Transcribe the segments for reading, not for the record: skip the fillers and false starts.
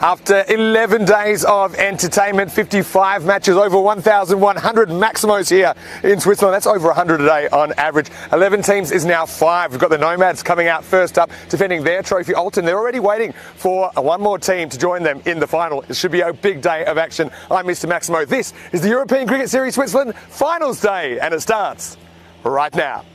After 11 days of entertainment, 55 matches, over 1,100 maximos here in Switzerland. That's over 100 a day on average. 11 teams is now 5. We've got the Nomads coming out first up, defending their trophy, Alton. They're already waiting for one more team to join them in the final. It should be a big day of action. I'm Mr. Maximo. This is the European Cricket Series Switzerland Finals Day, and it starts right now.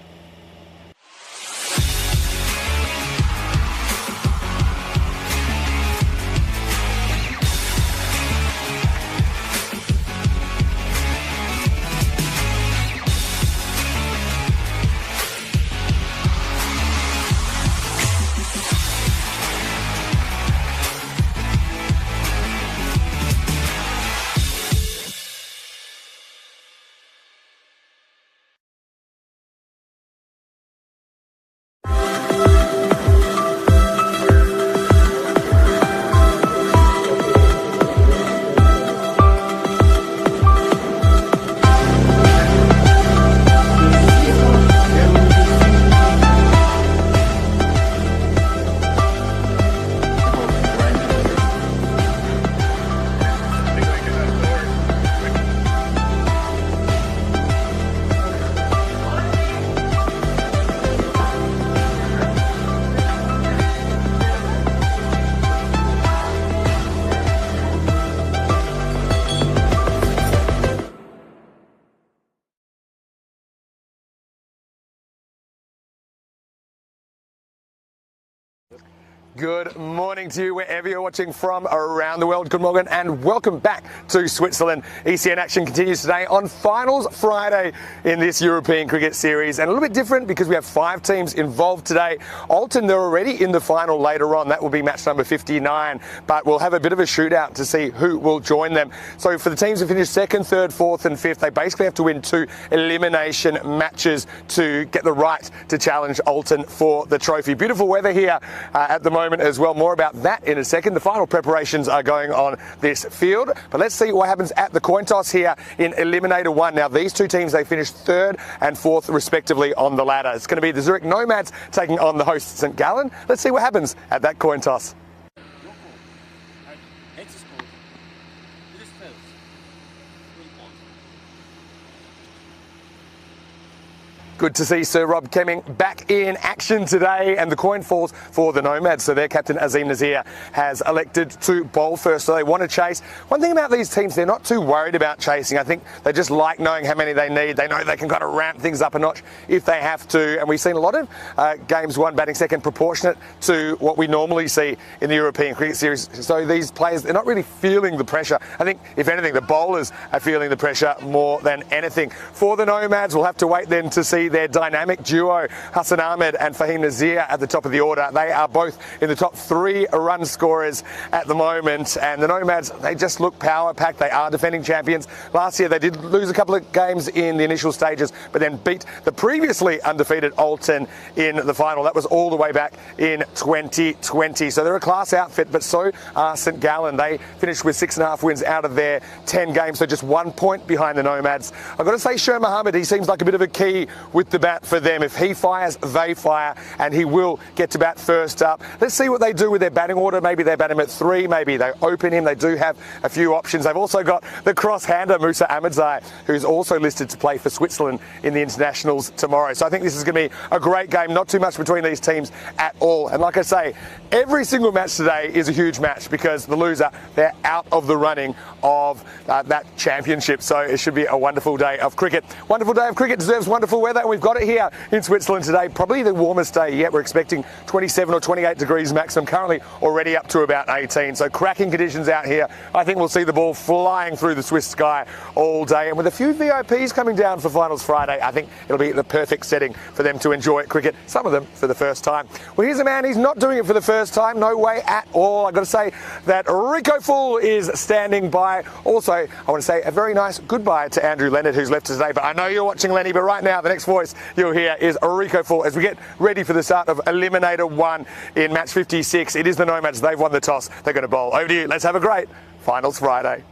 Good morning to you wherever you're watching from around the world. Good morning and welcome back to Switzerland. ECN action continues today on Finals Friday in this European Cricket Series, and a little bit different because we have 5 teams involved today. Alton, they're already in the final later on. That will be match number 59, but we'll have a bit of a shootout to see who will join them. So for the teams who finish 2nd, 3rd, 4th and 5th, they basically have to win 2 elimination matches to get the right to challenge Alton for the trophy. Beautiful weather here at the moment as well. More about that in a second. The final preparations are going on this field, but let's see what happens at the coin toss here in Eliminator 1. Now these 2 teams, they finished 3rd and 4th respectively on the ladder. It's going to be the Zurich Nomads taking on the host St. Gallen. Let's see what happens at that coin toss. Good to see Sir Rob Kemming back in action today, and the coin falls for the Nomads. So their captain Azim Nazir has elected to bowl first, so they want to chase. One thing about these teams, they're not too worried about chasing. I think they just like knowing how many they need. They know they can kind of ramp things up a notch if they have to, and we've seen a lot of games won batting second proportionate to what we normally see in the European Cricket Series. So these players, they're not really feeling the pressure. I think, if anything, the bowlers are feeling the pressure more than anything. For the Nomads, we'll have to wait then to see their dynamic duo, Hassan Ahmed and Fahim Nazir, at the top of the order. They are both in the top 3 run scorers at the moment, and the Nomads, they just look power-packed. They are defending champions. Last year they did lose a couple of games in the initial stages, but then beat the previously undefeated Alton in the final. That was all the way back in 2020. So they're a class outfit, but so are St. Gallen. They finished with 6.5 wins out of their 10 games, so just 1 point behind the Nomads. I've got to say, Sher Mohammed, he seems like a bit of a key with the bat for them. If he fires, they fire, and he will get to bat first up. Let's see what they do with their batting order. Maybe they bat him at 3, maybe they open him. They do have a few options. They've also got the cross-hander, Musa Ahmedzai, who's also listed to play for Switzerland in the internationals tomorrow. So I think this is going to be a great game. Not too much between these teams at all. And like I say, every single match today is a huge match because the loser, they're out of the running of that championship. So it should be a wonderful day of cricket. Wonderful day of cricket deserves wonderful weather, and we've got it here in Switzerland today. Probably the warmest day yet. We're expecting 27 or 28 degrees maximum, currently already up to about 18. So cracking conditions out here. I think we'll see the ball flying through the Swiss sky all day. And with a few VIPs coming down for Finals Friday, I think it'll be the perfect setting for them to enjoy cricket, some of them for the first time. Well, here's a man, he's not doing it for the first time. No way at all. I've got to say that Rico Full is standing by. Also, I want to say a very nice goodbye to Andrew Leonard, who's left us today. But I know you're watching, Lenny, but right now the next voice you'll hear is Rico Full as we get ready for the start of Eliminator 1 in match 56. It is the Nomads. They've won the toss. They're going to bowl. Over to you. Let's have a great Finals Friday.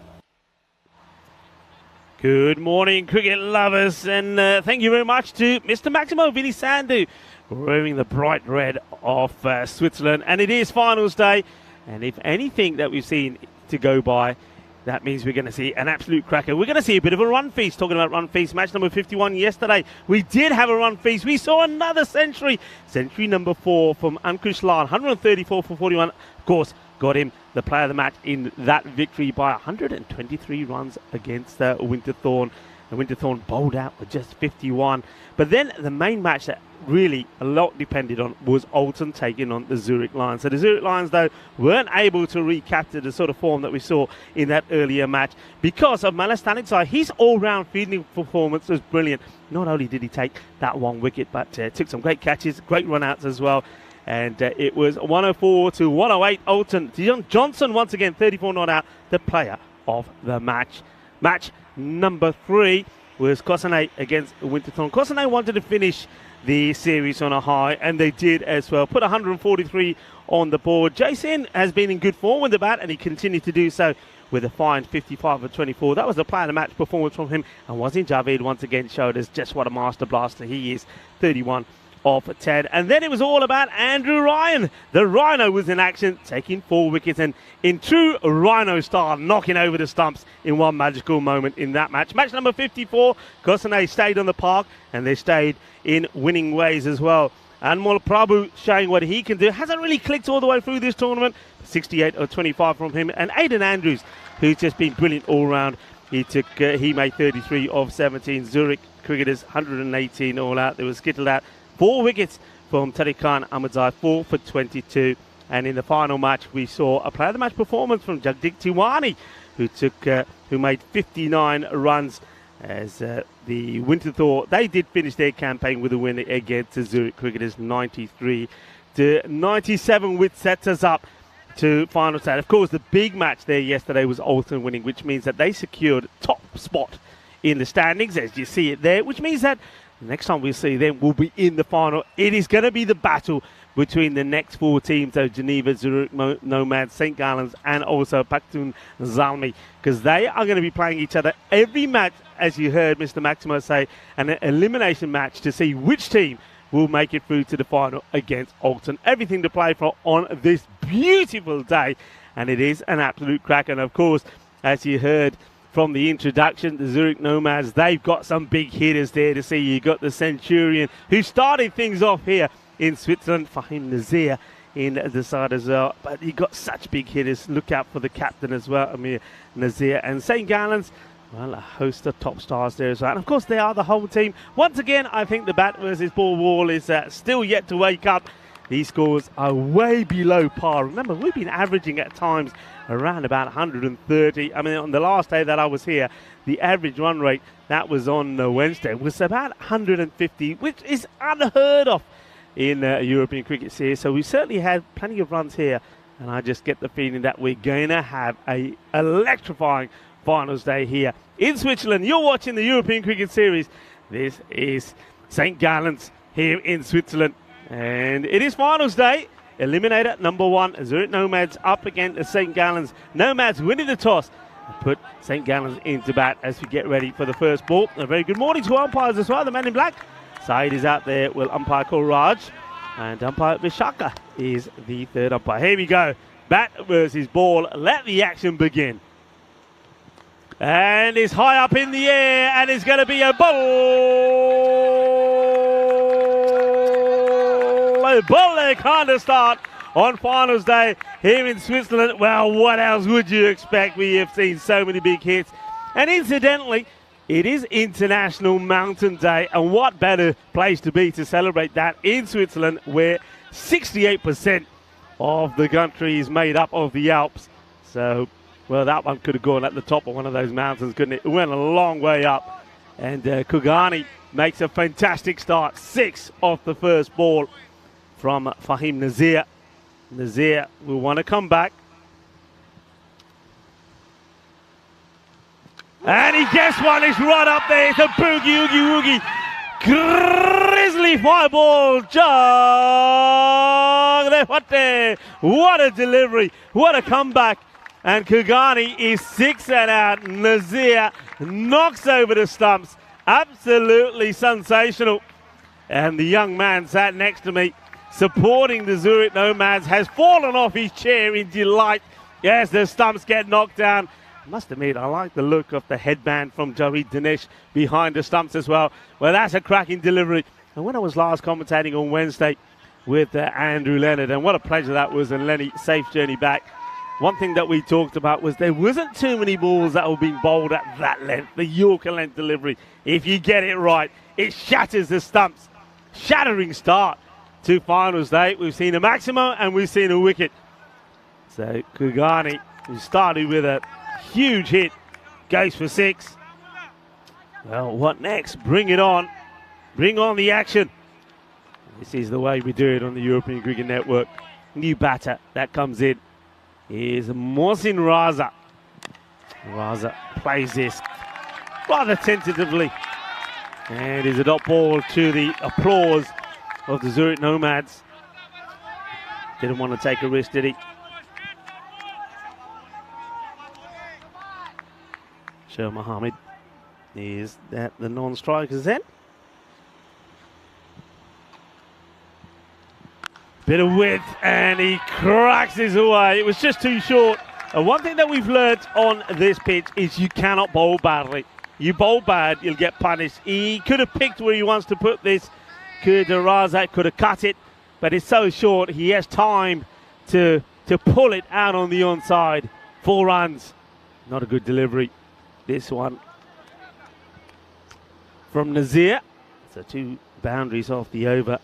Good morning, cricket lovers, and thank you very much to Mr. Maximo Vili Sandu, wearing the bright red of Switzerland. And it is Finals Day, And if anything that we've seen to go by, that means we're going to see an absolute cracker. We're going to see a bit of a run feast. Talking about run feast, match number 51 yesterday. We did have a run feast. We saw another century. Century number 4 from Ankush Lal, 134 for 41. Of course, got him the player of the match in that victory by 123 runs against Winterthorn. And Winterthorn bowled out with just 51. But then the main match that really a lot depended on was Alton taking on the Zurich Lions. So the Zurich Lions, though, weren't able to recapture the sort of form that we saw in that earlier match because of Malas Stanitsai. His all-round fielding performance was brilliant. Not only did he take that one wicket, but took some great catches, great run-outs as well. And it was 104 to 108. Alton Johnson, once again, 34 not out, the player of the match. Match number 3 was Kosane against Winterthorn. Kosane wanted to finish the series on a high, and they did as well. Put 143 on the board. Jason has been in good form with the bat, and he continued to do so with a fine 55 for 24. That was the player of the match performance from him, and Wasim Javed once again showed us just what a master blaster he is. 31 of 10. And then it was all about Andrew Ryan. The Rhino was in action, taking 4 wickets, and in true Rhino style, knocking over the stumps in one magical moment in that match. Match number 54, Kosane stayed on the park, and they stayed in winning ways as well. Anmol Prabhu showing what he can do. Hasn't really clicked all the way through this tournament. 68 or 25 from him. And Aidan Andrews, who's just been brilliant all round. He made 33 of 17. Zurich cricketers, 118 all out. They were skittled out. 4 wickets from Tariq Khan Ahmadzai, 4 for 22. And in the final match, we saw a player of the match performance from Jagdish Tiwani, who made 59 runs. As the Winterthorn, they did finish their campaign with a win against the Zurich cricketers, 93 to 97, which sets us up to final state. Of course, the big match there yesterday was Alton winning, which means that they secured top spot in the standings, as you see it there, which means that the next time we see them will be in the final. It is going to be the battle between the next 4 teams, so Geneva, Zurich, Nomads, St. Gallen's, and also Paktun Zalmi, because they are going to be playing each other every match, as you heard Mr. Maximo say, an elimination match to see which team will make it through to the final against Alton. Everything to play for on this beautiful day, and it is an absolute crack. And of course, as you heard from the introduction, the Zurich Nomads, they've got some big hitters there to see. You got the Centurion, who started things off here in Switzerland, Fahim Nazir in the side as well. But you got such big hitters. Look out for the captain as well, Amir Nazir. And St. Gallen's, well, a host of top stars there as well. And of course, they are the home team. Once again, I think the bat versus ball wall is still yet to wake up. These scores are way below par. Remember, we've been averaging at times around about 130. I mean, on the last day that I was here, the average run rate that was on Wednesday was about 150, which is unheard of in European cricket series. So we certainly had plenty of runs here, and I just get the feeling that we're going to have a electrifying finals day here in Switzerland. You're watching the European Cricket Series. This is St. Gallen's here in Switzerland, and it is finals day. Eliminator number 1, Zurich Nomads up against St. Gallen's. Nomads winning the toss and put St. Gallen's into bat as we get ready for the first ball. A very good morning to umpires as well. The man in black, Saeed, is out there. Will umpire call Raj, and umpire Vishaka is the third umpire. Here we go. Bat versus ball. Let the action begin. And it's high up in the air, and it's going to be a bowler kind of start on finals day here in Switzerland. Well, what else would you expect? We have seen so many big hits. And incidentally, it is International Mountain Day, and what better place to be to celebrate that in Switzerland, where 68% of the country is made up of the Alps. So, well, that one could have gone at the top of one of those mountains, couldn't it? It went a long way up. And Kugani makes a fantastic start. 6 off the first ball from Fahim Nazir. Nazir will want to come back. And he gets one. It's right up there. It's a boogie, oogie, woogie. Grizzly fire ball. What a delivery. What a comeback. And Kugani is 6 and out. Nazir knocks over the stumps. Absolutely sensational. And the young man sat next to me supporting the Zurich Nomads, has fallen off his chair in delight. Yes, the stumps get knocked down. I must admit, I like the look of the headband from Joey Dinesh behind the stumps as well. Well, that's a cracking delivery. And when I was last commentating on Wednesday with Andrew Leonard, and what a pleasure that was, and Lenny, safe journey back. One thing that we talked about was there wasn't too many balls that were being bowled at that length, the Yorker length delivery. If you get it right, it shatters the stumps. Shattering start to finals day. We've seen a maximum and we've seen a wicket. So Kugani, who started with a huge hit, goes for 6. Well, what next? Bring it on. Bring on the action. This is the way we do it on the European Cricket Network. New batter that comes in is Mohsin Raza. Raza plays this rather tentatively. And is a dot ball to the applause of the Zurich Nomads. Didn't want to take a risk, did he? Sher Mohammed is at the non-strikers end. Bit of width, and he cracks this away. It was just too short. And one thing that we've learnt on this pitch is you cannot bowl badly. You bowl bad, you'll get punished. He could have picked where he wants to put this. Razak could have cut it, but it's so short. He has time to pull it out on the onside. 4 runs. Not a good delivery. This one from Nazir. So 2 boundaries off the over.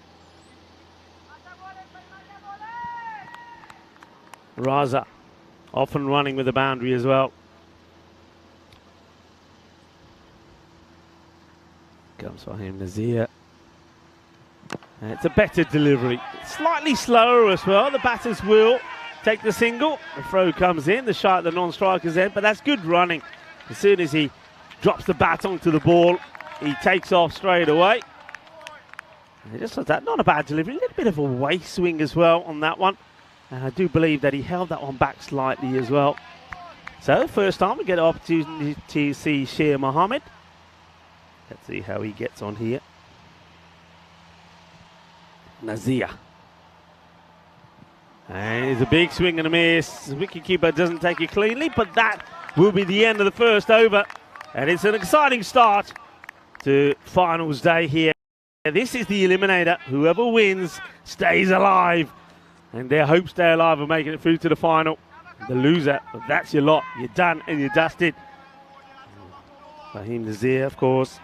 Raza often running with the boundary as well. Comes for him, Nazir. It's a better delivery. Slightly slower as well. The batters will take the single. The throw comes in. The shot at the non-striker's end, but that's good running. As soon as he drops the bat onto the ball, he takes off straight away. And just like that, not a bad delivery. A little bit of a waist swing as well on that one. And I do believe that he held that one back slightly as well. So, first time we get an opportunity to see Sher Mohammed. Let's see how he gets on here. Nazir. And it's a big swing and a miss. The wicketkeeper doesn't take it cleanly, but that will be the end of the first over. And it's an exciting start to finals day here. This is the eliminator. Whoever wins stays alive. And their hopes stay alive of making it through to the final. The loser, but that's your lot. You're done and you're dusted. Fahim Nazir, of course.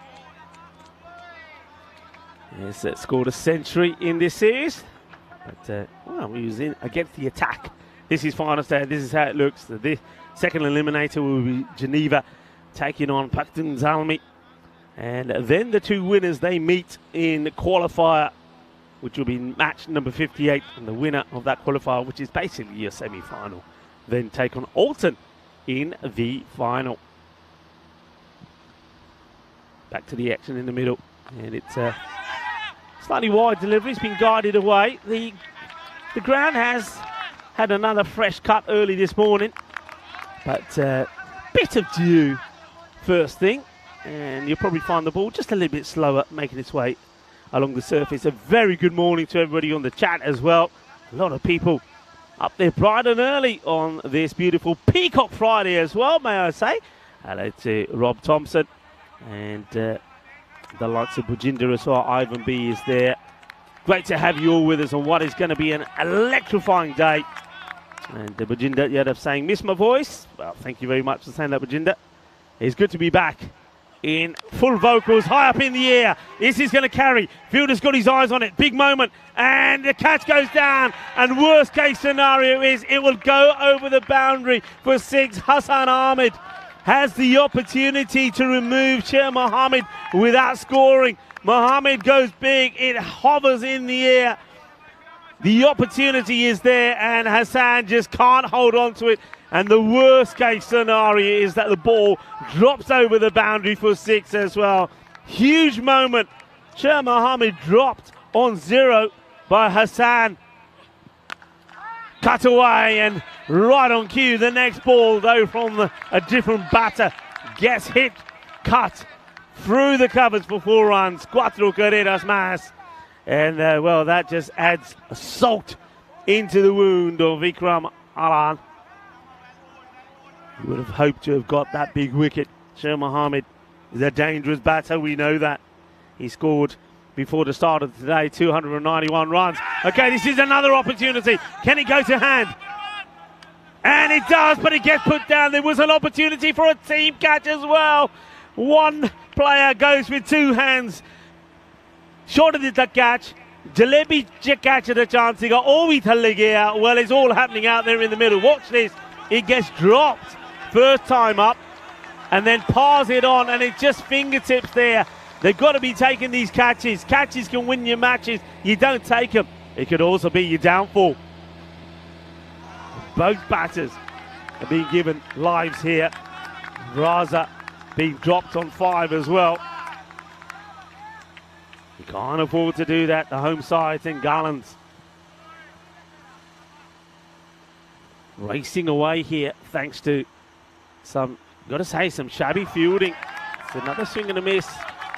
Yes, that scored a century in this series. But, well, he was in against the attack. This is final day. This is how it looks. The second eliminator will be Geneva taking on Pakistan Zalmi. And then the 2 winners, they meet in qualifier, which will be match number 58. And the winner of that qualifier, which is basically your semi-final, then take on Alton in the final. Back to the action in the middle. And it's a slightly wide delivery. It's been guided away. The ground has had another fresh cut early this morning. But bit of dew first thing. And you'll probably find the ball just a little bit slower making its way along the surface. A very good morning to everybody on the chat as well. A lot of people up there bright and early on this beautiful Peacock Friday as well, may I say. Hello to Rob Thompson and the likes of Bujinder as well. Ivan B is there. Great to have you all with us on what is going to be an electrifying day. And Bujinder Yadav saying, miss my voice. Well, thank you very much for saying that, Bujinder. It's good to be back in full vocals, high up in the air. This is going to carry. Fielder's got his eyes on it. Big moment. And the catch goes down. And worst case scenario is it will go over the boundary for 6. Hassan Ahmed has the opportunity to remove Sher Mohammed without scoring. Mohammed goes big. It hovers in the air. The opportunity is there, and Hassan just can't hold on to it. And the worst case scenario is that the ball drops over the boundary for 6 as well. Huge moment. Sher Mohammed dropped on 0 by Hassan. Cut away and right on cue. The next ball, though, from a different batter, gets hit, cut through the covers for 4 runs. 4 carreras más. And, well, that just adds salt into the wound of Vikram Alan. You would have hoped to have got that big wicket. Sher Mohamed is a dangerous batter, we know that. He scored before the start of today, 291 runs. Okay, this is another opportunity. Can it go to hand? And it does, but it gets put down. There was an opportunity for a team catch as well. One player goes with two hands. Short of the catch. Jalebi catch the chance. He got all gaya. Well, it's all happening out there in the middle. Watch this. It gets dropped first time up and then pass it on, and it just fingertips there. They've got to be taking these catches. Catches can win your matches. You don't take them, it could also be your downfall. Both batters are being given lives here. Raza being dropped on 5 as well. You can't afford to do that. The home side in Garlands racing away here thanks to some, got to say, some shabby fielding. It's another swing and a miss.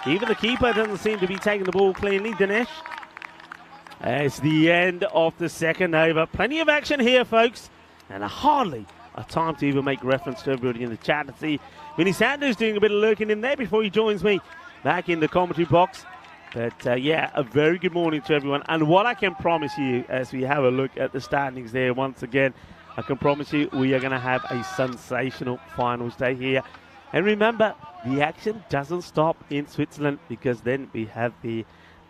Even the keeper doesn't seem to be taking the ball cleanly, Dinesh. It's the end of the second over. Plenty of action here, folks, and hardly a time to even make reference to everybody in the chat. To see Vinny Sanders doing a bit of lurking in there before he joins me back in the commentary box. But yeah, a very good morning to everyone. And what I can promise you, as we have a look at the standings there once again, I can promise you we are going to have a sensational finals day here. And remember, the action doesn't stop in Switzerland, because then we have the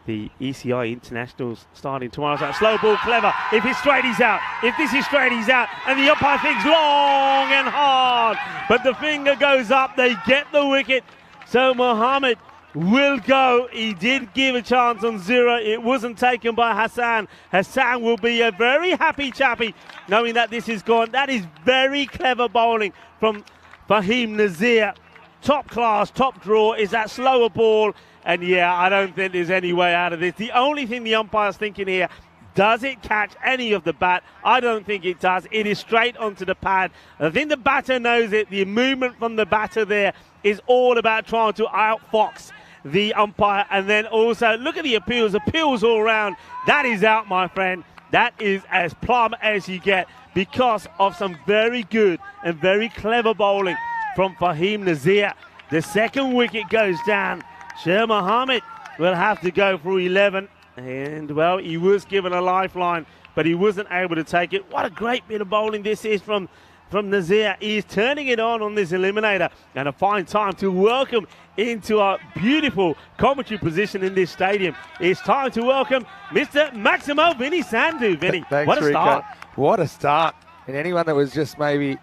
ECI Internationals starting tomorrow. So slow ball, clever. If it's straight, he's out. If this is straight, he's out. And the umpire thinks long and hard. But the finger goes up. They get the wicket. So Mohammed will go. He did give a chance on 0. It wasn't taken by Hassan. Hassan will be a very happy chappy knowing that this is gone. That is very clever bowling from Fahim Nazir. Top class, top draw is that slower ball. And yeah, I don't think there's any way out of this. The only thing the umpire's thinking here, does it catch any of the bat? I don't think it does. It is straight onto the pad. I think the batter knows it. The movement from the batter there is all about trying to outfox the umpire. And then also, look at the appeals all around. That is out, my friend. That is as plumb as you get, because of some very good and very clever bowling from Fahim Nazir. The second wicket goes down. Sher Mohamed will have to go for 11. And, well, he was given a lifeline, but he wasn't able to take it. What a great bit of bowling this is from Nazir. He is turning it on this eliminator. And a fine time to welcome into our beautiful commentary position in this stadium. It's time to welcome Mr. Maximo Vinny Sandhu. Vinny, Thanks, what a start. What a start. And anyone that was just maybe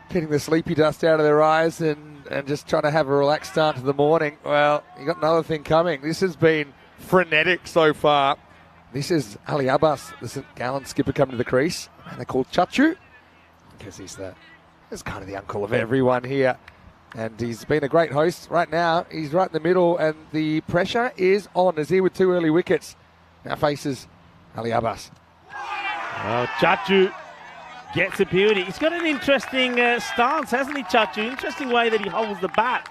getting the sleepy dust out of their eyes and just trying to have a relaxed start to the morning, well, you got another thing coming. This has been frenetic so far. This is Ali Abbas, the St. Gallen skipper, coming to the crease. And they're called Chachu, because he's kind of the uncle of everyone here. And he's been a great host. Right now, he's right in the middle, and the pressure is on. Nazir with 2 early wickets now faces Ali Abbas. Well, Chachu gets a beauty. He's got an interesting stance, hasn't he, Chachu? Interesting way that he holds the bat.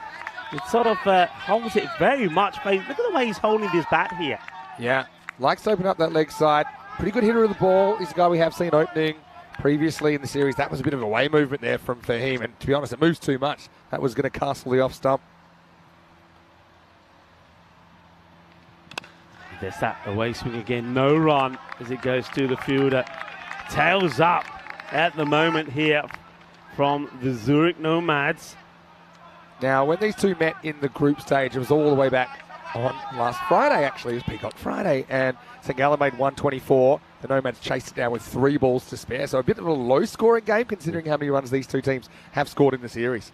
It sort of holds it very much. Look at the way he's holding this bat here. Yeah, likes to open up that leg side. Pretty good hitter of the ball. He's a guy we have seen opening previously in the series. That was a bit of a away movement there from Fahim, and to be honest, it moves too much. That was going to castle the off stump. There's that away swing again. No run as it goes to the fielder. Tails up at the moment here from the Zurich Nomads. Now, when these two met in the group stage, it was all the way back on last Friday, actually. It was Peacock Friday, and St. Gallen made 124. The Nomads chased it down with 3 balls to spare. So a bit of a low-scoring game, considering how many runs these two teams have scored in the series.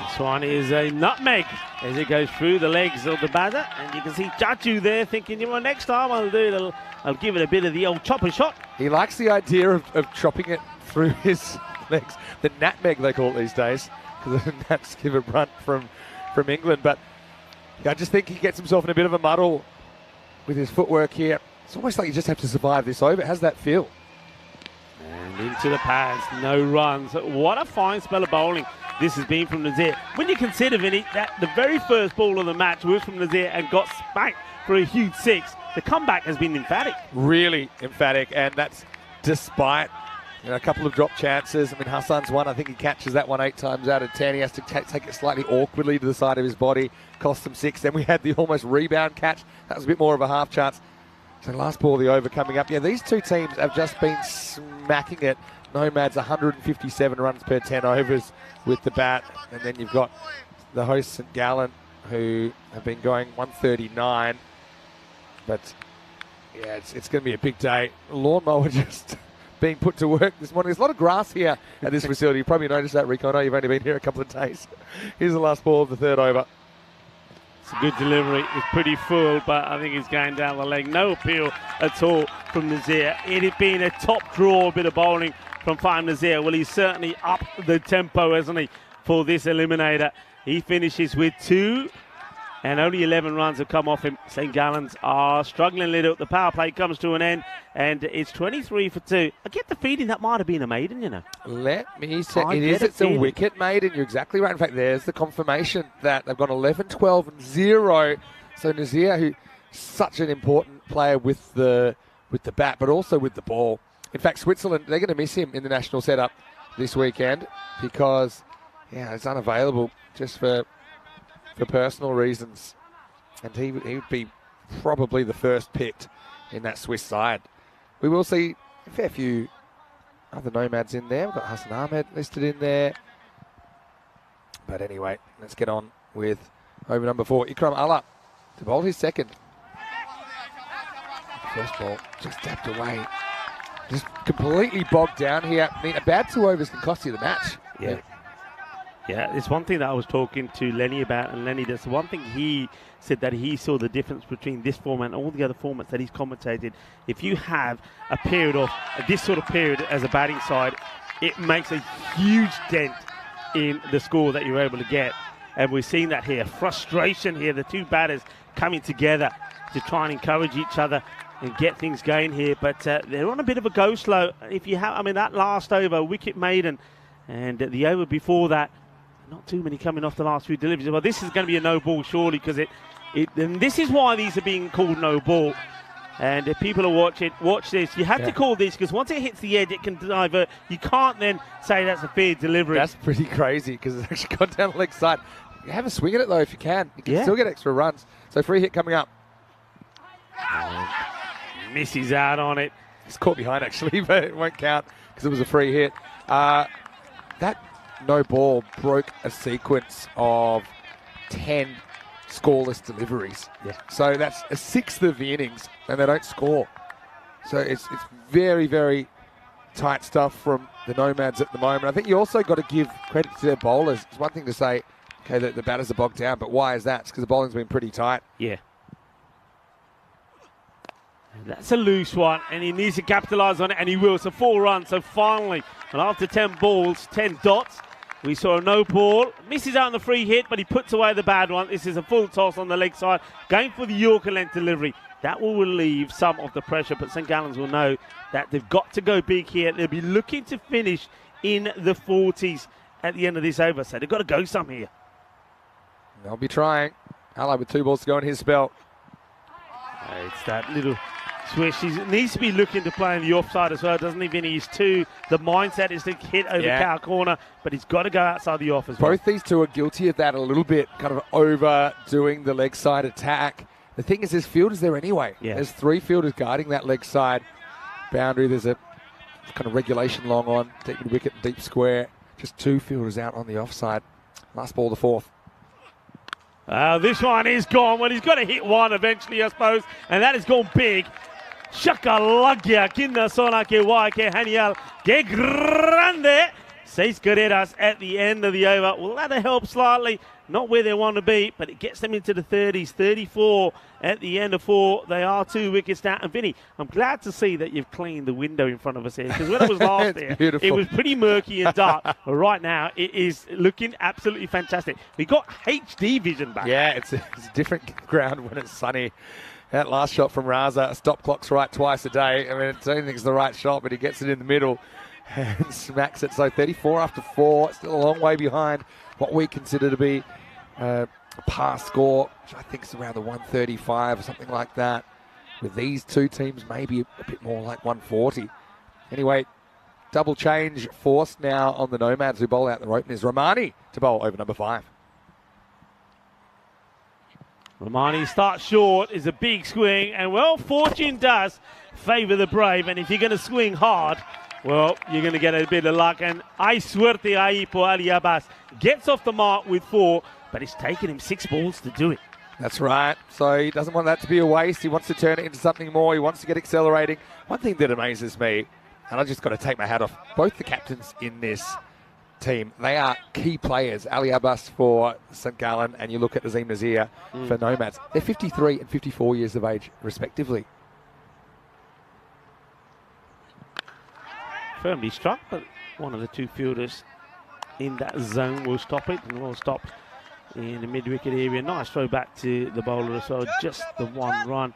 This one is a nutmeg as it goes through the legs of the batter. And you can see Chachu there thinking, you know, next time I'll give it a bit of the old chopper shot. He likes the idea of chopping it through his legs. The nutmeg, they call it these days, because the Nats give a brunt from England. But I just think he gets himself in a bit of a muddle with his footwork here. It's almost like you just have to survive this over. How's that feel? And into the pads, no runs. What a fine spell of bowling this has been from Nazir. When you consider, Vinny, that the very first ball of the match was from Nazir and got spanked for a huge 6, the comeback has been emphatic. Really emphatic, and that's despite a couple of drop chances. I mean, Hassan's one, I think he catches that one 8 times out of 10. He has to take it slightly awkwardly to the side of his body, cost him 6. Then we had the almost rebound catch. That was a bit more of a half chance. So last ball of the over coming up. Yeah, these two teams have just been smacking it. Nomads 157 runs per 10 overs with the bat. And then you've got the host St Gallen, who have been going 139. But yeah, it's going to be a big day. Lawnmower just being put to work this morning. There's a lot of grass here at this facility. You probably noticed that, Rico. I know you've only been here a couple of days. Here's the last ball of the third over. It's a good delivery. It's pretty full, but I think he's going down the leg. No appeal at all from Nazir. It had been a top draw bit of bowling from Fahim Nazir. Well, he's certainly up the tempo, hasn't he, for this eliminator. He finishes with 2, and only 11 runs have come off him. St Gallen's are struggling a little. The power play comes to an end, and it's 23 for 2. I get the feeling that might have been a maiden, you know. Let me say, it's a wicket maiden. You're exactly right. In fact, there's the confirmation that they've gone 11, 12, and 0. So Nazir, who's such an important player with the bat, but also with the ball. In fact, Switzerland, they're going to miss him in the national setup this weekend because, yeah, it's unavailable just for personal reasons, and he would be probably the first picked in that Swiss side. We will see a fair few other Nomads in there. We've got Hassan Ahmed listed in there. But anyway, let's get on with over number 4, Ikram Allah, to bowl his second. First ball just tapped away. Just completely bogged down here. I mean, a bad 2 overs can cost you the match. Yeah, it's one thing that I was talking to Lenny about, and Lenny, that's one thing he said that he saw the difference between this format and all the other formats that he's commentated. If you have a period of this sort of period as a batting side, it makes a huge dent in the score that you're able to get. And we're seeing that here. Frustration here, the two batters coming together to try and encourage each other and get things going here. But they're on a bit of a go slow. If you have, I mean, that last over, wicket maiden, and the over before that, not too many coming off the last few deliveries. Well, this is going to be a no ball surely, because and this is why these are being called no ball. And if people are watching, watch this. You have to call this, because once it hits the edge, it can divert. You can't then say that's a fair delivery. That's pretty crazy, because it's actually gone down the leg side. You have a swing at it, though, if you can. You can still get extra runs. So free hit coming up. Misses out on it. It's caught behind, actually, but it won't count because it was a free hit. That no ball broke a sequence of 10 scoreless deliveries. Yeah. So that's a 6th of the innings, and they don't score. So it's very, very tight stuff from the Nomads at the moment. I think you also got to give credit to their bowlers. It's one thing to say, okay, the batters are bogged down, but why is that? It's because the bowling's been pretty tight. Yeah. That's a loose one, and he needs to capitalise on it, and he will. So 4 runs. So finally, and after 10 balls, 10 dots, we saw a no ball. Misses out on the free hit, but he puts away the bad one. This is a full toss on the leg side, going for the Yorker length delivery. That will relieve some of the pressure, but St Gallen's will know that they've got to go big here. They'll be looking to finish in the 40s at the end of this over, so they've got to go some here. They'll be trying. Hello with 2 balls to go in his spell. It's that little swish. He needs to be looking to play in the offside as well, doesn't he, Vinny? He's 2. The mindset is to hit over cow corner, but he's got to go outside the off as well. Both these two are guilty of that a little bit, kind of overdoing the leg side attack. The thing is, there's fielders there anyway. Yeah. There's 3 fielders guarding that leg side boundary. There's a kind of regulation long on, taking the wicket deep square. Just 2 fielders out on the offside. Last ball, the 4th. This one is gone. Well, he's got to hit one eventually, I suppose, and that has gone big. Shakalagya, kinna sona ke wai ke hanial ke grande. 6 carreras at the end of the over. Well, that'll help slightly. Not where they want to be, but it gets them into the 30s. 34 at the end of 4. They are 2 wickets down. And Vinny, I'm glad to see that you've cleaned the window in front of us here, because when it was last there, it was pretty murky and dark. But right now, it is looking absolutely fantastic. We got HD vision back. Yeah, it's a different ground when it's sunny. That last shot from Raza, stop clock's right twice a day. I mean, I don't think it's the right shot, but he gets it in the middle. and smacks it. So 34 after 4, still a long way behind what we consider to be a par score, which I think is around the 135 or something like that. With these two teams, maybe a bit more like 140. Anyway, double change forced now on the Nomads who bowl out the rope. And there's Romani to bowl over number 5. Romani starts short, is a big swing, and well, fortune does favour the brave. And if you're going to swing hard, well, you're going to get a bit of luck. And hay suerte ahí por Ali Abbas. Gets off the mark with 4, but it's taken him 6 balls to do it. That's right. So he doesn't want that to be a waste. He wants to turn it into something more. He wants to get accelerating. One thing that amazes me, and I just got to take my hat off, both the captains in this team, they are key players. Ali Abbas for St. Gallen, and you look at Azim Nazir for Nomads. They're 53 and 54 years of age, respectively. Firmly struck, but one of the two fielders in that zone will stop it, and will stop in the mid-wicket area. Nice throw back to the bowler as well, just the 1 run.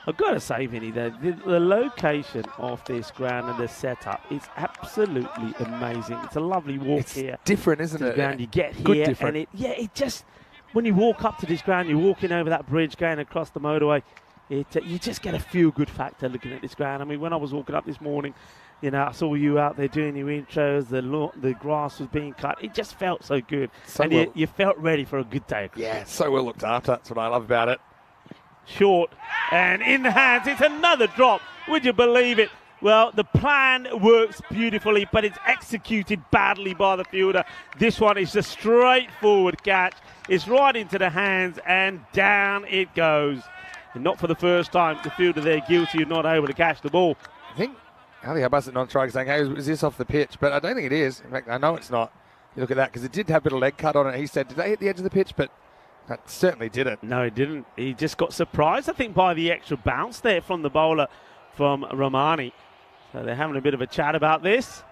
I've got to say, Vinny, the location of this ground and the setup is absolutely amazing. It's a lovely walk here. It's different, isn't it? Ground. You get here, and it just, when you walk up to this ground, you're walking over that bridge, going across the motorway, you just get a feel-good factor looking at this ground. I mean, when I was walking up this morning, you know, I saw you out there doing your intros, the grass was being cut. It just felt so good. So and you felt ready for a good day. Yeah, so well looked after. That's what I love about it. Short and in the hands. It's another drop. Would you believe it? Well, the plan works beautifully, but it's executed badly by the fielder. This one is a straightforward catch. It's right into the hands and down it goes. And not for the first time. The fielder there guilty of not able to catch the ball. I think Ali Abbas at non-strike saying, hey, is this off the pitch? But I don't think it is. In fact, I know it's not. You look at that, because it did have a bit of leg cut on it. He said, did they hit the edge of the pitch? But that certainly didn't. No, it didn't. He just got surprised, I think, by the extra bounce there from the bowler, from Romani. So they're having a bit of a chat about this.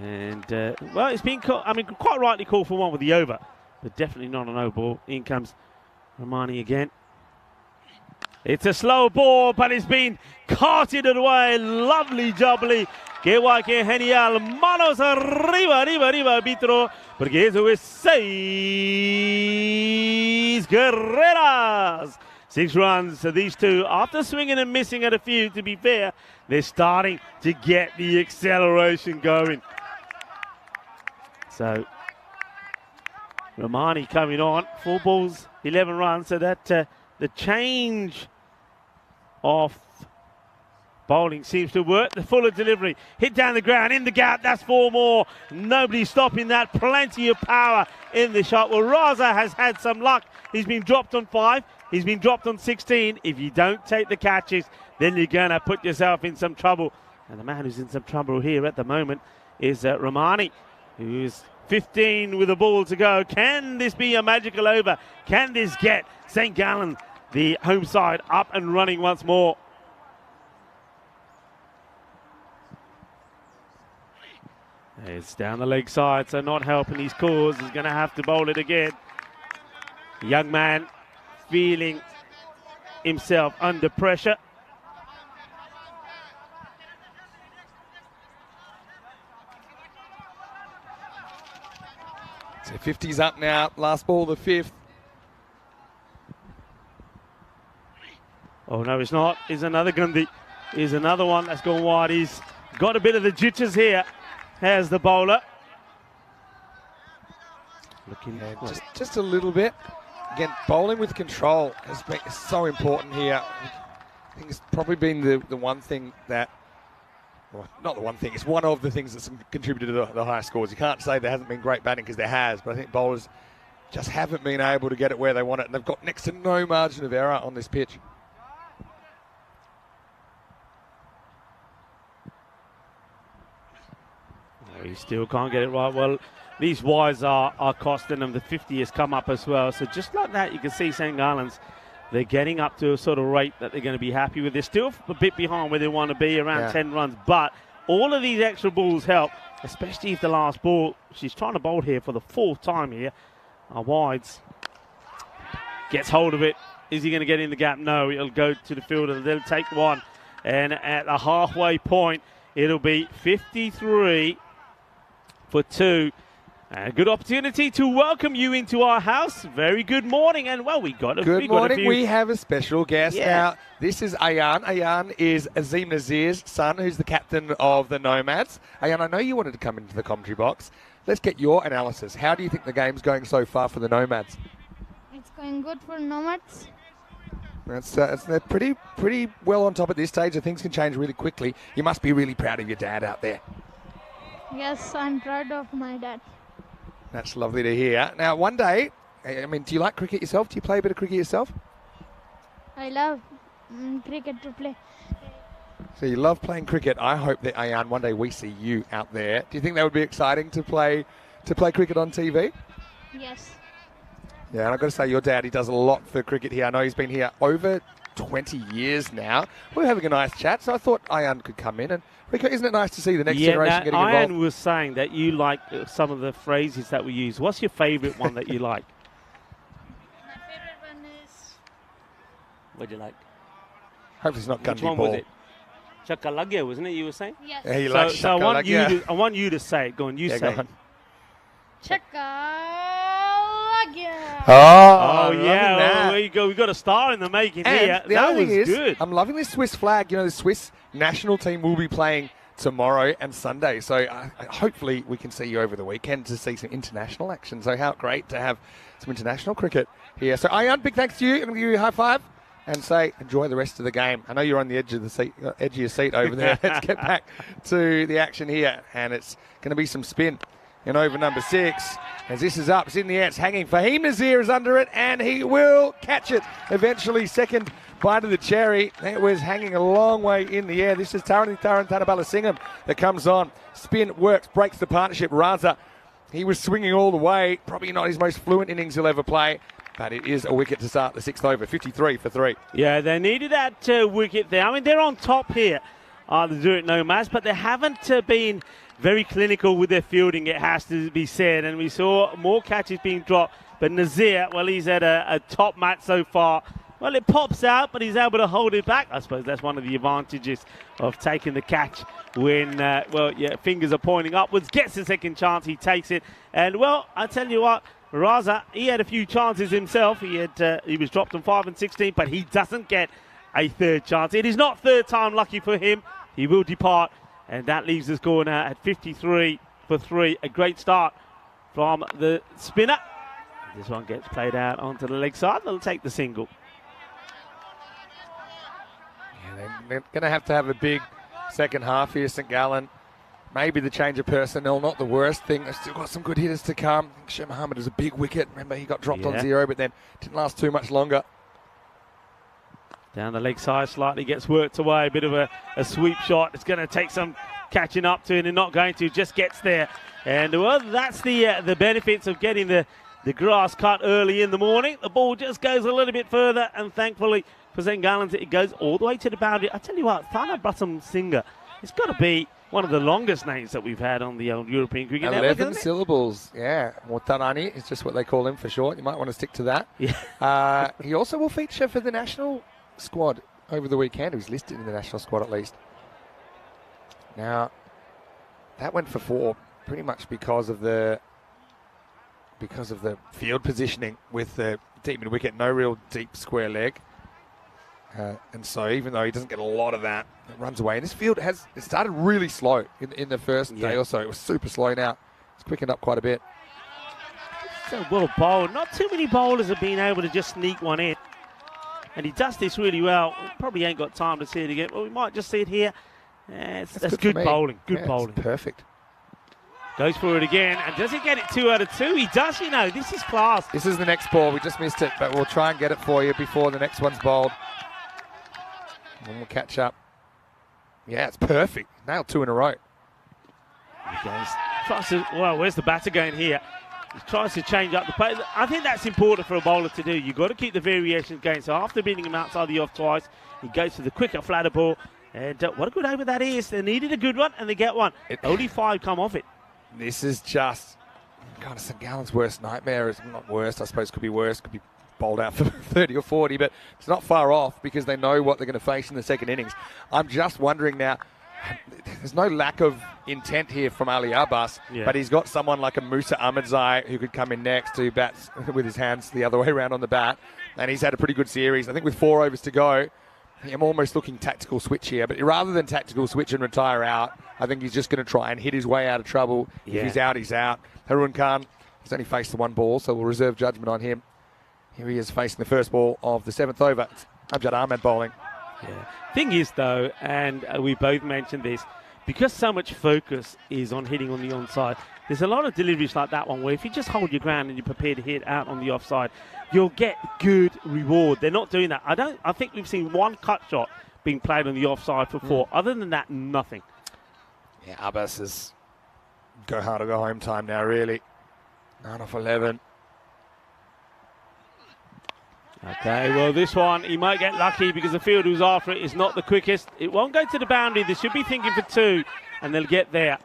And, well, it's been, quite rightly called for one with the over, but definitely not a no ball. In comes Romani again. It's a slow ball, but it's been carted away. Lovely jubbly. Que guay, que genial. Manos arriba, arriba, arriba, arbitro. Porque eso es 6 carreras. 6 runs. So these two, after swinging and missing at a few, to be fair, they're starting to get the acceleration going. So, Romani coming on. 4 balls, 11 runs. So that the change of bowling seems to work. The fuller delivery, hit down the ground, in the gap, that's 4 more. Nobody stopping that. Plenty of power in the shot. Well, Raza has had some luck. He's been dropped on 5. He's been dropped on 16. If you don't take the catches, then you're going to put yourself in some trouble. And the man who's in some trouble here at the moment is Romani, who's 15 with a ball to go. Can this be a magical over? Can this get St. Gallen, the home side, up and running once more? It's down the leg side, so not helping his cause. He's going to have to bowl it again. The young man feeling himself under pressure. So 50's up now. Last ball, the 5th. Oh, no, it's not. Here's another Gundi. Here's another one that's gone wide. He's got a bit of the jitters here. Has the bowler. Looking just a little bit. Again, bowling with control has been so important here. I think it's probably been the one thing that, well, not the one thing, it's one of the things that's contributed to the high scores. You can't say there hasn't been great batting, because there has, but I think bowlers just haven't been able to get it where they want it, and they've got next to no margin of error on this pitch. He still can't get it right. Well, these wides are costing them. The 50 has come up as well. So just like that, you can see St. Gallen's, they're getting up to a sort of rate that they're going to be happy with. They're still a bit behind where they want to be, around 10 runs. But all of these extra balls help, especially if the last ball, she's trying to bowl here for the 4th time here, are wides. Gets hold of it. Is he going to get in the gap? No, it'll go to the fielder. They'll take one. And at the halfway point, it'll be 53 for 2. A good opportunity to welcome you into our house. Very good morning. And, well, Good morning. We have a special guest. Yeah. Now, this is Ayan. Ayan is Azim Nazir's son, who's the captain of the Nomads. Ayan, I know you wanted to come into the commentary box. Let's get your analysis. How do you think the game's going so far for the Nomads? It's going good for Nomads. They're pretty well on top at this stage. Things can change really quickly. You must be really proud of your dad out there. Yes, I'm proud of my dad. That's lovely to hear. Now, one day, I mean, do you like cricket yourself? Do you play a bit of cricket yourself? I love cricket to play. So you love playing cricket. I hope that, Ayan, one day we see you out there. Do you think that would be exciting to play cricket on TV? Yes. Yeah, and I've got to say, your dad, he does a lot for cricket here. I know he's been here over 20 years now. We're having a nice chat, so I thought Ayan could come in. And isn't it nice to see the next generation getting involved? Ayan was saying that you like some of the phrases that we use. What's your favourite one that you like? My favorite one is... What do you like? Hopefully it's not Gundy Which one ball. was it? Chakalagya, wasn't it, you were saying? Yes. Yeah, he likes So Chakalagya. I want you to say it. Go on, you say it. Chakalagya. Oh, yeah. Well, there you go. We've got a star in the making here. The That other was thing is, good. I'm loving this Swiss flag. You know, the Swiss national team will be playing tomorrow and Sunday. So hopefully we can see you over the weekend to see some international action. So how great to have some international cricket here. So Ayan, big thanks to you. I'm going to give you a high five and say enjoy the rest of the game. I know you're on the edge of your seat over there. Let's get back to the action here. And it's going to be some spin in over number 6. As this is up, it's in the air, it's hanging. Fahim Nazir is under it, and he will catch it. Eventually, second bite of the cherry. It was hanging a long way in the air. This is Taran Tanabalasingham that comes on. Spin works, breaks the partnership. Raza, he was swinging all the way. Probably not his most fluent innings he'll ever play, but it is a wicket to start the 6th over. 53 for 3. Yeah, they needed that wicket there. I mean, they're on top here, the Zurich Nomads, but they haven't been very clinical with their fielding, it has to be said. And we saw more catches being dropped. But Nazir, well, he's had a top match so far. Well, it pops out, but he's able to hold it back. I suppose that's one of the advantages of taking the catch when, fingers are pointing upwards. Gets a second chance, he takes it. And, well, I tell you what, Raza, he had a few chances himself. He was dropped on 5 and 16, but he doesn't get a third chance. It is not third time lucky for him. He will depart. And that leaves us going at 53 for 3. A great start from the spinner. This one gets played out onto the leg side. They'll take the single. Yeah, they're going to have a big second half here, St. Gallen. Maybe the change of personnel, not the worst thing. They've still got some good hitters to come. Sher Mohammed is a big wicket. Remember, he got dropped on 0, but then didn't last too much longer. Down the leg side slightly, gets worked away. A bit of a sweep shot. It's going to take some catching up to, and they're not going to. Just gets there. And, well, that's the benefits of getting the grass cut early in the morning. The ball just goes a little bit further, and thankfully for St. Gallen's, it goes all the way to the boundary. I tell you what, Thana Bratam Singer, it's got to be one of the longest names that we've had on the European Cricket Network. 11 syllables, yeah. Motarani is just what they call him for short. You might want to stick to that. Yeah. He also will feature for the national squad over the weekend. He was listed in the national squad at least. Now, that went for 4 pretty much because of the field positioning with the deep mid wicket, no real deep square leg. And so even though he doesn't get a lot of that, it runs away. And this field it started really slow in the first day or so. It was super slow now. It's quickened up quite a bit. So well bowled. Not too many bowlers have been able to just sneak one in. And he does this really well. We probably ain't got time to see it again. Well, we might just see it here. That's good bowling. Good bowling. Perfect. Goes for it again. And does he get it 2 out of 2? He does, you know. This is class. This is the next ball. We just missed it, but we'll try and get it for you before the next one's bowled. And we'll catch up. Yeah, it's perfect. Nailed 2 in a row. He goes. Well, where's the batter going here? He tries to change up the pace. I think that's important for a bowler to do. You've got to keep the variations going. So after beating him outside the off twice, he goes for the quicker, flatter ball. And what a good over that is. They needed a good one, and they get one. Only 5 come off it. This is just kind of St. Gallen's worst nightmare. It's not worst, I suppose. Could be worse. Could be bowled out for 30 or 40, but it's not far off because they know what they're going to face in the second innings. I'm just wondering now, there's no lack of intent here from Ali Abbas, but he's got someone like a Musa Ahmadzai who could come in next who bats with his hands the other way around on the bat, and he's had a pretty good series. I think with 4 overs to go, I'm almost looking tactical switch here, but rather than tactical switch and retire out, I think he's just going to try and hit his way out of trouble. If he's out, he's out. Harun Khan has only faced the 1 ball, so we'll reserve judgment on him. Here he is facing the first ball of the 7th over. It's Amjad Ahmed bowling. Yeah. Thing is, though, and we both mentioned this, because so much focus is on hitting on the onside, there's a lot of deliveries like that one where if you just hold your ground and you prepare to hit out on the offside, you'll get good reward. They're not doing that. I think we've seen 1 cut shot being played on the offside for 4. Other than that, nothing. Yeah, Abbas is go hard or go home time now, really. 9 off 11. Okay, well, this one, he might get lucky because the field who's after it is not the quickest. It won't go to the boundary. They should be thinking for 2, and they'll get there.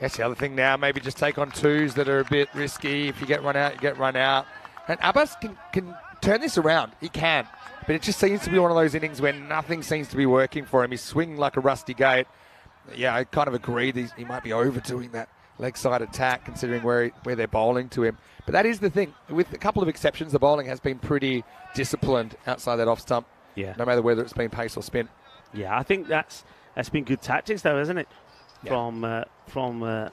That's the other thing now. Maybe just take on 2s that are a bit risky. If you get run out, you get run out. And Abbas can turn this around. He can. But it just seems to be one of those innings where nothing seems to be working for him. He's swinging like a rusty gate. Yeah, I kind of agree that he might be overdoing that leg side attack considering where they're bowling to him. But that is the thing. With a couple of exceptions, the bowling has been pretty disciplined outside that off stump. Yeah. No matter whether it's been pace or spin. Yeah, I think that's been good tactics, though, hasn't it? Yeah. From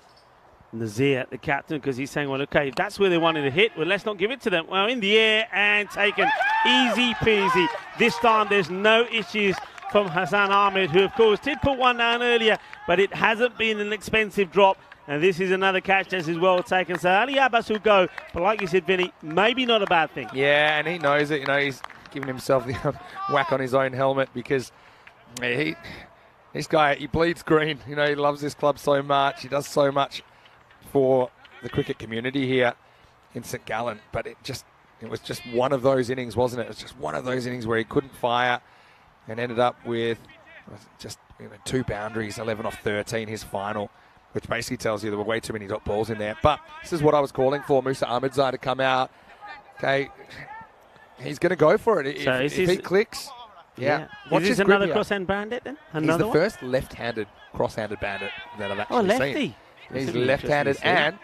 Nazir, the captain, because he's saying, well, okay, if that's where they wanted to hit, well, let's not give it to them. Well, in the air and taken. Easy peasy. This time there's no issues from Hassan Ahmed, who, of course, did put one down earlier, but it hasn't been an expensive drop. And this is another catch that is well taken. So Ali Abbas will go. But like you said, Vinny, maybe not a bad thing. Yeah, and he knows it. You know, he's giving himself the whack on his own helmet because this guy, he bleeds green. You know, he loves this club so much. He does so much for the cricket community here in St Gallen. But it was just one of those innings, wasn't it? It was just one of those innings where he couldn't fire and ended up with just 2 boundaries, 11 off 13, his final, which basically tells you there were way too many dot balls in there. But this is what I was calling for, Musa Ahmadzai to come out. Okay, he's going to go for it. So if he clicks, yeah. Is this another cross-hand bandit then? He's the first left-handed cross-handed bandit that I've actually lefty. seen. He's left-handed, and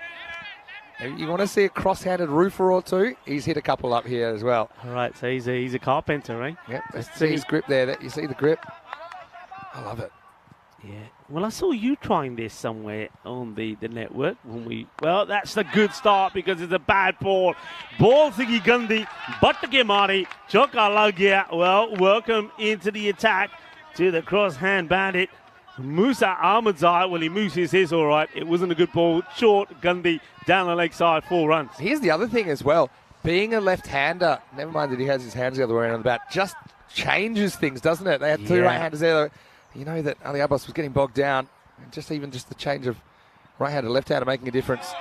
you want to see a cross-handed roofer or 2? He's hit a couple up here as well. All right, so he's a carpenter, right? Yep, let's see his grip there. You see the grip? I love it. Yeah. Well, I saw you trying this somewhere on the network well, that's the good start because it's a bad ball. Ball sigi gandhi, but ke mari, choka lag gaya. Well, welcome into the attack to the cross-hand bandit. Musa Ahmadzai, well, he moves his all right. It wasn't a good ball. Short, Gandhi, down the leg side, 4 runs. Here's the other thing as well. Being a left-hander, never mind that he has his hands the other way around the bat, just changes things, doesn't it? They had 2 right-handers there. You know that Ali Abbas was getting bogged down. And just the change of right-hander, left-hander making a difference.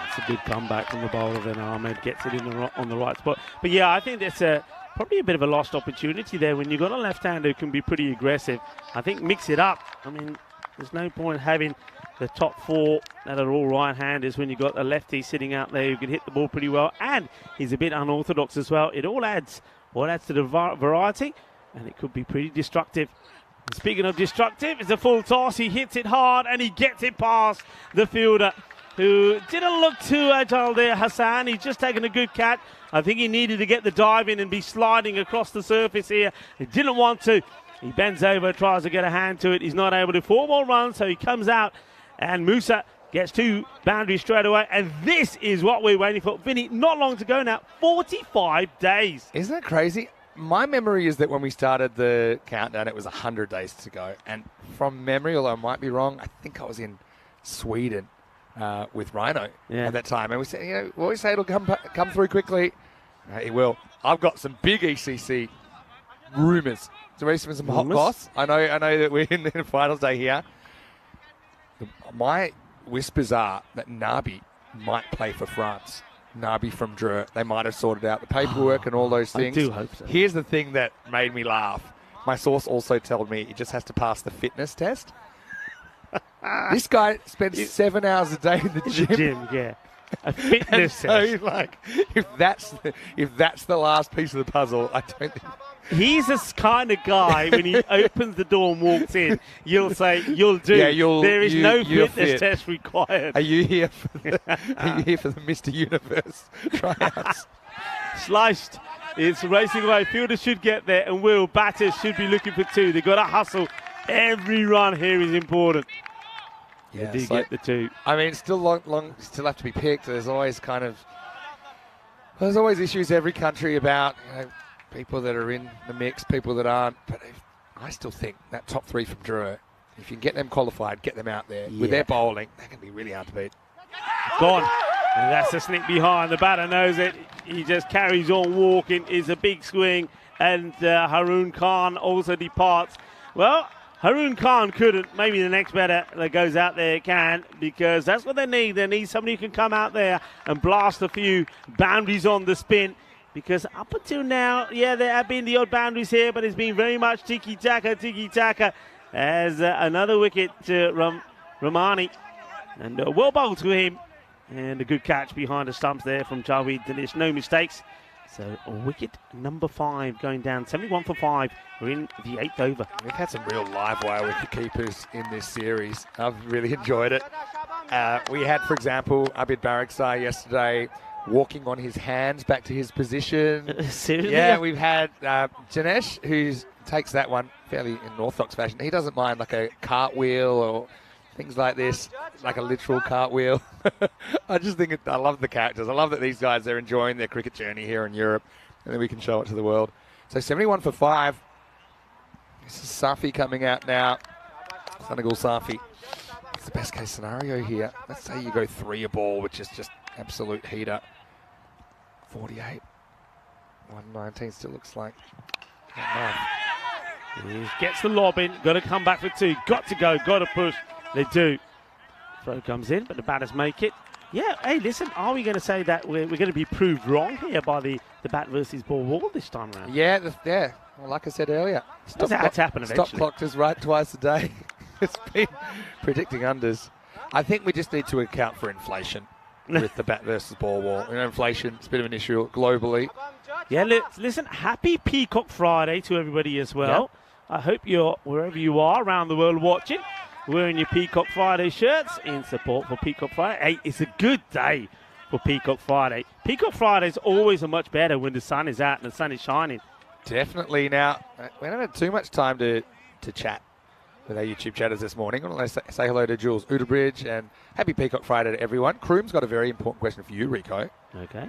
It's a good comeback from the bowler. Then Ahmed gets it on the right spot. But yeah, I think that's probably a bit of a lost opportunity there when you've got a left-hander who can be pretty aggressive. I think mix it up. I mean, there's no point having the top 4 that are all right-handers when you've got a lefty sitting out there who can hit the ball pretty well. And he's a bit unorthodox as well. It all adds to the variety, and it could be pretty destructive. Speaking of destructive, it's a full toss. He hits it hard and he gets it past the fielder, who didn't look too agile there, Hassan. He's just taken a good catch. I think he needed to get the dive in and be sliding across the surface here. He didn't want to. He bends over, tries to get a hand to it. He's not able to. 4 more runs, so he comes out. And Musa gets 2 boundaries straight away. And this is what we're waiting for. Vinny, not long to go now. 45 days. Isn't that crazy? My memory is that when we started the countdown, it was 100 days to go. And from memory, although I might be wrong, I think I was in Sweden with Rhino at that time. And we said, we always say it'll come through quickly. It will. I've got some big ECC rumours. So ready for some hot goss? I know that we're in the finals day here. My whispers are that Nabi might play for France. Nabi from Dreux. They might have sorted out the paperwork and all those things. I do hope so. Here's the thing that made me laugh. My source also told me he just has to pass the fitness test. This guy spends 7 hours a day in the gym. Yeah. A fitness test. So, like, if that's the last piece of the puzzle, I don't think. He's this kind of guy, when he opens the door and walks in, you'll say, you'll do. Yeah, there is no you're fitness fit. test required. Are you here for the Mr. Universe tryouts? Sliced. It's racing away. Fielder should get there and will. Batters should be looking for 2. They've got to hustle. Every run here is important. Yeah, they do get the 2. I mean, still still have to be picked. There's always issues every country about people that are in the mix, people that aren't. But I still think that top 3 from Drew, if you can get them qualified, get them out there with their bowling, that can be really hard to beat. Gone. And that's a sneak behind. The batter knows it. He just carries on walking. It's a big swing. And Haroon Khan also departs. Well, Haroon Khan couldn't. Maybe the next batter that goes out there can, because that's what they need. They need somebody who can come out there and blast a few boundaries on the spin. Because up until now, there have been the odd boundaries here, but it's been very much tiki-taka, as another wicket to Ramani. And well bowled to him. And a good catch behind the stumps there from Javed Danish. No mistakes. So wicket number 5 going down. 71 for 5. We're in the 8th over. We've had some real live wire wicket keepers in this series. I've really enjoyed it. We had, for example, Abid Baraksar yesterday walking on his hands back to his position. Seriously? Yeah, we've had Janesh, who takes that one fairly in orthodox fashion. He doesn't mind like a cartwheel or things like this, like a literal cartwheel. I just think I love the characters. I love that these guys, they're enjoying their cricket journey here in Europe, and then we can show it to the world. So 71 for 5. This is Safi coming out now. Sunagul Safi. It's the best case scenario here. Let's say you go 3 a ball, which is just absolute heater. 48. 119 still looks like not enough. He gets the lob in. Got to come back for 2. Got to go. Got to push. They do. Throw comes in, but the batters make it. Yeah, hey, listen, are we going to say that we're going to be proved wrong here by the bat versus ball wall this time around? Yeah. Well, like I said earlier, That's how it's happened eventually. Stop clock is right twice a day. It's been predicting unders. I think we just need to account for inflation with the bat versus ball wall. Inflation is a bit of an issue globally. Yeah, listen, happy Peacock Friday to everybody as well. Yeah. I hope you're, wherever you are around the world watching, wearing your Peacock Friday shirts in support for Peacock Friday. Hey, it's a good day for Peacock Friday. Peacock Friday is always a much better when the sun is out and the sun is shining. Definitely. Now, we haven't had too much time to chat with our YouTube chatters this morning. I want to say hello to Jules Udabridge and happy Peacock Friday to everyone. Kroom's got a very important question for you, Rico. Okay.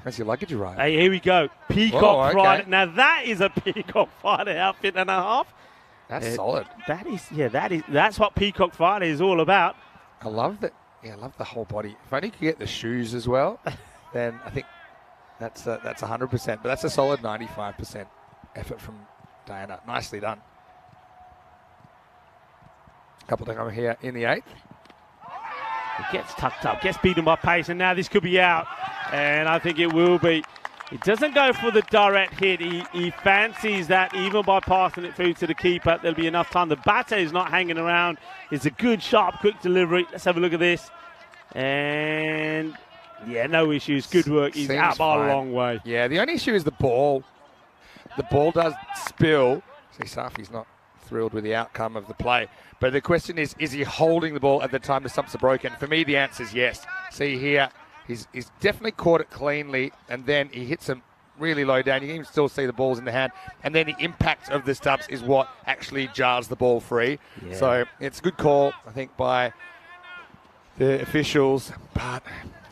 How's your luggage arrived? Hey, here we go. Peacock okay. Friday. Now, that is a Peacock Friday outfit and a half. That's solid. That's what Peacock Friday is all about. I love that. Yeah, I love the whole body. If only you could get the shoes as well, then I think that's 100%. But that's a solid 95% effort from Diana. Nicely done. Couple to come here in the 8th. It gets tucked up, gets beaten by pace, and now this could be out. And I think it will be. It doesn't go for the direct hit. He fancies that even by passing it through to the keeper, there'll be enough time. The batter is not hanging around. It's a good, sharp, quick delivery. Let's have a look at this. And, yeah, no issues. Good work. He's out by a long way. Yeah, the only issue is the ball. The ball does spill. See, Safi's not thrilled with the outcome of the play. But the question is he holding the ball at the time the stumps are broken? For me, the answer is yes. See here. He's definitely caught it cleanly, and then he hits him really low down. You can even still see the balls in the hand. And then the impact of the stumps is what actually jars the ball free. Yeah. So it's a good call, I think, by the officials. But,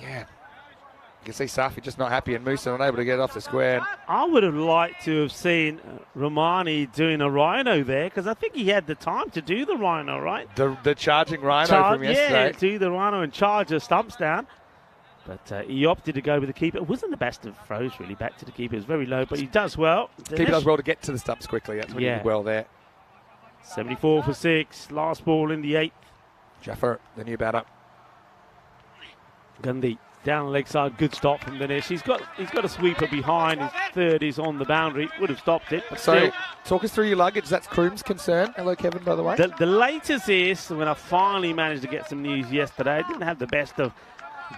yeah, you can see Safi just not happy and Musa unable to get it off the square. I would have liked to have seen Ramani doing a rhino there, because I think he had the time to do the rhino, right? The charging rhino from yesterday. Yeah, do the rhino and charge the stumps down. But he opted to go with the keeper. It wasn't the best of throws, really, back to the keeper. It was very low, but he does well. Keeper does well to get to the stumps quickly. That's what he did well there. 74 for 6. Last ball in the 8th. Jaffer, the new batter. Gandhi down leg side. Good stop from Dinesh. He's got a sweeper behind. His third is on the boundary. Would have stopped it. But so, talk us through your luggage. That's Kroom's concern. Hello, Kevin, by the way. The latest is when I finally managed to get some news yesterday. I didn't have the best of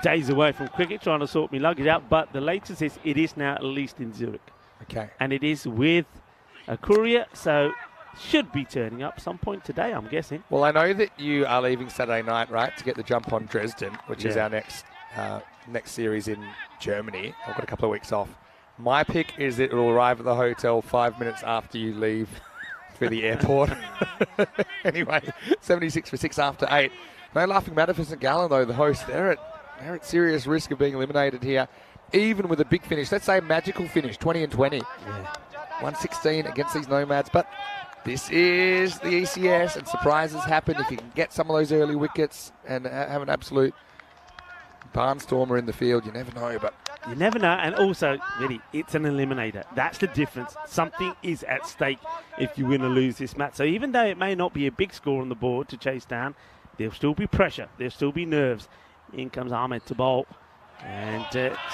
days away from cricket, trying to sort my luggage out. But the latest is it is now at least in Zurich. Okay. And it is with a courier, so should be turning up some point today, I'm guessing. Well, I know that you are leaving Saturday night, right, to get the jump on Dresden, which is our next series in Germany. I've got a couple of weeks off. My pick is that it will arrive at the hotel 5 minutes after you leave for the airport. Anyway, 76 for 6 after 8. No laughing matter for St. Gallen, though, the host. They're at serious risk of being eliminated here, even with a big finish. Let's say a magical finish, 20 and 20. 116 against these Nomads, but this is the ECS, and surprises happen if you can get some of those early wickets and have an absolute barnstormer in the field. You never know, but you never know. And also, really, it's an eliminator. That's the difference. Something is at stake if you win or lose this match. So even though it may not be a big score on the board to chase down, there'll still be pressure. There'll still be nerves. In comes Ahmed to bowl. And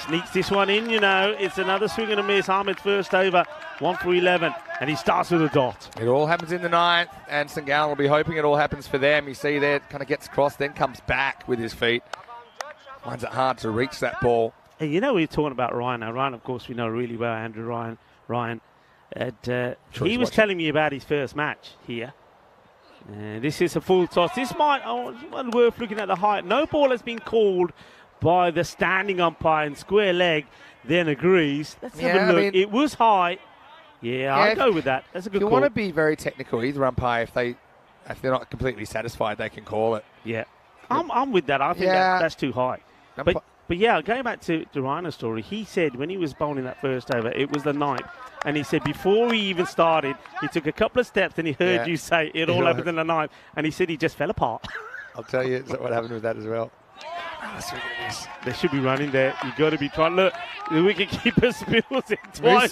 sneaks this one in, you know. It's another swing and a miss. Ahmed's first over, 1 for 11. And he starts with a dot. It all happens in the ninth, and St. Gallen will be hoping it all happens for them. You see there, kind of gets across, then comes back with his feet. Finds it hard to reach that ball. Hey, you know, we were talking about Ryan. Now, Ryan, of course, we know really well, Andrew Ryan. He was telling me about his first match here. This is a full toss. This might worth looking at the height. No ball has been called by the standing umpire in square leg, then agrees. Let's have a look. I mean, it was high. I'll go with that. That's a good call. You want to be very technical. Either umpire, if they're not completely satisfied, they can call it. Yeah, I'm with that. I think that's too high. But yeah, going back to Ryan's story, he said when he was bowling that first over, it was the ninth. And he said before he even started, he took a couple of steps and he heard you say it all happened in the ninth. And he said he just fell apart. I'll tell you what happened with that as well. They should be running there. You've got to be trying. Look, the wicketkeeper spills it twice.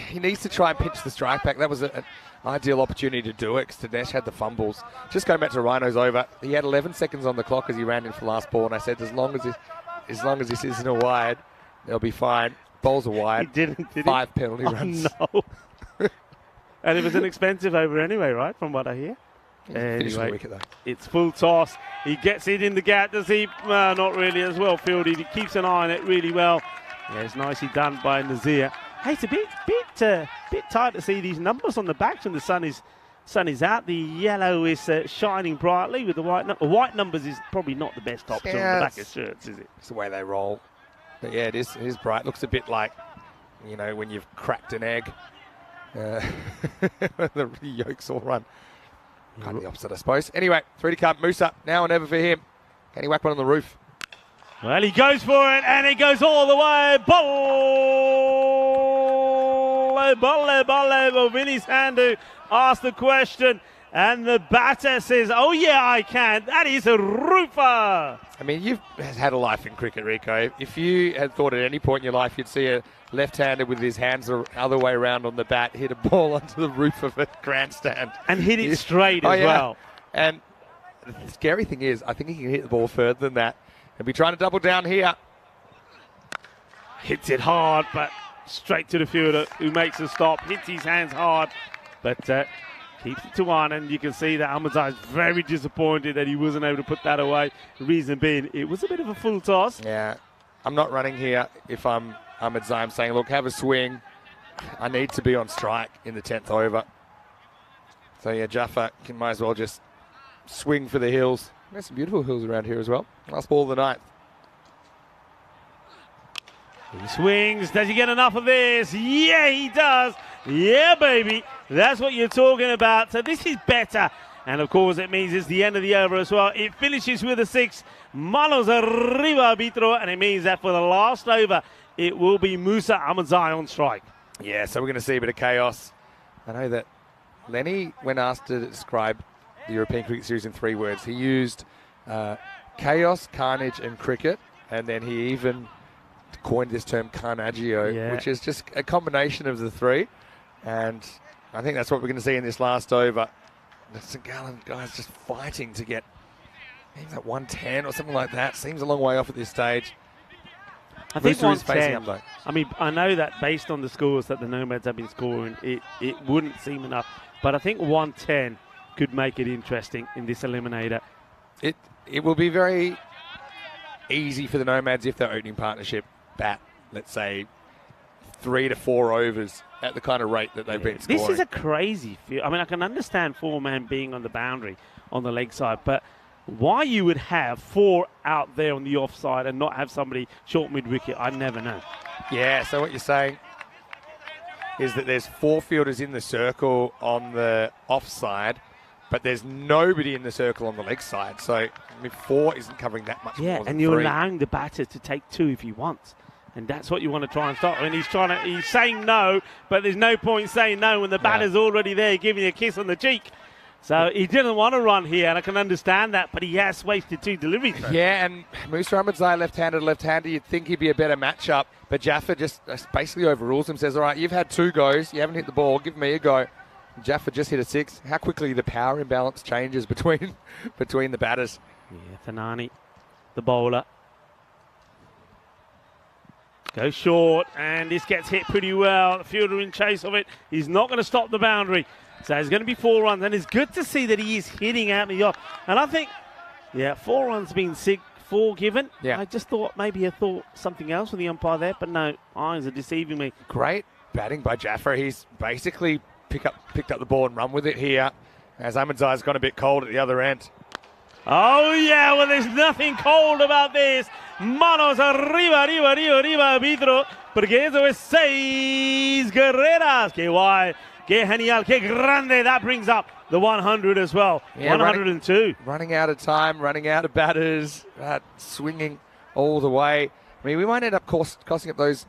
He needs to try and pitch the strike back. That was an ideal opportunity to do it because Dinesh had the fumbles. Just going back to Rhino's over, he had 11 seconds on the clock as he ran in for the last ball, and I said, as long as this isn't a wide, they'll be fine. Bowls are wide. He didn't, did 5 penalty runs. No. And it was an expensive over anyway, right, from what I hear? Anyway, wicket, it's full toss. He gets it in the gap. Does he? Not really as well fielded. He keeps an eye on it really well. Yeah, it's nicely done by Nazir. Hey, it's a bit tight to see these numbers on the backs when the sun is out. The yellow is shining brightly with the white numbers is probably not the best option on the back of shirts, is it? It's the way they roll. But yeah, it is bright. Looks a bit like, you know, when you've cracked an egg. The yolks all run. Kind of the opposite, I suppose. Anyway, 3 to come. Musa, now or never for him. Can he whack one on the roof? Well, he goes for it, and it goes all the way. Bolle. Vinny Sandhu asked the question, and the batter says, oh, yeah, I can. That is a roofer. I mean, you've had a life in cricket, Rico. If you had thought at any point in your life you'd see a left-hander with his hands the other way around on the bat hit a ball onto the roof of a grandstand. And hit it straight as well. And the scary thing is, I think he can hit the ball further than that. He'll be trying to double down here. Hits it hard, but straight to the fielder who makes a stop. Hits his hands hard, but keeps it to 1. And you can see that Ahmedzai is very disappointed that he wasn't able to put that away. The reason being, it was a bit of a full toss. Yeah, I'm not running here if I'm Ahmedzai. I'm saying, look, have a swing. I need to be on strike in the 10th over. So yeah, Jaffa might as well just swing for the hills. There's some beautiful hills around here as well. Last ball of the ninth. He swings. Does he get enough of this? Yeah, he does. Yeah, baby. That's what you're talking about. So this is better. And, of course, it means it's the end of the over as well. It finishes with a 6. Manos arriba, arbitro. And it means that for the last over, it will be Musa Ahmedzai on strike. Yeah, so we're going to see a bit of chaos. I know that Lenny, when asked to describe the European Cricket Series in 3 words, he used chaos, carnage, and cricket. And then he even coined this term carnaggio, which is just a combination of the 3. And I think that's what we're going to see in this last over. The St. Gallen guys just fighting to get maybe that 110 or something like that. Seems a long way off at this stage. I think 110. I mean, I know that based on the scores that the Nomads have been scoring, it wouldn't seem enough. But I think 110 could make it interesting in this eliminator. It will be very easy for the Nomads if their opening partnership bat, let's say, 3 to 4 overs at the kind of rate that they've been scoring. This is a crazy field. I mean, I can understand 4-man being on the boundary on the leg side, but why you would have 4 out there on the offside and not have somebody short mid-wicket, I never know. Yeah, so what you're saying is that there's 4 fielders in the circle on the offside, but there's nobody in the circle on the leg side. So, I mean, 4 isn't covering that much more than and you're 3. allowing the batter to take 2 if he wants. And that's what you want to try and stop. I mean, he's saying no, but there's no point saying no when the batter's already there giving you a kiss on the cheek. So he didn't want to run here, and I can understand that, but he has wasted 2 deliveries. Yeah, and Musa Ahmedzai left-hander, you'd think he'd be a better matchup, but Jaffa just basically overrules him, says, all right, you've had 2 goes, you haven't hit the ball, give me a go. And Jaffa just hit a 6. How quickly the power imbalance changes between the batters. Yeah, Thanani, the bowler. Goes short, and this gets hit pretty well. The fielder in chase of it. He's not going to stop the boundary. So it's going to be 4 runs, and it's good to see that he is hitting out in the off. And I think, 4 runs being 4 given. Yeah. I just thought maybe I thought something else with the umpire there, but no, eyes are deceiving me. Great batting by Jaffa. He's basically picked up the ball and run with it here, as Ahmedzai's gone a bit cold at the other end. Oh, yeah, well, there's nothing cold about this. Manos arriba, arbitro, porque eso es 6 carreras. Qué guay, qué genial, qué grande. That brings up the 100 as well. Yeah, 102. Running out of time, running out of batters, swinging all the way. I mean, we might end up costing up those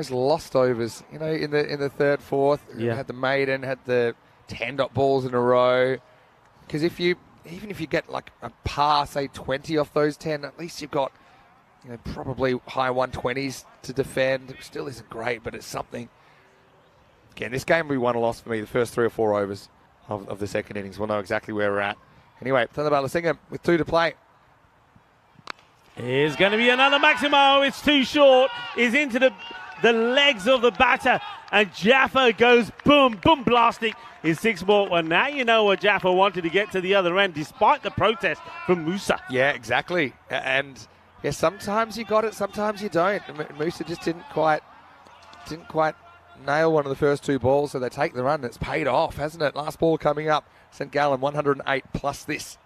lost overs, in the 3rd, 4th. Yeah. Had the maiden, had the 10 dot balls in a row. Because even if you get like a par, say 20 off those 10, at least you've got probably high 120s to defend. It still isn't great, but it's something. Again, this game will be 1 or loss for me, the first 3 or 4 overs of the second innings. We'll know exactly where we're at. Anyway, Thunderball Singham with 2 to play. Here's going to be another Maximo. It's too short. Is into the legs of the batter. And Jaffa goes boom, boom, blasting his 6 ball. Well, now you know what Jaffa wanted to get to the other end, despite the protest from Musa. Yeah, exactly. And sometimes you got it, sometimes you don't. Musa just didn't quite nail one of the first 2 balls, so they take the run. It's paid off, hasn't it? Last ball coming up. St. Gallen 108 plus this.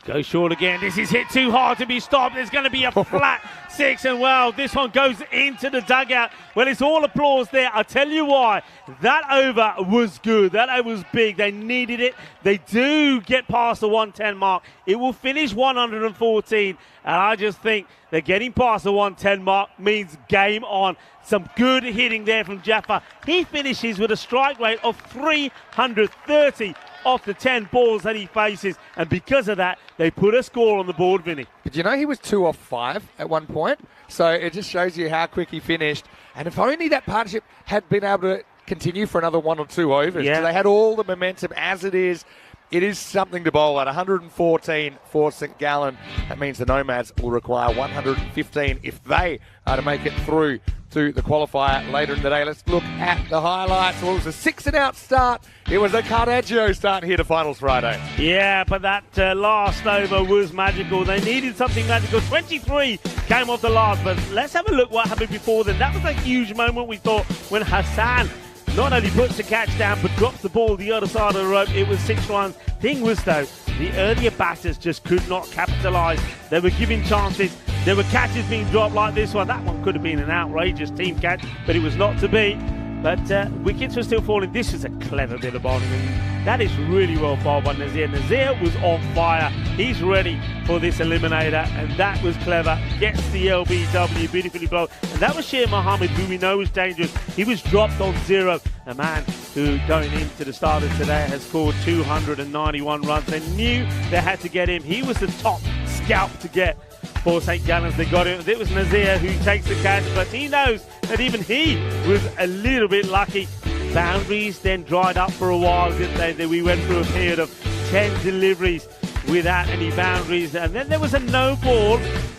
Go short again. This is hit too hard to be stopped. There's going to be a flat 6, and well, this one goes into the dugout. Well, it's all applause there. I'll tell you why. That over was good. That over was big. They needed it. They do get past the 110 mark. It will finish 114, and I just think that getting past the 110 mark means game on. Some good hitting there from Jaffa. He finishes with a strike rate of 330 off the 10 balls that he faces, and because of that, they put a score on the board, Vinny. But he was 2 off 5 at one point, so it just shows you how quick he finished. And if only that partnership had been able to continue for another 1 or 2 overs, so they had all the momentum as it is. It is something to bowl at. 114 for St. Gallen. That means the Nomads will require 115 if they are to make it through to the qualifier later in the day. Let's look at the highlights. Well, it was a 6-and-out start. It was a Cardaggio start here to Finals Friday. Yeah, but that last over was magical. They needed something magical. 23 came off the last, but let's have a look what happened before then. That was a huge moment, we thought, when Hassan not only puts the catch down, but drops the ball the other side of the rope. It was 6 runs. Thing was, though, the earlier batters just could not capitalise. They were giving chances. There were catches being dropped like this one. That one could have been an outrageous team catch, but it was not to be. But wickets were still falling. This was a clever bit of bowling. And that is really well bowled by Nazir. Nazir was on fire. He's ready for this eliminator, and that was clever. Gets the LBW, beautifully bowled. And that was Sheer Mohammed, who we know is dangerous. He was dropped on 0. A man who, going into the start of today, has scored 291 runs. They knew they had to get him. He was the top scalp to get for St. Gallen's. They got it. It was Nazir who takes the catch, but he knows that even he was a little bit lucky. Boundaries then dried up for a while, didn't they? We went through a period of 10 deliveries without any boundaries, and then there was a no ball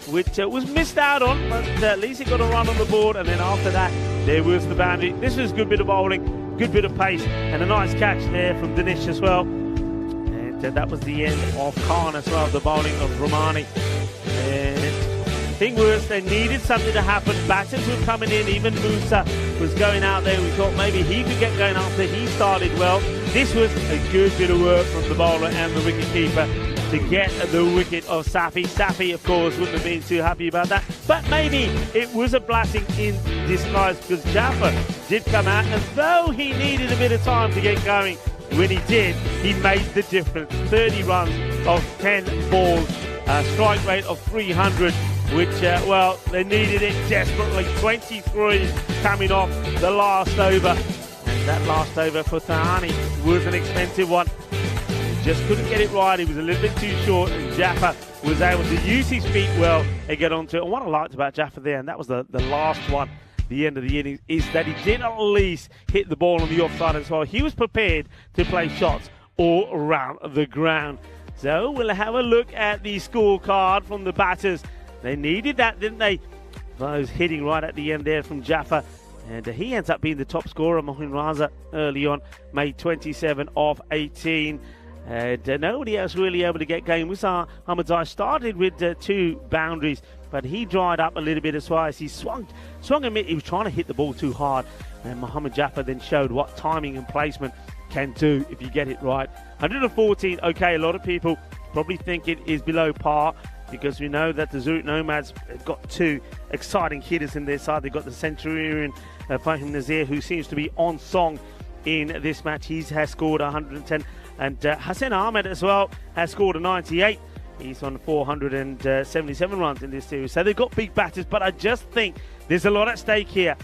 which was missed out on, but at least he got a run on the board, and then after that there was the boundary. This was a good bit of bowling, good bit of pace, and a nice catch there from Dinesh as well. And that was the end of Khan as well, the bowling of Romani. And thing was, they needed something to happen. Batters were coming in, even Musa was going out there. We thought maybe he could get going after he started well. This was a good bit of work from the bowler and the wicketkeeper to get the wicket of Safi. Safi, of course, wouldn't have been too happy about that. But maybe it was a blessing in disguise because Jaffa did come out, and though he needed a bit of time to get going, when he did, he made the difference. 30 runs of 10 balls, a strike rate of 300, which, well, they needed it desperately. 23 coming off the last over. And that last over for Thani was an expensive one. Just couldn't get it right. He was a little bit too short, and Jaffa was able to use his feet well and get onto it. And what I liked about Jaffa there, and that was the last one, the end of the inning, is that he did at least hit the ball on the offside as well. He was prepared to play shots all around the ground. So we'll have a look at the scorecard from the batters. They needed that, didn't they? Those hitting right at the end there from Jaffa. And he ends up being the top scorer. Mohin Raza early on made 27 of 18. And nobody else really able to get going. We saw Ahmadzai started with 2 boundaries, but he dried up a little bit as well as he swung a bit. He was trying to hit the ball too hard, and Mohammad Jaffa then showed what timing and placement can do if you get it right. 114, okay, a lot of people probably think it is below par because we know that the Zurich Nomads have got 2 exciting hitters in their side. They've got the Centurion, Fahim Nazir, who seems to be on song in this match. He has scored 110. And Hassan Ahmed as well has scored a 98. He's on 477 runs in this series. So they've got big batters, but I just think there's a lot at stake here.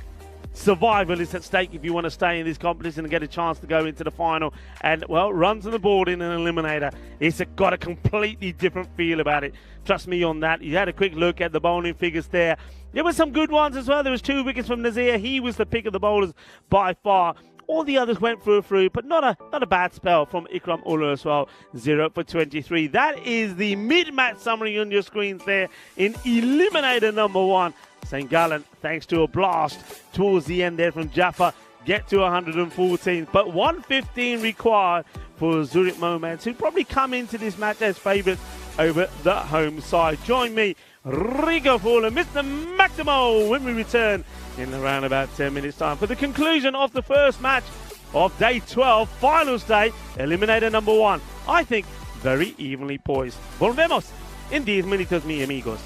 Survival is at stake if you want to stay in this competition and get a chance to go into the final. And, well, runs on the board in an eliminator, it's got a completely different feel about it. Trust me on that. You had a quick look at the bowling figures there. There were some good ones as well. There was 2 wickets from Nazir. He was the pick of the bowlers by far. All the others went through, but not a bad spell from Ikram Ullah as well. 0 for 23. That is the mid-match summary on your screens there in eliminator number 1. St. Gallen, thanks to a blast towards the end there from Jaffa, get to 114. But 115 required for Zurich Nomads, who probably come into this match as favourites over the home side. Join me, Rigo Fuller, Mr. Maximo, when we return in around about 10 minutes time for the conclusion of the first match of day 12, finals day, eliminator number 1. I think very evenly poised. Volvemos en 10 minutos, mi amigos.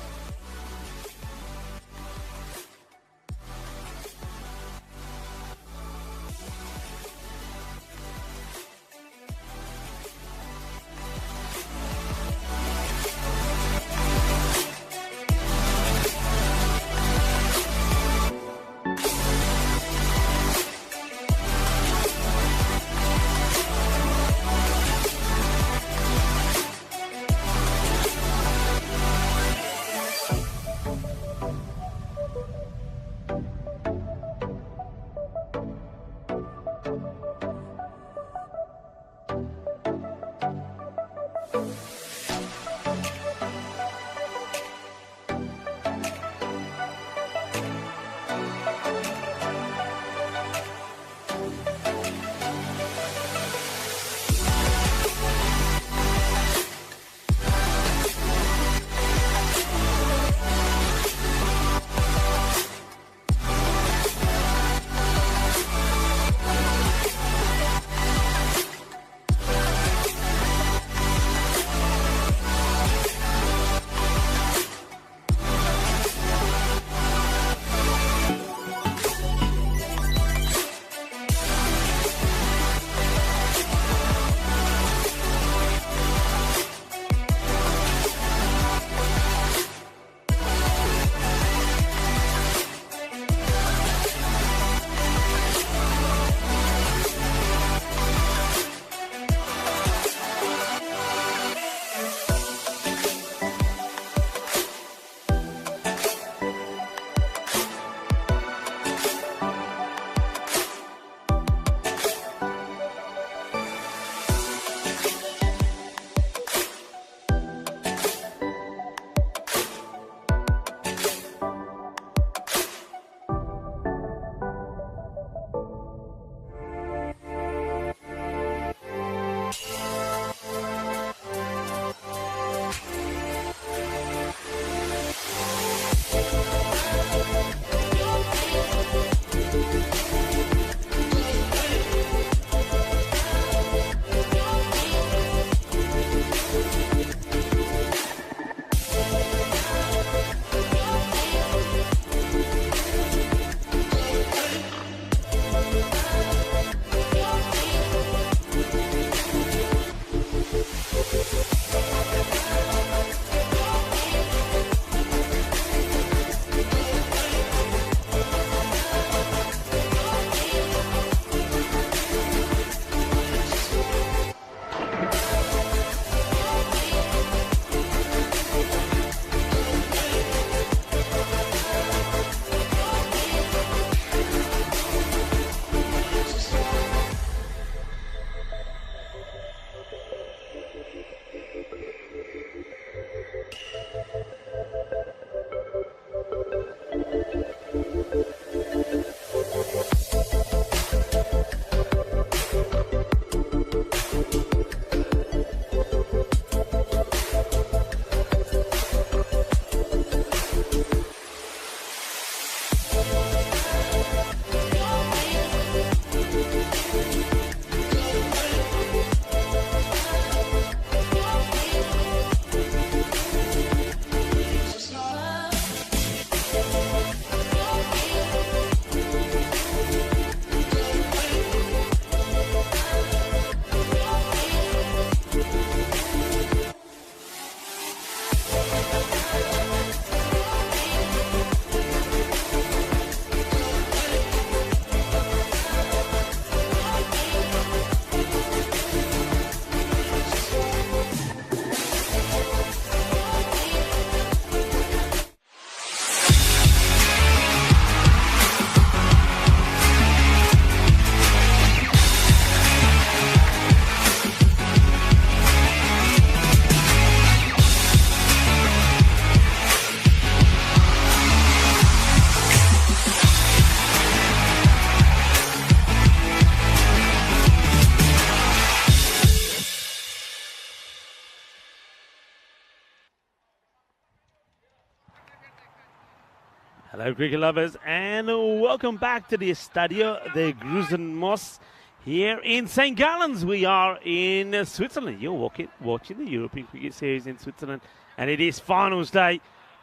Hello, cricket lovers, and welcome back to the Estadio de Gruzenmos here in St. Gallen's. We are in Switzerland. You're watching the European Cricket Series in Switzerland, and it is finals day,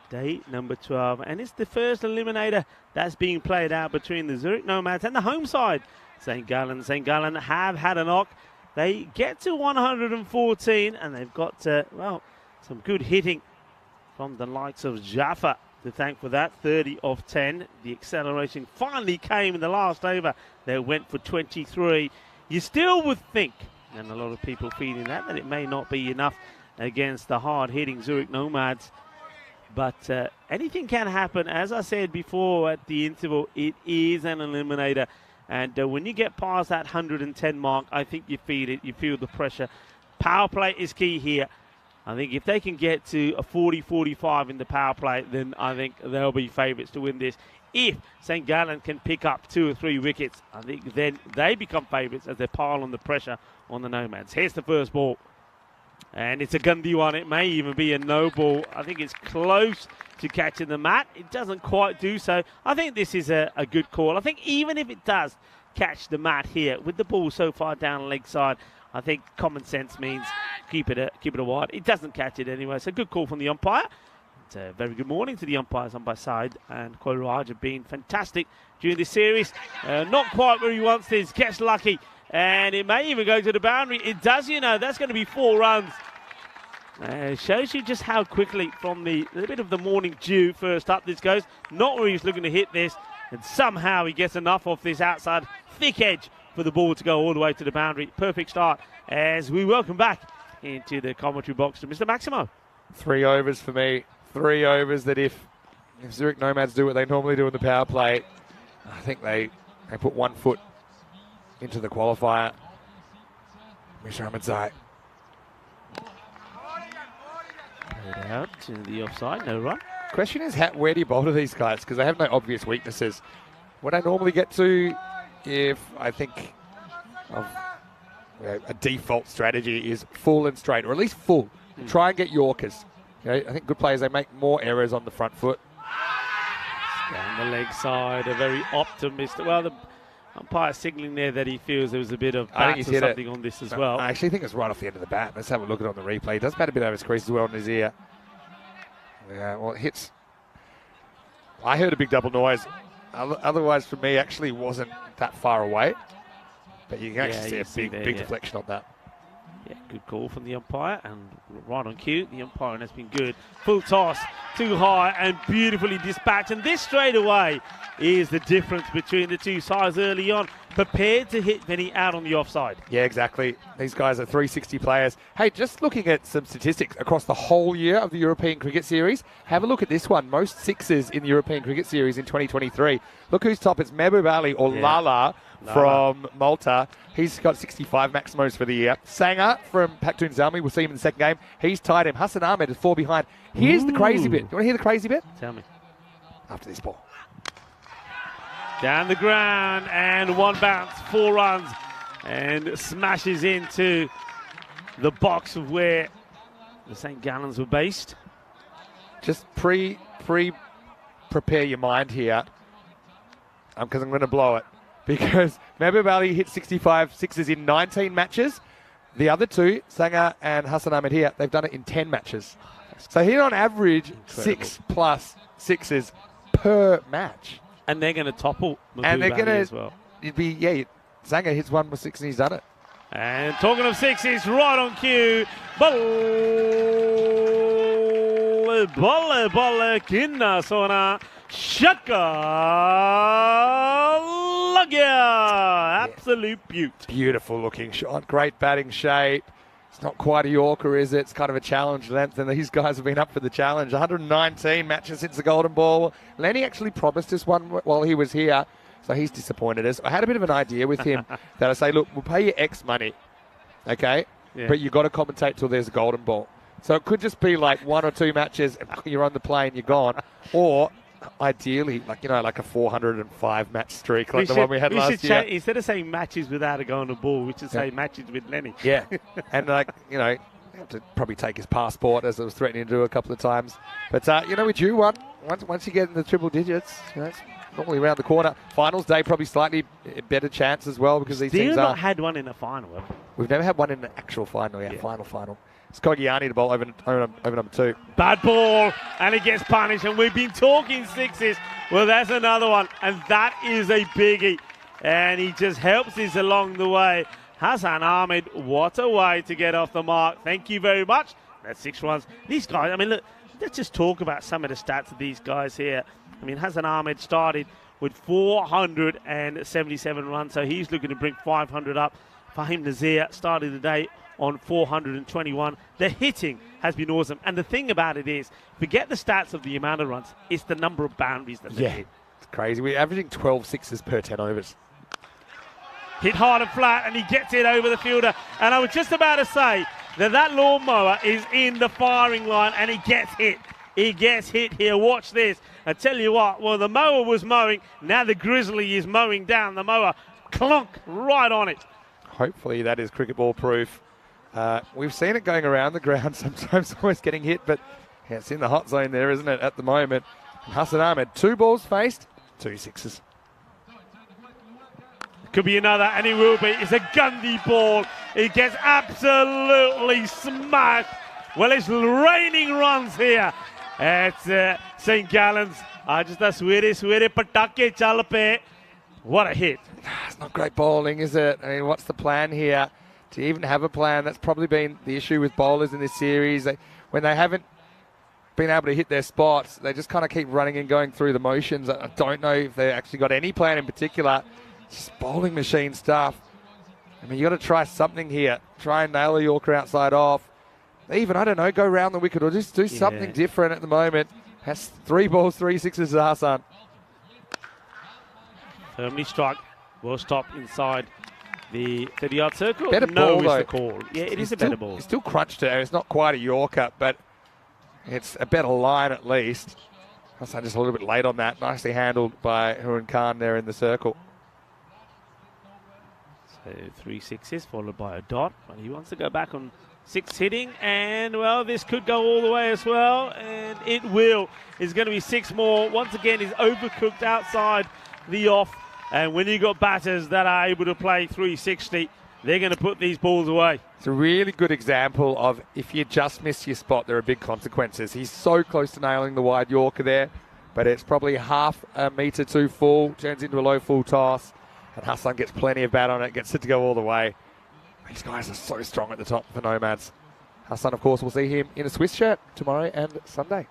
day number 12, and it's the first eliminator that's being played out between the Zurich Nomads and the home side, St. Gallen. St. Gallen have had a knock. They get to 114, and they've got, well, some good hitting from the likes of Jaffa to thank for that. 30 of 10. The acceleration finally came in the last over. They went for 23. You still would think, and a lot of people feeling that it may not be enough against the hard-hitting Zurich Nomads. But anything can happen. As I said before at the interval, it is an eliminator. And when you get past that 110 mark, I think you feel it. You feel the pressure. Power play is key here. I think if they can get to a 40-45 in the power play, then I think they'll be favourites to win this. If St. Gallen can pick up 2 or 3 wickets, I think then they become favourites as they pile on the pressure on the Nomads. Here's the first ball. And it's a Gundy one. It may even be a no ball. I think it's close to catching the mat. It doesn't quite do so. I think this is a good call. I think even if it does catch the mat here, with the ball so far down leg side, I think common sense means keep it a wide. It doesn't catch it anyway. So good call from the umpire. It's a very good morning to the umpires on my side. And Koiraj have been fantastic during this series. Not quite where he wants this. Gets lucky. And it may even go to the boundary. It does, you know. That's going to be 4 runs. Shows you just how quickly from the bit of the morning dew first up this goes. Not where he's looking to hit this. And somehow he gets enough off this outside thick edge for the ball to go all the way to the boundary. Perfect start as we welcome back into the commentary box to Mr. Maximo. 3 overs for me. 3 overs that if Zurich Nomads do what they normally do in the power play, I think they put 1 foot into the qualifier. Mr. Ahmedzai. Played out to the offside, no run. Question is, where do you bowl to these guys? Because they have no obvious weaknesses. What I normally get to, if I think of a default strategy, is full and straight, or at least full. Try and get Yorkers. I think good players, they make more errors on the front foot. Down the leg side, a very optimistic. Well, the umpire signalling there that he feels there was a bit of bat or something on this as well. I actually think it's right off the end of the bat. Let's have a look at it on the replay. He does bat a bit over his crease as well in his ear. Yeah, well, it hits. I heard a big double noise. Otherwise, for me, actually wasn't that far away. But you can actually see a big deflection on that. Yeah, good call from the umpire, and right on cue. The umpiring has been good. Full toss, too high, and beautifully dispatched. And this straight away is the difference between the two sides early on. Prepared to hit Vinny out on the offside. Yeah, exactly. These guys are 360 players. Hey, just looking at some statistics across the whole year of the European Cricket Series, have a look at this one. Most sixes in the European Cricket Series in 2023. Look who's top. It's Mehboob Ali, or Lala, from Malta. He's got 65 maximos for the year. Sanger from Paktun Zalmi, we'll see him in the second game. He's tied him. Hassan Ahmed is 4 behind. Here's the crazy bit. You want to hear the crazy bit? Tell me. After this ball. Down the ground, and 1 bounce, 4 runs, and smashes into the box of where the St. Gallens were based. Just prepare your mind here, because I'm going to blow it. Because Mehboob Ali hit 65 sixes in 19 matches. The other two, Sanger and Hassan Ahmed here, they've done it in 10 matches. So he hit on average 6+ sixes per match. And they're going to topple Mehboob and they're going to as well. It'd be, Sanger hits 1 with 6 and he's done it. And talking of sixes, right on cue. Bolle, kinna sona. Shaka Lagya. Absolute beaut. Beautiful looking shot. Great batting shape. It's not quite a Yorker, is it? It's kind of a challenge length, and these guys have been up for the challenge. 119 matches since the Golden Ball. Lenny actually promised us one while he was here, so he's disappointed us. I had a bit of an idea with him that I say, look, we'll pay you X money, okay? Yeah. But you've got to commentate till there's a Golden Ball. So it could just be like 1 or 2 matches, and you're on the plane, you're gone. Or ideally, like a 405 match streak like the one we had last year. Instead of saying matches without a Golden Ball, we should say matches with Lenny. Yeah. And have to probably take his passport, as I was threatening to do a couple of times. But, we drew one. Once you get in the triple digits, it's normally around the corner. Finals day, probably slightly better chance as well, because these things Still not had one in a final. We've never had one in an actual final, final. It's Kogiani to bowl over number 2. Bad ball, and he gets punished, and we've been talking sixes. Well, that's another one, and that is a biggie. And he just helps us along the way. Hassan Ahmed, what a way to get off the mark. Thank you very much. That's 6 runs. These guys, I mean, look, let's just talk about some of the stats of these guys here. I mean, Hassan Ahmed started with 477 runs, so he's looking to bring 500 up. Fahim Nazir started the day on 421. The hitting has been awesome. And the thing about it is, forget the stats of the amount of runs, it's the number of boundaries that they hit. It's crazy. We're averaging 12 sixes per 10 overs. Hit hard and flat, and he gets it over the fielder. And I was just about to say that lawnmower is in the firing line, and he gets hit. He gets hit here. Watch this. I tell you what, well, the mower was mowing. Now the Grizzly is mowing down the mower. Clunk right on it. Hopefully that is cricket ball proof. We've seen it going around the ground, sometimes always getting hit, but it's in the hot zone there, isn't it, at the moment. And Hassan Ahmed, 2 balls faced, 2 sixes. Could be another, and it will be. It's a Gundy ball. It gets absolutely smashed. Well, it's raining runs here at St. Gallen's. Just a swere patake chal pe. What a hit. It's not great bowling, is it? I mean, what's the plan here? To even have a plan, that's probably been the issue with bowlers in this series. When they haven't been able to hit their spots, they just kind of keep running and going through the motions. I don't know if they actually got any plan in particular. Just bowling machine stuff. I mean, you got to try something here. Try and nail a Yorker outside off. Even, I don't know, go round the wicket or just do something different at the moment. That's 3 balls, 3 sixes to Hassan. Firmly struck. Well stopped inside the 30-yard circle. Better ball, is though. the call. Yeah, it is a better ball. It's still crunched it. It's not quite a Yorker, but it's a better line at least. Hassan just a little bit late on that. Nicely handled by Hurin Khan there in the circle. So 3 sixes followed by a dot. But he wants to go back on 6 hitting. And, well, this could go all the way as well. And it will. It's going to be 6 more. Once again, he's overcooked outside the off. And when you got batters that are able to play 360, they're going to put these balls away. It's a really good example of if you just miss your spot, there are big consequences. He's so close to nailing the wide Yorker there, but it's probably half a metre too full, turns into a low full toss, and Hassan gets plenty of bat on it, gets it to go all the way. These guys are so strong at the top for Nomads. Hassan, of course, we'll see him in a Swiss shirt tomorrow and Sunday.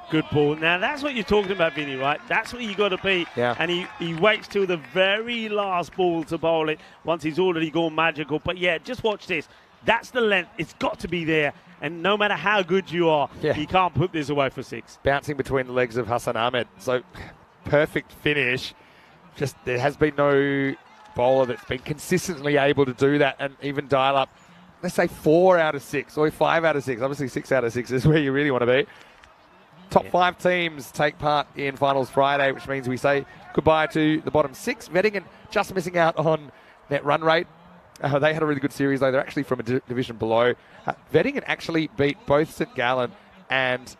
Good ball. Now, that's what you're talking about, Vinny, right? That's what you got to be. Yeah. And he waits till the very last ball to bowl it once he's already gone magical. But, yeah, just watch this. That's the length. It's got to be there. And no matter how good you are, you can't put this away for 6. Bouncing between the legs of Hassan Ahmed. So, perfect finish. Just there has been no bowler that's been consistently able to do that and even dial up, let's say 4 out of 6 or 5 out of 6. Obviously, 6 out of 6 is where you really want to be. Top 5 teams take part in finals Friday, which means we say goodbye to the bottom 6. Vettingen just missing out on net run rate. They had a really good series, though. They're actually from a division below. Vettingen actually beat both St. Gallen and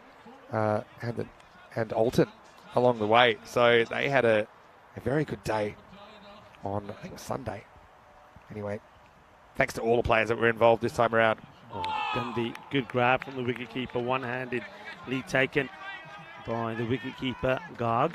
Alton along the way. So they had a very good day on, I think it was Sunday. Anyway, thanks to all the players that were involved this time around. Gundy, good grab from the wicketkeeper, one-handed lead taken by the wicketkeeper, Garg.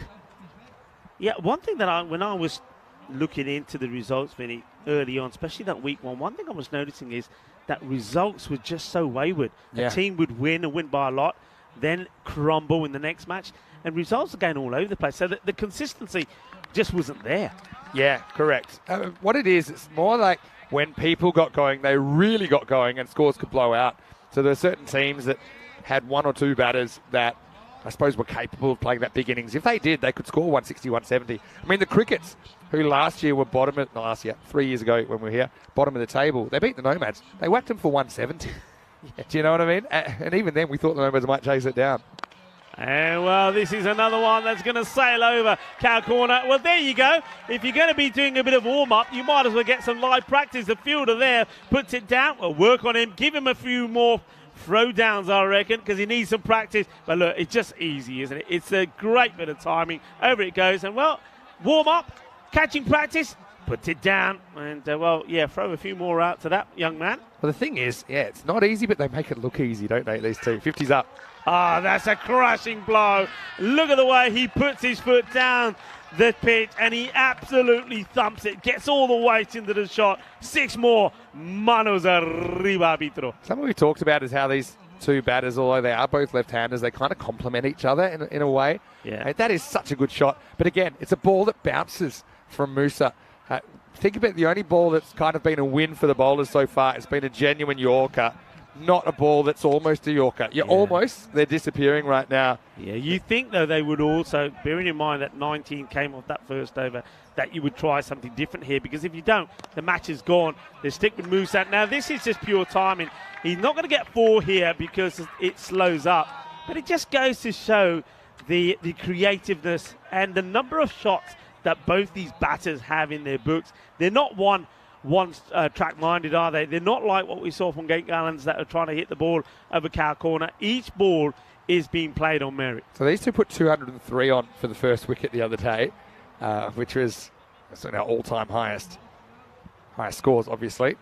Yeah, one thing that when I was looking into the results, Vinny, early on, especially that week one thing I was noticing is that results were just so wayward. A team would win and win by a lot, then crumble in the next match, and results are going all over the place. So the consistency just wasn't there. Yeah, correct. What it is, it's more like when people got going, they really got going and scores could blow out. So there are certain teams that had 1 or 2 batters that I suppose were capable of playing that big innings. If they did, they could score 160, 170. I mean, the Crickets, who last year were 3 years ago when we were here, bottom of the table, they beat the Nomads. They whacked them for 170. Do you know what I mean? And even then, we thought the Nomads might chase it down. And well, this is another one that's going to sail over cow corner. Well, there you go. If you're going to be doing a bit of warm-up, you might as well get some live practice. The fielder there puts it down. Well, work on him. Give him a few more throwdowns, I reckon, because he needs some practice. But look, it's just easy, isn't it? It's a great bit of timing. Over it goes. And well, warm-up, catching practice, puts it down. And well, yeah, throw a few more out to that young man. Well, the thing is, yeah, it's not easy, but they make it look easy, don't they, these two? 50's up. Ah, that's a crashing blow. Look at the way he puts his foot down the pitch, and he absolutely thumps it. Gets all the weight into the shot. 6 more. Manos arriba, arbitro. Something we talked about is how these two batters, although they are both left-handers, they kind of complement each other in a way. Yeah. And that is such a good shot. But again, it's a ball that bounces from Musa. Think about the only ball that's kind of been a win for the bowlers so far. It's been a genuine Yorker. Not a ball that's almost a Yorker. Almost. They're disappearing right now. Yeah, you think, though, they would also, bearing in mind that 19 came off that first over, that you would try something different here, because if you don't, the match is gone. They stick with Musa. Now, this is just pure timing. He's not going to get 4 here because it slows up, but it just goes to show the creativeness and the number of shots that both these batters have in their books. They're not one track-minded, are they? They're not like what we saw from Gate Gallants that are trying to hit the ball over cow corner. Each ball is being played on merit. So these two put 203 on for the first wicket the other day, which was our all-time highest scores, obviously.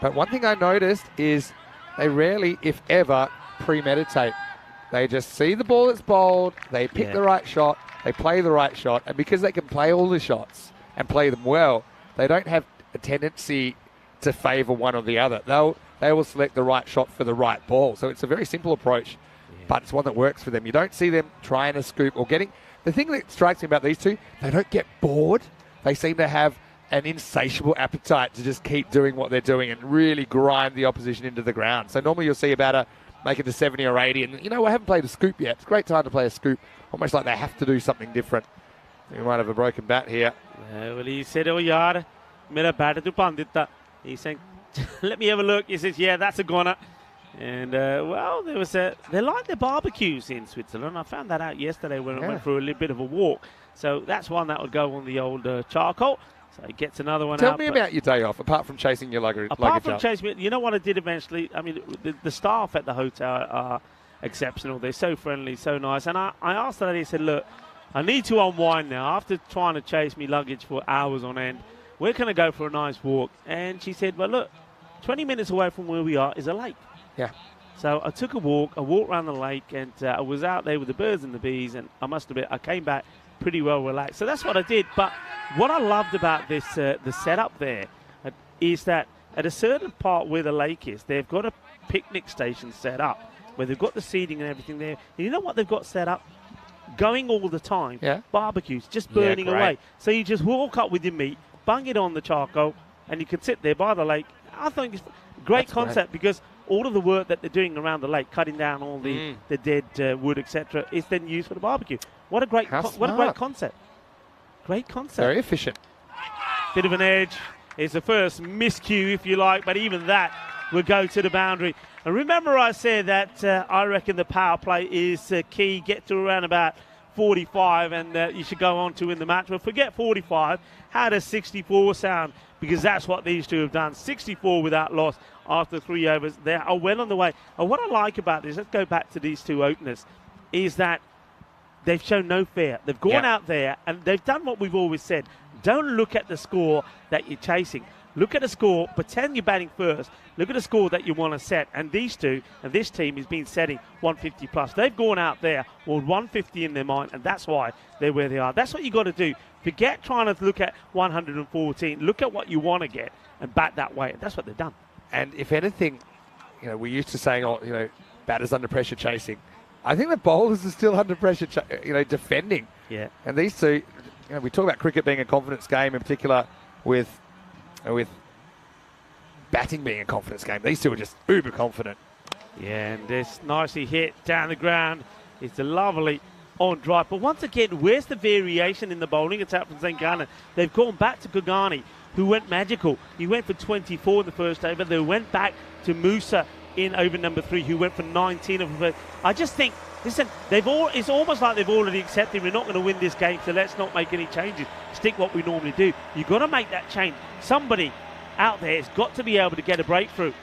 But one thing I noticed is they rarely, if ever, premeditate. They just see the ball that's bowled, they pick the right shot, they play the right shot, and because they can play all the shots and play them well, they don't have a tendency to favour one or the other. They will select the right shot for the right ball. So it's a very simple approach, but it's one that works for them. You don't see them trying to scoop or getting... The thing that strikes me about these two, they don't get bored. They seem to have an insatiable appetite to just keep doing what they're doing and really grind the opposition into the ground. So normally you'll see a batter make it to 70 or 80, and, I haven't played a scoop yet. It's a great time to play a scoop, almost like they have to do something different. We might have a broken bat here. Well, he said, oh, yaar, mera bat tu pandita. He's saying, let me have a look. He says, yeah, that's a goner. And, well, they like their barbecues in Switzerland. I found that out yesterday when I went for a little bit of a walk. So that's one that would go on the old charcoal. So he gets another one out. Tell me about your day off, apart from chasing your luggage up. Chasing, you know what I did eventually? I mean, the staff at the hotel are exceptional. They're so friendly, so nice. And I asked the lady, I said, look, I need to unwind now after trying to chase me luggage for hours on end. Where can I go for a nice walk? And she said, well, look, 20 minutes away from where we are is a lake. Yeah. So I took a walk around the lake, and I was out there with the birds and the bees, and I must admit, I came back pretty well relaxed. So that's what I did. But what I loved about this, the setup there, is that at a certain part where the lake is, they've got a picnic station set up, where they've got the seating and everything there. And you know what they've got set up? Going all the time, barbecues, just burning away. So you just walk up with your meat, bung it on the charcoal, and you can sit there by the lake. I think it's a great concept because all of the work that they're doing around the lake, cutting down all the dead wood, etc., is then used for the barbecue. What a great concept. Great concept. Very efficient. Bit of an edge. It's the first miscue, if you like, but even that will go to the boundary. And remember I said that I reckon the power play is key. Get to around about 45 and you should go on to win the match. Well, forget 45. How does 64 sound? Because that's what these two have done. 64 without loss after 3 overs. They are well on the way. And what I like about this, let's go back to these two openers, is that they've shown no fear. They've gone out there and they've done what we've always said. Don't look at the score that you're chasing. Look at the score, pretend you're batting first. Look at the score that you want to set. And these two, and this team has been setting 150 plus. They've gone out there with 150 in their mind, and that's why they're where they are. That's what you got to do. Forget trying to look at 114. Look at what you want to get and bat that way. And that's what they've done. And if anything, we're used to saying, batters under pressure chasing. I think the bowlers are still under pressure, defending. Yeah. And these two, we talk about cricket being a confidence game, in particular with batting being a confidence game. These two are just uber confident. Yeah, and this nicely hit down the ground. It's a lovely on drive. But once again, where's the variation in the bowling attack from Zengana? They've gone back to Kugani, who went magical. He went for 24 in the first over. They went back to Musa, in over number 3 who went for 19 of them. I just think, listen, it's almost like they've already accepted we're not going to win this game, so let's not make any changes. Stick what we normally do. You've got to make that change. Somebody out there has got to be able to get a breakthrough.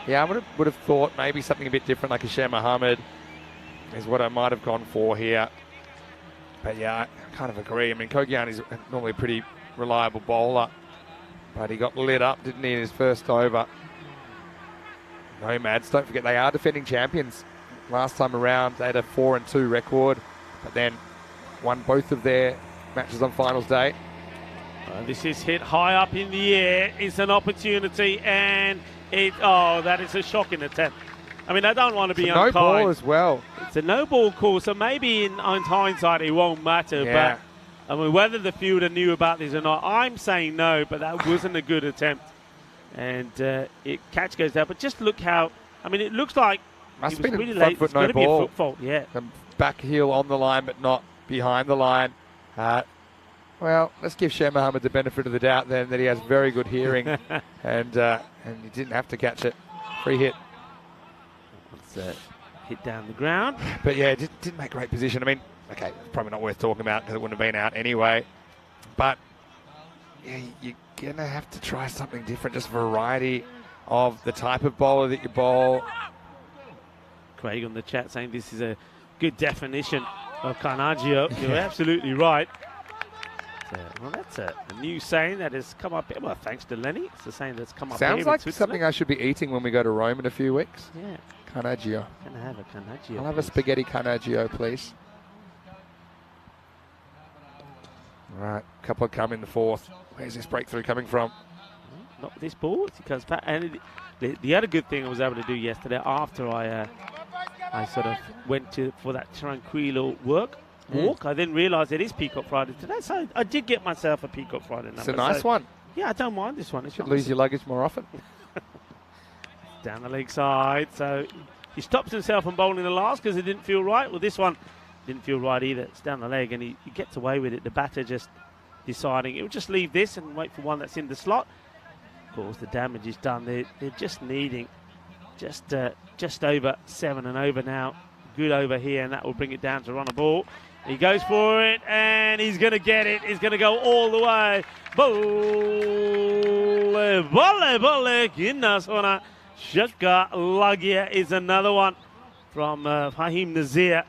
Yeah, I would have thought maybe something a bit different, like a Sher Mohammed is what I might have gone for here. But yeah, I kind of agree. I mean, Kogiani's normally a pretty reliable bowler, but he got lit up, didn't he, in his first over. Nomads, don't forget, they are defending champions. Last time around, they had a 4-2 record, but then won both of their matches on finals day. This is hit high up in the air. It's an opportunity, and that is a shocking attempt. I mean, I don't want to be unkind. No ball as well. It's a no ball call, so maybe in hindsight it won't matter. Yeah. But I mean, whether the fielder knew about this or not, I'm saying no. But that wasn't a good attempt, and catch goes down. But just look how. I mean, it looks like Must he have was been really a late. front It's foot, got no to be a ball. foot fault. Yeah. The back heel on the line, but not behind the line. Well, let's give Sher Mohammed the benefit of the doubt then that he has very good hearing, and he didn't have to catch it. Free hit. It's hit down the ground. But yeah, it didn't make great position. I mean, okay, probably not worth talking about because it wouldn't have been out anyway. But yeah, you're going to have to try something different, just variety of the type of bowler that you bowl. Craig on the chat saying this is a good definition of Carnaggio. You're absolutely right. Well, that's a new saying that has come up here. Well, thanks to Lenny. It's a saying that's come up here. Sounds like something I should be eating when we go to Rome in a few weeks. Yeah. Carnaggio. Can I have a Carnaggio? I'll have a spaghetti Carnaggio, please. All right, a couple of come in the fourth. Where's this breakthrough coming from? Not with this ball. He comes back. And the other good thing I was able to do yesterday after I sort of went for that tranquilo walk, I then realised it is Peacock Friday today. So I did get myself a Peacock Friday number. It's a nice one. Yeah, I don't mind this one. You should lose your luggage more often. Down the leg side. So he stops himself from bowling the last because it didn't feel right. Well, this one didn't feel right either. It's down the leg and he gets away with it. The batter just deciding he'll just leave this and wait for one that's in the slot. Of course, the damage is done. They're just needing just over 7 and over now. Good over here, and that will bring it down to run a ball. He goes for it, and he's going to get it. He's going to go all the way. Volley, Ginnasona. Shaka Lagia is another one from Fahim Nazir.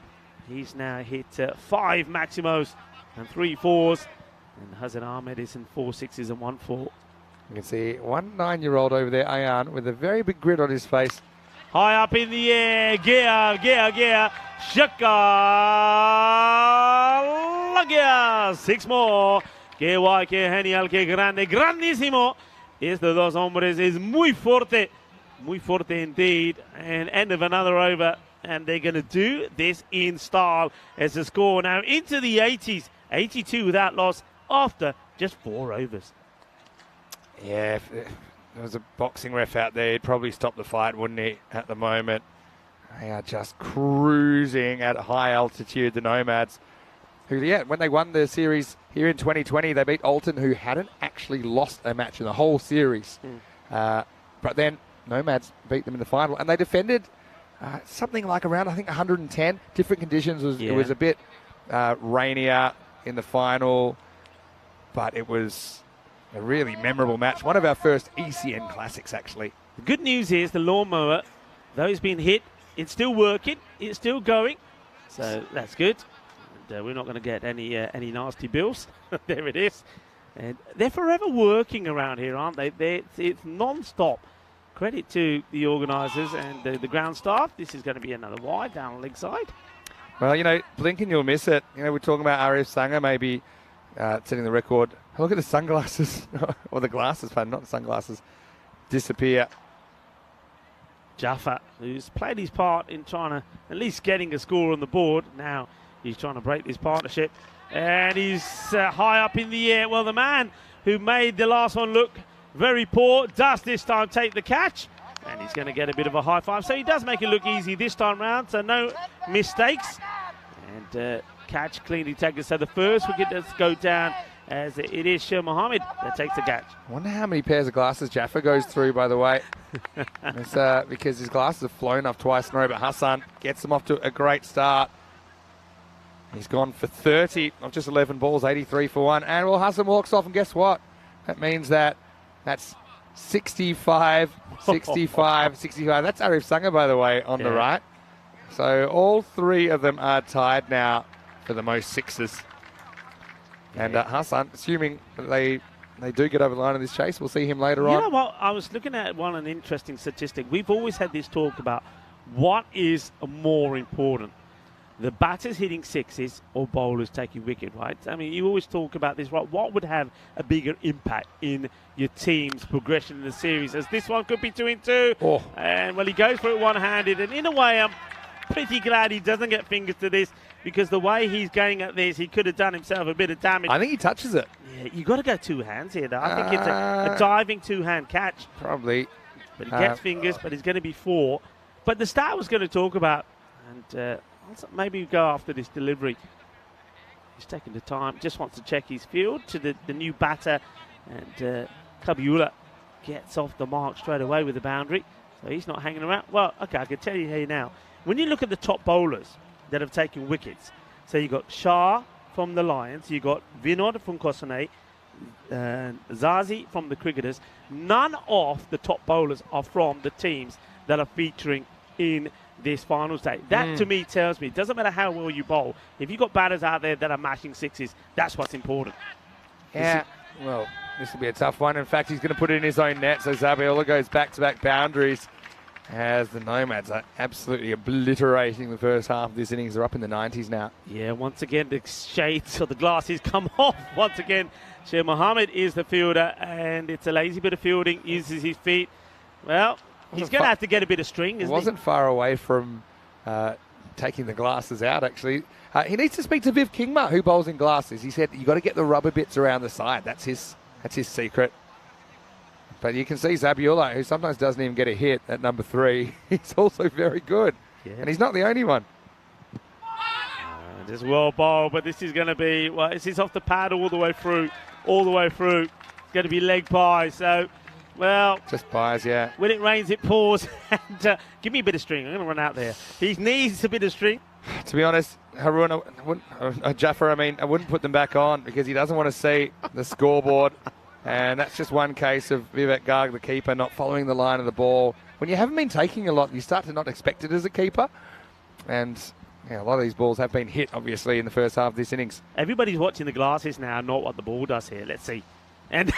He's now hit 5 Maximos and 3 4s. And Hazan Ahmed is in 4 6s and 1 4. You can see 1 9-year-old over there, Ayan, with a very big grin on his face. High up in the air, Gia, Shaka Lagia, 6 more. Que guay, que genial, que grande, grandísimo. Este dos hombres is muy forte indeed. And end of another over, and they're going to do this in style as the score now into the 80s, 82 without loss after just 4 overs. Yeah, if there was a boxing ref out there, he'd probably stop the fight, wouldn't he, at the moment? They are just cruising at high altitude, the Nomads. Who, yeah, when they won the series here in 2020, they beat Alton, who hadn't actually lost a match in the whole series. But then Nomads beat them in the final, and they defended something like around, I think, 110. Different conditions. It was a bit rainier in the final, but it was a really memorable match. One of our first ECN classics, actually. The good news is the lawnmower, though it's been hit, it's still working, it's still going, so that's good. And, we're not going to get any nasty bills. There it is. And they're forever working around here, aren't they? It's non-stop. Credit to the organisers and the ground staff. This is going to be another wide down the leg side. Well, you know, blink and you'll miss it. You know, we're talking about Arif Sanger maybe setting the record. Look at the sunglasses, or the glasses, pardon, not the sunglasses, disappear. Jaffa, who's played his part in trying to at least getting a score on the board. Now he's trying to break this partnership. And he's high up in the air. Well, the man who made the last one look very poor does this time take the catch. And he's going to get a bit of a high five. So he does make it look easy this time round. So no mistakes. And catch cleanly taken. So the first wicket does go down. as it is Sher Mohammed that takes the catch. I wonder how many pairs of glasses Jaffa goes through, by the way. It's, because his glasses have flown off twice in a row, but Hassan gets them off to a great start. He's gone for 30 of just 11 balls, 83 for one. And well, Hassan walks off, and guess what? That means that's 65, 65, 65. That's Arif Sangha, by the way, on the right. So all three of them are tied now for the most sixes. And Hassan, assuming that they do get over the line in this chase, we'll see him later on. You know what? I was looking at an interesting statistic. We've always had this talk about what is more important, the batters hitting sixes or bowlers taking wicket, right? I mean, you always talk about this, right? What would have a bigger impact in your team's progression in the series? As this one could be 2-2. Oh. And, well, he goes for it one-handed. And in a way, I'm pretty glad he doesn't get fingers to this, because the way he's going at this, he could have done himself a bit of damage. I think he touches it. Yeah, you got to go two hands here, though. I think it's a diving two-hand catch. Probably. But he gets fingers, but he's going to be four. But the star was going to talk about, and maybe go after this delivery. He's taking the time, just wants to check his field to the new batter, and Kabiula gets off the mark straight away with the boundary. So he's not hanging around. Well, okay, I can tell you here now. When you look at the top bowlers that have taken wickets, so you got Shah from the Lions, you got Vinod from Kosane, Zazi from the Cricketers. None of the top bowlers are from the teams that are featuring in this final stage. That to me tells me it doesn't matter how well you bowl. If you've got batters out there that are mashing sixes, that's what's important. Yeah, well, this will be a tough one. In fact, he's going to put it in his own net, so Zabiola goes back-to-back boundaries as the Nomads are absolutely obliterating the first half of this innings. They're up in the 90s now. Yeah, once again, the shades or the glasses come off. Once again, Sher Mohammed is the fielder, and it's a lazy bit of fielding, uses his feet. Well, he's going to have to get a bit of string, isn't he? Wasn't far away from taking the glasses out, actually. He needs to speak to Viv Kingma, who bowls in glasses. He said, you got to get the rubber bits around the side. That's his secret. But you can see Zabiola, who sometimes doesn't even get a hit at number 3. He's also very good. Yeah. And he's not the only one. Just well bowled, but this is going to be, well, this is off the pad all the way through. It's going to be leg by, so, well. Just buys, yeah. When it rains, it pours. And give me a bit of string. I'm going to run out there. He needs a bit of string. To be honest, Harun, Jaffer, I wouldn't put them back on because he doesn't want to see the scoreboard. And that's just one case of Vivek Garg, the keeper, not following the line of the ball. When you haven't been taking a lot, you start to not expect it as a keeper. And yeah, a lot of these balls have been hit, obviously, in the first half of this innings. Everybody's watching the glasses now, not what the ball does here. Let's see. And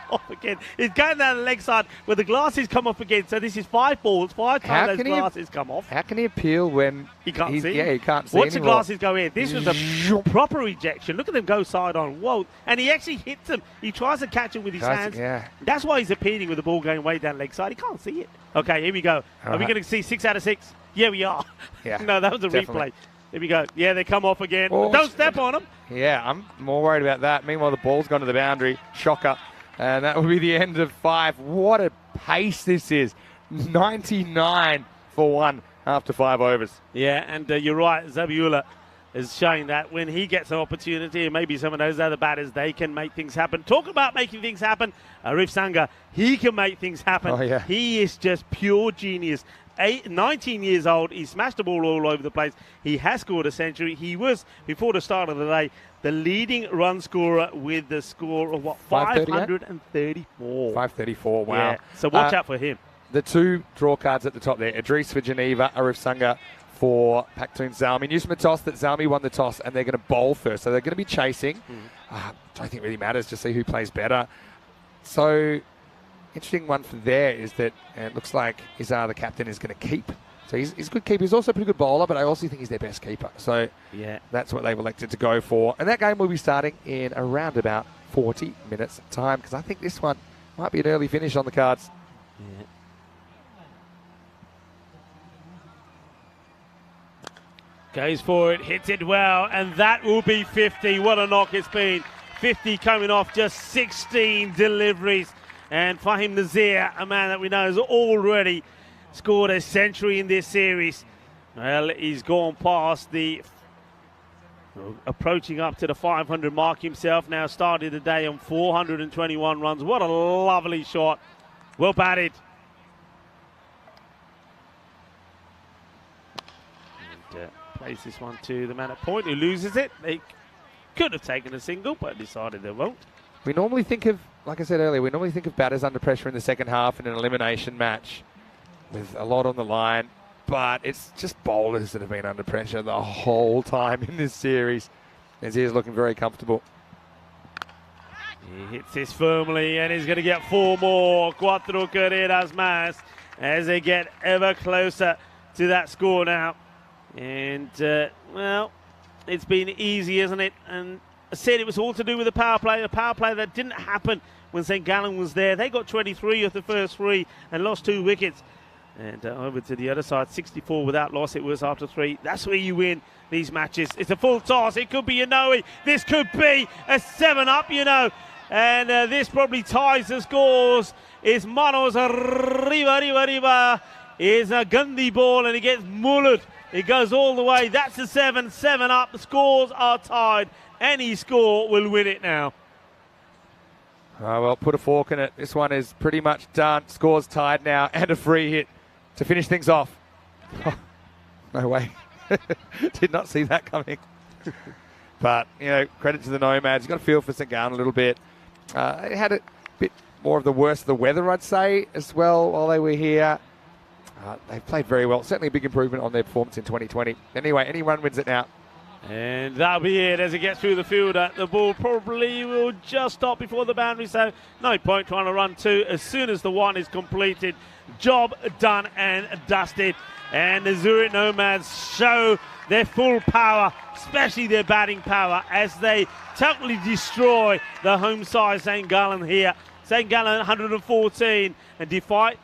off again. He's going down the leg side where the glasses come off again. So this is 5 balls, 5 times those glasses come off. How can he appeal when he can't see? Yeah, he can't see. Watch the glasses go in. This was a proper ejection. Look at them go side on. Whoa. And he actually hits him. He tries to catch him with his hands. Yeah. That's why he's appealing with the ball going way down leg side. He can't see it. Okay, here we go. Are we going to see 6 out of 6? Yeah, we are. Yeah, no, that was a replay. Here we go. Yeah, they come off again. Oh, don't step on them. Yeah, I'm more worried about that. Meanwhile, the ball's gone to the boundary. Shocker. And that will be the end of 5. What a pace this is. 99 for 1 after 5 overs. Yeah, and you're right. Zabiula is showing that when he gets an opportunity, and maybe some of those other batters, they can make things happen. Talk about making things happen. Arif Sangha, he can make things happen. Oh, yeah. He is just pure genius. 19 years old. He smashed the ball all over the place. He has scored a century. He was, before the start of the day, the leading run scorer with the score of, 534. 534, wow. Yeah, so watch out for him. The 2 draw cards at the top there. Idris for Geneva, Arif Sangha for Paktoon Zalmi. News from the toss that Zalmi won the toss and they're going to bowl first. So they're going to be chasing. Don't think it really matters to see who plays better. So interesting one for there is that it looks like Izar, the captain, is going to keep. So he's a good keeper. He's also a pretty good bowler, but I also think he's their best keeper. So yeah, that's what they've elected to go for. And that game will be starting in around about 40 minutes time because I think this one might be an early finish on the cards. Yeah. Goes for it, hits it well, and that will be 50. What a knock it's been. 50 coming off just 16 deliveries. And Fahim Nazir, a man that we know has already scored a century in this series. Well, he's gone past the Approaching up to the 500 mark himself now, started the day on 421 runs. What a lovely shot. Well batted. And plays this one to the man at point who loses it. They could have taken a single, but decided they won't. We normally think of, like I said earlier, we normally think of batters under pressure in the second half in an elimination match with a lot on the line. But it's just bowlers that have been under pressure the whole time in this series. Nazir's looking very comfortable. He hits this firmly and he's going to get 4 more. Cuatro carreras más as they get ever closer to that score now. And, well, it's been easy, isn't it? And I said it was all to do with the power play. A power play that didn't happen when St. Gallen was there. They got 23 of the first 3 and lost 2 wickets. And over to the other side, 64 without loss it was after 3. That's where you win these matches. It's a full toss. It could be a Noe. This could be a 7-up, you know. And this probably ties the scores. It's Manos arriba. Is a Gundy ball and he gets mullered. It goes all the way. That's a 7-up. The scores are tied. Any score will win it now. Oh, well, put a fork in it. This one is pretty much done. Scores tied now and a free hit to finish things off. Oh, no way. Did not see that coming. But, you know, credit to the Nomads. You've got to feel for St. Gallen a little bit. They had a bit more of the worst of the weather, I'd say, as well, while they were here. They played very well. Certainly a big improvement on their performance in 2020. Anyway, any run wins it now. And that'll be it as it gets through the fielder. The ball probably will just stop before the boundary, so no point trying to run 2 as soon as the 1 is completed. Job done and dusted. And the Zurich Nomads show their full power, especially their batting power, as they totally destroy the home side St. Gallen here. St. Gallen 114, and despite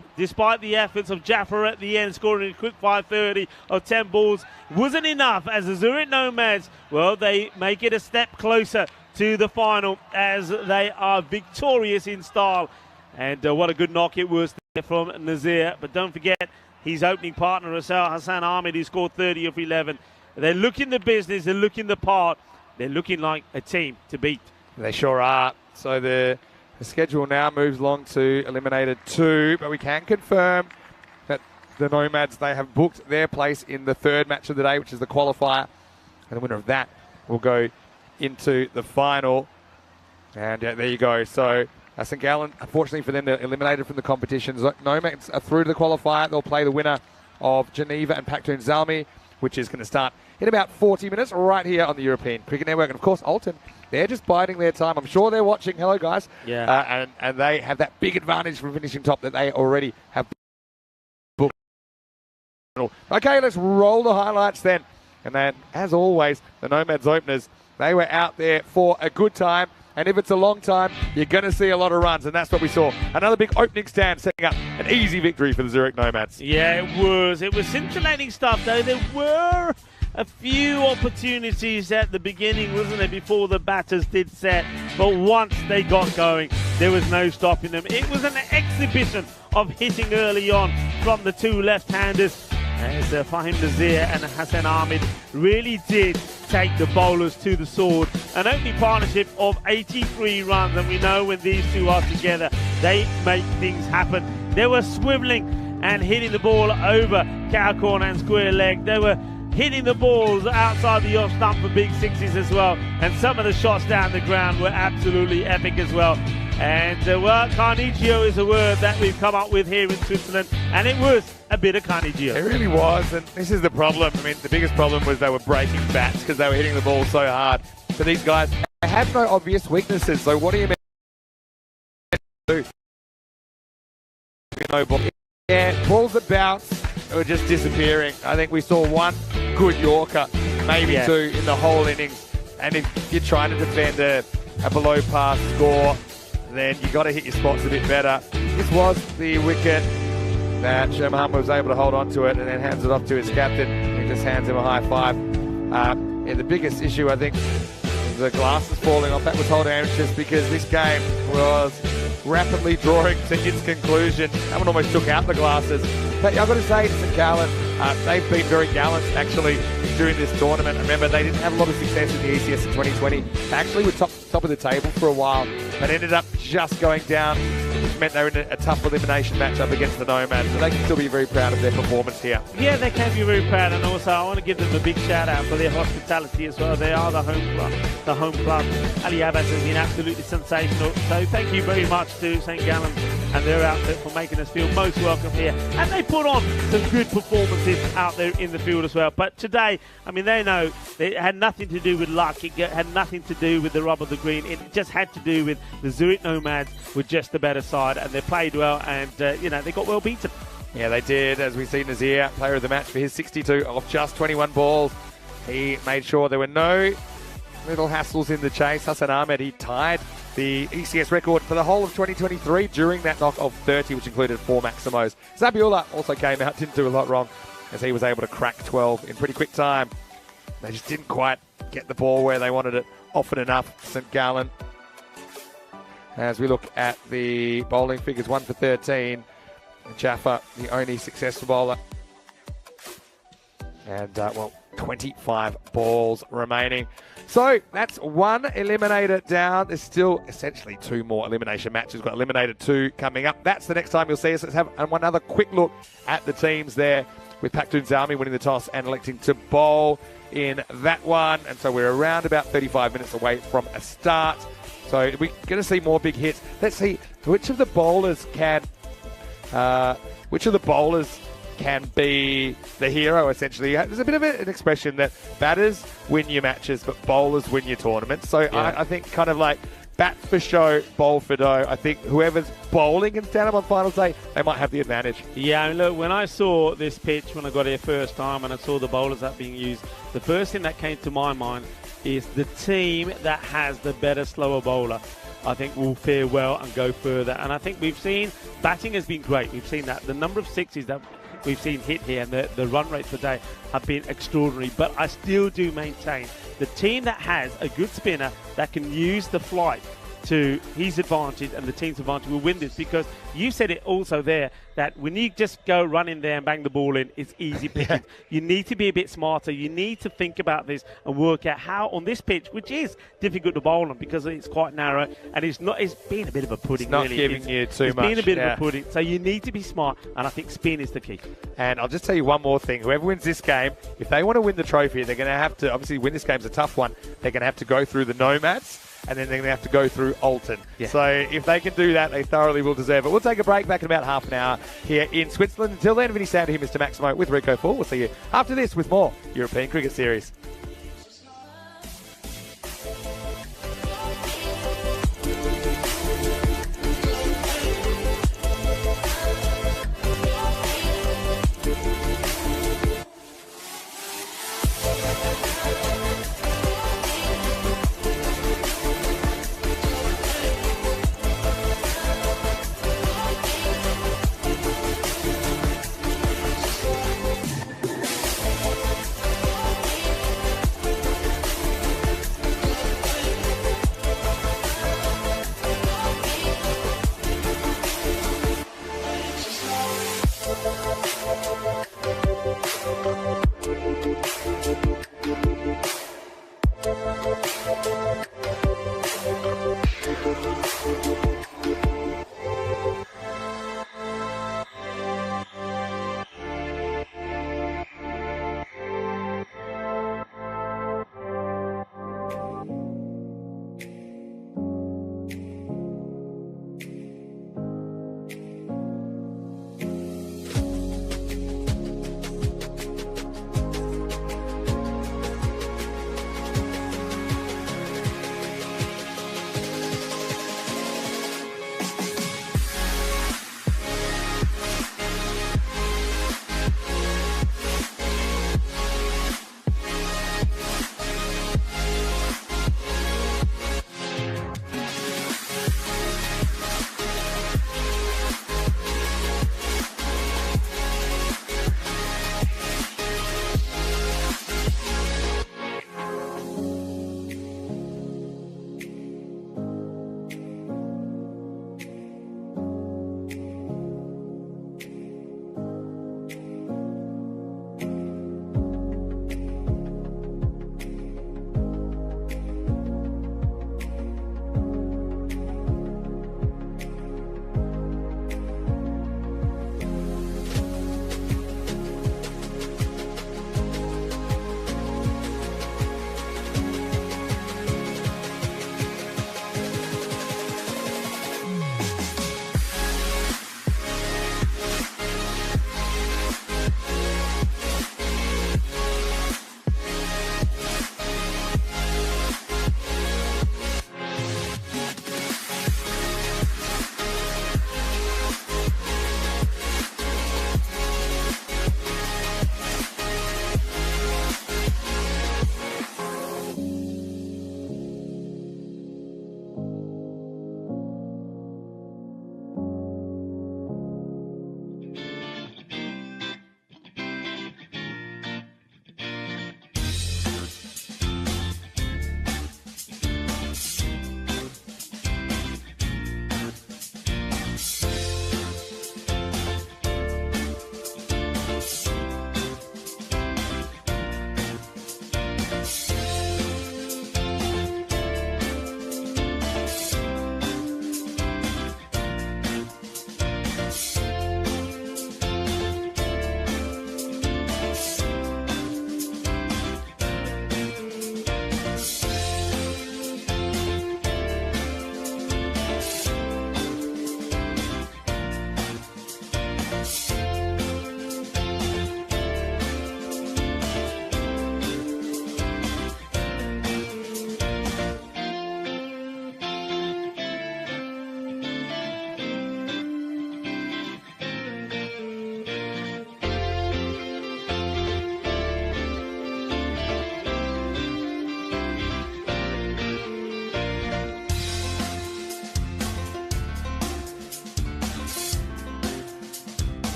the efforts of Jaffer at the end, scoring a quick 530 of 10 balls, wasn't enough as the Zurich Nomads, well, they make it a step closer to the final as they are victorious in style. And what a good knock it was there from Nazir. But don't forget his opening partner, Hassan Ahmed, who scored 30 of 11. They're looking the business, they're looking the part, they're looking like a team to beat. They sure are. So the schedule now moves along to eliminated 2, but we can confirm that the Nomads, they have booked their place in the 3rd match of the day, which is the qualifier. And the winner of that will go into the final. And there you go. So St. Gallen, unfortunately for them, they're eliminated from the competitions. Nomads are through to the qualifier. They'll play the winner of Geneva and Paktoon Zalmi, which is going to start in about 40 minutes right here on the European Cricket Network. And of course, Alton, they're just biding their time. I'm sure they're watching. Hello, guys. Yeah. And they have that big advantage from finishing top that they already have booked. Okay, let's roll the highlights then. And then, as always, the Nomads openers, they were out there for a good time. And if it's a long time, you're going to see a lot of runs. And that's what we saw. Another big opening stand setting up an easy victory for the Zurich Nomads. Yeah, it was. It was scintillating stuff, though. There were a few opportunities at the beginning, wasn't it, before the batters did set. But once they got going, there was no stopping them. It was an exhibition of hitting early on from the 2 left-handers. As Fahim Nazir and Hassan Ahmed really did take the bowlers to the sword. An opening partnership of 83 runs, and we know when these 2 are together, they make things happen. They were swiveling and hitting the ball over cow corner and square leg. They were hitting the balls outside the off stump for big 6s as well. And some of the shots down the ground were absolutely epic as well. And, well, carnegio is a word that we've come up with here in Switzerland, and it was a bit of carnegio. It really was, and this is the problem. I mean, the biggest problem was they were breaking bats because they were hitting the ball so hard. But these guys, they have no obvious weaknesses, so what do you mean to do? Yeah, balls that bounce were just disappearing. I think we saw 1 good Yorker, maybe 2 in the whole innings. And if you're trying to defend a below par score, then you got to hit your spots a bit better. This was the wicket that Sherman was able to hold on to it and then hands it off to his captain. He just hands him a high 5. The biggest issue, I think, the glasses falling off. That was holding anxious because this game was rapidly drawing to its conclusion. That one almost took out the glasses. But I've got to say, St Gallen, they've been very gallant actually during this tournament. Remember, they didn't have a lot of success in the ECS in 2020. They actually were top of the table for a while, but ended up just going down, which meant they were in a tough elimination matchup against the Nomads. So they can still be very proud of their performance here. Yeah, they can be very proud, and also I want to give them a big shout out for their hospitality as well. They are the home club. The home club. Ali Abbas has been absolutely sensational. So thank you very much to St Gallen and their outfit for making us feel most welcome here. And they put on some good performances out there in the field as well. But today, I mean, they know it had nothing to do with luck. It had nothing to do with the rub of the green. It just had to do with the Zurich Nomads were just the better side, and they played well, and they got well beaten. Yeah, they did. As we see Nazir, player of the match for his 62 off just 21 balls. He made sure there were no little hassles in the chase. Hassan Ahmed, he tied the ECS record for the whole of 2023 during that knock of 30, which included 4 Maximos. Zabiullah also came out, didn't do a lot wrong, as he was able to crack 12 in pretty quick time. They just didn't quite get the ball where they wanted it often enough, St Gallen. As we look at the bowling figures, 1 for 13. Jaffa, the only successful bowler. And, 25 balls remaining. So that's 1 eliminator down. There's still essentially 2 more elimination matches. We've got eliminator 2 coming up. That's the next time you'll see us. Let's have one other quick look at the teams there, with Paktoon Zalmi winning the toss and electing to bowl in that one. And so we're around about 35 minutes away from a start. So we're going to see more big hits. Let's see which of the bowlers can be the hero, essentially. There's a bit of an expression that batters win your matches, but bowlers win your tournaments. So yeah. I think kind of like bat for show, bowl for dough. I think whoever's bowling and stand up on finals day, they might have the advantage. Yeah, I mean, look, when I saw this pitch, when I got here first time and I saw the bowlers that being used, the first thing that came to my mind is the team that has the better slower bowler, I think, will fare well and go further. And I think we've seen batting has been great. We've seen that. The number of sixes that we've seen hit here and the run rates per day have been extraordinary. But I still do maintain the team that has a good spinner that can use the flight to his advantage and the team's advantage will win this, because you said it also there that when you just go run in there and bang the ball in, it's easy pickings. You need to be a bit smarter. You need to think about this and work out how on this pitch, which is difficult to bowl on because it's quite narrow and it's been a bit of a pudding. It's not really. giving you too much. It's been a bit of a pudding. So you need to be smart, and I think spin is the key. And I'll just tell you one more thing. Whoever wins this game, if they want to win the trophy, they're going to have to, obviously win this game's a tough one, they're going to have to go through the Nomads, and then they're going to have to go through Alton. Yeah. So if they can do that, they thoroughly will deserve it. We'll take a break back in about half an hour here in Switzerland. Until then, Vinny Sander here, Mr. Maximo with Rico 4. We'll see you after this with more European Cricket Series.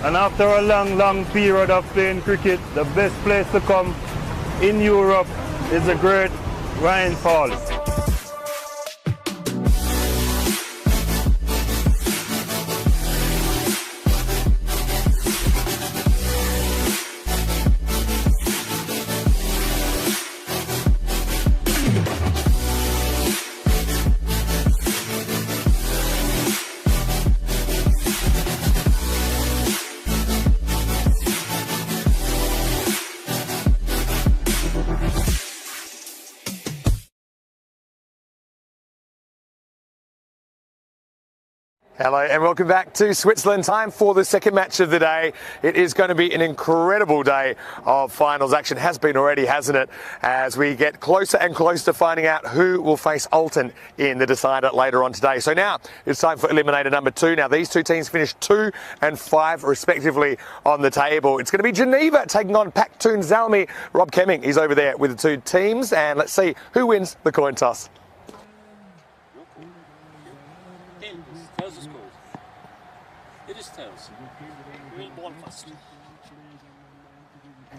And after a long, long period of playing cricket, the best place to come in Europe is the great Ryan Falls. Hello and welcome back to Switzerland. Time for the second match of the day. It is going to be an incredible day of finals action. Has been already, hasn't it? As we get closer and closer to finding out who will face Alton in the decider later on today. So now it's time for eliminator number 2. Now these two teams finished 2 and 5 respectively on the table. It's going to be Geneva taking on Paktun Zalmi. Rob Kemming is over there with the two teams, and let's see who wins the coin toss. Tails or scores? It is tails. We need one first.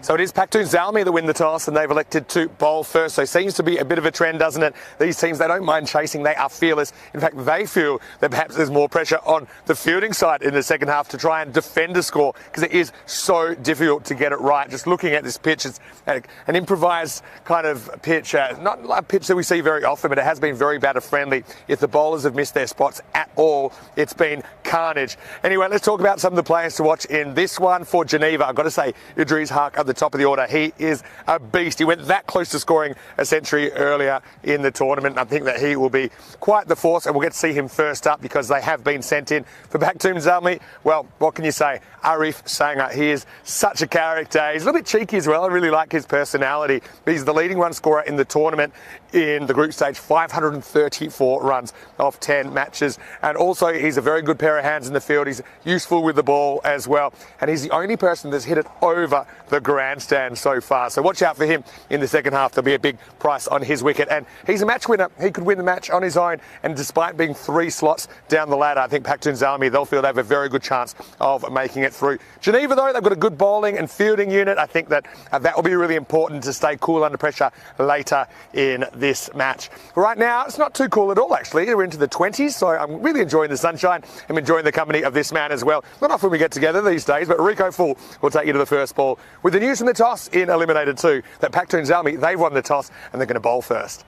So it is Paktun Zalmi that win the toss, and they've elected to bowl first. So seems to be a bit of a trend, doesn't it? These teams, they don't mind chasing. They are fearless. In fact, they feel that perhaps there's more pressure on the fielding side in the second half to try and defend a score, because it is so difficult to get it right. Just looking at this pitch, it's an improvised kind of pitch, not a pitch that we see very often, but it has been very batter friendly. If the bowlers have missed their spots at all, it's been carnage. Anyway, let's talk about some of the players to watch in this one for Geneva. I've got to say, Idris Hark at the top of the order. He is a beast. He went that close to scoring a century earlier in the tournament. I think that he will be quite the force, and we'll get to see him first up because they have been sent in. For Paktun Zalmi, well, what can you say? Arif Sanger, he is such a character. He's a little bit cheeky as well. I really like his personality. But he's the leading run scorer in the tournament in the group stage, 534 runs off 10 matches. And also, he's a very good pair of hands in the field. He's useful with the ball as well. And he's the only person that's hit it over the grandstand so far. So watch out for him in the second half. There'll be a big price on his wicket. And he's a match winner. He could win the match on his own. And despite being 3 slots down the ladder, I think Paktun Zalmi, they'll feel they have a very good chance of making it through. Geneva, though, they've got a good bowling and fielding unit. I think that that will be really important to stay cool under pressure later in this match. Right now, it's not too cool at all, actually. We're into the 20s, so I'm really enjoying the sunshine. I'm enjoying the company of this man as well. Not often we get together these days, but Rico Full will take you to the first ball with the news from the toss in Eliminated 2 that Paktun Zalmi, they've won the toss and they're going to bowl first.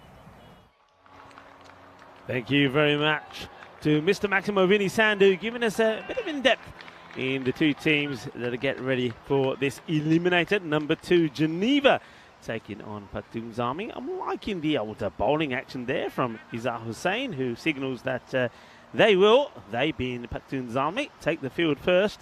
Thank you very much to Mr. Maximo Vinny Sandu, giving us a bit of in-depth in the two teams that are getting ready for this eliminator number 2. Geneva taking on Paktun Zalmi. I'm liking the older bowling action there from Izzat Hussain, who signals that they being Paktun Zalmi, take the field first.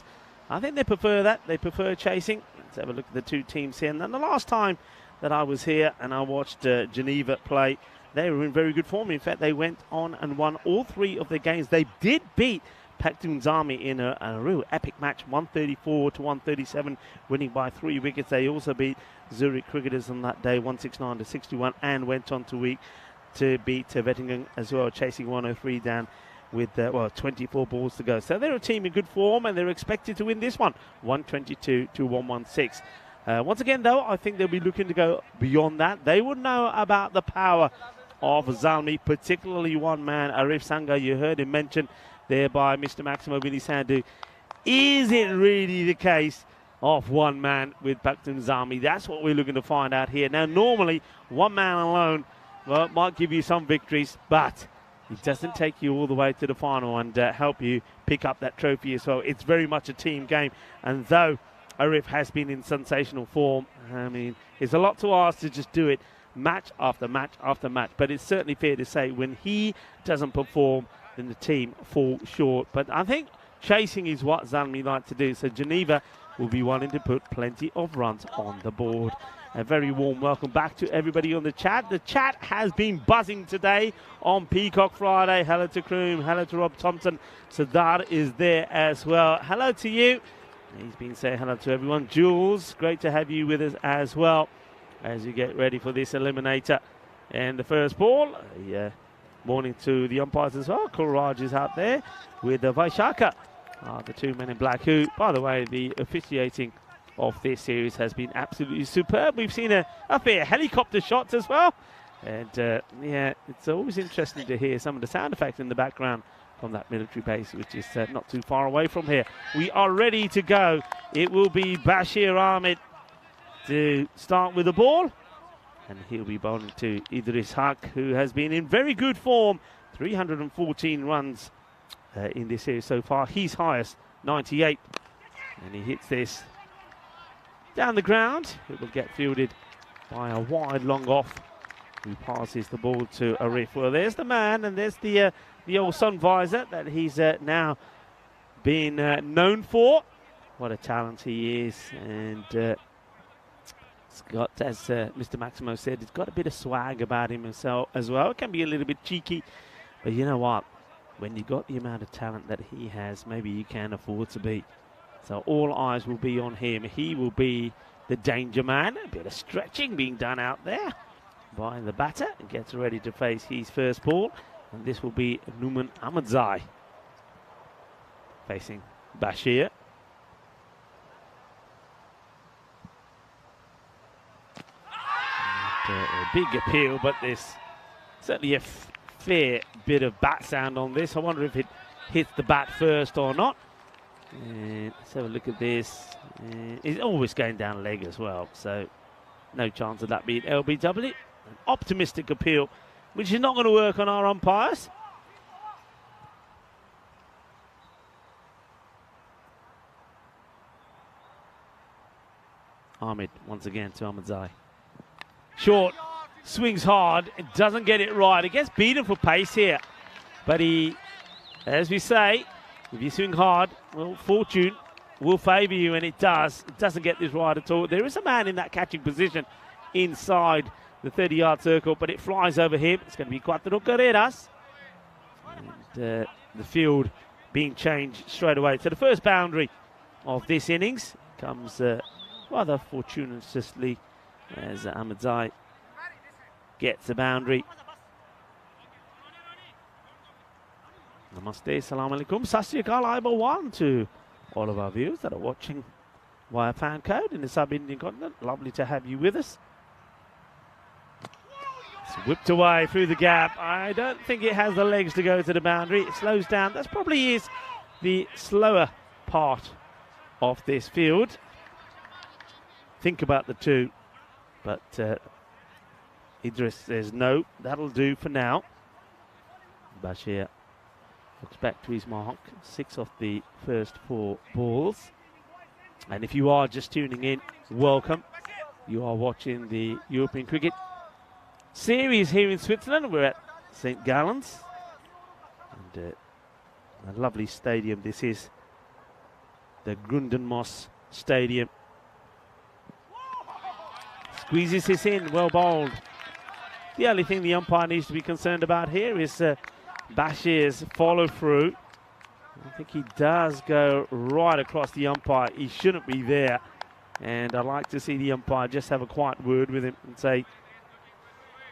I think they prefer that. They prefer chasing. Let's have a look at the two teams here. And then the last time that I was here and I watched Geneva play, they were in very good form. In fact, they went on and won all 3 of their games. They did beat Paktun Zalmi in a real epic match, 134 to 137, winning by 3 wickets. They also beat Zurich Cricketers on that day, 169 to 61, and went on to beat Vettingen as well, chasing 103 down with 24 balls to go. So they're a team in good form, and they're expected to win this one, 122 to 116. Once again, though, I think they'll be looking to go beyond that. They would know about the power of Zalmi, particularly one man, Arif Sanger. You heard him mentioned there by Mr. Maximo Vinny Sandu. Is it really the case of one man with Paktun Zalmi? That's what we're looking to find out here. Now, normally, one man alone might give you some victories, but it doesn't take you all the way to the final and help you pick up that trophy as well. It's very much a team game. And though Arif has been in sensational form, I mean, it's a lot to ask to just do it match after match after match. But it's certainly fair to say when he doesn't perform, then the team fall short. But I think chasing is what Zalmi like to do. So Geneva will be wanting to put plenty of runs on the board. A very warm welcome back to everybody on the chat. The chat has been buzzing today on Peacock Friday. Hello to Kroom, hello to Rob Thompson. Sadar is there as well. Hello to you. He's been saying hello to everyone. Jules, great to have you with us as well as you get ready for this eliminator. And the first ball, morning to the umpires as well. Cool Raj is out there with Vaishaka are the two men in black who, by the way, the officiating of this series has been absolutely superb. We've seen a fair helicopter shots as well. And yeah, it's always interesting to hear some of the sound effects in the background from that military base, which is not too far away from here. We are ready to go. It will be Bashir Ahmed to start with the ball. And he'll be bowling to Idris Haq, who has been in very good form. 314 runs in this series so far. His highest, 98. And he hits this down the ground. It will get fielded by a wide long off, who passes the ball to Arif. Well, there's the man, and there's the old sun visor that he's now been known for. What a talent he is. And it's got, as Mr. Maximo said, it's got a bit of swag about him as well. It can be a little bit cheeky, but you know what? When you've got the amount of talent that he has, maybe you can afford to be. So all eyes will be on him. He will be the danger man. A bit of stretching being done out there by the batter, and gets ready to face his first ball. And this will be Numan Ahmadzai facing Bashir. A big appeal, but there's certainly a fair bit of bat sound on this. I wonder if it hits the bat first or not. And let's have a look at this. It's always going down leg as well, so no chance of that being LBW. An optimistic appeal, which is not going to work on our umpires. Ahmed once again to Ahmadzai. Short, swings hard, it doesn't get it right. It gets beaten for pace here. But he, as we say, if you swing hard, well, fortune will favour you, and it does. It doesn't get this right at all. There is a man in that catching position inside the 30-yard circle, but it flies over him. It's going to be Cuatro Carreras. And the field being changed straight away. So the first boundary of this innings comes rather fortuitously as Ahmadzai gets the boundary. Namaste, salam alaikum, sasyakal, Aiba1 to all of our viewers that are watching via fan code in the sub-Indian continent. Lovely to have you with us. It's whipped away through the gap. I don't think it has the legs to go to the boundary. It slows down. That probably is the slower part of this field. Think about the two. But Idris says no, that'll do for now. Bashir looks back to his mark. 6 off the first 4 balls. And if you are just tuning in, welcome. You are watching the European Cricket Series here in Switzerland. We're at St. Gallens. And a lovely stadium this is. The Grundenmoss Stadium. Squeezes this in, well bowled. The only thing the umpire needs to be concerned about here is Bashir's follow through. I think he does go right across the umpire. He shouldn't be there. And I'd like to see the umpire just have a quiet word with him and say,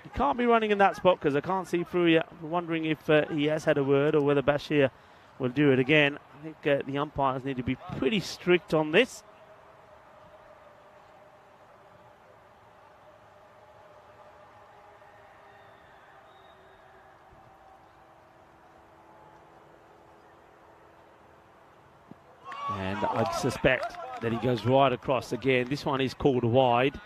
you can't be running in that spot because I can't see through you. I'm wondering if he has had a word or whether Bashir will do it again. I think the umpires need to be pretty strict on this. And I suspect that he goes right across again. This one is called wide.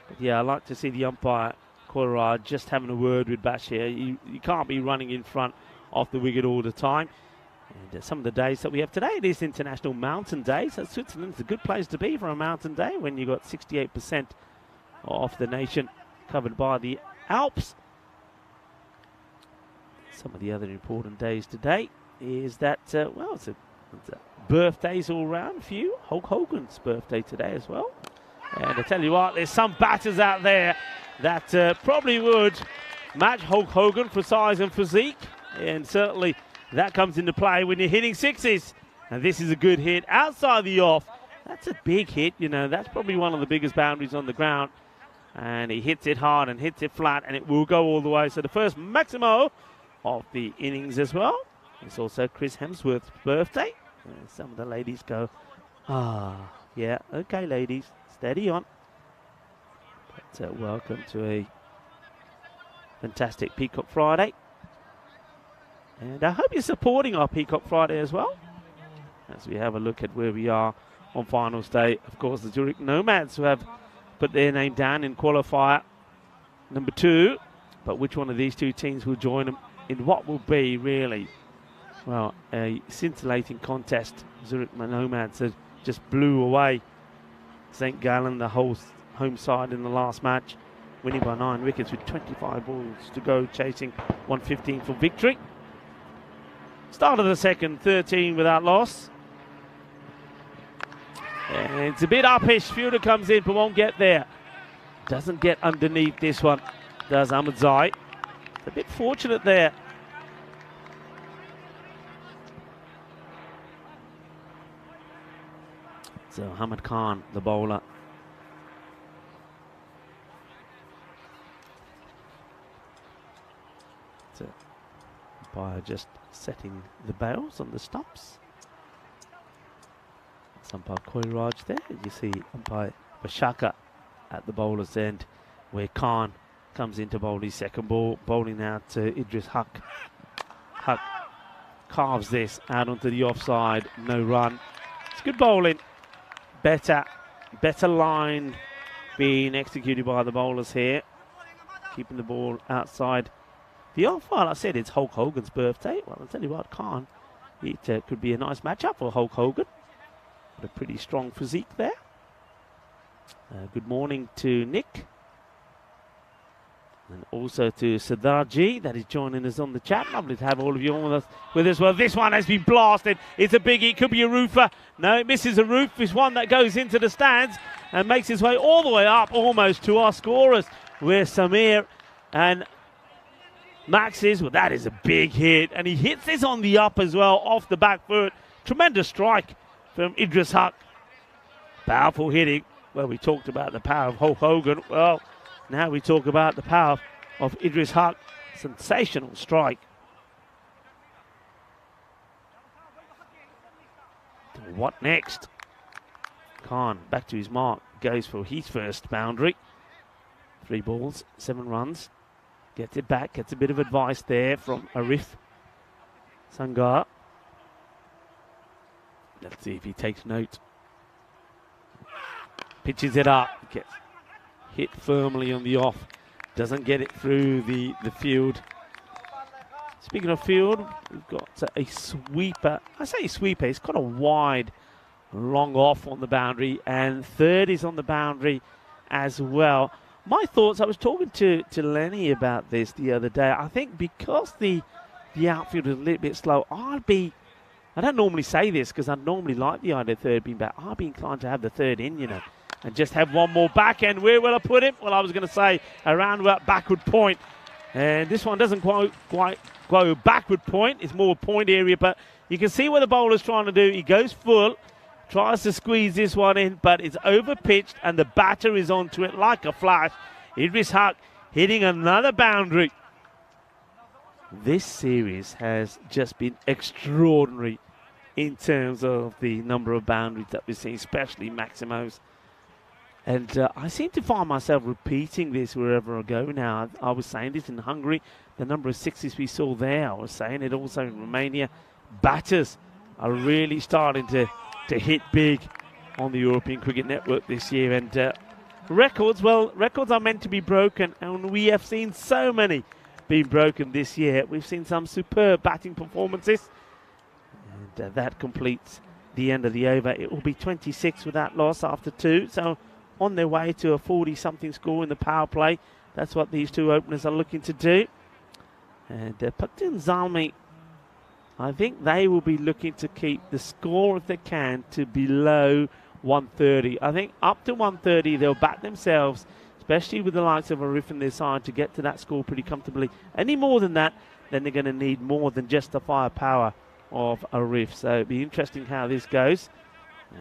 But yeah, I'd like to see the umpire, Kolara, just having a word with Bashir. You can't be running in front of the wicket all the time. And some of the days that we have today, it is International Mountain Day. So Switzerland's a good place to be for a mountain day when you've got 68% of the nation covered by the Alps. Some of the other important days today is that, well, it's birthdays all round, a few. Hulk Hogan's birthday today as well. And I tell you what, there's some batters out there that probably would match Hulk Hogan for size and physique. And certainly that comes into play when you're hitting sixes. And this is a good hit outside the off. That's a big hit, you know. That's probably one of the biggest boundaries on the ground. And he hits it hard and hits it flat, and it will go all the way. So the first Maximo of the innings as well. It's also Chris Hemsworth's birthday. Some of the ladies go, yeah, okay, ladies, steady on. But welcome to a fantastic Peacock Friday. And I hope you're supporting our Peacock Friday as well, as we have a look at where we are on finals day. Of course, the Zurich Nomads, who have put their name down in qualifier number 2. But which one of these two teams will join them in what will be really, well, a scintillating contest? Zurich Nomads just blew away St. Gallen, the whole home side, in the last match, winning by 9 wickets with 25 balls to go, chasing 115 for victory. Start of the second, 13 without loss. And it's a bit uppish. Fielder comes in but won't get there. Doesn't get underneath this one, does Ahmed Zai. A bit fortunate there. So Hamid Khan, the bowler. So umpire just setting the bails on the stumps. It's umpire Koiraj there. You see umpire Bashaka at the bowler's end, where Khan comes in to bowl his second ball, bowling out to Idris Huq. Huq carves this out onto the offside, no run. It's good bowling. Better line being executed by the bowlers here, keeping the ball outside the off. Well, I said it's Hulk Hogan's birthday. Well, I'll tell you what, Khan, it could be a nice matchup for Hulk Hogan. But a pretty strong physique there. Good morning to Nick. And also to Sardarji, that is joining us on the chat. Lovely to have all of you on with us. Well, this one has been blasted. It's a biggie. It could be a roofer. No, it misses a roof. It's one that goes into the stands and makes its way all the way up almost to our scorers, where Samir and Max is. Well, that is a big hit. And he hits this on the up as well, off the back foot. Tremendous strike from Idris Huq. Powerful hitting. Well, we talked about the power of Hulk Hogan. Well, now we talk about the power of Idris Huq. Sensational strike. What next? Khan back to his mark. Goes for his first boundary. 3 balls, 7 runs. Gets it back. Gets a bit of advice there from Arif Sangar. Let's see if he takes note. Pitches it up. Gets hit firmly on the off. Doesn't get it through the field. Speaking of field, we've got a sweeper. I say sweeper, it's got a wide, long off on the boundary, and third is on the boundary as well. My thoughts, I was talking to Lenny about this the other day. I think because the outfield is a little bit slow, I don't normally say this because I normally like the idea of third being back. I'd be inclined to have the third in, and just have one more back. And where will I put him? Well, I was going to say around about backward point. And this one doesn't quite go backward point. It's more point area, but you can see what the bowler's trying to do. He goes full, tries to squeeze this one in, but it's over pitched, and the batter is onto it like a flash. Idris Huq hitting another boundary. This series has just been extraordinary in terms of the number of boundaries that we've seen, especially Maximo's. And I seem to find myself repeating this wherever I go now. I was saying this in Hungary, the number of sixes we saw there. I was saying it also in Romania. Batters are really starting to hit big on the European Cricket Network this year. And records are meant to be broken, and we have seen so many being broken this year. We've seen some superb batting performances, and that completes the end of the over. It will be 26 without loss after 2, so on their way to a 40-something score in the power play. That's what these two openers are looking to do. And Pakhtun Zalmi, I think they will be looking to keep the score, if they can, to below 130. I think up to 130 they'll bat themselves, especially with the likes of Arif in their side, to get to that score pretty comfortably. Any more than that, then they're going to need more than just the firepower of Arif. So it'll be interesting how this goes.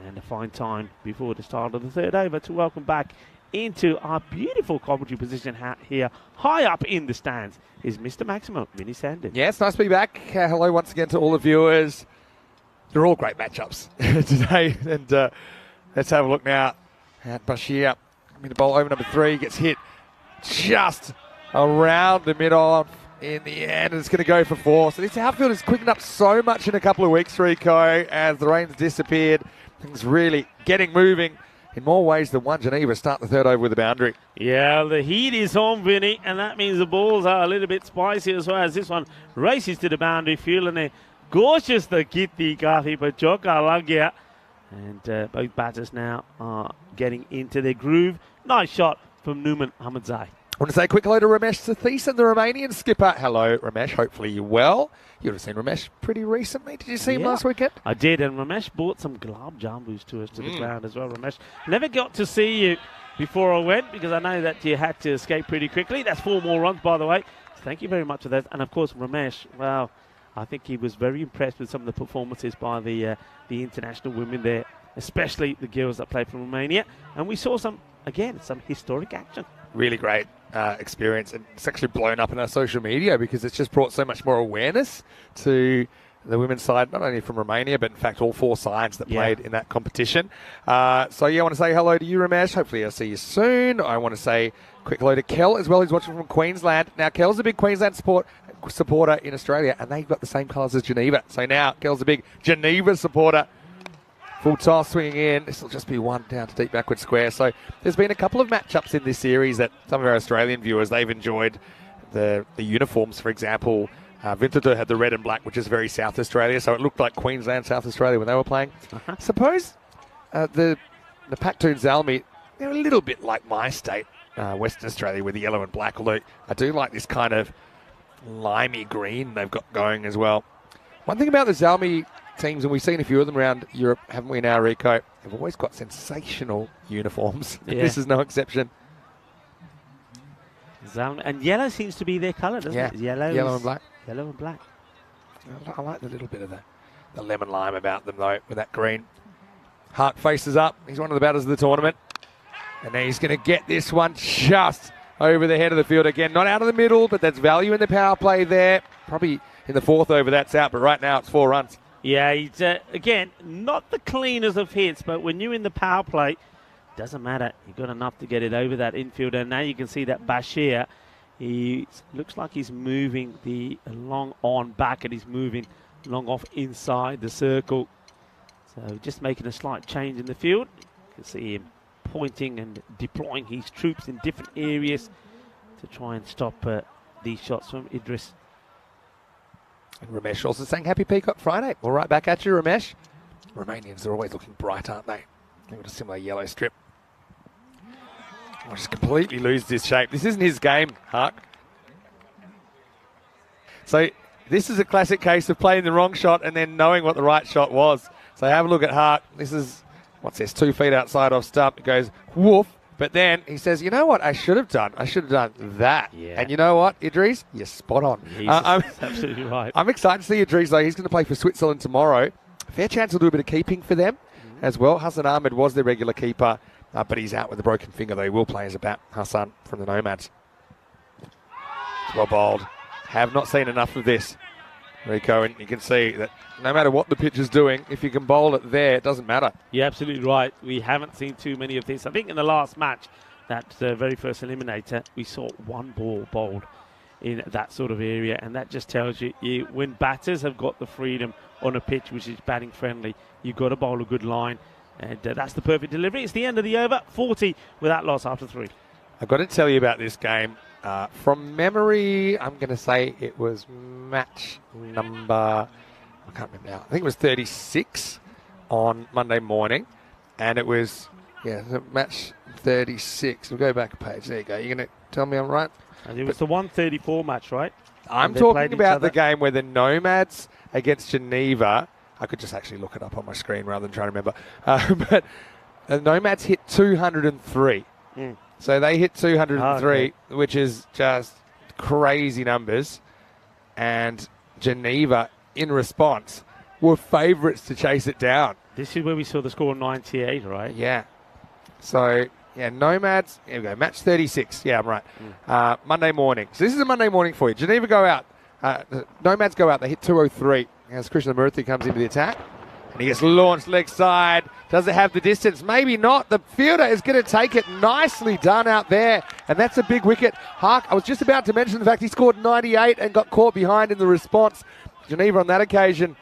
And a fine time before the start of the third over to welcome back into our beautiful commentary position here, high up in the stands, is Mr. Maximo, Vinny Sandon. Yeah, it's nice to be back. Hello once again to all the viewers. they're all great matchups today. And let's have a look now at Bashir. I mean, the ball over number 3 gets hit just around the middle in the end, and it's going to go for 4. So this outfield has quickened up so much in a couple of weeks, Rico, as the rain's disappeared. Things really getting moving in more ways than one. Geneva start the third over with a boundary. Yeah, the heat is on, Vinny, and that means the balls are a little bit spicy as well as this one races to the boundary field, and they're gorgeous the Kitty Kafi Pachoka Lagia. And both batters now are getting into their groove. Nice shot from Numan Ahmadzai. I want to say a quick hello to Ramesh Sathis, the Romanian skipper. Hello, Ramesh. Hopefully you're well. You would have seen Ramesh pretty recently. Did you see him last weekend? I did, and Ramesh brought some glove jambus to us to the ground as well. Ramesh, never got to see you before I went because I know that you had to escape pretty quickly. That's 4 more runs, by the way. Thank you very much for that. And, of course, Ramesh, wow, I think he was very impressed with some of the performances by the international women there, especially the girls that played for Romania. And we saw some historic action. Really great experience, and it's actually blown up in our social media because it's just brought so much more awareness to the women's side, not only from Romania, but in fact all 4 sides that played in that competition. I want to say hello to you, Ramesh. Hopefully I'll see you soon. I want to say quick hello to Kel as well. He's watching from Queensland. Now, Kel's a big Queensland supporter in Australia, and they've got the same colours as Geneva. So now Kel's a big Geneva supporter. Full toss swinging in. This will just be 1 down to deep backward square. So there's been a couple of matchups in this series that some of our Australian viewers, they've enjoyed. The uniforms, for example, Winterthur had the red and black, which is very South Australia. So it looked like Queensland, South Australia when they were playing. Suppose the Paktoon Zalmi, they're a little bit like my state, Western Australia, with the yellow and black. Although I do like this kind of limey green they've got going as well. One thing about the Zalmi teams, and we've seen a few of them around Europe, haven't we now, Rico? They've always got sensational uniforms. Yeah. This is no exception. And yellow seems to be their colour, doesn't it? Yellow and black. Yellow and black. I like the little bit of the lemon lime about them, though, with that green. Hart faces up. He's one of the batters of the tournament. And now he's going to get this one just over the head of the field again. Not out of the middle, but that's value in the power play there. Probably in the 4th over, that's out, but right now it's 4 runs. Yeah, he's, again, not the cleanest of hits, but when you're in the power play, doesn't matter. You've got enough to get it over that infield. And now you can see that Bashir, he looks like he's moving the long on back, and he's moving long off inside the circle. So just making a slight change in the field. You can see him pointing and deploying his troops in different areas to try and stop these shots from Idris. And Ramesh also saying Happy Peacock Friday. All right, back at you, Ramesh. Romanians are always looking bright, aren't they? They've got a similar yellow strip. Just completely loses his shape. This isn't his game, Hark. So this is a classic case of playing the wrong shot and then knowing what the right shot was. So have a look at Hark. This is, 2 feet outside off stump. It goes woof. But then he says, you know what I should have done? I should have done that. Yeah. And you know what, Idris? You're spot on. I'm absolutely right. I'm excited to see Idris, though. He's going to play for Switzerland tomorrow. Fair chance he'll do a bit of keeping for them as well. Hassan Ahmed was their regular keeper, but he's out with a broken finger, though. He will play as a bat, Hassan, from the Nomads. It's well bowled. Have not seen enough of this, Rico, and you can see that no matter what the pitch is doing, if you can bowl it there, it doesn't matter. You're absolutely right. We haven't seen too many of this. I think in the last match, that very first eliminator, we saw 1 ball bowled in that sort of area, and that just tells you when batters have got the freedom on a pitch which is batting friendly, you've got to bowl a good line, and that's the perfect delivery. It's the end of the over, 40 without loss after 3. I've got to tell you about this game. From memory, I'm going to say it was match number, I can't remember now, I think it was 36 on Monday morning, and it was, match 36. We'll go back a page. There you go. You're going to tell me I'm right? And it was the 134 match, right? I'm talking about the game where the Nomads against Geneva, I could just actually look it up on my screen rather than trying to remember, but the Nomads hit 203. So they hit 203, which is just crazy numbers. And Geneva, in response, were favourites to chase it down. This is where we saw the score 98, right? Yeah. So, Nomads, here we go, match 36. Yeah, I'm right. Monday morning. So this is a Monday morning for you. Geneva go out. Nomads go out. They hit 203 as Krishnamurthy comes into the attack. And he gets launched leg side. Does it have the distance? Maybe not. The fielder is going to take it. Nicely done out there. And that's a big wicket. Hark, I was just about to mention the fact he scored 98 and got caught behind in the response. Geneva on that occasion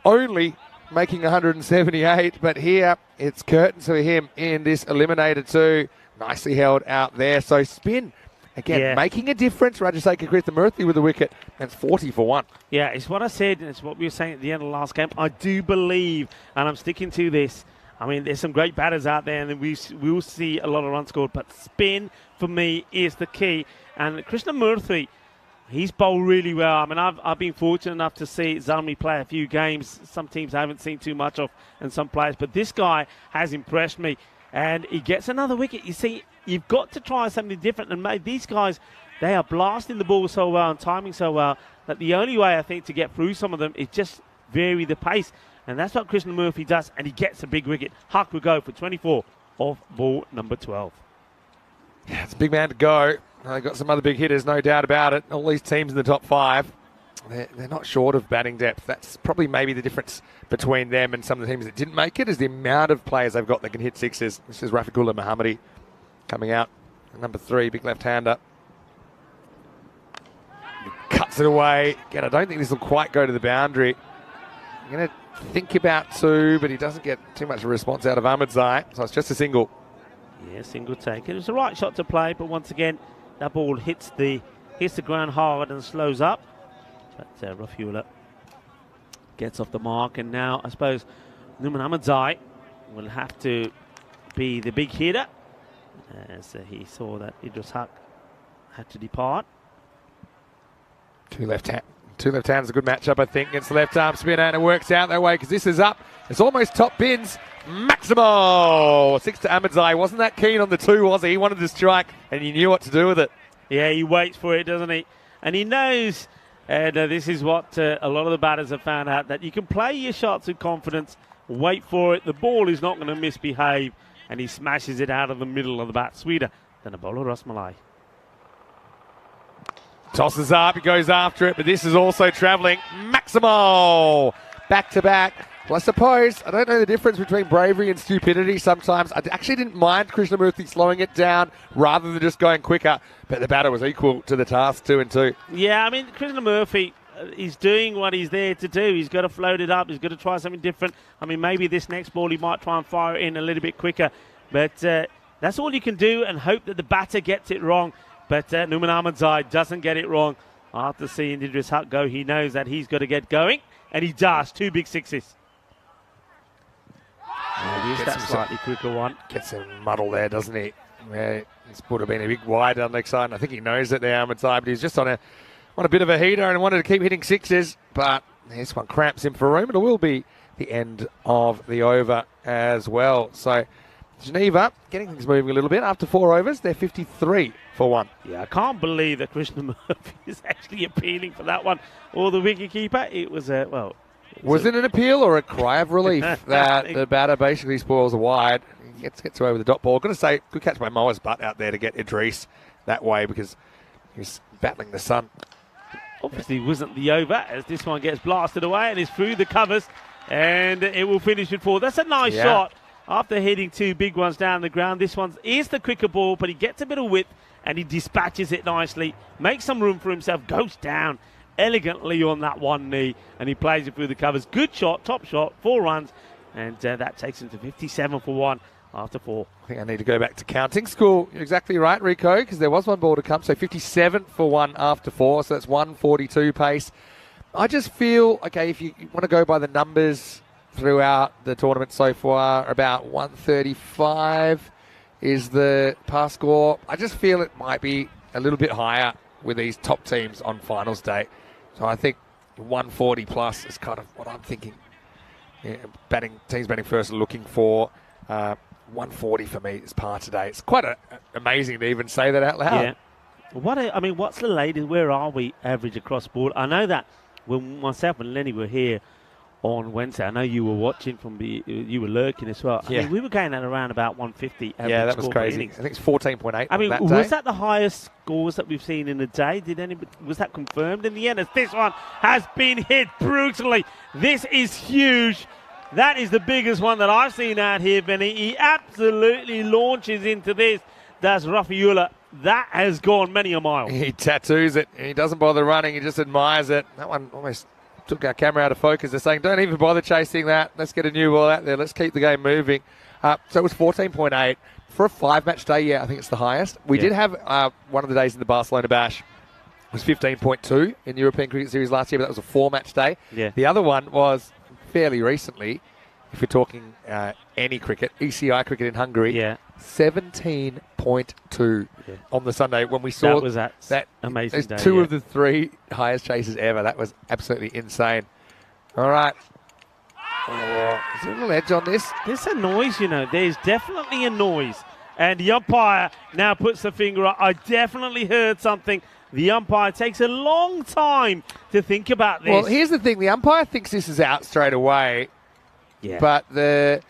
only making 178. But here it's curtains for him in this eliminator too. Nicely held out there. So spin. Again, making a difference. Rajaseka Krishnamurthy with the wicket. That's 40 for 1. Yeah, it's what I said, and it's what we were saying at the end of the last game. I do believe, and I'm sticking to this, I mean, there's some great batters out there, and we will see a lot of runs scored, but spin, for me, is the key. And Krishnamurthy, he's bowled really well. I mean, I've been fortunate enough to see Zamri play a few games. Some teams I haven't seen too much of, and some players, but this guy has impressed me. And he gets another wicket. You see, you've got to try something different. And these guys, they are blasting the ball so well and timing so well that the only way, I think, to get through some of them is just vary the pace. And that's what Krishnamurthy does, and he gets a big wicket. Huck will go for 24 off ball number 12. Yeah, it's a big man to go. They've got some other big hitters, no doubt about it. All these teams in the top 5, they're not short of batting depth. That's probably maybe the difference between them and some of the teams that didn't make it, is the amount of players they've got that can hit sixes. This is Rafiqullah Mohammadi coming out, number 3, big left-hander. He cuts it away. Again, I don't think this will quite go to the boundary. I'm going to think about 2, but he doesn't get too much of a response out of Ahmedzai, so it's just a single. Yeah, single take. It was the right shot to play, but once again, that ball hits the ground hard and slows up. But Rafiqullah gets off the mark, and now I suppose Numan Ahmedzai will have to be the big hitter, as he saw that Idris Huq had to depart. Two left hands, a good matchup, I think, against the left arm spinner, and it works out that way because this is up. It's almost top bins. Maximo 6 to Ahmedzai. Wasn't that keen on the 2, was he? He wanted to strike, and he knew what to do with it. Yeah, he waits for it, doesn't he? And he knows. And this is what a lot of the batters have found out, that you can play your shots with confidence, wait for it, the ball is not going to misbehave, and he smashes it out of the middle of the bat. Sweeter than a bowler, Rasmalai. Tosses up, he goes after it, but this is also travelling. Maximo! Back to back. Well, I suppose, I don't know the difference between bravery and stupidity sometimes. I actually didn't mind Krishnamurthy slowing it down rather than just going quicker, but the batter was equal to the task, 2 and 2. Yeah, I mean, Krishnamurthy, he's doing what he's there to do. He's got to float it up. He's got to try something different. I mean, maybe this next ball he might try and fire it in a little bit quicker, but that's all you can do and hope that the batter gets it wrong. But Numan Ahmedzai doesn't get it wrong. After seeing Idris Huq go, he knows that he's got to get going, and he does. 2 big sixes. That slightly quicker one. Gets a muddle there, doesn't he? Yeah, this would have been a big wide on leg side, and I think he knows it there, Ahmedzai, but he's just on a bit of a heater and wanted to keep hitting sixes, but this one cramps him for room, and it will be the end of the over as well. So Geneva getting things moving a little bit. After 4 overs, they're 53 for 1. Yeah, I can't believe that Krishnamurthy is actually appealing for that one. Or the wicketkeeper. It was Was it an appeal or a cry of relief that the batter basically spoils a wide? He gets away with the dot ball. Going to say, good catch by Moa's butt out there to get Idris that way because he was battling the sun. Obviously wasn't the over as this one gets blasted away and is through the covers, and it will finish with 4. That's a nice shot after hitting 2 big ones down the ground. This one is the quicker ball, but he gets a bit of width and he dispatches it nicely, makes some room for himself, goes down elegantly on that one knee, and he plays it through the covers. Good shot, top shot, 4 runs, and that takes him to 57 for 1 after 4. I think I need to go back to counting school. You're exactly right, Rico, because there was one ball to come, so 57 for 1 after 4, so that's 142 pace. I just feel, okay, if you want to go by the numbers throughout the tournament so far, about 135 is the pass score. I just feel it might be a little bit higher with these top teams on finals day. So I think 140 plus is kind of what I'm thinking. Yeah, teams batting first are looking for. 140 for me is par today. It's quite amazing to even say that out loud. Yeah. What's the latest? Where are we average across board? I know that when myself and Lenny were here on Wednesday, I know you were watching you were lurking as well. I mean, we were going at around about 150 average. Yeah, that was crazy. I think it's 14.8. I mean, was that the highest scores that we've seen in a day? Was that confirmed in the end? As this one has been hit brutally. This is huge. That is the biggest one that I've seen out here, Benny. He absolutely launches into this. That's Rafaela. That has gone many a mile. He tattoos it. He doesn't bother running. He just admires it. That one almost took our camera out of focus. They're saying, don't even bother chasing that. Let's get a new ball out there. Let's keep the game moving. So it was 14.8. For a 5-match day, yeah, I think it's the highest. We did have one of the days in the Barcelona Bash was 15.2 in the European Cricket Series last year, but that was a 4-match day. Yeah. The other one was fairly recently, if we're talking any cricket, ECI cricket in Hungary, 17.2 on the Sunday when we saw that amazing those day, two of the 3 highest chases ever. That was absolutely insane. All right. Oh, is there a little edge on this? There's a noise, you know. There's definitely a noise. And the umpire now puts the finger up. I definitely heard something. The umpire takes a long time to think about this. Well, here's the thing. The umpire thinks this is out straight away. Yeah. But then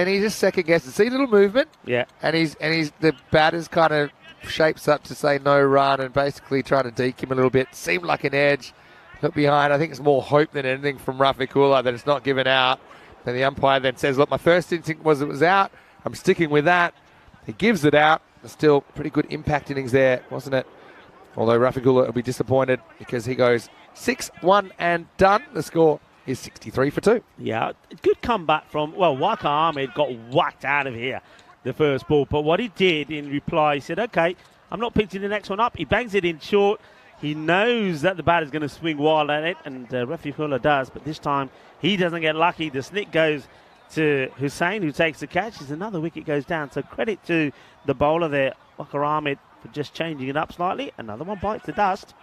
he just second guesses. See a little movement? Yeah. And the batter's kind of shapes up to say no run and basically trying to deke him a little bit. Seemed like an edge. Look behind. I think it's more hope than anything from Rafaela that it's not given out. And the umpire then says, look, my first instinct was it was out. I'm sticking with that. He gives it out. Still pretty good impact innings there, wasn't it? Although Rafaela will be disappointed because he goes 6-1 and done. The score is 63 for 2. Yeah, good comeback from, Waka Ahmed got whacked out of here, the first ball. But what he did in reply, he said, okay, I'm not pitching the next one up. He bangs it in short. He knows that the batter's going to swing wild at it, and Rafaela does. But this time, he doesn't get lucky. The snick goes to Hussain, who takes the catch. As another wicket goes down. So credit to the bowler there, Waka Ahmed, for just changing it up slightly. Another one bites the dust.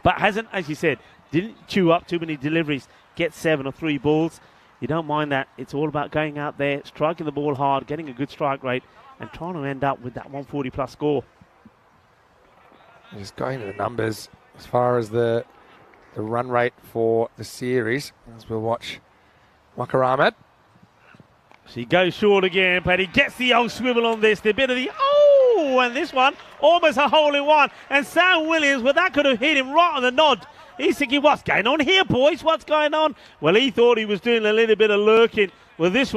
But hasn't, as you said, didn't chew up too many deliveries, get 7 or 3 balls. You don't mind that. It's all about going out there, striking the ball hard, getting a good strike rate, and trying to end up with that 140-plus score. Just going to the numbers as far as the run rate for the series, as we'll watch Waka Ahmed. So he goes short again, but he gets the old swivel on this. The bit of the, and this one, almost a hole-in-one. And Sam Williams, that could have hit him right on the nod. He's thinking, what's going on here, boys? What's going on? Well, he thought he was doing a little bit of lurking. Well, this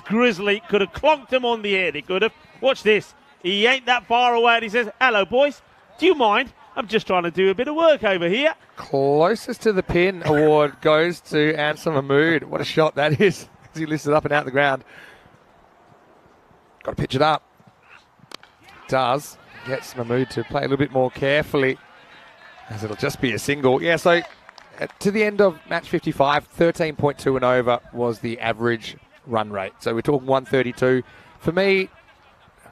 Grizzly could have clonked him on the head. He could have. Watch this. He ain't that far away. And he says, hello, boys. Do you mind? I'm just trying to do a bit of work over here. Closest to the pin award goes to Ansel Mahmood. What a shot that is as he lifts it up and out the ground. Got to pitch it up. Does. Gets Mahmood to play a little bit more carefully as it'll just be a single. Yeah, so to the end of match 55, 13.2 and over was the average run rate. So we're talking 132. For me,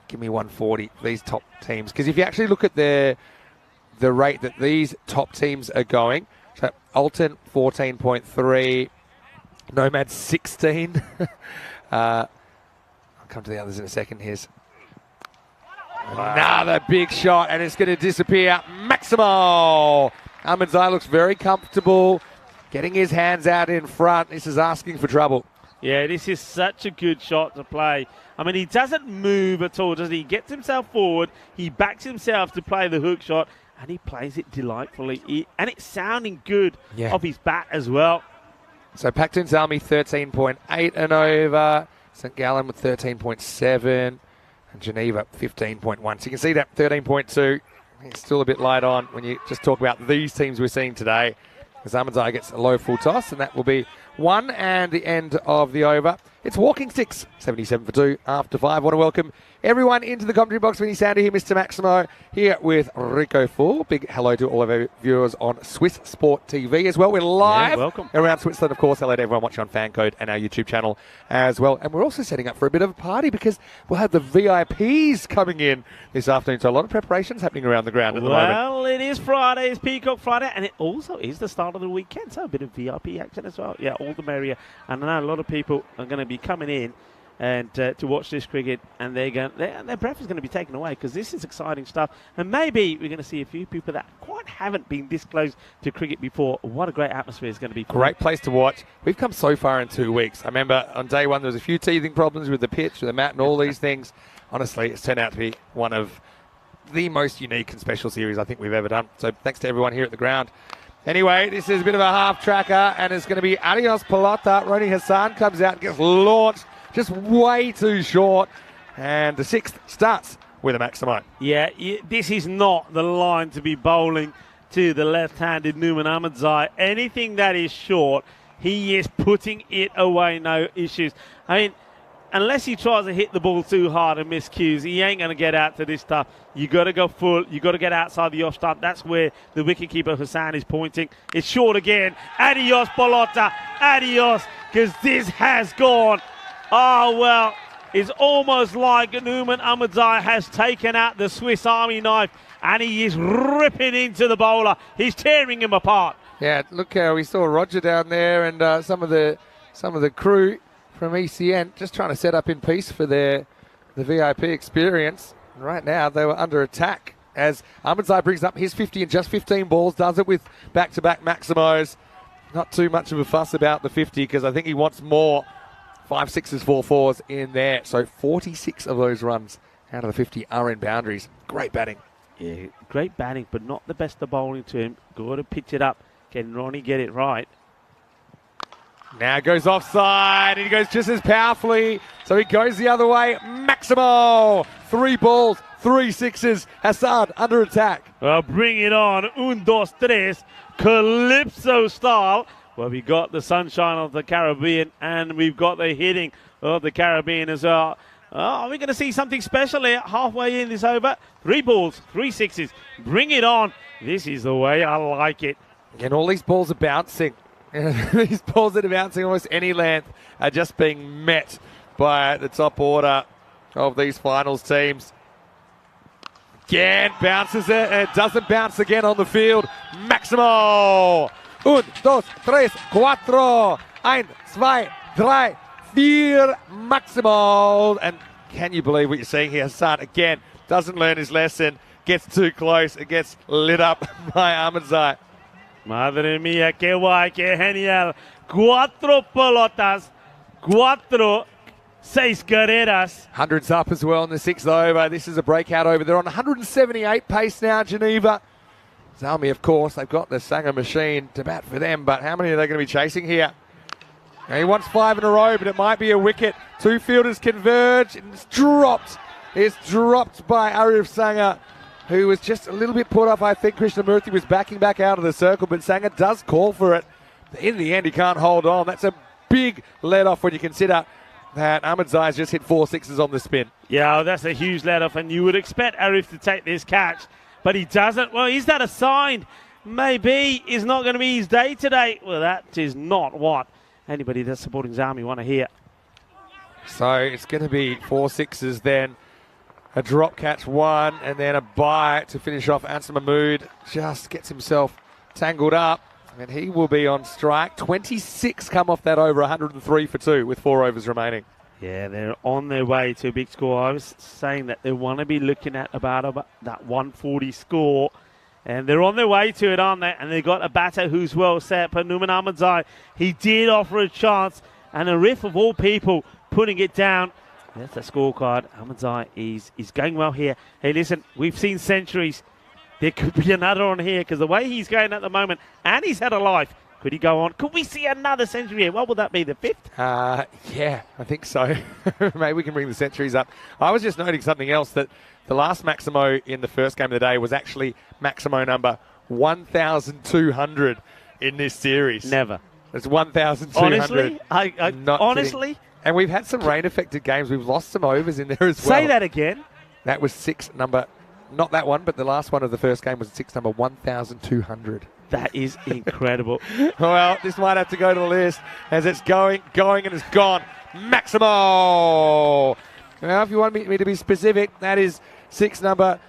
give me 140 for these top teams. Because if you actually look at the rate that these top teams are going, so Alton 14.3, Nomad 16. I'll come to the others in a second. Here's another big shot, and it's going to disappear. Maximo! Ahmedzai looks very comfortable, getting his hands out in front. This is asking for trouble. Yeah, this is such a good shot to play. I mean, he doesn't move at all, does he? He gets himself forward, he backs himself to play the hook shot, and he plays it delightfully. And it's sounding good off his bat as well. So Pakhtun Zalmi 13.8 and over. St. Gallen with 13.7. And Geneva 15.1. So you can see that 13.2. It's still a bit light on when you just talk about these teams we're seeing today. As Ahmedzai gets a low full toss, and that will be 1 and the end of the over. It's walking sticks, 77 for 2 after 5. I want to welcome everyone into the commentary box. When you sound to hear Mr. Maximo here with Rico Full. Big hello to all of our viewers on Swiss Sport TV as well. We're live around Switzerland, of course. Hello to everyone watching on Fancode and our YouTube channel as well. And we're also setting up for a bit of a party because we'll have the VIPs coming in this afternoon. So a lot of preparations happening around the ground at the moment. Well, it is Friday. It's Peacock Friday. And it also is the start of the weekend. So a bit of VIP action as well. Yeah, all the merrier. And I know a lot of people are going to be coming in and to watch this cricket, and their breath is going to be taken away because this is exciting stuff. And maybe we're going to see a few people that quite haven't been this close to cricket before. What a great atmosphere it's going to be. Great place to watch. We've come so far in 2 weeks. I remember on day one there was a few teething problems with the pitch, with the mat and all these things. Honestly, it's turned out to be one of the most unique and special series I think we've ever done. So thanks to everyone here at the ground. Anyway, this is a bit of a half tracker, and it's going to be adios pelota. Roni Hassan comes out and gets launched just way too short. And the sixth starts with a Maximo. Yeah, this is not the line to be bowling to the left-handed Numan Ahmedzai. Anything that is short, he is putting it away, no issues. I mean, unless he tries to hit the ball too hard and miss cues, he ain't going to get out to this stuff. You got to go full. You got to get outside the off stump. That's where the wicketkeeper Hassan is pointing. It's short again. Adios, pelota. Adios, because this has gone. Oh, well, it's almost like Numan Ahmedzai has taken out the Swiss Army knife and he is ripping into the bowler. He's tearing him apart. Yeah, look how we saw Roger down there and some of the crew from ECN just trying to set up in peace for the VIP experience. And right now they were under attack as Ahmedzai brings up his 50 in just 15 balls, does it with back-to-back Maximos. Not too much of a fuss about the 50 because I think he wants more 5 6s, 4 4s in there. So 46 of those runs out of the 50 are in boundaries. Great batting. Yeah, great batting, but not the best of bowling to him. Got to pitch it up. Can Ronnie get it right? Now goes offside, and he goes just as powerfully. So he goes the other way. Maximo! 3 balls, 3 6s. Hassan under attack. Well, bring it on. 1, 2, 3. Calypso style. Well, we got the sunshine of the Caribbean, and we've got the hitting of the Caribbean as well. Are we going to see something special here halfway in this over? 3 balls, 3 6s. Bring it on. This is the way I like it. And all these balls are bouncing. These balls that are bouncing almost any length are just being met by the top order of these finals teams. Again, bounces it, and it doesn't bounce again on the field. Maximo! 1, 2, 3, 4, 1, 2, 3, 4, Maximo! And can you believe what you're seeing here? Hassan again doesn't learn his lesson, gets too close, and gets lit up by Ahmedzai. Madre mía, qué guay, qué genial. 4 pelotas, 4, 6 carreras. Hundreds up as well in the 6th over. This is a breakout over. They're on 178 pace now, Geneva. Zalmi, of course, they've got the Sanger machine to bat for them, but how many are they going to be chasing here? Now he wants 5 in a row, but it might be a wicket. 2 fielders converge, and it's dropped. It's dropped by Arif Sanger, who was just a little bit put off. I think Krishnamurthy was backing back out of the circle, but Sanger does call for it. In the end, he can't hold on. That's a big let-off when you consider that Ahmedzai's just hit 4 6s on the spin. Yeah, that's a huge let-off, and you would expect Arif to take this catch, but he doesn't. Well, is that a sign? Maybe it's not going to be his day today. Well, that is not what anybody that's supporting Zalmi want to hear. So it's going to be 4 6s then. A drop catch 1 and then a bye to finish off. Answer Mahmood just gets himself tangled up and he will be on strike. 26 come off that over, 103 for 2 with 4 overs remaining. Yeah, they're on their way to a big score. I was saying that they want to be looking at about that 140 score. And they're on their way to it, aren't they? And they've got a batter who's well set. But Numan Ahmedzai, he did offer a chance. And Arif, of all people, putting it down. That's the scorecard. Ahmedzai is going well here. Hey, listen, we've seen centuries. There could be another on here because the way he's going at the moment, and he's had a life. Could he go on? Could we see another century here? What would that be, the 5th? Yeah, I think so. Maybe we can bring the centuries up. I was just noting something else, that the last Maximo in the first game of the day was actually Maximo number 1,200 in this series. Never. It's 1,200. Honestly? Honestly? Kidding. And we've had some rain-affected games. We've lost some overs in there as well. Say that again. That was 6 number, not that one, but the last one of the first game was 6 number 1,200. That is incredible. Well, this might have to go to the list as it's going, and it's gone. Maximo! Now, if you want me to be specific, that is 6 number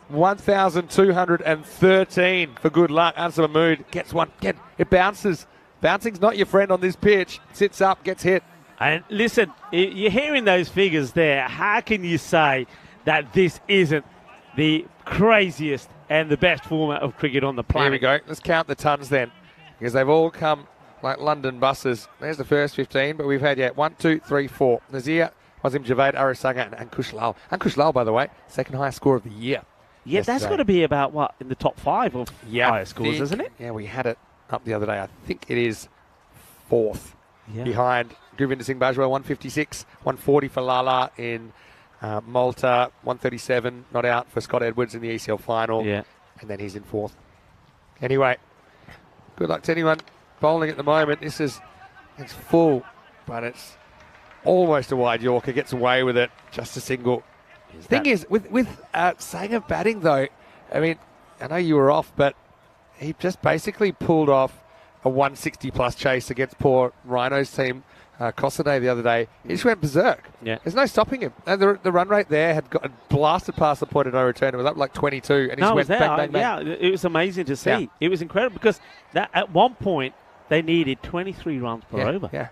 1,213 for good luck. Answer Mahmood gets one. Again, it bounces. Bouncing's not your friend on this pitch. Sits up, gets hit. And listen, you're hearing those figures there. How can you say that this isn't the craziest and the best format of cricket on the planet? Here we go. Let's count the tons then, because they've all come like London buses. There's the first 15, but we've had, 1, 2, 3, 4. Nazir, Wazim Javed, Arif Sanger, and Ankush Lal. Ankush Lal, by the way, second highest score of the year. Yeah, that's got to be about, what, in the top 5 of highest scores, isn't it? Yeah, we had it up the other day. I think it is 4th behind Govinder Singh Bajwa, 156, 140 for Lala in Malta, 137 not out for Scott Edwards in the ECL final. Yeah. And then he's in 4th. Anyway, good luck to anyone bowling at the moment. It's full, but it's almost a wide Yorker. Gets away with it. Just a single. Thing is, with Sanger batting though, I mean, I know you were off, but he just basically pulled off a 160 plus chase against poor Rhino's team, Cossaday the other day. He just went berserk. Yeah. There's no stopping him. And the run rate there had got blasted past the point of no return. It was up like 22, and he just went bang, bang, bang. Yeah, it was amazing to see. Yeah. It was incredible because at one point they needed 23 runs per over. Yeah.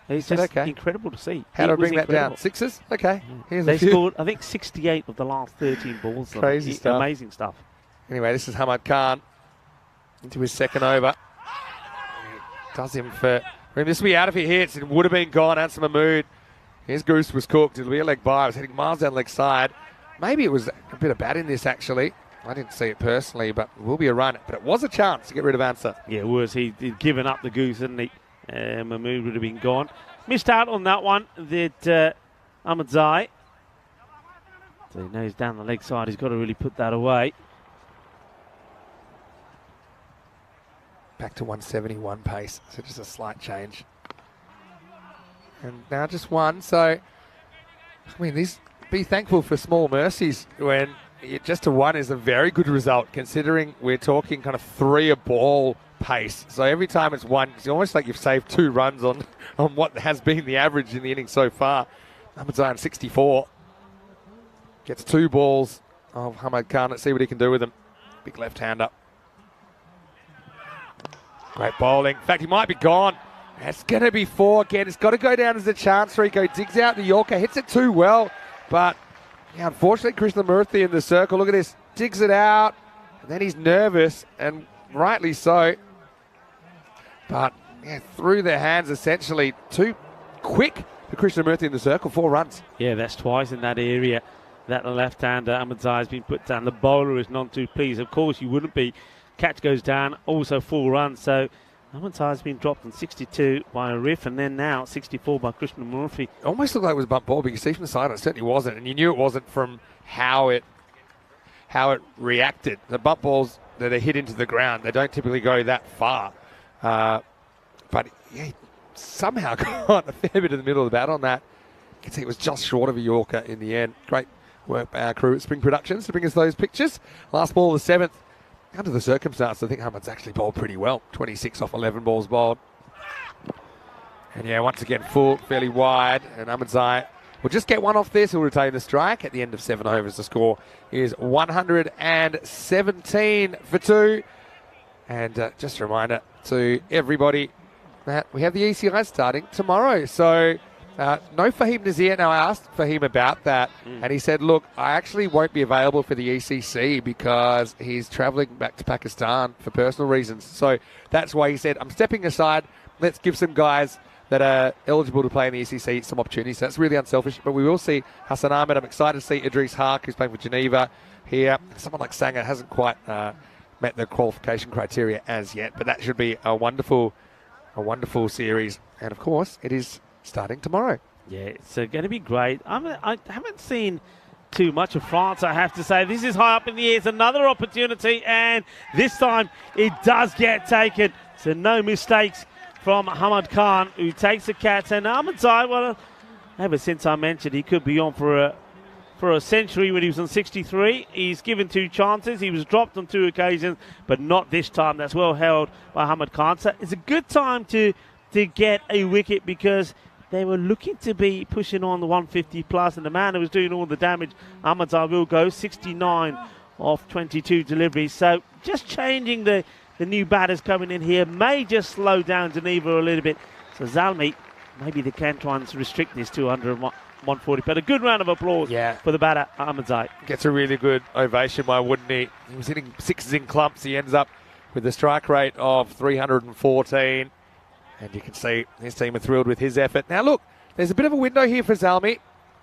It's just incredible to see. How do I bring that down? 6s? Okay. Here's They a few. scored, I think, 68 of the last 13 balls. Crazy stuff. Amazing stuff. Anyway, this is Hamad Khan into his second over. Does him for... I mean, this will be out if he hits. It would have been gone. Answer Mahmood. His goose was cooked. It'll be a leg by. I was heading miles down leg side. Maybe it was a bit of bat in this, actually. I didn't see it personally, but it will be a run. But it was a chance to get rid of Answer. Yeah, it was. He'd given up the goose, hadn't he? Mahmood would have been gone. Missed out on that one. That Ahmed Zai. So he knows down the leg side. He's got to really put that away. Back to 171 pace, so just a slight change. And now just one, so, I mean, be thankful for small mercies when just a one is a very good result, considering we're talking kind of 3 a ball pace. So every time it's one, it's almost like you've saved 2 runs on what has been the average in the inning so far. Ahmed Zain 64. Gets 2 balls of Hamad Khan. Let's see what he can do with them. Big left-hander. Great bowling. In fact, he might be gone. It's going to be 4 again. It's got to go down as a chance. Rico digs out the Yorker, hits it too well. But yeah, unfortunately, Krishnamurthy in the circle. Look at this. Digs it out. And then he's nervous, and rightly so. But yeah, through their hands, essentially. Too quick for Krishnamurthy in the circle. 4 runs. Yeah, that's twice in that area. That left-hander, Ahmed Zai, has been put down. The bowler is none too pleased. Of course, you wouldn't be. Catch goes down, also 4 runs. So Ahmed Zai has been dropped on 62 by a riff, and then now 64 by Krishnamurthy. Almost looked like it was bump ball, but you see from the side, it certainly wasn't. And you knew it wasn't from how it reacted. The bump balls that are hit into the ground, they don't typically go that far. But yeah, he somehow got a fair bit in the middle of the bat on that. You can see it was just short of a Yorker in the end. Great work by our crew at Spring Productions to bring us those pictures. Last ball of the 7th. Under the circumstances, I think Hamad's actually bowled pretty well. 26 off 11 balls bowled. And yeah, once again, full, fairly wide. And Ahmed Zai will just get one off this. He'll retain the strike at the end of 7 overs. The score is 117 for 2. And just a reminder to everybody that we have the ECI starting tomorrow. So no Fahim Nazir. Now, I asked Fahim about that, and he said, look, I actually won't be available for the ECC because he's travelling back to Pakistan for personal reasons. So that's why he said, I'm stepping aside. Let's give some guys that are eligible to play in the ECC some opportunities. So that's really unselfish. But we will see Hassan Ahmed. I'm excited to see Idris Haque, who's playing for Geneva here. Someone like Sanger hasn't quite met the qualification criteria as yet, but that should be a wonderful series. And, of course, it is starting tomorrow. Yeah, it's going to be great. I haven't seen too much of France, I have to say. This is high up in the air. It's another opportunity, and this time it does get taken. So no mistakes from Hamad Khan, who takes the catch. And Ahmed Zai, well, ever since I mentioned he could be on for a century when he was on 63, he's given 2 chances. He was dropped on 2 occasions, but not this time. That's well held by Hamad Khan. So it's a good time to get a wicket because they were looking to be pushing on the 150 plus, and the man who was doing all the damage, Ahmed Zai, will go 69 off 22 deliveries. So just changing the new batters coming in here may just slow down Geneva a little bit. So Zalmi, maybe they can try and restrict this to under 140. But a good round of applause for the batter, Ahmed Zai. Gets a really good ovation, why wouldn't he? He was hitting 6s in clumps. He ends up with a strike rate of 314. And you can see his team are thrilled with his effort. Now, look, there's a bit of a window here for Zalmi.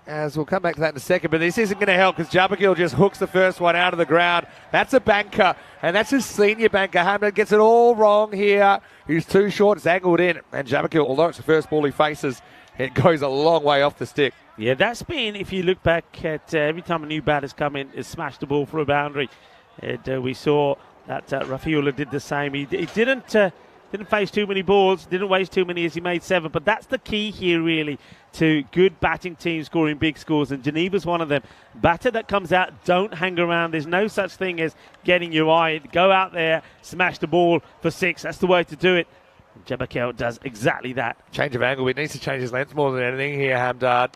as we'll come back to that in a second, but this isn't going to help because Jabbergill just hooks the first one out of the ground. That's a banker, and that's his senior banker. Hamden gets it all wrong here. He's too short, it's angled in, and Jabbergill, although it's the first ball he faces, it goes a long way off the stick. Yeah, that's been, if you look back at every time a new batter's come in, has smashed the ball for a boundary. And we saw that Rafiula did the same. He didn't face too many balls, didn't waste too many as he made 7. But that's the key here, really, to good batting teams scoring big scores. And Geneva's one of them. Batter that comes out, don't hang around. There's no such thing as getting your eye. Go out there, smash the ball for 6. That's the way to do it. Jabbergill does exactly that. Change of angle. He needs to change his length more than anything here, Hamdard.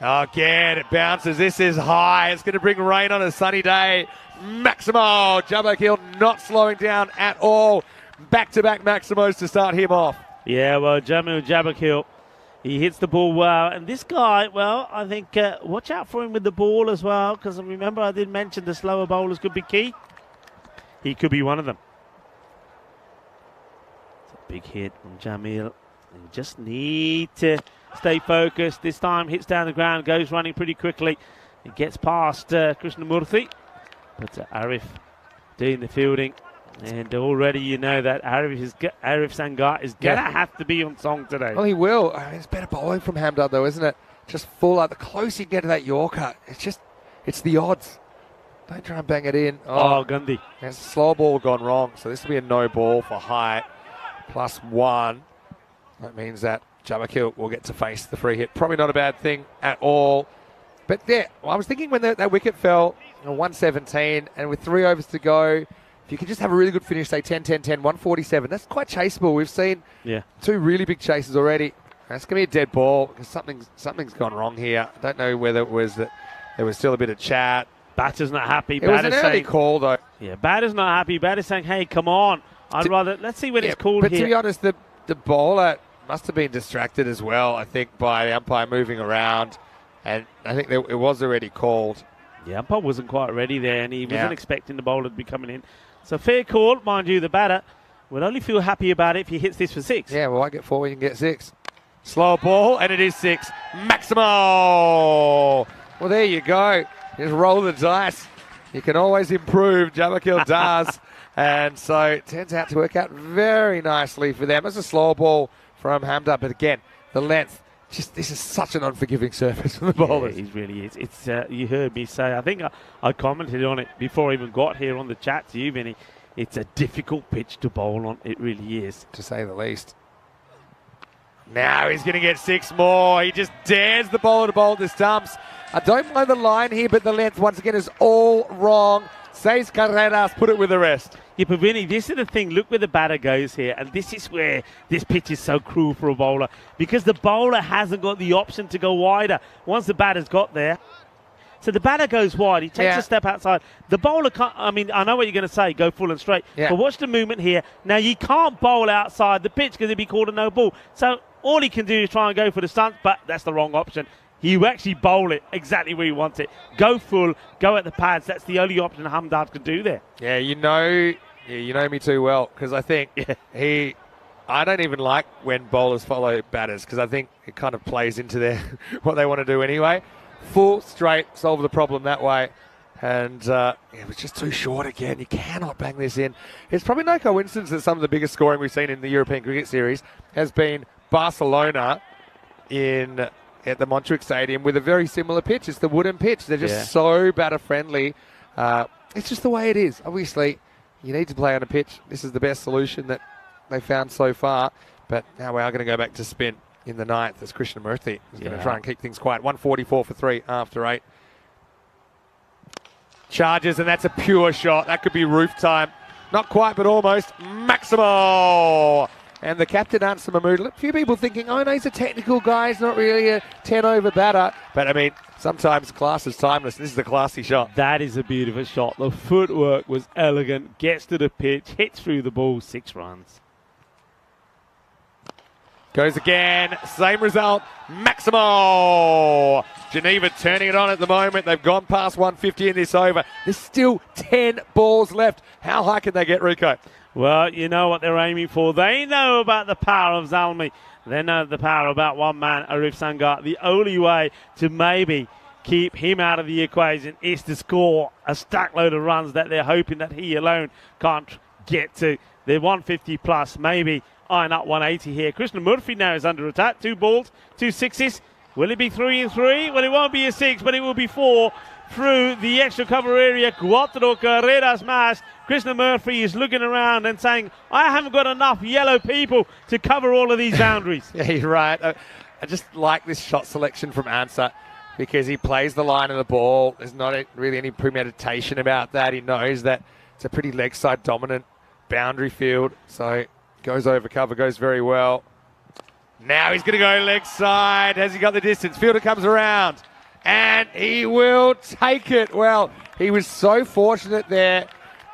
Again, it bounces. This is high. It's going to bring rain on a sunny day. Maximo. Jabbergill not slowing down at all. Back-to-back Maximos to start him off. Yeah, well, Jamil Jabbergill, he hits the ball well. And this guy, well, I think watch out for him with the ball as well, because remember I did mention the slower bowlers could be key. He could be one of them. It's a big hit from Jamil. You just need to stay focused. This time hits down the ground, goes running pretty quickly. It gets past Krishnamurthy. But Arif doing the fielding. And already you know that Arif Sangar is going to have to be on song today. Well, he will. I mean, it's better bowling from Hamdard, though, isn't it? Just full out. The closer you get to that Yorker, it's the odds. Don't try and bang it in. Oh, Gandhi. There's a slow ball gone wrong. So this will be a no ball for height. +1. That means that Jabbergill will get to face the free hit. Probably not a bad thing at all. But yeah, I was thinking when that wicket fell, 117, and with 3 overs to go, if you could just have a really good finish, say 10, 10, 10, 147, that's quite chaseable. We've seen 2 really big chases already. That's going to be a dead ball because something's gone wrong here. I don't know whether it was that there was still a bit of chat. Batter's not happy. It was an early call, though. Yeah, batter's not happy. Batter's saying, hey, come on. Let's see when it's called but here. But to be honest, the bowler must have been distracted as well, I think, by the umpire moving around. And I think it was already called. Yeah, umpire wasn't quite ready there, and he wasn't expecting the bowler to be coming in. So fair call, mind you, the batter would only feel happy about it if he hits this for 6. Yeah, well, I get 4 when you can get 6. Slow ball, and it is 6. Maximo! Well, there you go. Just roll the dice. You can always improve. Jabbergill does. And so it turns out to work out very nicely for them. It's a slow ball from Hamdard, but again, the length. This is such an unforgiving surface for the bowlers. Yeah, it really is. It's you heard me say, I think I commented on it before I even got here on the chat to you, Vinny. It's a difficult pitch to bowl on. It really is. To say the least. Now he's going to get 6 more. He just dares the bowler to bowl the stumps. I don't mind the line here, but the length, once again, is all wrong. Seis Carreras put it with the rest. Yeah, but Vinny, this is the thing. Look where the batter goes here. And this is where this pitch is so cruel for a bowler. Because the bowler hasn't got the option to go wider once the batter's got there. So the batter goes wide. He takes a step outside. The bowler can't, I know what you're going to say, go full and straight. Yeah. But watch the movement here. Now, you can't bowl outside the pitch because it'd be called a no ball. So all he can do is try and go for the stunt, but that's the wrong option. You actually bowl it exactly where you want it. Go full, go at the pads. That's the only option Hamdard can do there. Yeah, you know me too well because I think I don't even like when bowlers follow batters because I think it kind of plays into what they want to do anyway. Full, straight, solve the problem that way. And it was just too short again. You cannot bang this in. It's probably no coincidence that some of the biggest scoring we've seen in the European Cricket Series has been Barcelona at the Montjuic Stadium with a very similar pitch. It's the wooden pitch. They're just so batter-friendly. It's just the way it is. Obviously, you need to play on a pitch. This is the best solution that they found so far. But now we are going to go back to spin in the 9th as Krishnamurthy is going to try and keep things quiet. 144 for 3 after 8. Charges, and that's a pure shot. That could be roof time. Not quite, but almost. Maximo! And the captain, Answer Mahmood. A few people thinking, oh, no, he's a technical guy. He's not really a 10-over batter. But, sometimes class is timeless. This is a classy shot. That is a beautiful shot. The footwork was elegant. Gets to the pitch. Hits through the ball. 6 runs. Goes again. Same result. Maximo! Geneva turning it on at the moment. They've gone past 150 in this over. There's still 10 balls left. How high can they get, Rico? Well, you know what they're aiming for. They know about the power of Zalmi. Then the power about one man, Arif Sangar. The only way to maybe keep him out of the equation is to score a stack load of runs that they're hoping that he alone can't get to. They're 150 plus, maybe iron up 180 here. Krishna Murphy now is under attack. 2 balls, 2 sixes. Will it be 3 and 3? Well, it won't be a 6, but it will be 4 through the extra cover area. Cuatro carreras más. Krishna Murphy is looking around and saying, I haven't got enough yellow people to cover all of these boundaries. Yeah, you're right. I just like this shot selection from Answer because he plays the line of the ball. There's not really any premeditation about that. He knows that it's a pretty leg side dominant boundary field. So goes over cover, goes very well. Now he's going to go leg side. Has he got the distance? Fielder comes around and he will take it. Well, he was so fortunate there.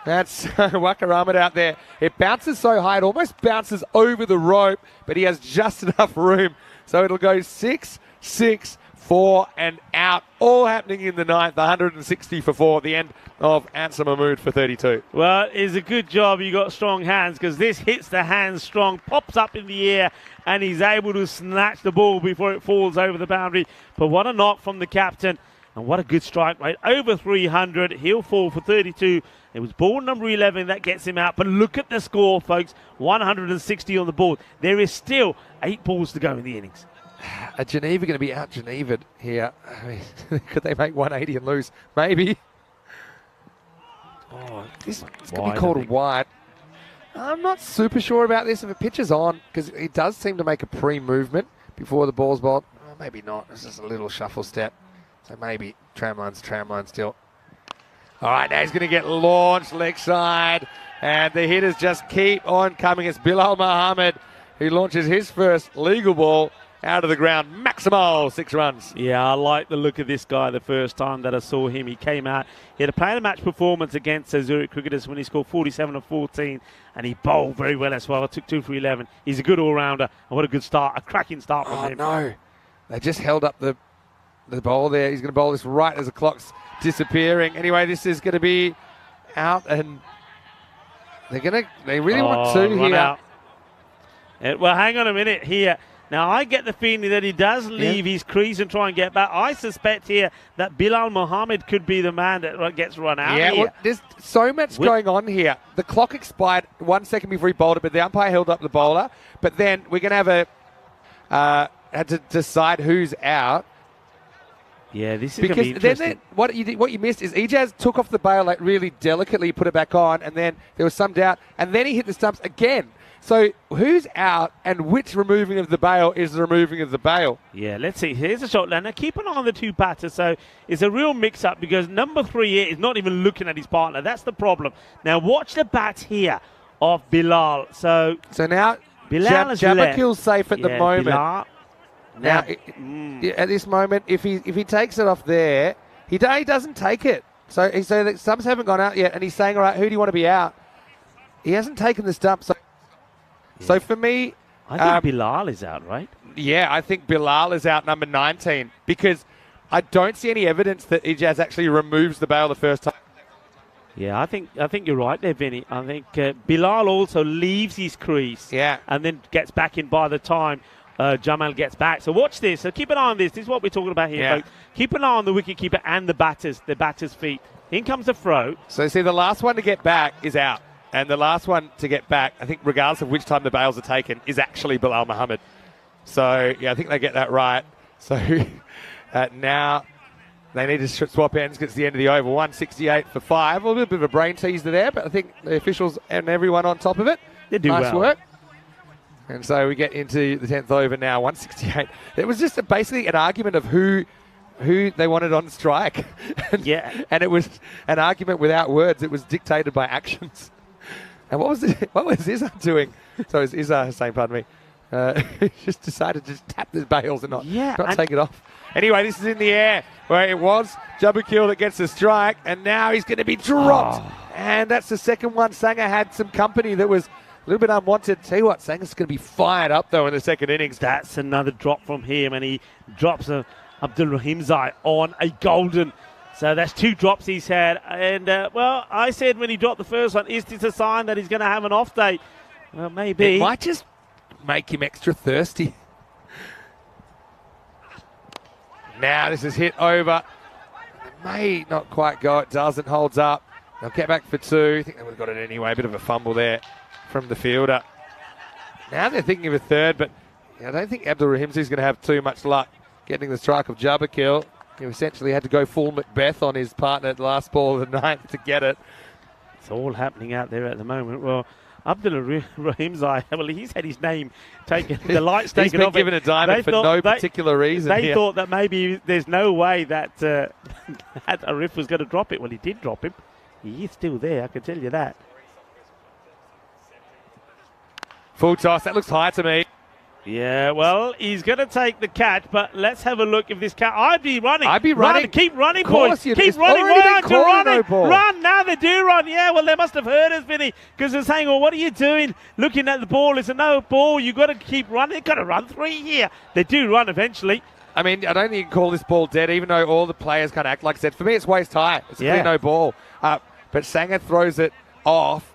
That's Wakaramid out there. It bounces so high, it almost bounces over the rope, but he has just enough room. So it'll go 6, 6, 4 and out. All happening in the ninth. 160 for 4. The end of Answer Mahmood for 32. Well, it's a good job you got strong hands because this hits the hands strong, pops up in the air, and he's able to snatch the ball before it falls over the boundary. But what a knock from the captain. And what a good strike rate. Over 300. He'll fall for 32. It was ball number 11 that gets him out. But look at the score, folks. 160 on the board. There is still 8 balls to go in the innings. Are Geneva going to be out Genevaed here? I mean, could they make 180 and lose? Maybe. Oh, this is going to be called wide. I'm not super sure about this if it pitches on because he does seem to make a pre-movement before the ball's bowled. Oh, maybe not. It's just a little shuffle step. So maybe tramline still. All right, now he's going to get launched leg side. And the hitters just keep on coming. It's Bilal Muhammad who launches his first legal ball out of the ground. Maximal 6 runs. Yeah, I like the look of this guy the first time that I saw him. He came out. He had a player match performance against Zurich Cricketers when he scored 47 of 14. And he bowled very well as well. Took 2 for 11. He's a good all-rounder. And what a good start. A cracking start from him. Oh, no. They just held up the bowl there. He's going to bowl this right as the clock's disappearing. Anyway, this is going to be out, and they really want 2 here. Out. Well, hang on a minute here. Now, I get the feeling that he does leave his crease and try and get back. I suspect here that Bilal Muhammad could be the man that gets run out here. Well, there's so much going on here. The clock expired 1 second before he bowled it, but the umpire held up the bowler. But then we're going to have had to decide who's out. Yeah, this is going to be interesting. What you missed is Ijaz took off the bail like really delicately, put it back on, and then there was some doubt, and then he hit the stumps again. So who's out and which removing of the bail is the removing of the bail? Yeah, let's see. Here's a shot. Now keep an eye on the 2 batters. So it's a real mix-up because number 3 here is not even looking at his partner. That's the problem. Now watch the bat here of Bilal. So now Bilal is Jabakil's safe at the moment. Bilal. Now, at this moment, if he takes it off there, he doesn't take it. So the stumps haven't gone out yet, and he's saying, all right, who do you want to be out? He hasn't taken the stump. So for me... I think Bilal is out, right? Yeah, I think Bilal is out, number 19, because I don't see any evidence that Ijaz actually removes the bail the first time. Yeah, I think you're right there, Vinny. I think Bilal also leaves his crease and then gets back in by the time Jamal gets back. So watch this. So keep an eye on this. This is what we're talking about here, folks. Keep an eye on the wicketkeeper and the batter's feet. In comes the throw. So see, the last one to get back is out. And the last one to get back, I think regardless of which time the bails are taken, is actually Bilal Muhammad. So, yeah, I think they get that right. So now they need to swap ends. Gets the end of the over. 168 for 5. A little bit of a brain teaser there, but I think the officials and everyone on top of it. They do nice well. work. And so we get into the 10th over now, 168. It was just basically an argument of who they wanted on strike. And it was an argument without words. It was dictated by actions. And what was Izzah doing? So it's Izzah saying, pardon me. He just decided to just tap the bails and not take it off. Anyway, this is in the air where it was Jabakil that gets the strike, and now he's going to be dropped. And that's the second one. Sanger had some company that was a little bit unwanted. Tell you what, Sanger's going to be fired up, though, in the second innings. That's another drop from him, and he drops Abdul Rahim Zai on a golden. So that's 2 drops he's had. And, well, I said when he dropped the first one, is this a sign that he's going to have an off day? Well, maybe. It might just make him extra thirsty. Now this is hit over. It may not quite go. It doesn't. Holds up. They'll get back for two. I think they would have got it anyway. A bit of a fumble there from the fielder. Now they're thinking of a third, but I don't think Abdul Rahimzi's going to have too much luck getting the strike of Jabakil. He essentially had to go full Macbeth on his partner at the last ball of the ninth to get it. It's all happening out there at the moment. Well, Abdul Rahimzi, well, he's had his name taken, the lights taken off. He's been given a diamond for no particular reason. They thought that maybe there's no way that Arif was going to drop it. Well, he did drop him. He is still there, I can tell you that. Full toss, that looks high to me. Yeah, well, he's going to take the catch, but let's have a look if this catch... I'd be running. Keep running, boys. Keep running. Run. Now they do run. Yeah, well, they must have heard us, Vinny, because they're saying, well, what are you doing? Looking at the ball. It's a no ball. You've got to keep running. They've got to run three here. They do run eventually. I mean, I don't think you can call this ball dead, even though all the players kind of act like I said. For me, it's waist high. It's a clear no ball. But Sanger throws it off.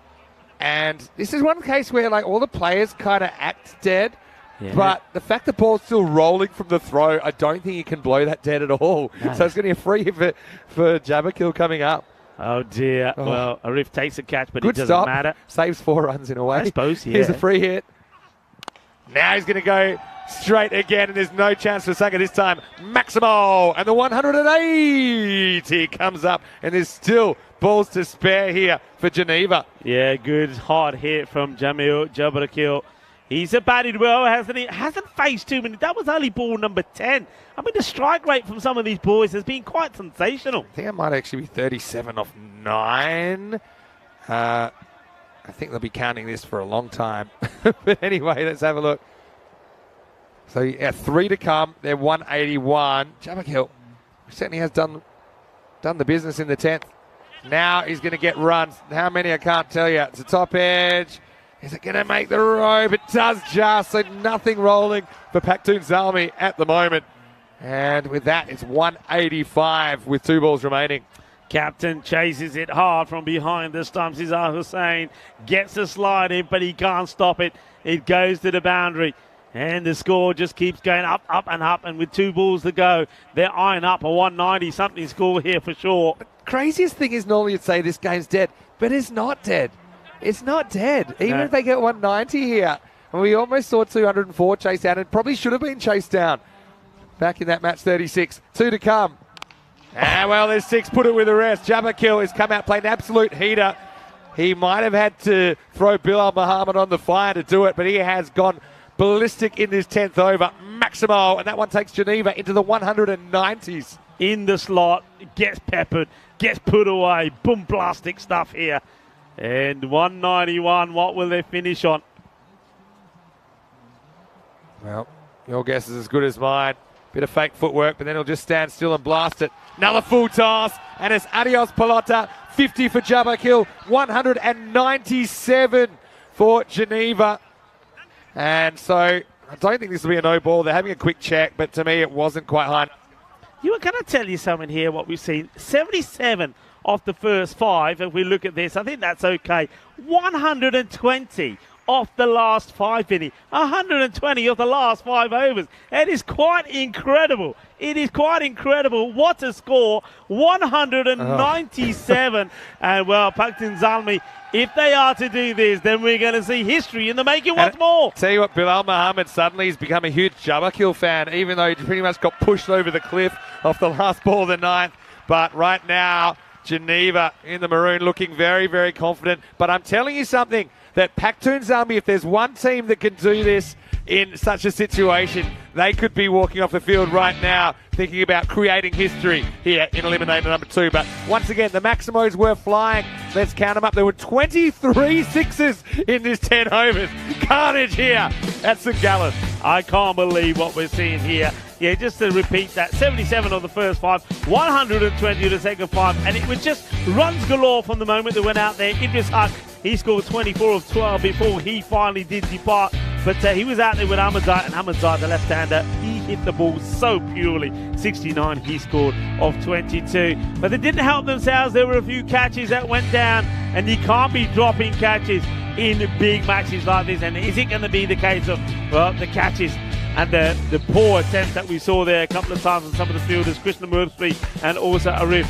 And this is one case where, like, all the players kind of act dead. Yeah. But the fact the ball's still rolling from the throw, I don't think you can blow that dead at all. No. So it's going to be a free hit for Jabakil coming up. Oh, dear. Oh. Well, Arif takes a catch, but Good it doesn't stop. matter. Saves 4 runs in a way. I suppose, yeah. Here's a free hit. Now he's going to go straight again, and there's no chance for Sanger this time. Maximo, and the 180 comes up, and there's still balls to spare here for Geneva. Yeah, good hard hit from Jamil Jabakil. He's batted well, hasn't he? Hasn't faced too many. That was only ball number 10. I mean, the strike rate from some of these boys has been quite sensational. I think it might actually be 37 off 9. I think they'll be counting this for a long time. But anyway, let's have a look. So, yeah, 3 to come. They're 181. Jabakil certainly has done the business in the 10th. Now he's going to get runs. How many, I can't tell you. It's a top edge. Is it going to make the rope? It does just. So nothing rolling for Paktun Zalmi at the moment. And with that, it's 185 with 2 balls remaining. Captain chases it hard from behind the stumps. Izar Hussain gets a slide in, but he can't stop it. It goes to the boundary. And the score just keeps going up, up, and up. And with 2 balls to go, they're eyeing up a 190-something score here for sure. The craziest thing is normally you'd say this game's dead, but it's not dead. It's not dead. Even if they get 190 here. And we almost saw 204 chased down, and probably should have been chased down back in that match 36. 2 to come. Well, there's 6. Put it with the rest. Jabakil has come out, played an absolute heater. He might have had to throw Bilal Muhammad on the fire to do it, but he has gone ballistic in this 10th over. Maximo, and that one takes Geneva into the 190s. In the slot, gets peppered, gets put away. Boom, plastic stuff here. And 191, what will they finish on? Well, your guess is as good as mine. Bit of fake footwork, but then he'll just stand still and blast it. Another full toss, and it's adios pelota. 50 for Jabakil, 197 for Geneva. And so I don't think this will be a no ball. They're having a quick check, but to me it wasn't quite high. You were going to tell you something here, what we've seen. 77 off the first 5, if we look at this. I think that's okay. 120 off the last 5, Vinny. 120 off the last 5 overs. It is quite incredible. It is quite incredible. What a score. 197. And, well, Paktun Zalmi, if they are to do this, then we're going to see history in the making once more. Tell you what, Bilal Muhammad suddenly has become a huge Jabakil fan, even though he pretty much got pushed over the cliff off the last ball of the 9th. But right now, Geneva in the maroon looking very, very confident. But I'm telling you something, that Paktun Zalmi, if there's one team that can do this in such a situation, they could be walking off the field right now thinking about creating history here in eliminator number 2. But once again, the Maximos were flying. Let's count them up. There were 23 sixes in this 10 overs. Carnage here at St. Gallen. I can't believe what we're seeing here. Yeah, just to repeat that, 77 on the first 5, 120 on the second 5, and it was just runs galore from the moment they went out there. Idris Haq, he scored 24 of 12 before he finally did depart, but he was out there with Ahmadzai, and Ahmadzai, the left-hander, he hit the ball so purely. 69 he scored of 22, but they didn't help themselves. There were a few catches that went down, and you can't be dropping catches. in big matches like this? And is it going to be the case of, well, the catches and the poor attempts that we saw there a couple of times on some of the fielders, Krishna Murphy and also Arif?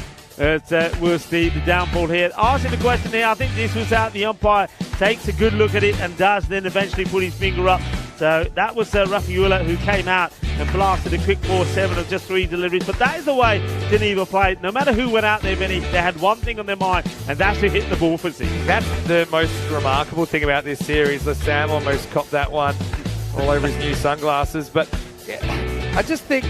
Was the downfall here. Asking the question here, I think this was out. The umpire takes a good look at it and does then eventually put his finger up. So that was Rafaela who came out and blasted a quick 4-7 of just 3 deliveries. But that is the way Geneva played. No matter who went out there, Vinny, they had one thing on their mind, and that's to hit the ball for 6. That's the most remarkable thing about this series. Sam almost copped that one all over his new sunglasses. But yeah, I just think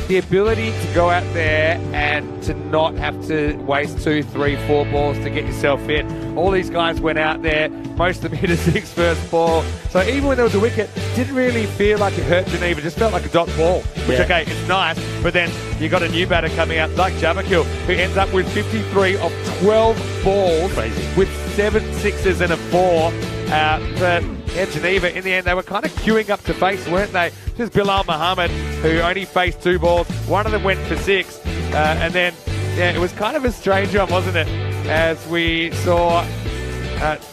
the ability to go out there and to not have to waste 2, 3, 4 balls to get yourself hit. All these guys went out there, most of them hit a 6 first ball. So even when there was a wicket, didn't really feel like it hurt Geneva, just felt like a dot ball. Which, okay, it's nice, but then you got a new batter coming out like Jabakil, who ends up with 53 of 12 balls. Crazy. With 7 sixes and a 4. But yeah, Geneva, in the end, they were kind of queuing up to face, weren't they? Just Bilal Muhammad, who only faced 2 balls. One of them went for 6. And then, yeah, it was kind of a strange one, wasn't it? As we saw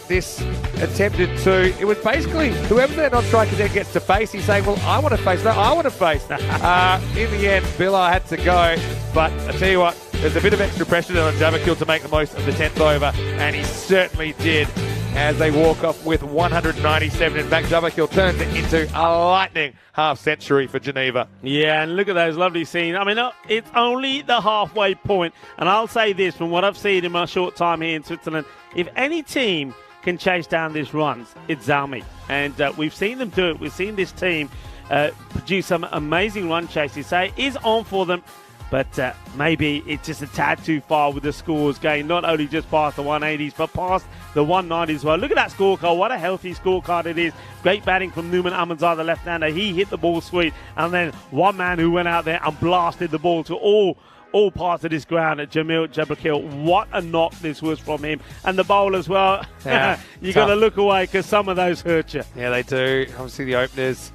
this attempted to, it was basically whoever their non-striker then gets to face, he's saying, well, I want to face. No, I want to face. In the end, Bilal had to go. But I tell you what, there's a bit of extra pressure there on Jabakil to make the most of the 10th over, and he certainly did. As they walk off with 197. In fact, Jabakil turns it into a lightning half-century for Geneva. Yeah, and look at those lovely scenes. I mean, it's only the halfway point. And I'll say this, from what I've seen in my short time here in Switzerland, if any team can chase down these runs, it's Zalmi. And we've seen them do it. We've seen this team produce some amazing run chases. So it is on for them. But maybe it's just a tad too far with the scores going not only just past the 180s, but past the 190s as well. Look at that scorecard. What a healthy scorecard it is. Great batting from Numan Amanzar, the left-hander. He hit the ball sweet. And then one man who went out there and blasted the ball to all parts of this ground at Jamil Jabakil. What a knock this was from him. And the bowl as well. Yeah, you got to look away because some of those hurt you. Yeah, they do. Obviously, the openers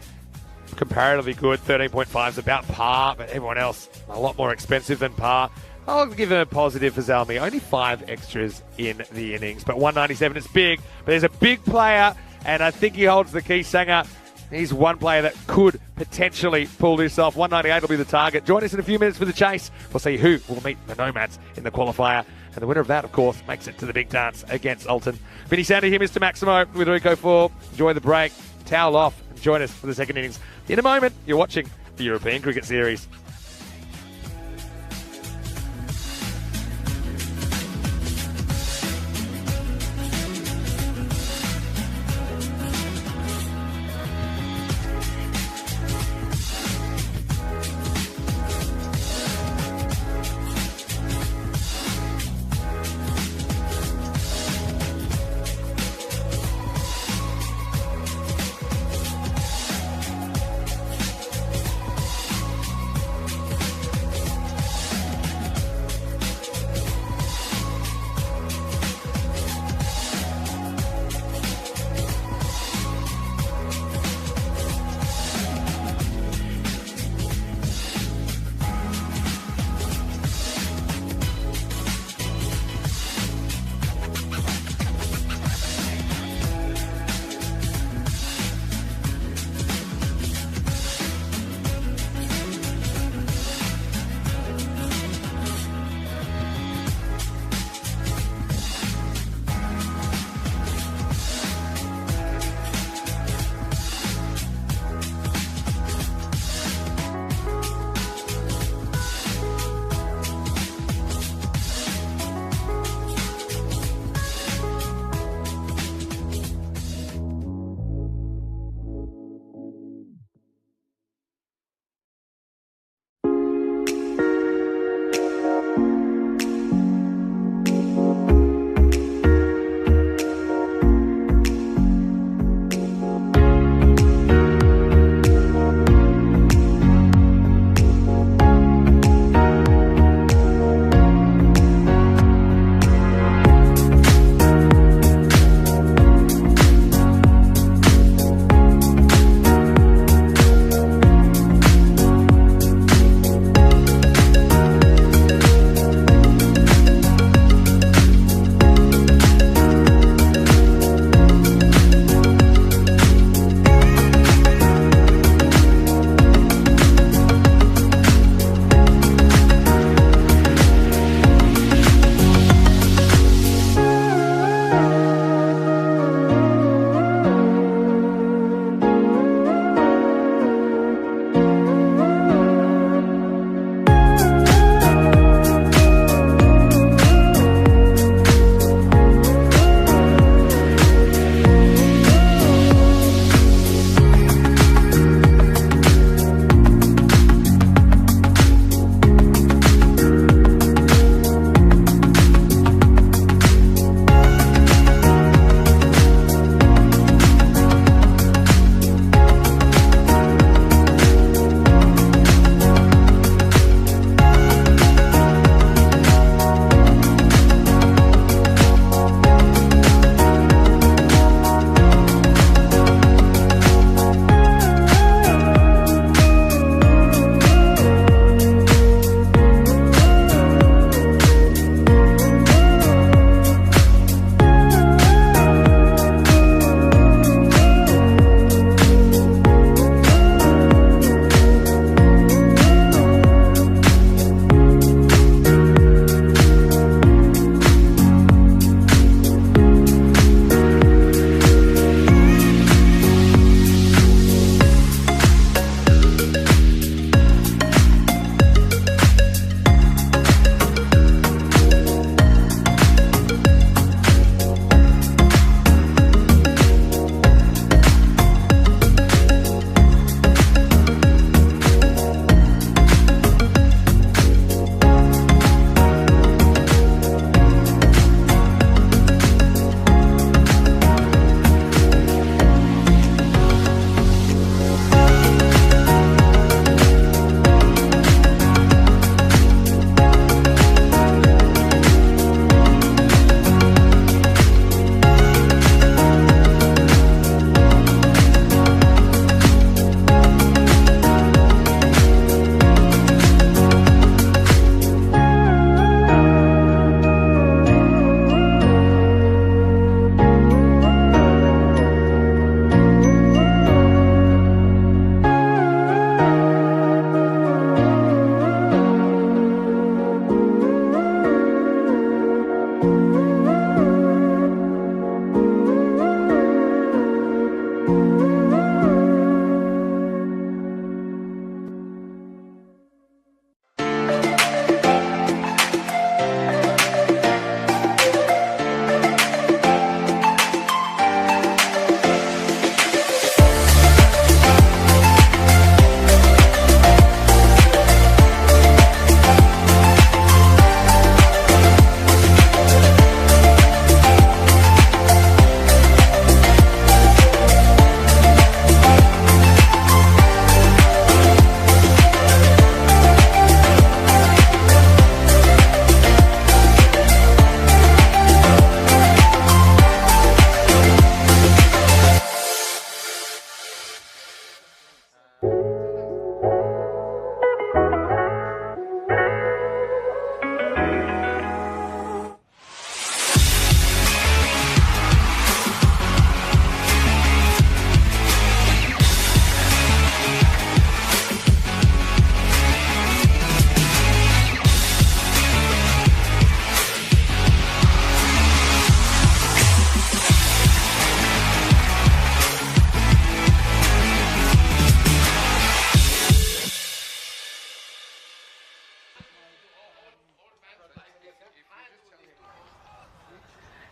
comparatively good. 13.5 is about par, but everyone else a lot more expensive than par. I'll give him a positive for Zalmi. Only 5 extras in the innings, but 197 is big. But there's a big player, and I think he holds the key. Sanger, he's one player that could potentially pull this off. 198 will be the target. Join us in a few minutes for the chase. We'll see who will meet the Nomads in the qualifier. And the winner of that, of course, makes it to the big dance against Alton. Vinny Sander here, Mr. Maximo, with Rico 4. Enjoy the break. Towel off. And join us for the second innings. In a moment, you're watching the European Cricket Series.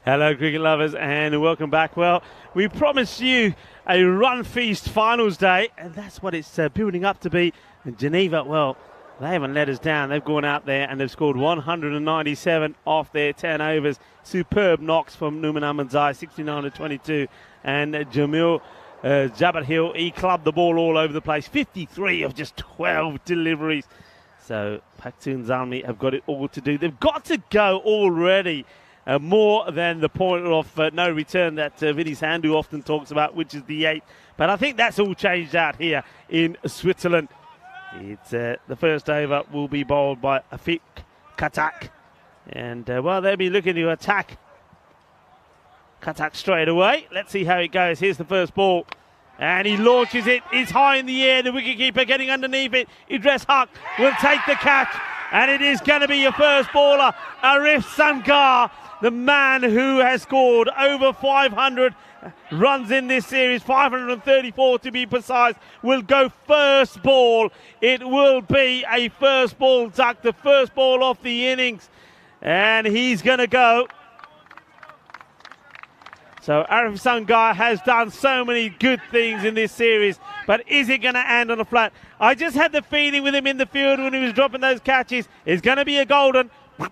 Hello, cricket lovers, and welcome back. Well, we promised you a run feast finals day, and that's what it's building up to be. And Geneva, well, they haven't let us down. They've gone out there and they've scored 197 off their 10 overs. Superb knocks from Numan Ahmadzai, 69 to 22, and Jamil Jabbar Hill, he clubbed the ball all over the place. 53 of just 12 deliveries. So Pakhtun Zalmi have got it all to do. They've got to go already. More than the point of no return that Vinny Sandhu often talks about, which is the 8. But I think that's all changed out here in Switzerland. It's the first over will be bowled by Afiq Khattak. And, well, they'll be looking to attack Khattak straight away. Let's see how it goes. Here's the first ball. And he launches it. It's high in the air. The wicketkeeper getting underneath it. Idris Haq will take the catch. And it is going to be your first bowler, Arif Sangar, the man who has scored over 500 runs in this series, 534 to be precise, will go first ball. It will be a first ball duck, the first ball off the innings. And he's going to go. So Arif Sangar has done so many good things in this series, but is it going to end on a flat? I just had the feeling with him in the field when he was dropping those catches, it's going to be a golden. A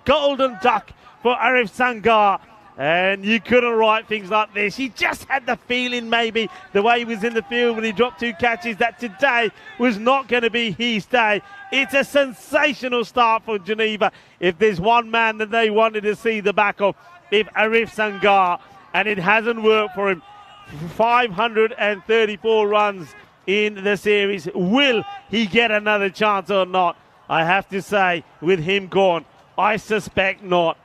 golden duck for Arif Sangar. And you couldn't write things like this. He just had the feeling, maybe, the way he was in the field when he dropped 2 catches, that today was not going to be his day. It's a sensational start for Geneva. If there's one man that they wanted to see the back of, if Arif Sangar, and it hasn't worked for him. 534 runs in the series. Will he get another chance or not? I have to say, with him gone, I suspect not.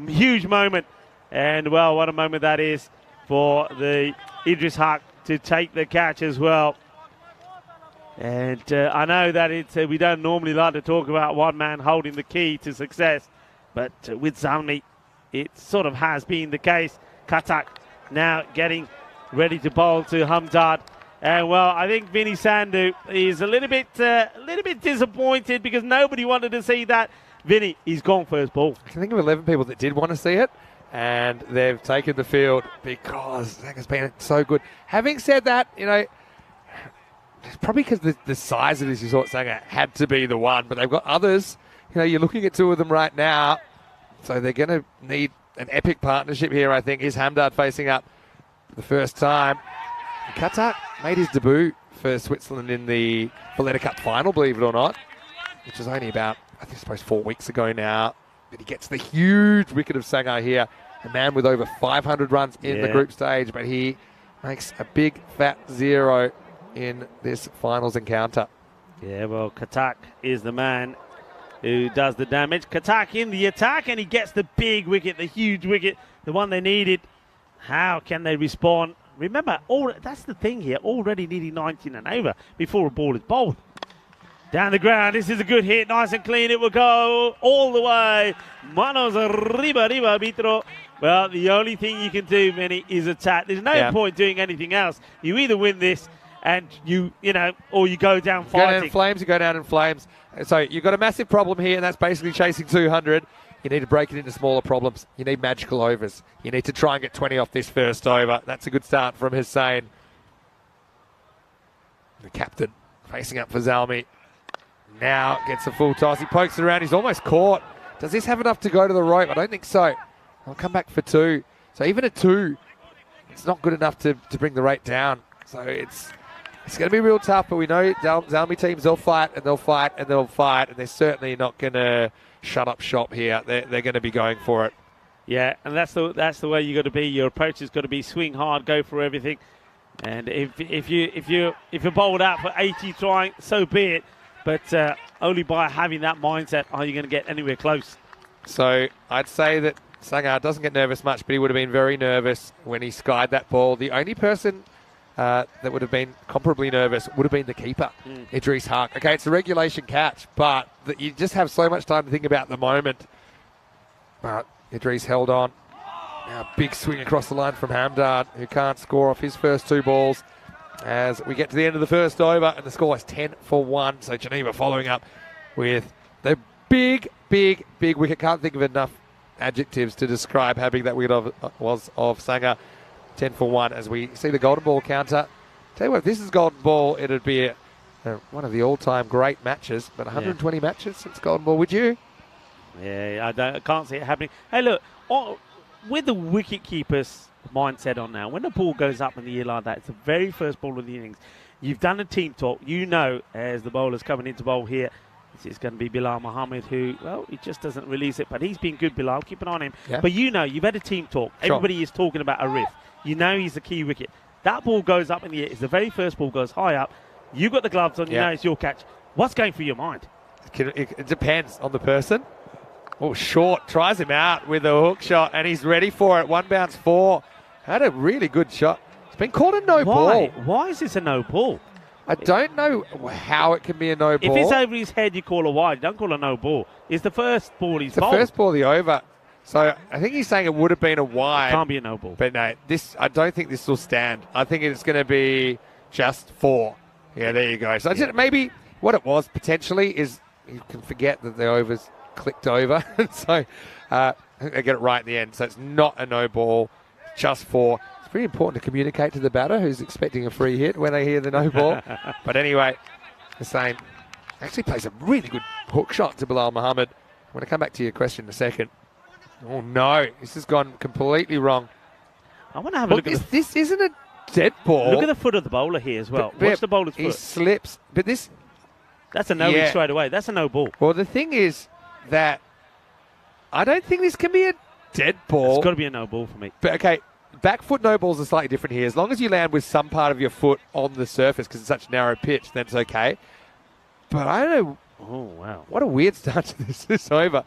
Huge moment. And, well, what a moment that is for the Idris Haq to take the catch as well. And I know that it's we don't normally like to talk about one man holding the key to success, but with Zalmi, it sort of has been the case. Khattak now getting ready to bowl to Hamdard. And, well, I think Vinny Sandhu is a little bit disappointed because nobody wanted to see that. Vinny, he's gone first ball. I can think of 11 people that did want to see it, and they've taken the field because Zanga's been so good. Having said that, you know, it's probably because the size of this, you thought Zanga had to be the one, but they've got others. You know, you're looking at 2 of them right now, so they're going to need an epic partnership here, I think. Is Hamdard facing up for the first time. Khattak made his debut for Switzerland in the Valletta Cup final, believe it or not, which was only about, I think, 4 weeks ago now. But he gets the huge wicket of Sangar here, a man with over 500 runs in the group stage, but he makes a big fat 0 in this finals encounter. Yeah, well, Khattak is the man who does the damage. Khattak in the attack, and he gets the big wicket, the huge wicket, the one they needed. How can they respond? Remember, that's the thing here, already needing 19 and over before a ball is bowled. Down the ground, this is a good hit, nice and clean, it will go all the way. Manos arriba, Vitro. Well, the only thing you can do, Vinny, is attack. There's no point doing anything else. You either win this and or you go down fighting. Go down in flames, you go down in flames. So you've got a massive problem here, and that's basically chasing 200. You need to break it into smaller problems. You need magical overs. You need to try and get 20 off this first over. That's a good start from Hussain. The captain facing up for Zalmi. Now gets a full toss. He pokes it around. He's almost caught. Does this have enough to go to the rope? I don't think so. I'll come back for 2. So even at 2, it's not good enough to bring the rate down. So it's going to be real tough, but we know Zalmi teams, they'll fight and they'll fight and they'll fight, and they're certainly not going to shut up shop here. They're going to be going for it. Yeah, and that's the way you got to be. Your approach has got to be swing hard, go for everything. And if you're bowled out for 80 trying, so be it. But only by having that mindset are you going to get anywhere close. So I'd say that Sangar doesn't get nervous much, but he would have been very nervous when he skied that ball. The only person that would have been comparably nervous would have been the keeper, Idris Haq. Okay, it's a regulation catch, but you just have so much time to think about the moment. But Idris held on. Now big swing across the line from Hamdard, who can't score off his first 2 balls. As we get to the end of the first over, and the score is 10 for 1. So Geneva following up with The big, big, big wicket. Can't think of enough adjectives to describe how big that wicket was of Sanger. 10 for 1 as we see the golden ball counter. Tell you what, if this is golden ball, it would be one of the all-time great matches. But 120 matches since golden ball, would you? Yeah, I can't see it happening. Hey, look, with the wicket-keeper's mindset on now, when the ball goes up in the air like that, it's the very first ball of the innings. You've done a team talk. You know, as the bowler's coming into bowl here, it's going to be Bilal Muhammad, who, well, he just doesn't release it. But he's been good, Bilal. Keep an eye on him. Yeah. But you know, you've had a team talk. Sure. Everybody is talking about a riff. You know he's the key wicket. That ball goes up in the air. It's the very first ball, goes high up. You got the gloves on. You know it's your catch. What's going through your mind? It depends on the person. Oh, short. Tries him out with a hook shot, and he's ready for it. 1 bounce 4. Had a really good shot. It's been called a no ball. Why is this a no ball? I don't know how it can be a no ball. If it's over his head, you call a wide. You don't call a no ball. It's the first ball he's bowled. The first ball, the over. So I think he's saying it would have been a wide. It can't be a no ball. But no, I don't think this will stand. I think it's going to be just 4. Yeah, there you go. So maybe what it was potentially is you can forget that the over's clicked over. So I think they get it right in the end. So it's not a no ball, just 4. It's pretty important to communicate to the batter who's expecting a free hit when they hear the no ball. But anyway, the same. Actually plays a really good hook shot to Bilal Muhammad. I'm going to come back to your question in a second. Oh, no. This has gone completely wrong. I want to have a look at this isn't a dead ball. Look at the foot of the bowler here as well. Watch the bowler's foot. He slips. But this... That's a no straight away. That's a no ball. Well, the thing is that I don't think this can be a dead ball. It's got to be a no ball for me. But, okay, back foot no balls are slightly different here. As long as you land with some part of your foot on the surface because it's such a narrow pitch, then it's okay. But I don't know. Oh, wow. What a weird start to this over.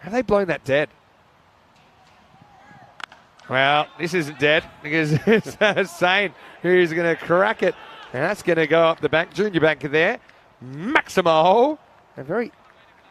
Have they blown that dead? Well, this isn't dead because it's Hussain who's going to crack it. And that's going to go up the bank. Junior banker there. Maximo. A very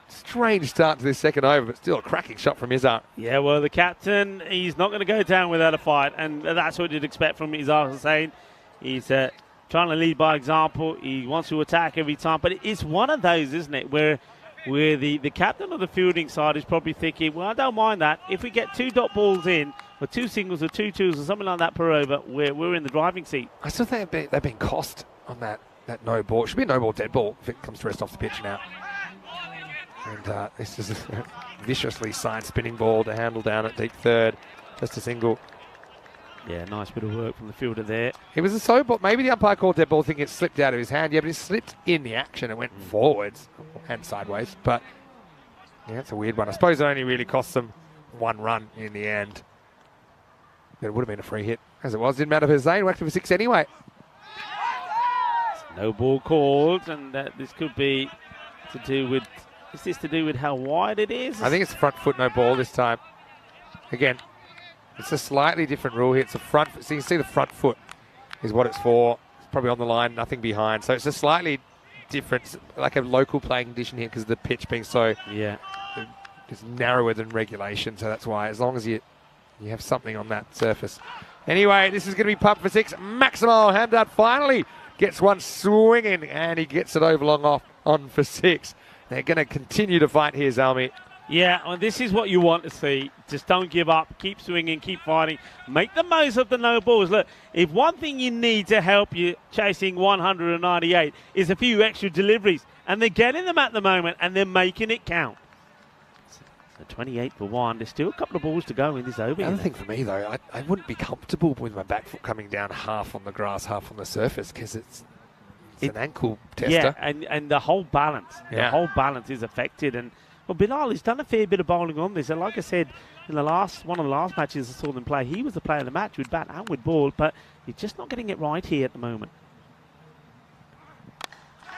strange start to this second over, but still a cracking shot from Izzar. Yeah, well, the captain, he's not going to go down without a fight. And that's what you'd expect from Izzar Hussain. He's trying to lead by example. He wants to attack every time. But it's one of those, isn't it, where the captain of the fielding side is probably thinking, well, I don't mind that. If we get 2 dot balls in, or 2 singles or 2 twos or something like that per over, we're in the driving seat. I still think they've been cost on that no ball. It should be a no ball, dead ball if it comes to rest off the pitch now. And this is a viciously signed spinning ball to handle down at deep third. Just a single. Yeah, nice bit of work from the fielder there. It was a slow ball. Maybe the umpire called dead ball thinking it slipped out of his hand. Yeah, but it slipped in the action. It went forwards and sideways. But yeah, it's a weird one. I suppose it only really cost them 1 run in the end. But it would have been a free hit. As it was, didn't matter for Hussain. Whacked it for 6 anyway. No ball called, and this could be to do with... Is this to do with how wide it is? I think it's front foot, no ball this time. Again, it's a slightly different rule here. It's a front. So you can see the front foot is what it's for. It's probably on the line, nothing behind. So it's a slightly different, like a local playing condition here because of the pitch being so it's narrower than regulation. So that's why, as long as you have something on that surface. Anyway, this is going to be pumped for 6. Maximo Hamdard finally gets one swinging, and he gets it over long off on for 6. They're going to continue to fight here, Zalmi. Yeah, well, this is what you want to see. Just don't give up. Keep swinging. Keep fighting. Make the most of the no balls. Look, if one thing you need to help you chasing 198 is a few extra deliveries, and they're getting them at the moment, and they're making it count. So 28 for 1. There's still a couple of balls to go in this over. The other thing for me, though, I wouldn't be comfortable with my back foot coming down half on the grass, half on the surface, because it's an ankle tester. Yeah, and the whole balance. The whole balance is affected. And well, Bilal has done a fair bit of bowling on this. And like I said, in one of the last matches I saw them play, he was the player of the match with bat and with ball, but he's just not getting it right here at the moment.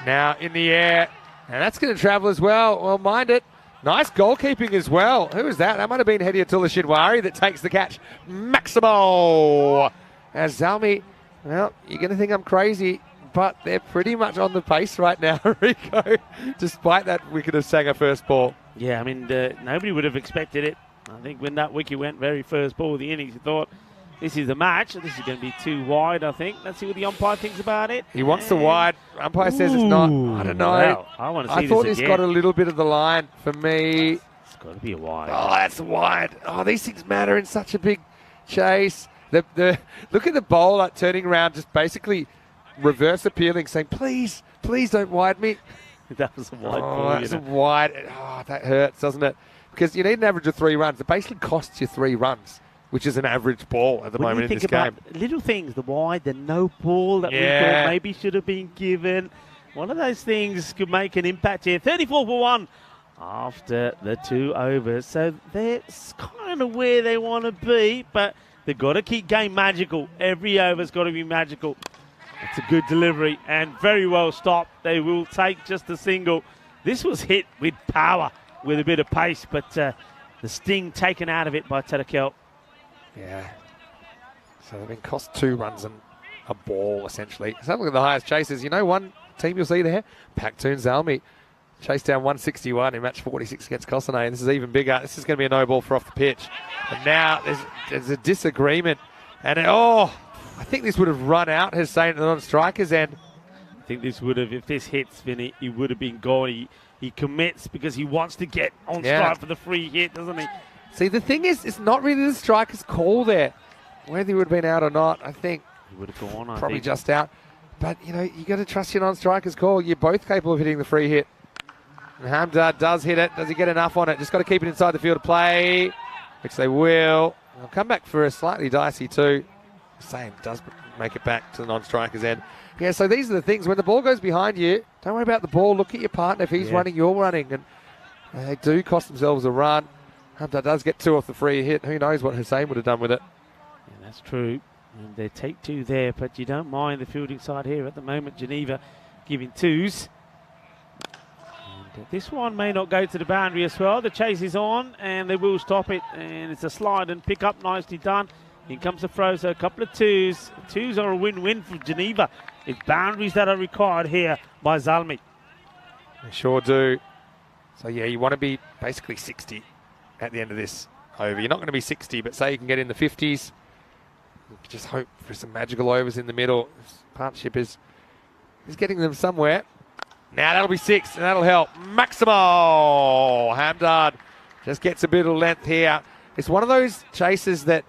Now in the air, and that's going to travel as well. Well, mind it. Nice goalkeeping as well. Who was that? That might have been Hediatullah Shinwari that takes the catch. Maximo! As Zalmi, well, you're going to think I'm crazy, but they're pretty much on the pace right now, Rico, despite that wicket of Sanger first ball. Yeah, I mean, nobody would have expected it. I think when that wicket went very first ball of the innings, you thought, This is the match. This is going to be too wide, I think. Let's see what the umpire thinks about it. He wants the wide. Umpire says it's not. I don't know. Wow. I want to see I thought this again. got a little bit of the line for me. It's got to be a wide. Oh, that's wide. Oh, these things matter in such a big chase. The look at the bowler turning around, just basically reverse appealing, saying, please don't wide me. That was a wide Oh, ball. that's a wide. Oh, that hurts, doesn't it? Because you need an average of 3 runs. It basically costs you 3 runs, which is an average ball at the When moment you in think this about game. little things, the wide, the no ball that we thought maybe should have been given. One of those things could make an impact here. 34 for 1 after the 2 overs. So that's kind of where they want to be, but they've got to keep game magical. Every over's got to be magical. It's a good delivery and very well stopped. They will take just a single. This was hit with power, with a bit of pace, but the sting taken out of it by Tarakel. Yeah. So they've been cost 2 runs and a ball, essentially. Let's have a look at the highest chases. You know one team you'll see there? Paktoon Zalmi chased down 161 in match 46 against Kosane. This is even bigger. This is going to be a no ball for off the pitch. And now there's a disagreement. And I think this would have run out, Hussein, at the non-strikers end. I think this would have, if this hits Vinny, he would have been gone. He commits because he wants to get on strike for the free hit, doesn't he? See, the thing is, it's not really the striker's call there. Whether he would have been out or not, I think He would have gone, I probably think. just out. But, you got to trust your non-striker's call. You're both capable of hitting the free hit. And Hamdard does hit it. Does he get enough on it? Just got to keep it inside the field of play, which they will. They'll come back for a slightly dicey 2. Same, does make it back to the non-striker's end. Yeah, so these are the things. When the ball goes behind you, don't worry about the ball. Look at your partner. If he's running, you're running. And they do cost themselves a run. Hamdard does get 2 off the free hit. Who knows what Hussein would have done with it. Yeah, that's true. And they take 2 there, but you don't mind the fielding side here at the moment. Geneva giving 2s. And this one may not go to the boundary as well. The chase is on, and they will stop it. And it's a slide and pick up, nicely done. In comes the throw, so a couple of 2s. 2s are a win-win for Geneva. It's boundaries that are required here by Zalmi. They sure do. So, yeah, you want to be basically 60 at the end of this over. You're not going to be 60, but say you can get in the 50s. Just hope for some magical overs in the middle. This partnership is getting them somewhere. Now that'll be 6, and that'll help. Maximo! Hamdard just gets a bit of length here. It's one of those chases that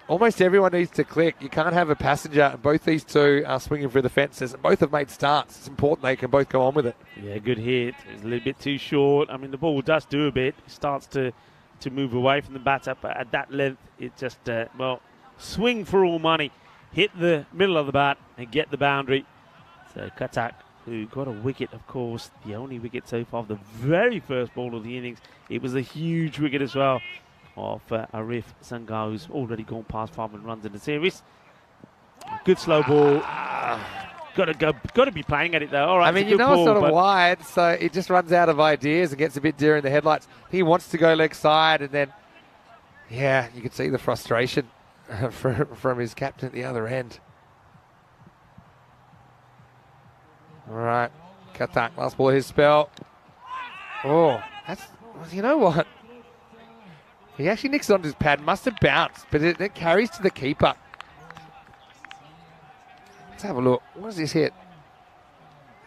almost everyone needs to click. You can't have a passenger, and both these 2 are swinging for the fences, and both have made starts. It's important they can both go on with it. Yeah, good hit. It's a little bit too short. I mean, the ball does do a bit. It starts to move away from the batter, but at that length, it just, swing for all money. Hit the middle of the bat and get the boundary. So Katak, who got a wicket, of course, the only wicket so far, the very first ball of the innings. It was a huge wicket as well of Arif Sangar, who's already gone past 500 runs in the series. Good slow ball. Got to be playing at it though. All right, I mean, it's sort of wide, so it just runs out of ideas and gets a bit deer in the headlights. He wants to go leg side, and then, yeah, you can see the frustration from his captain at the other end. All right, Katak, last ball of his spell. Oh, you know what? He actually nicks it onto his pad, must have bounced, but it carries to the keeper. Let's have a look. What does this hit?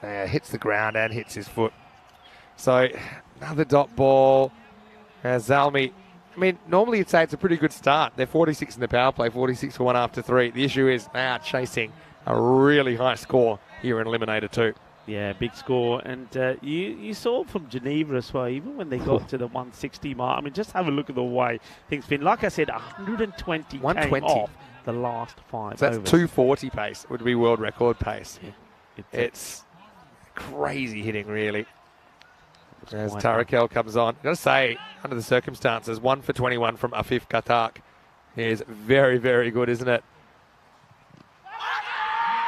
Hits the ground and hits his foot. So, another dot ball. Zalmi, I mean, normally you'd say it's a pretty good start. They're 46 in the power play, 46 for 1 after 3. The issue is they are chasing a really high score here in Eliminator 2. Yeah, big score. And you saw from Geneva as well, even when they got to the 160 mark. I mean, just have a look at the way things been. Like I said, 120 came off the last 5 So that's overs. 240 pace, would be world record pace. Yeah, It's crazy hitting, really. As quite Tarakel comes on. I've got to say, under the circumstances, 1 for 21 from Afif Katak is very, very good, isn't it?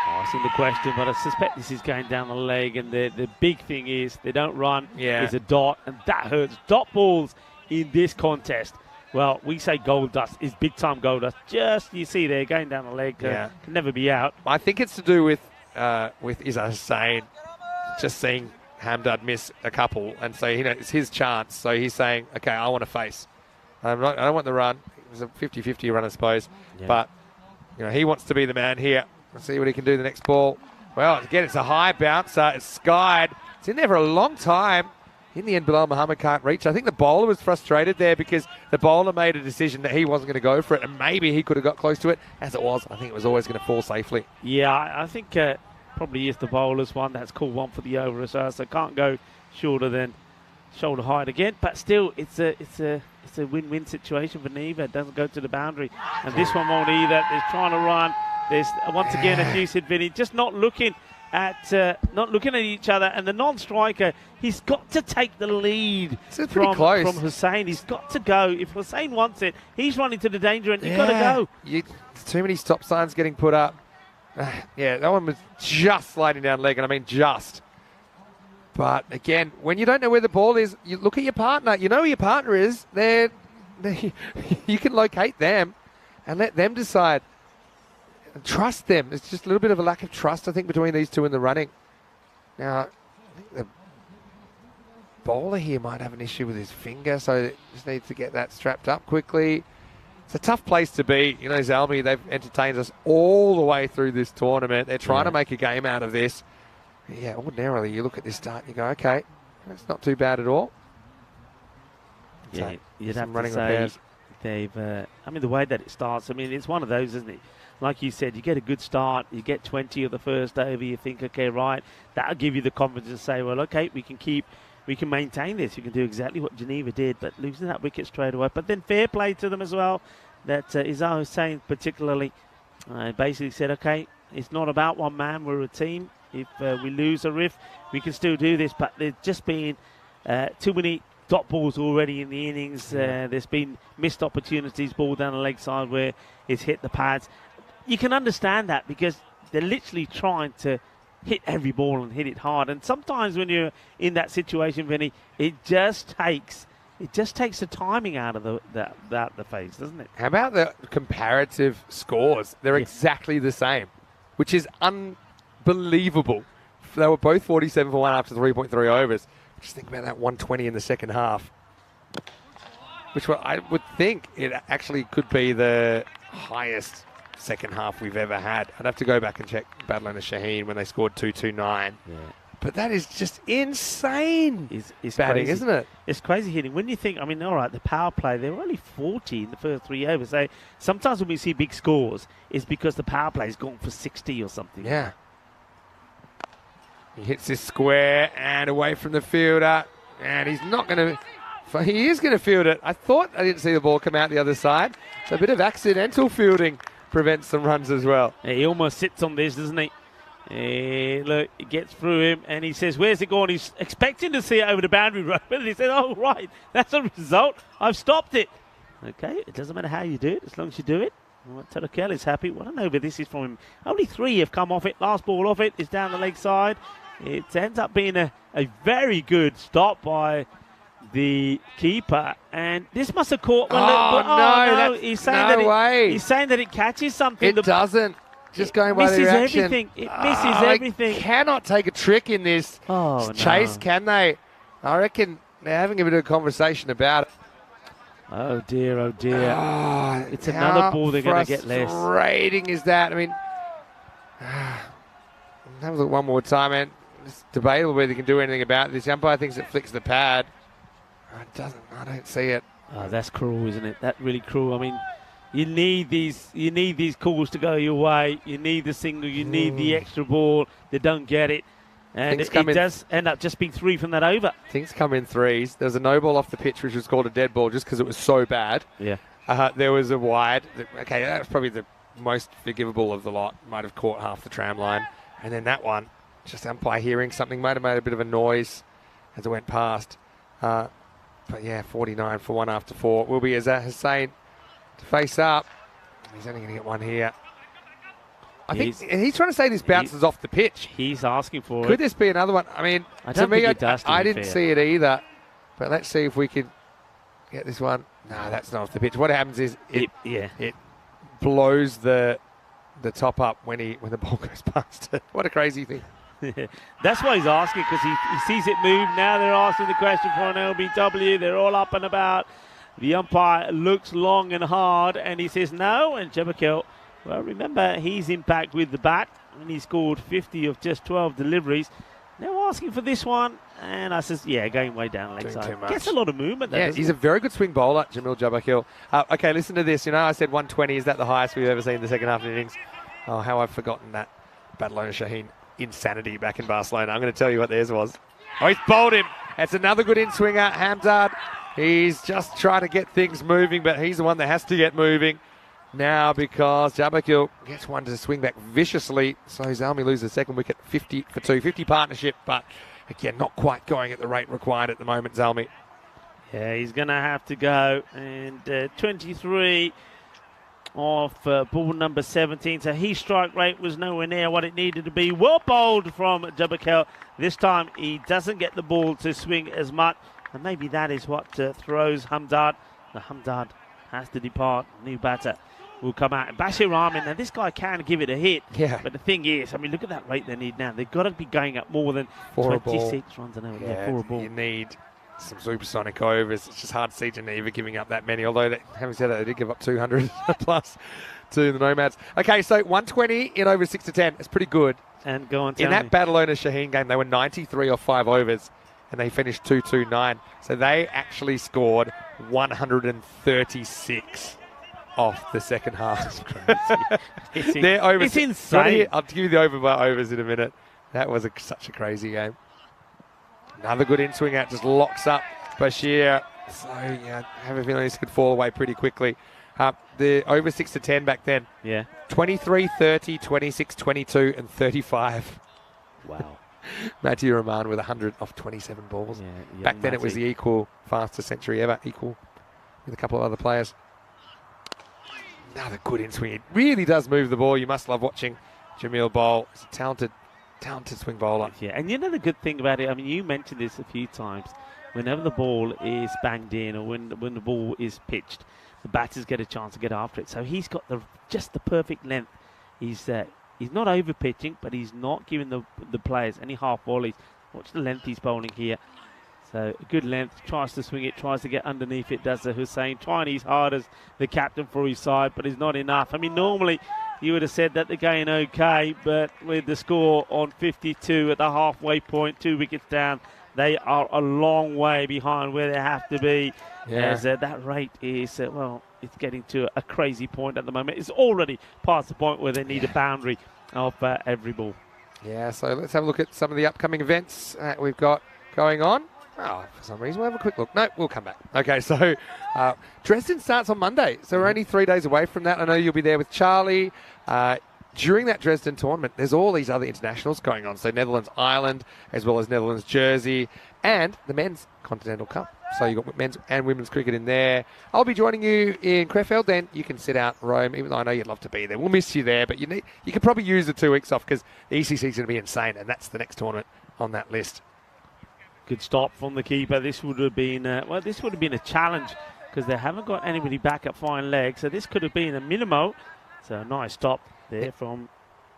I've seen the question, but I suspect this is going down the leg, and the big thing is they don't run. Yeah. It's a dot, and that hurts. Dot balls in this contest. Well, we say gold dust is big-time gold dust. Just, you see there, going down the leg, can never be out. I think it's to do with Izzat Hussain just seeing Hamdard miss a couple, and so it's his chance. So he's saying, okay, I want to face. I don't want the run. It was a 50-50 run, I suppose. Yeah. But he wants to be the man here. Let's see what he can do the next ball. Well, again, it's a high bouncer. It's skied. It's in there for a long time. In the end, Bilal Muhammad can't reach. I think the bowler was frustrated there because the bowler made a decision that he wasn't going to go for it, and maybe he could have got close to it. As it was, I think it was always going to fall safely. Yeah, I think probably is the bowler's one. That's called one for the over as well, so can't go shorter than shoulder height again. But still, it's a win-win situation for Neva. It doesn't go to the boundary, and this one won't either. They're trying to run. There's once again, as you said, Vinny, just not looking at each other, and the non-striker, he's got to take the lead from Hussein. He's got to go. If Hussein wants it, he's running to the danger end. You've got to go. Too many stop signs getting put up. Yeah, that one was just sliding down leg, and I mean just. But again, when you don't know where the ball is, you look at your partner. You know who your partner is. You can locate them and let them decide. Trust them. It's just a little bit of a lack of trust, I think, between these two in the running. Now, I think the bowler here might have an issue with his finger, so they just need to get that strapped up quickly. It's a tough place to be. Zalmi, they've entertained us all the way through this tournament. They're trying to make a game out of this. Yeah, ordinarily, you look at this start and you go, okay, that's not too bad at all. Yeah, so, you'd have to say they've... the way that it starts, it's one of those, isn't it? Like you said, you get a good start, you get 20 of the first over, you think, okay, right, that'll give you the confidence to say, well, okay, we can maintain this. You can do exactly what Geneva did, but losing that wicket straight away. But then fair play to them as well, that Izzah Hussain particularly basically said, okay, it's not about one man, we're a team. If we lose a riff, we can still do this, but there's just been too many dot balls already in the innings. There's been missed opportunities, ball down the leg side where it's hit the pads. You can understand that because they're literally trying to hit every ball and hit it hard. And sometimes when you're in that situation, Vinny, it just takes the timing out of the phase, doesn't it? How about the comparative scores? They're exactly the same, which is unbelievable. They were both 47 for 1 after 3.3 overs. Just think about that 120 in the second half, which I would think it actually could be the highest second half we've ever had. I'd have to go back and check Badlan and Shaheen when they scored 229. Yeah. But that is just insane. It's batting, crazy, isn't it? It's crazy hitting. When you think, all right, the power play, they were only 40 in the first 3 overs. So sometimes when we see big scores, it's because the power play has gone for 60 or something. Yeah. He hits this square and away from the fielder. And he's not going to... He is going to field it. I didn't see the ball come out the other side. So a bit of accidental fielding prevents some runs as well. Yeah, he almost sits on this, doesn't he? Look, it gets through him, and he says, where's it going? He's expecting to see it over the boundary road, but he said, oh, right, that's a result. I've stopped it. Okay, it doesn't matter how you do it, as long as you do it. Tarakel is happy. Well, I don't know where this is from him. Only 3 have come off it. Last ball off it is down the leg side. It ends up being a very good stop by the keeper, and this must have caught one. No, he's saying he's saying that it catches something. It doesn't. Just going by the reaction. Everything. It misses everything. They cannot take a trick in this chase, can they? I reckon they're having a bit of a conversation about it. Oh dear, oh dear. It's another ball they're going to get less. How frustrating is that? Have a look one more time, man. It's debatable whether they can do anything about this. The umpire thinks it flicks the pad. It doesn't. I don't see it. Oh, that's cruel, isn't it? That's really cruel. You need these calls to go your way. You need the single. You need the extra ball. They don't get it, and it does end up just being 3 from that over. Things come in threes. There was a no ball off the pitch, which was called a dead ball, just because it was so bad. Yeah. There was a wide. Okay, that was probably the most forgivable of the lot. Might have caught half the tram line, and then that one, just umpire hearing something, might have made a bit of a noise as it went past. But yeah, 49 for 1 after 4. Will be Izzah Hussain to face up. He's only going to get one here. I think he's trying to say this bounces off the pitch. He's asking for it. Could this be another one? To me, I didn't see it either. But let's see if we can get this one. No, that's not off the pitch. What happens is it blows the top up when the ball goes past it. What a crazy thing. That's why he's asking, because he sees it move. Now they're asking the question for an LBW. They're all up and about. The umpire looks long and hard, and he says no, and Jebakel Well, remember his impact with the bat, and he scored 50 of just 12 deliveries. Now asking for this one, and I says, yeah, going way down leg side. Gets a lot of movement there. Yeah, he's a very good swing bowler, Jamil Jabakil. Okay, listen to this. You know, I said 120. Is that the highest we've ever seen in the second half of the innings? Oh, how I've forgotten that Badalona Shaheen insanity back in Barcelona. I'm going to tell you what theirs was. Oh, he's bowled him. That's another good in-swinger, Hamdard. He's just trying to get things moving, but he's the one that has to get moving now because Jabakil gets one to swing back viciously. So Zalmi loses the second wicket, 50 for 2. 50 partnership, but again, not quite going at the rate required at the moment, Zalmi. Yeah, he's going to have to go. And 23 off ball number 17. So his strike rate was nowhere near what it needed to be. Well bowled from Jabakil. This time he doesn't get the ball to swing as much. And maybe that is what throws Hamdard. The Hamdard has to depart. New batter will come out. And Bashir Rahman, now this guy can give it a hit. Yeah. But the thing is, I mean, look at that rate they need now. They've got to be going up more than For 26 runs an hour. Yeah, for a ball. You need some supersonic overs. It's just hard to see Geneva giving up that many, although having said that, they did give up 200 plus to the Nomads. Okay, so 120 in over 6 to 10. It's pretty good. And go on, in that Badalona Shaheen game, they were 93 off 5 overs, and they finished 229. So they actually scored 136 off the second half. They're over. It's insane. I'll give you the over by overs in a minute. That was such a crazy game. Another good in-swing out, just locks up Bashir. So, yeah, I have a feeling this could fall away pretty quickly. The over 6 to 10 back then. Yeah. 23, 30, 26, 22, and 35. Wow. Matty Rahman with 100 off 27 balls. Yeah, back then it was the equal fastest century ever, equal with a couple of other players. Another good in-swing. It really does move the ball. You must love watching Jamil bowl. He's a talented swing bowler. Yeah, and you know the good thing about it, I mean, you mentioned this a few times. Whenever the ball is banged in or when the ball is pitched, the batters get a chance to get after it. So he's got just the perfect length. He's not over pitching, but he's not giving the players any half volleys. Watch the length he's bowling here. So a good length, tries to swing it, tries to get underneath it, does the Hussain, trying his hardest, the captain for his side, but it's not enough. I mean, normally you would have said that they're going okay, but with the score on 52 at the halfway point, 2 wickets down, they are a long way behind where they have to be. Yeah. As that rate is, it's getting to a crazy point at the moment. It's already past the point where they need a boundary of every ball. Yeah, so let's have a look at some of the upcoming events we've got going on. Oh, for some reason, we'll have a quick look. No, we'll come back. Okay, so Dresden starts on Monday, so we're only 3 days away from that. I know you'll be there with Charlie. During that Dresden tournament, there's all these other internationals going on. So Netherlands Ireland, as well as Netherlands Jersey, and the Men's Continental Cup. So you've got men's and women's cricket in there. I'll be joining you in Krefeld, then you can sit out Rome, even though I know you'd love to be there. We'll miss you there, but you could probably use the 2 weeks off because the ECC is going to be insane, and that's the next tournament on that list. Good stop from the keeper. This would have been a challenge because they haven't got anybody back at fine leg. So this could have been a minimo. So a nice stop there from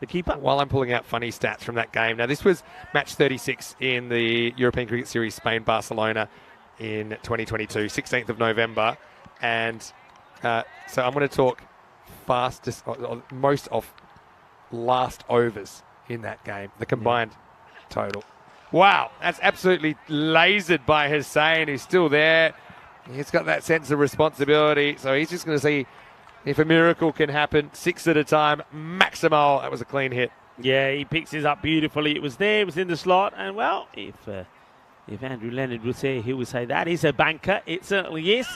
the keeper. While I'm pulling out funny stats from that game. Now, this was match 36 in the European Cricket Series Spain-Barcelona in 2022, 16th of November. And so I'm going to talk fastest, or most of last overs in that game, the combined total. Wow, that's absolutely lasered by Hussain, who's still there. He's got that sense of responsibility, so he's just going to see if a miracle can happen. 6 at a time, Maximal. That was a clean hit. Yeah, he picks it up beautifully. It was there, it was in the slot, and well, if Andrew Leonard would say, he would say that is a banker. It certainly is.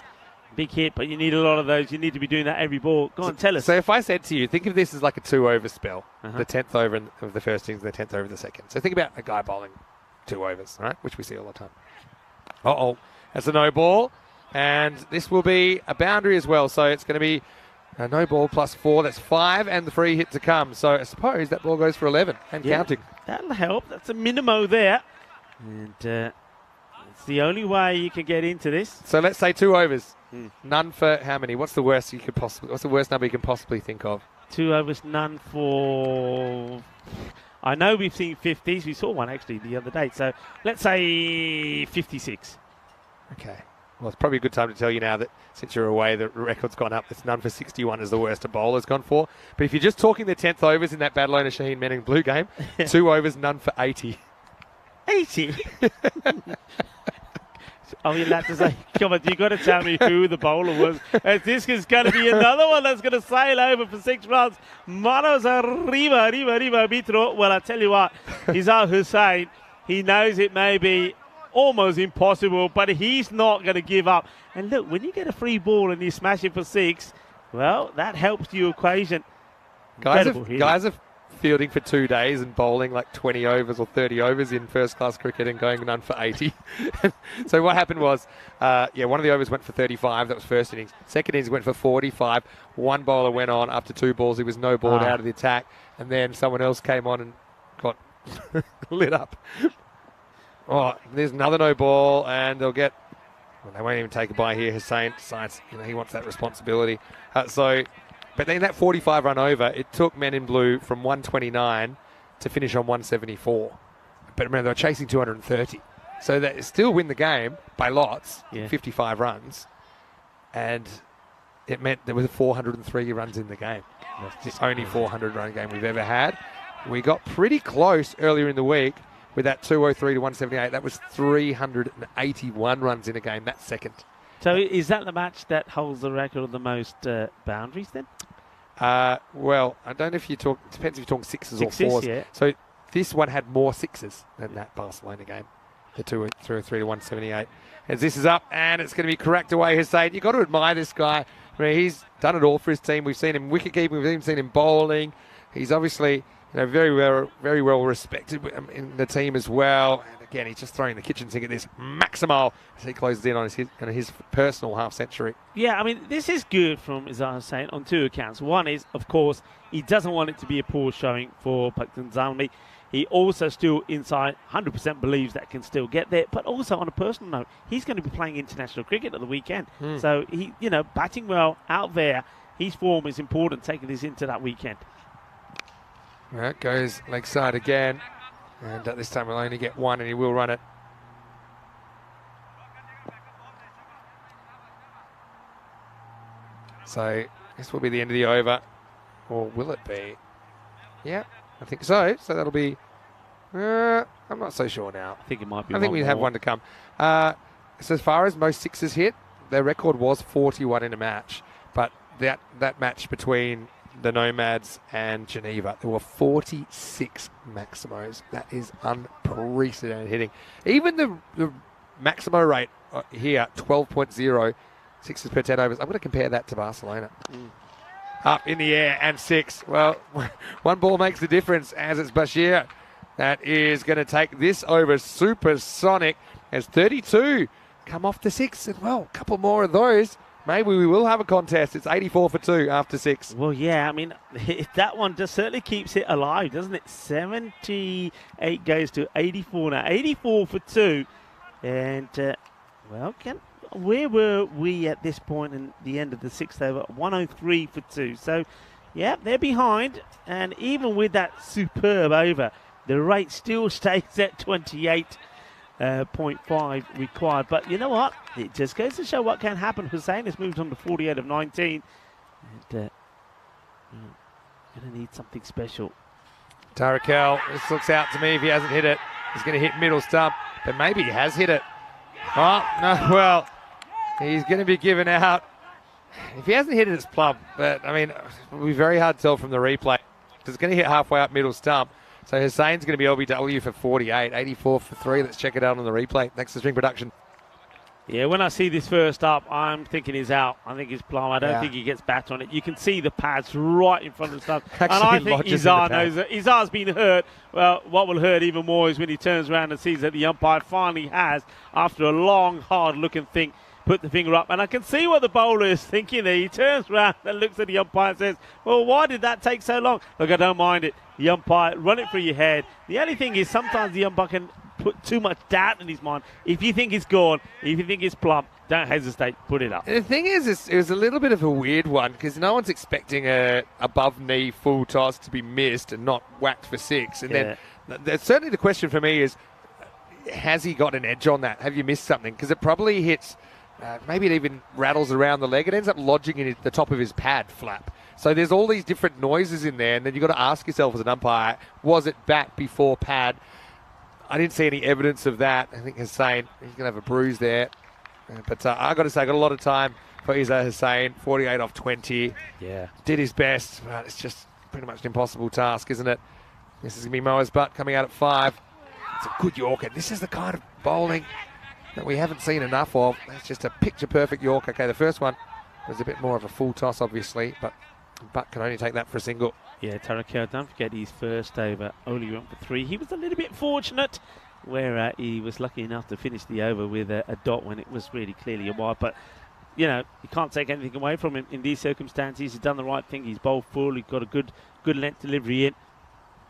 Big hit, but you need a lot of those. You need to be doing that every ball. Go on, tell us. So if I said to you, think of this as like a 2-over spell. The 10th over of the first innings, the 10th over of the second. So think about a guy bowling 2 overs, right? Which we see all the time. Uh-oh, that's a no ball. And this will be a boundary as well. So it's going to be a no ball plus 4. That's 5 and the free hit to come. So I suppose that ball goes for 11 and counting. That'll help. That's a minimo there. And it's the only way you can get into this. So let's say 2 overs. None for how many? What's the worst what's the worst number you can possibly think of? 2 overs, none for... I know we've seen 50s. We saw one actually the other day. So let's say 56. Okay. Well, it's probably a good time to tell you now that since you're away, the record's gone up. It's none for 61 is the worst a bowler's gone for. But if you're just talking the 10th overs in that Badalona Shaheen Men in Blue game, 2 overs, none for 80. 80? Are we allowed to say, come on, you got to tell me who the bowler was. This is going to be another one that's going to sail over for 6 runs. Manos arriba, Mitro. Well, I tell you what, Izar Hussain, he knows it may be almost impossible, but he's not going to give up. And look, when you get a free ball and you smash it for 6, well, that helps the equation. Guys are fielding for 2 days and bowling like 20 overs or 30 overs in first-class cricket and going none for 80. So what happened was, one of the overs went for 35. That was first innings. Second innings went for 45. One bowler went on after 2 balls. He was no balled out of the attack. And then someone else came on and got lit up. Oh, there's another no ball, and they'll get... Well, they won't even take a bye here. Hussain decides he wants that responsibility. But then that 45-run over, it took Men in Blue from 129 to finish on 174. But remember, they were chasing 230. So they still win the game by lots, 55 runs. And it meant there was 403 runs in the game. It's the only 400-run game we've ever had. We got pretty close earlier in the week with that 203 to 178. That was 381 runs in a game, that second. So is that the match that holds the record of the most boundaries then? Well, I don't know if you talk... It depends if you're talking sixes or fours. Yeah. So this one had more sixes than that Barcelona game. The 203 to 178. As this is up, and it's going to be cracked away, Hussain. You've got to admire this guy. I mean, he's done it all for his team. We've seen him wicket-keeping. We've even seen him bowling. He's obviously... very well respected in the team as well. And again, he's just throwing the kitchen sink at this Maximo as he closes in on his personal half-century. Yeah, I mean, this is good from Izar Hussain on 2 accounts. One is, of course, he doesn't want it to be a poor showing for Pakistan Zalmi. He also still inside 100% believes that can still get there. But also on a personal note, he's going to be playing international cricket at the weekend. So he, batting well out there. His form is important, taking this into that weekend. Well, it goes leg side again, and this time we'll only get 1, and he will run it. So this will be the end of the over, or will it be? Yeah, I think so. So that'll be... I'm not so sure now. I think it might be. I think we have one to come. So as far as most sixes hit, their record was 41 in a match, but that match between the Nomads and Geneva, there were 46 Maximos. That is unprecedented hitting. Even the Maximo rate here, 12.0, 6s per 10 overs. I'm going to compare that to Barcelona. Up in the air and 6. Well, one ball makes the difference, as it's Bashir. That is going to take this over supersonic as 32 come off the 6. And, well, a couple more of those. Maybe we will have a contest. It's 84 for 2 after 6. Well, yeah, I mean, that one just certainly keeps it alive, doesn't it? 78 goes to 84 now. 84 for 2. And, where were we at this point in the end of the 6th over? 103 for 2. So, yeah, they're behind. And even with that superb over, the rate still stays at 28.5 required. But you know what? It just goes to show what can happen. Hussain has moved on to 48 of 19. And going to need something special. Tarakel, this looks out to me if he hasn't hit it. He's going to hit middle stump, but maybe he has hit it. Oh, no, well, he's going to be given out. If he hasn't hit it, it's plumb. But, I mean, it'll be very hard to tell from the replay. It's going to hit halfway up middle stump. So Hussain's going to be LBW for 48, 84 for 3. Let's check it out on the replay. Thanks to String Production. Yeah, when I see this first up, I'm thinking he's out. I think he's plumb. I don't think he gets bat on it. You can see the pads right in front of the stuff. And I think Izar knows it. Izar's been hurt. Well, what will hurt even more is when he turns around and sees that the umpire finally has, after a long, hard-looking thing, put the finger up. And I can see what the bowler is thinking there. He turns around and looks at the umpire and says, well, why did that take so long? Look, I don't mind it. The umpire, run it through your head. The only thing is sometimes the umpire can put too much doubt in his mind. If you think it's gone, if you think it's plump, don't hesitate, put it up. The thing is, it was a little bit of a weird one because no one's expecting a above-knee full toss to be missed and not whacked for 6. And then certainly the question for me is, has he got an edge on that? Have you missed something? Because it probably hits maybe it even rattles around the leg. It ends up lodging in the top of his pad flap. So there's all these different noises in there, and then you've got to ask yourself as an umpire, was it bat before pad? I didn't see any evidence of that. I think Hussain, he's going to have a bruise there. But I've got to say, I got a lot of time for Izzat Hussain, 48 off 20. Yeah. Did his best, but it's just pretty much an impossible task, isn't it? This is going to be Moa's butt coming out at 5. It's a good Yorker. This is the kind of bowling that we haven't seen enough of. It's just a picture-perfect Yorker. Okay, the first one was a bit more of a full toss, obviously, but Butt can only take that for a single. Yeah, Tarakil, don't forget his first over only went for 3. He was a little bit fortunate where he was lucky enough to finish the over with a dot when it was really clearly a wide. But, you know, you can't take anything away from him in these circumstances. He's done the right thing. He's bowled full. He's got a good length delivery in.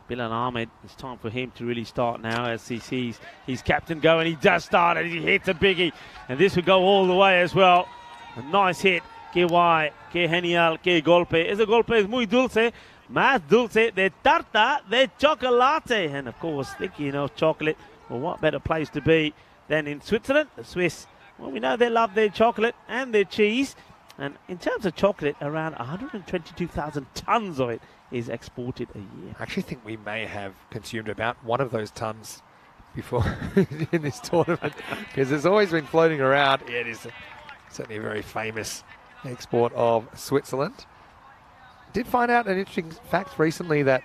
Bilal Ahmed, it's time for him to really start now as he sees his captain go, and he does start and he hits a biggie. And this will go all the way as well. A nice hit. Que guay, que genial, que golpe. Ese golpe es muy dulce, más dulce de tarta de chocolate. And of course, thinking of chocolate, well, what better place to be than in Switzerland? The Swiss, well, we know they love their chocolate and their cheese. And in terms of chocolate, around 122,000 tons of it is exported a year. I actually think we may have consumed about one of those tons before in this tournament, because it's always been floating around. Yeah, it is certainly a very famous export of Switzerland. Did find out an interesting fact recently that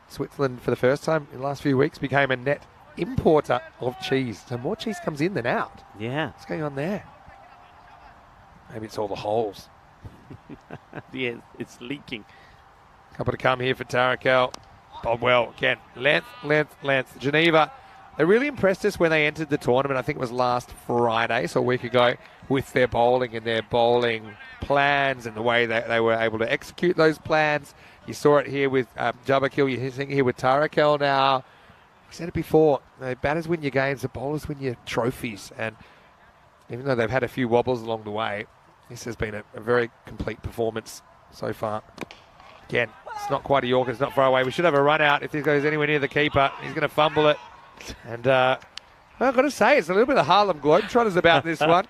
Switzerland, for the first time in the last few weeks, became a net importer of cheese. So more cheese comes in than out. Yeah. What's going on there? Maybe it's all the holes. Yeah, it's leaking. Couple to come here for Tarakil. Bob well again. Length, length, length. Geneva, they really impressed us when they entered the tournament. I think it was last Friday, so a week ago, with their bowling and their bowling plans and the way that they were able to execute those plans. You saw it here with Jabakil. You're seeing it here with Tarakil now. I said it before. Batters win your games. The bowlers win your trophies. And even though they've had a few wobbles along the way, this has been a very complete performance so far. Again, it's not quite a Yorker. It's not far away. We should have a run out if this goes anywhere near the keeper. He's going to fumble it. And I've got to say, it's a little bit of Harlem Globetrotters about this one.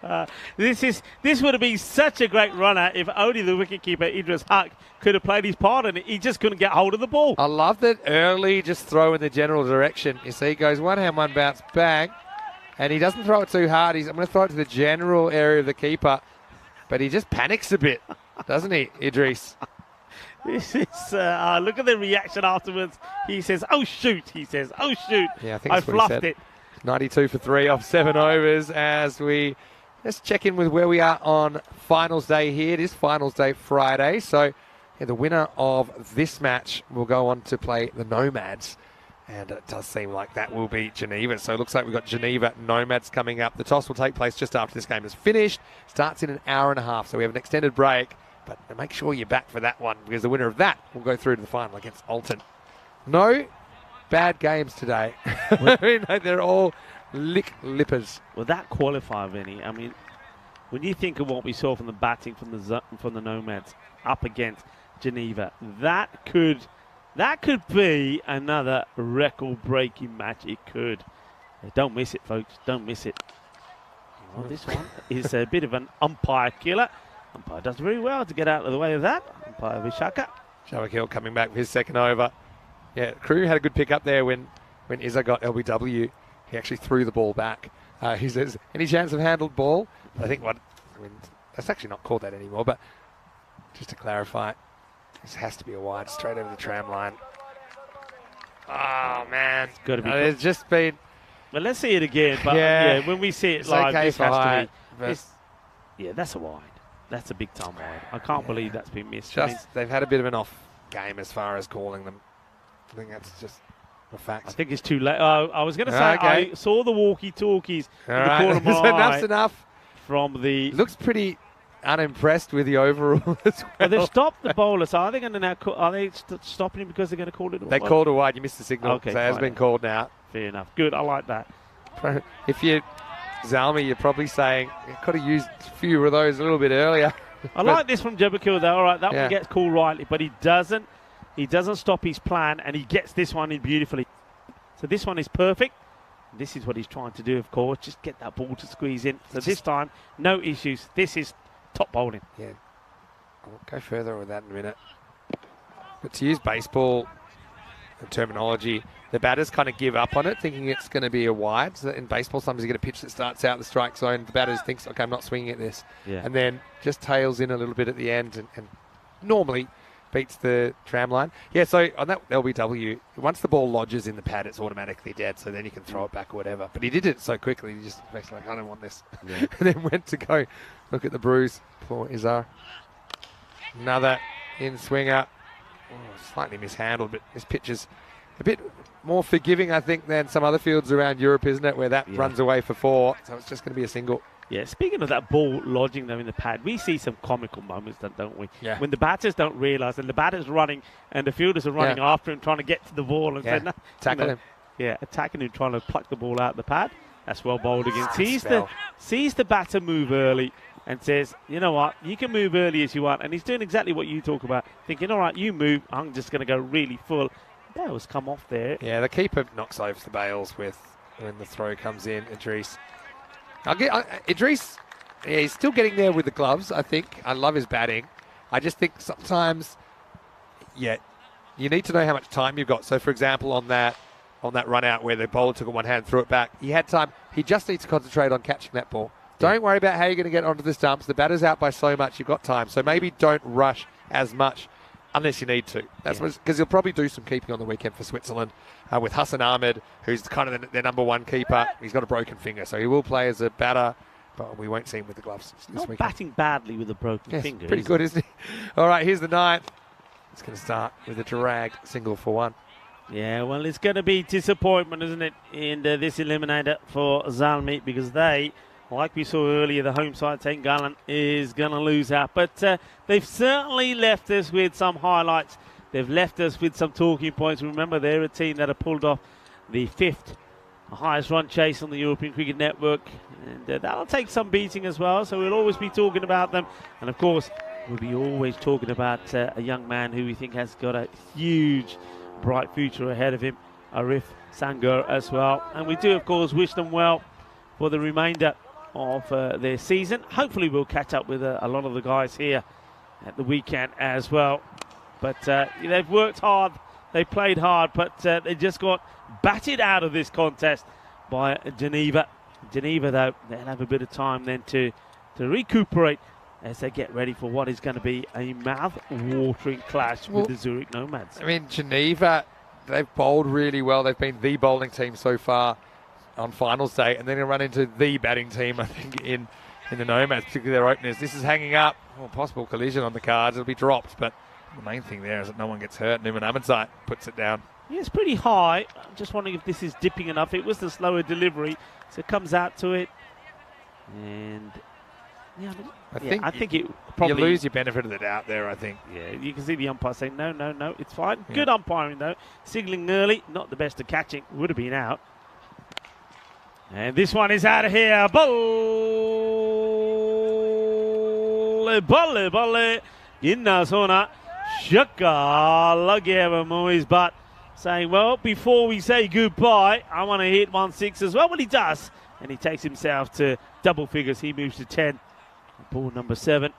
This would have been such a great runner if only the wicketkeeper Idris Haq could have played his part, and he just couldn't get hold of the ball. I love that early just throw in the general direction. You see, he goes one hand, one bounce, bang, and he doesn't throw it too hard. I'm going to throw it to the general area of the keeper, but he just panics a bit, doesn't he, Idris? This is, look at the reaction afterwards. He says, oh, shoot. He says, oh, shoot. Yeah, I think I that's what he fluffed said. it. 92 for 3 off 7 overs as we let's check in with where we are on finals day here. It is finals day Friday. So yeah, the winner of this match will go on to play the Nomads. And it does seem like that will be Geneva. So it looks like we've got Geneva Nomads coming up. The toss will take place just after this game is finished. Starts in an hour and a half. So we have an extended break. But make sure you're back for that one, because the winner of that will go through to the final against Alton. No bad games today. I mean, they're all lippers. Well, that qualifier, Vinny. I mean, when you think of what we saw from the batting from the Nomads up against Geneva, that could be another record-breaking match. It could. Don't miss it, folks. Don't miss it. Well, this one is a bit of an umpire killer. Umpire does very well to get out of the way of that. Umpire Vishaka. Shabakil coming back with his second over. Yeah, Crew had a good pick up there when Izza got LBW. He actually threw the ball back. He says, any chance of handled ball? I think that's actually not called that anymore, but just to clarify, this has to be a wide, straight over the tram line. Oh, man. It's got to be. It's just been... Well, let's see it again. But yeah, when we see it live, okay, this has high, to be... Yeah, that's a wide. That's a big time wide. I can't believe that's been missed. They've had a bit of an off game as far as calling them. I think that's just a fact. I think it's too late. I was going to say, okay. I saw the walkie-talkies in the right. corner of my eye. Enough's enough. From the... Looks pretty unimpressed with the overall as well. Well, they've stopped the bowler, so are they going to now... Are they stopping him because they're going to call it a wide? They called a wide. You missed the signal. Okay, so it has been called now. Fair enough. Good. I like that. If you... Zalmi, you're probably saying, you could have used a few of those a little bit earlier. I like this from Jabakil though. All right, that one gets called rightly, but he doesn't stop his plan, and he gets this one in beautifully. So this one is perfect. This is what he's trying to do, of course, just get that ball to squeeze in. So this time, no issues. This is top bowling. Yeah, I'll go further with that in a minute. But to use baseball terminology, the batters kind of give up on it, thinking it's going to be a wide. So in baseball, sometimes you get a pitch that starts out the strike zone. The batters thinks, okay, I'm not swinging at this. Yeah. And then just tails in a little bit at the end and normally beats the tram line. Yeah, so on that LBW, once the ball lodges in the pad, it's automatically dead, so then you can throw it back or whatever. But he did it so quickly, he just makes like, I don't want this. Yeah. And then went to go look at the bruise for Izar. Another in-swinger. Oh, slightly mishandled, but this pitch is a bit more forgiving, I think, than some other fields around Europe, isn't it, where that runs away for 4. So it's just going to be a single. Yeah, speaking of that ball lodging though in the pad, we see some comical moments, don't we? Yeah. When the batters don't realise and the batter's running and the fielders are running after him, trying to get to the ball and say, no, tackle him. Yeah, attacking him, trying to pluck the ball out of the pad. That's well bowled again. Spell. Sees the batter move early and says, you know what, you can move early as you want. And he's doing exactly what you talk about, thinking, all right, you move, I'm just going to go really full. Bails come off there. Yeah, the keeper knocks over the bails when the throw comes in, Idris. Idris, yeah, he's still getting there with the gloves, I think. I love his batting. I just think sometimes, you need to know how much time you've got. So, for example, on that run out where the bowler took it one hand and threw it back, he had time. He just needs to concentrate on catching that ball. Don't worry about how you're going to get onto the stumps. The batter's out by so much, you've got time. So maybe don't rush as much unless you need to. That's because he'll probably do some keeping on the weekend for Switzerland with Hassan Ahmed, who's kind of their number 1 keeper. He's got a broken finger, so he will play as a batter, but we won't see him with the gloves this Not weekend. batting badly with a broken finger. Pretty good, isn't he? All right, here's the 9th. It's going to start with a drag single for 1. Yeah, well, it's going to be disappointment, isn't it, in this eliminator for Zalmi, because they, like we saw earlier, the home side, St. Gallen, is going to lose out. But they've certainly left us with some highlights. They've left us with some talking points. Remember, they're a team that have pulled off the 5th highest run chase on the European Cricket Network. And that'll take some beating as well, so we'll always be talking about them. And, of course, we'll be always talking about a young man who we think has got a huge, bright future ahead of him, Arif Sangar as well. And we do, of course, wish them well for the remainder of their season. Hopefully we'll catch up with a lot of the guys here at the weekend as well. But they've worked hard, they played hard, but they just got batted out of this contest by Geneva. Geneva, though, they'll have a bit of time then to recuperate as they get ready for what is going to be a mouth-watering clash with the Zurich Nomads. I mean, Geneva, they've bowled really well. They've been the bowling team so far on finals day, and then they'll run into the batting team, I think, in the Nomads, particularly their openers. This is hanging up. Possible collision on the cards. It'll be dropped, but the main thing there is that no one gets hurt. Numan Ahmedzai puts it down. Yeah, it's pretty high. I'm just wondering if this is dipping enough. It was the slower delivery, so it comes out to it. And I think it probably... You lose your benefit of the doubt there, I think. Yeah, you can see the umpire saying, no, it's fine. Yeah. Good umpiring, though. Signalling early, not the best at catching. Would have been out. And this one is out of here. Balle. Inna zona. Shaka lageva movies, but saying, well, before we say goodbye, I want to hit 1-6 as well. Well, he does. And he takes himself to double figures. He moves to 10. Ball number 7.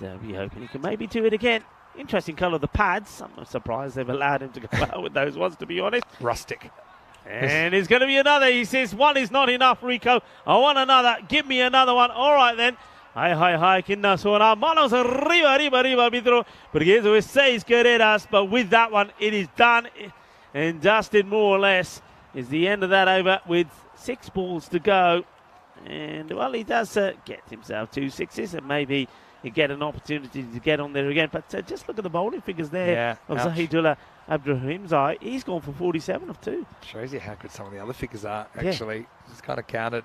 And we hoping he can maybe do it again. Interesting colour of the pads. I'm surprised they've allowed him to go out with those ones, to be honest. Rustic. And it's going to be another. He says, 1 is not enough, Rico. I want another. Give me another one. All right, then. Hi, Kinna Sona. Manos arriba, Vidro. Porque eso es 6 carreras. But with that one, it is done and dusted, more or less. Is the end of that over with 6 balls to go. And, well, he does get himself 2 sixes, and maybe he get an opportunity to get on there again. But just look at the bowling figures there of Zahidullah Abdurrahimzai. He's gone for 47 of 2. Shows you how good some of the other figures are, actually. Yeah. It's kind of counted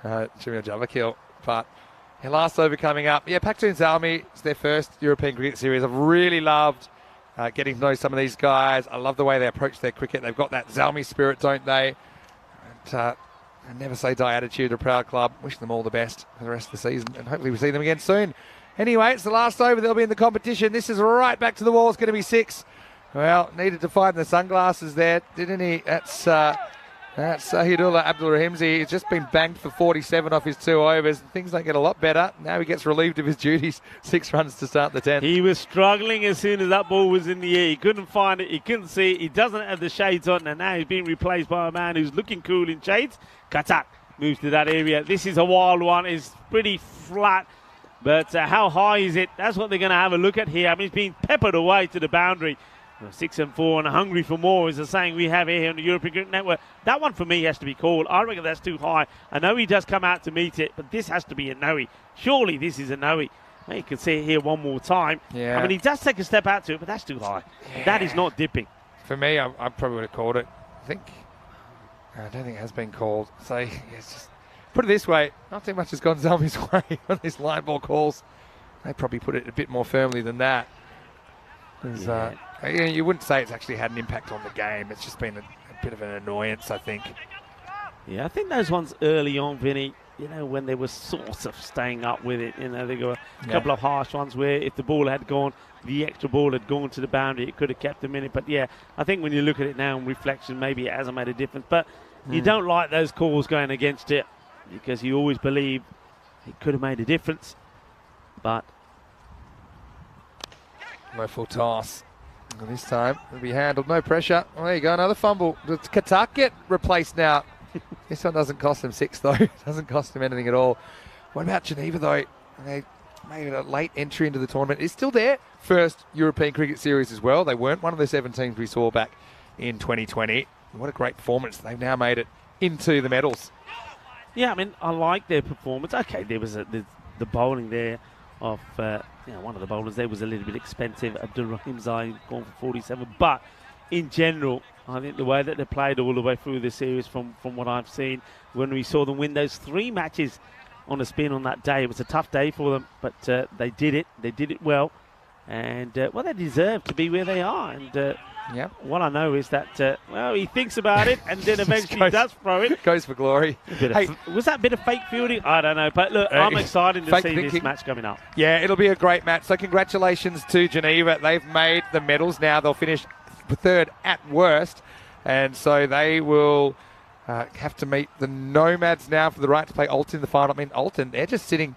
Jamil Javakil. But last over coming up. Yeah, Paktoon Zalmi, it's their first European Cricket Series. I've really loved getting to know some of these guys. I love the way they approach their cricket. They've got that Zalmi spirit, don't they? And, a never say die attitude, a proud club. Wish them all the best for the rest of the season, and hopefully we see them again soon. Anyway, it's the last over. They'll be in the competition. This is right back to the wall. It's going to be 6. Well, needed to find the sunglasses there, didn't he? That's That's Sahidullah Abdulrahimzi. He's just been banged for 47 off his 2 overs. Things don't get a lot better. Now he gets relieved of his duties. 6 runs to start the 10th. He was struggling as soon as that ball was in the air. He couldn't find it. He couldn't see it. He doesn't have the shades on. And now he's being replaced by a man who's looking cool in shades. Katak moves to that area. This is a wild one. It's pretty flat. But how high is it? That's what they're going to have a look at here. I mean, it's being peppered away to the boundary. 6 and 4 and hungry for more is the saying we have here on the European Cricket Network. That one for me has to be called. I reckon that's too high. I know he does come out to meet it, but this has to be a no-y. Surely this is a no-y. Well, you can see it here one more time. Yeah. I mean, he does take a step out to it, but that's too high. Yeah. That is not dipping. For me, I probably would have called it. I don't think it has been called. So, yeah, it's just, put it this way, not too much has gone Zalmi's way on these line ball calls. They probably put it a bit more firmly than that. You wouldn't say it's actually had an impact on the game. It's just been a bit of an annoyance, I think. Yeah, I think those ones early on, Vinny, when they were sort of staying up with it, they got a couple of harsh ones where if the ball had gone, the extra ball had gone to the boundary, it could have kept them in it. But yeah, I think when you look at it now in reflection, maybe it hasn't made a difference. But you don't like those calls going against it because you always believe it could have made a difference. But no full toss. And this time it'll be handled, no pressure. Oh, there you go, another fumble. Does Katak get replaced now? This one doesn't cost him 6 though. Doesn't cost him anything at all. What about Geneva though? They made a late entry into the tournament. It's still their first European Cricket Series as well. They weren't one of the 7 teams we saw back in 2020. What a great performance. They've now made it into the medals. Yeah, I mean, I like their performance. Okay, there was the bowling there of one of the bowlers there was a little bit expensive. Abdulrahim Zai gone for 47, but in general, I think the way that they played all the way through the series, from what I've seen, when we saw them win those 3 matches on a spin on that day, it was a tough day for them, but they did it. They did it well, and they deserve to be where they are. And what I know is that he thinks about it and then eventually does throw it. Goes for glory. Was that a bit of fake fielding? I don't know, but look, I'm excited to see this match coming up. Yeah, it'll be a great match. So congratulations to Geneva. They've made the medals now. They'll finish 3rd at worst, and so they will have to meet the Nomads now for the right to play Alton in the final. I mean, Alton, they're just sitting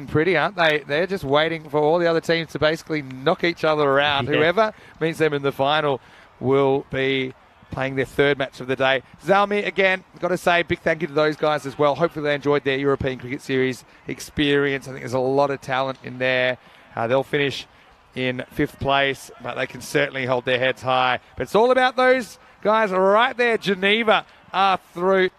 pretty, aren't they? They're just waiting for all the other teams to basically knock each other around. Yeah. Whoever meets them in the final will be playing their 3rd match of the day. Zalmi, again, got to say big thank you to those guys as well. Hopefully they enjoyed their European Cricket Series experience. I think there's a lot of talent in there. They'll finish in 5th place, but they can certainly hold their heads high. But it's all about those guys right there. Geneva are through.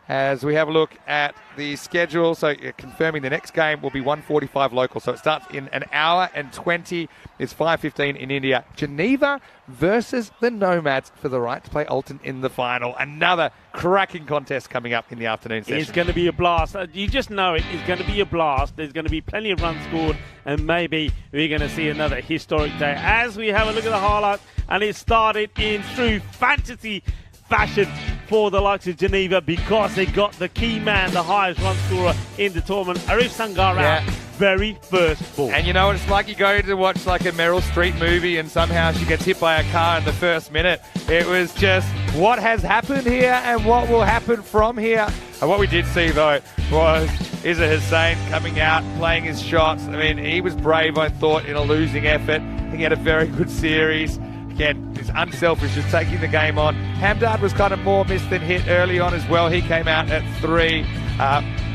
As we have a look at the schedule, so confirming the next game will be 1:45 local. So it starts in an hour and 20. It's 5:15 in India. Geneva versus the Nomads for the right to play Alton in the final. Another cracking contest coming up in the afternoon session. It's going to be a blast. You just know it. It's going to be a blast. There's going to be plenty of runs scored, and maybe we're going to see another historic day. As we have a look at the highlights, and it started in true fantasy fashion for the likes of Geneva because they got the key man, the highest run scorer in the tournament, Arif Sangara, very first ball. And you know what it's like? You go to watch like a Meryl Streep movie and somehow she gets hit by a car in the first minute. It was just what has happened here and what will happen from here. And what we did see though was Izzat Hussain coming out, playing his shots. I mean, he was brave, I thought, in a losing effort. He had a very good series. Again, he's unselfish, just taking the game on. Hamdard was kind of more missed than hit early on as well. He came out at 3.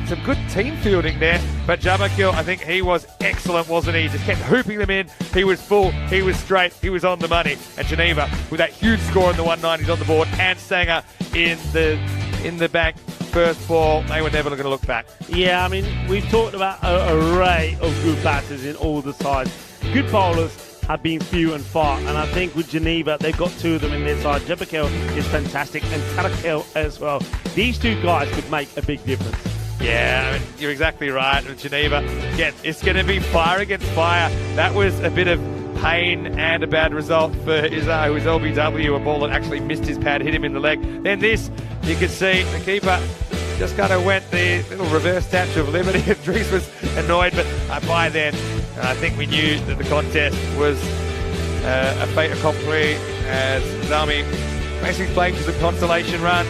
Some good team fielding there. But Jabakil, I think he was excellent, wasn't he? Just kept hooping them in. He was full. He was straight. He was on the money. And Geneva, with that huge score in the 190s on the board, and Sanger in the bank. First ball, they were never going to look back. Yeah, I mean, we've talked about an array of good batters in all the sides. Good bowlers have been few and far, and I think with Geneva, they've got 2 of them in their side. Jabakil is fantastic, and Tarakel as well. These 2 guys could make a big difference. Yeah, I mean, you're exactly right. With Geneva, again, it's going to be fire against fire. That was a bit of pain and a bad result for Izzat, who was LBW, a ball that actually missed his pad, hit him in the leg. Then this, you can see the keeper just kind of went the little reverse Statue of Liberty. Dries was annoyed, but by then, I think we knew that the contest was a fait accompli as Zalmi basically playing for some consolation runs.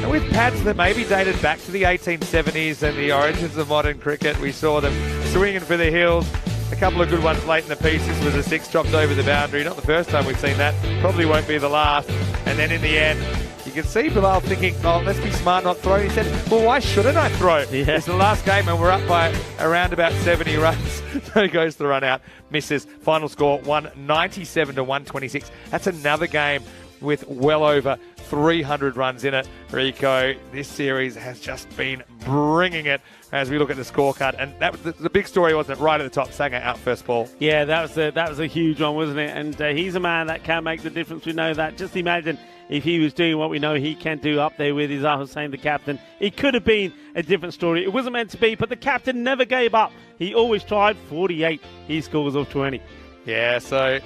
And with pads that maybe dated back to the 1870s and the origins of modern cricket, we saw them swinging for the hills. A couple of good ones late in the piece. This was a 6 dropped over the boundary. Not the first time we've seen that. Probably won't be the last. And then in the end, you can see Bilal thinking, oh, let's be smart, not throw. He said, well, why shouldn't I throw? Yeah. It's the last game and we're up by around about 70 runs. So he goes the run out, misses. Final score, 197 to 126. That's another game with well over 300 runs in it. Rico, this series has just been bringing it as we look at the scorecard. And that was the big story, wasn't it? Right at the top, Sanger out first ball. Yeah, that was a huge one, wasn't it? And he's a man that can make the difference. We know that. Just imagine if he was doing what we know he can do up there with Izzat Hussain, the captain. It could have been a different story. It wasn't meant to be, but the captain never gave up. He always tried. 48, he scores off 20. Yeah, so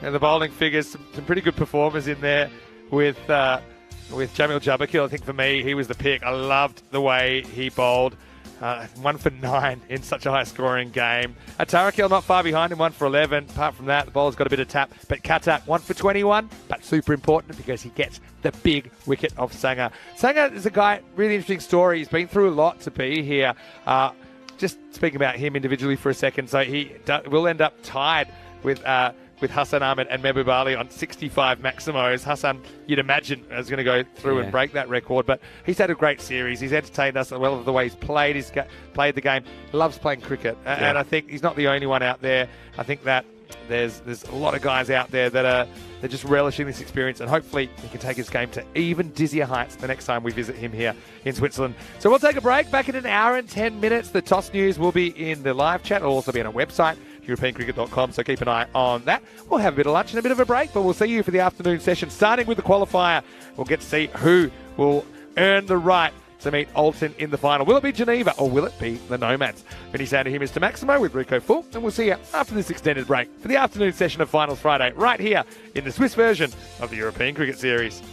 the bowling figures, some pretty good performers in there with Jamil Jabakil. I think for me, he was the pick. I loved the way he bowled. 1 for 9 in such a high-scoring game. Tarakil not far behind him, 1 for 11. Apart from that, the bowler's got a bit of tap. But Katak, 1 for 21, but super important because he gets the big wicket of Sanger. Sanger is a guy, really interesting story. He's been through a lot to be here. Just speaking about him individually for a second, so he will end up tied with Hassan Ahmed and Mehboob Ali on 65 Maximos. Hassan, you'd imagine, is going to go through and break that record, but he's had a great series. He's entertained us well with the way he's played the game. Loves playing cricket, and I think he's not the only one out there. I think that there's a lot of guys out there they're just relishing this experience, and hopefully he can take his game to even dizzier heights the next time we visit him here in Switzerland. So we'll take a break. Back in an hour and 10 minutes. The toss news will be in the live chat. It'll also be on our website, EuropeanCricket.com, so keep an eye on that. We'll have a bit of lunch and a bit of a break, but we'll see you for the afternoon session, starting with the qualifier. We'll get to see who will earn the right to meet Alton in the final. Will it be Geneva or will it be the Nomads? Many sound to here, Mr. Maximo with Rico Full, and we'll see you after this extended break for the afternoon session of Finals Friday, right here in the Swiss version of the European Cricket Series.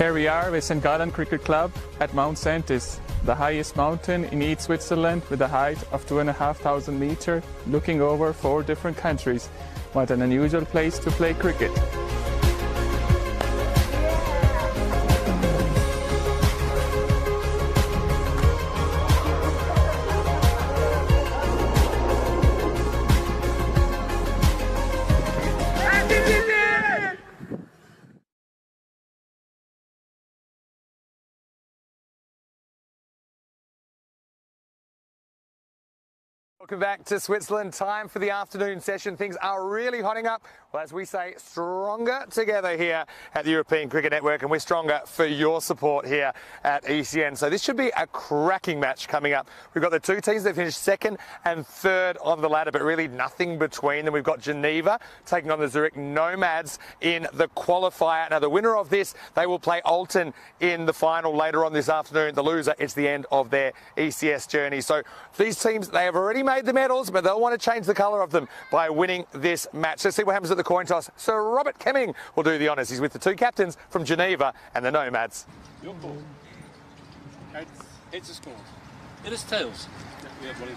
Here we are with St. Gallen Cricket Club at Mount Sentis, the highest mountain in East Switzerland with a height of 2,500 meters, looking over 4 different countries. What an unusual place to play cricket. Welcome back to Switzerland. Time for the afternoon session. Things are really hotting up. Well, as we say, stronger together here at the European Cricket Network, and we're stronger for your support here at ECN. So this should be a cracking match coming up. We've got the 2 teams that finished 2nd and 3rd on the ladder, but really nothing between them. We've got Geneva taking on the Zurich Nomads in the qualifier. Now, the winner of this, they will play Alton in the final later on this afternoon. The loser, it's the end of their ECS journey. So these teams, they have already made the medals, but they'll want to change the colour of them by winning this match. Let's see what happens at the coin toss. Sir Robert Kemming will do the honours. He's with the 2 captains from Geneva and the Nomads. Your call. Heads are scored. It is tails. We have one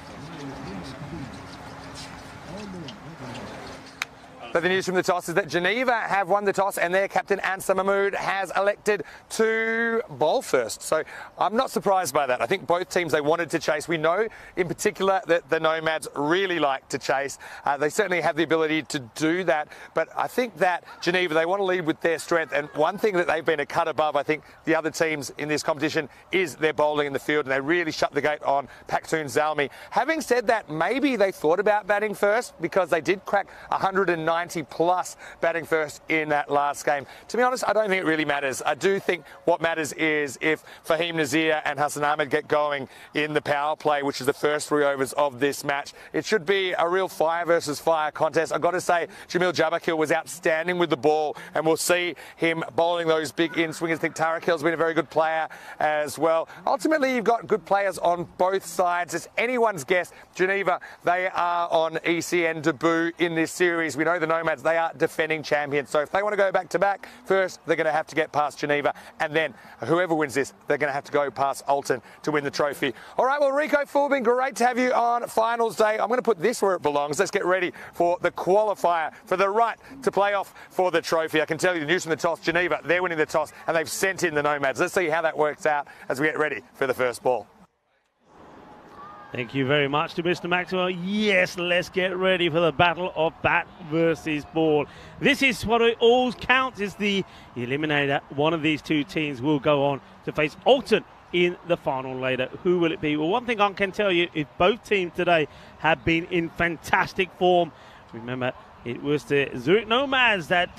So the news from the toss is that Geneva have won the toss and their captain Ansar Mahmood has elected to bowl first. So I'm not surprised by that. I think both teams, they wanted to chase. We know in particular that the Nomads really like to chase. They certainly have the ability to do that. But I think that Geneva, they want to lead with their strength. And one thing that they've been a cut above, I think, the other teams in this competition is their bowling in the field. And they really shut the gate on Pakhtun Zalmi. Having said that, maybe they thought about batting first because they did crack 190 plus batting first in that last game. To be honest, I don't think it really matters. I do think what matters is if Fahim Nazir and Hassan Ahmed get going in the power play, which is the first 3 overs of this match. It should be a real fire versus fire contest. I've got to say, Jamil Jabakil was outstanding with the ball, and we'll see him bowling those big in-swingers. I think Tarakil's been a very good player as well. Ultimately, you've got good players on both sides. It's anyone's guess. Geneva, they are on ECN debut in this series. We know the Nomads, they are defending champions. So if they want to go back-to-back, first they're going to have to get past Geneva, and then whoever wins this, they're going to have to go past Alton to win the trophy. All right, well, Rico Fulbin, great to have you on finals day. I'm going to put this where it belongs. Let's get ready for the qualifier for the right to play off for the trophy. I can tell you the news from the toss, Geneva, they're winning the toss, and they've sent in the Nomads. Let's see how that works out as we get ready for the first ball. Thank you very much to Mr. Maxwell. Yes, let's get ready for the battle of bat versus ball. This is what it all counts, is the eliminator. One of these 2 teams will go on to face Alton in the final later. Who will it be? Well, one thing I can tell you is both teams today have been in fantastic form. Remember, it was the Zurich Nomads that,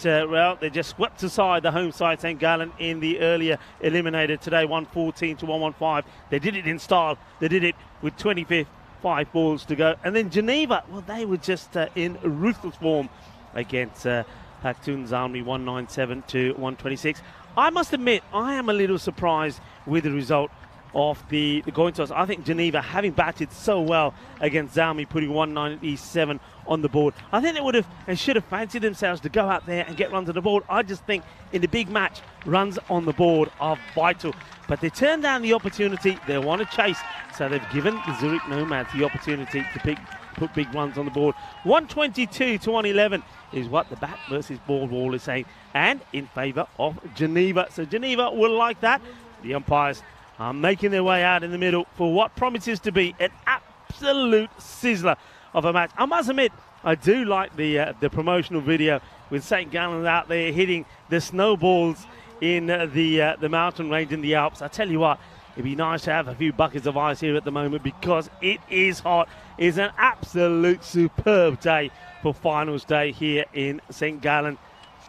they just swept aside the home side St. Gallen in the earlier eliminator today, 114 to 115. They did it in style. They did it with 25 balls to go. And then Geneva, well, they were just in ruthless form against Pakhtun Zalmi, 197 to 126. I must admit, I am a little surprised with the result of the coin toss. I think Geneva, having batted so well against Zalmi, putting 197 on the board, I think they would have and should have fancied themselves to go out there and get runs on the board. I just think in the big match, runs on the board are vital. But they turned down the opportunity. They want to chase, so they've given the Zurich Nomads the opportunity to put big runs on the board. 122 to 111 is what the bat versus ball wall is saying, and in favour of Geneva. So Geneva will like that. The umpires are making their way out in the middle for what promises to be an absolute sizzler of a match. I must admit, I do like the promotional video with St. Gallen out there hitting the snowballs in the mountain range in the Alps. I tell you what, it'd be nice to have a few buckets of ice here at the moment because it is hot. It's an absolute superb day for finals day here in St. Gallen.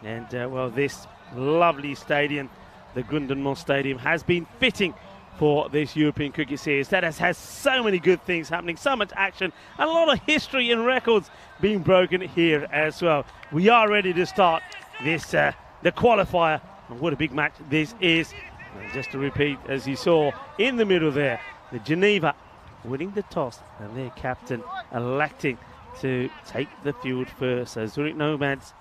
And, well, this lovely stadium, the Grundenmoos Stadium, has been fitting for this European Cricket Series that has so many good things happening, so much action, and a lot of history and records being broken here as well. We are ready to start this, the qualifier, and what a big match this is. And just to repeat, as you saw in the middle there, the Geneva winning the toss and their captain electing to take the field first. So Zurich Nomads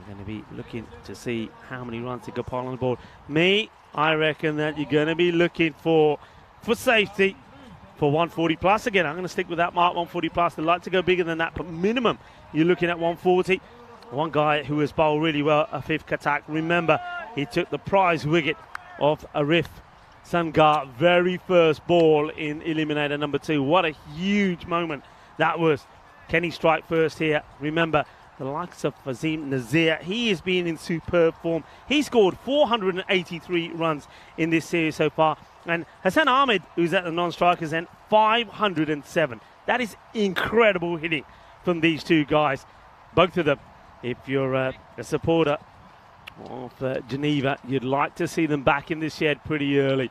We're going to be looking to see how many runs they can pile on the board. I reckon that you're going to be looking for safety for 140 plus. Again, I'm going to stick with that mark, 140 plus. They'd like to go bigger than that, but minimum, you're looking at 140. One guy who has bowled really well, Afif Khattak. Remember, he took the prize wicket of Arif Sangar, very first ball in eliminator number 2. What a huge moment that was. Can he strike first here? Remember, the likes of Fazim Nazir, he has been in superb form. He scored 483 runs in this series so far. And Hassan Ahmed, who's at the non-strikers end, 507. That is incredible hitting from these two guys. Both of them, if you're a supporter of Geneva, you'd like to see them back in the shed pretty early.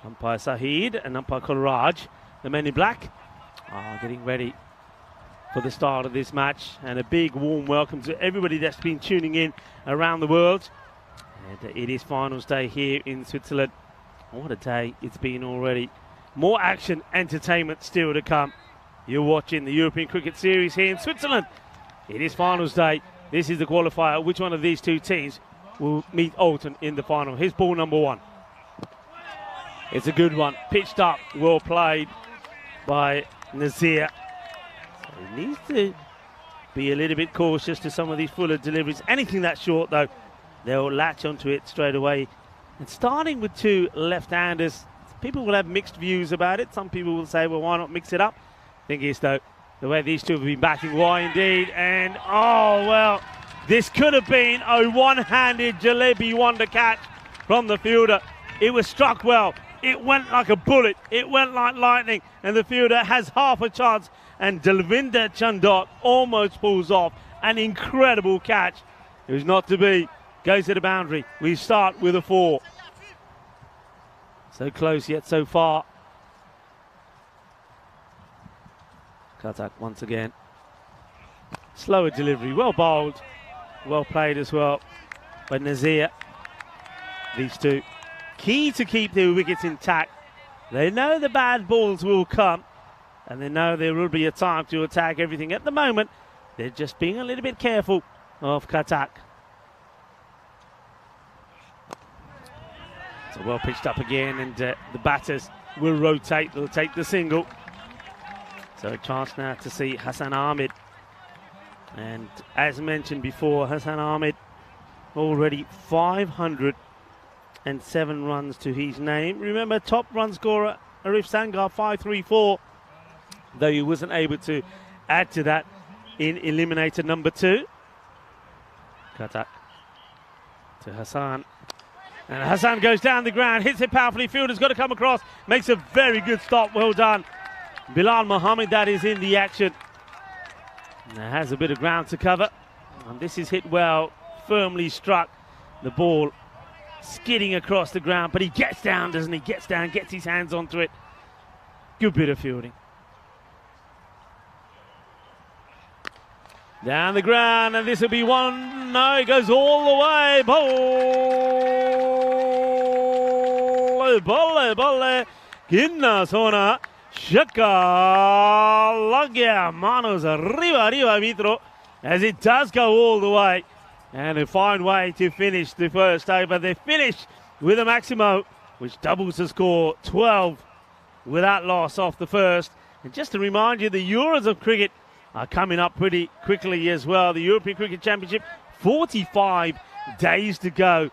Umpire Sahid and umpire Kulraj, the men in black, are getting ready for the start of this match. And a big warm welcome to everybody that's been tuning in around the world. And it is finals day here in Switzerland. What a day it's been already. More action, entertainment still to come. You're watching the European Cricket Series here in Switzerland. It is finals day. This is the qualifier. Which one of these two teams will meet Alton in the final? Here's ball number 1. It's a good one. Pitched up, well played by Nazir. So he needs to be a little bit cautious to some of these fuller deliveries. Anything that short, though, they'll latch onto it straight away. And starting with 2 left-handers, people will have mixed views about it. Some people will say, well, why not mix it up? Thing is, though, the way these two have been batting, why indeed? And, oh, well, this could have been a one-handed Jalebi wonder catch from the fielder. It was struck well. It went like a bullet. It went like lightning. And the fielder has half a chance. And Dalvinder Chandok almost pulls off an incredible catch. It was not to be. Goes to the boundary. We start with a 4. So close yet so far. Khattak once again. Slower delivery. Well bowled. Well played as well by Nazir. These two. Key to keep their wickets intact. They know the bad balls will come. And they know there will be a time to attack everything. At the moment, they're just being a little bit careful of Khattak. So well pitched up again, and the batters will rotate. They'll take the single. So a chance now to see Hassan Ahmed. And as mentioned before, Hassan Ahmed already 507 runs to his name. Remember, top run scorer Arif Sangar 534, though he wasn't able to add to that in eliminator number 2. Khattak to Hassan. And Hassan goes down the ground, hits it powerfully. Fielder's got to come across, makes a very good stop. Well done. Bilal Mohammed, that is in the action. And has a bit of ground to cover. And this is hit well, firmly struck. The ball skidding across the ground, but he gets down, doesn't he? Gets down, gets his hands onto it. Good bit of fielding. Down the ground, and this will be 1. No, it goes all the way. Bolle. Kinna Sona. Shaka. Lagya. Manos arriba, Vitro. As it does go all the way. And a fine way to finish the first over. They finish with a Maximo, which doubles the score. 12 without loss off the first. And just to remind you, the Euros of cricket are coming up pretty quickly as well. The European Cricket Championship, 45 days to go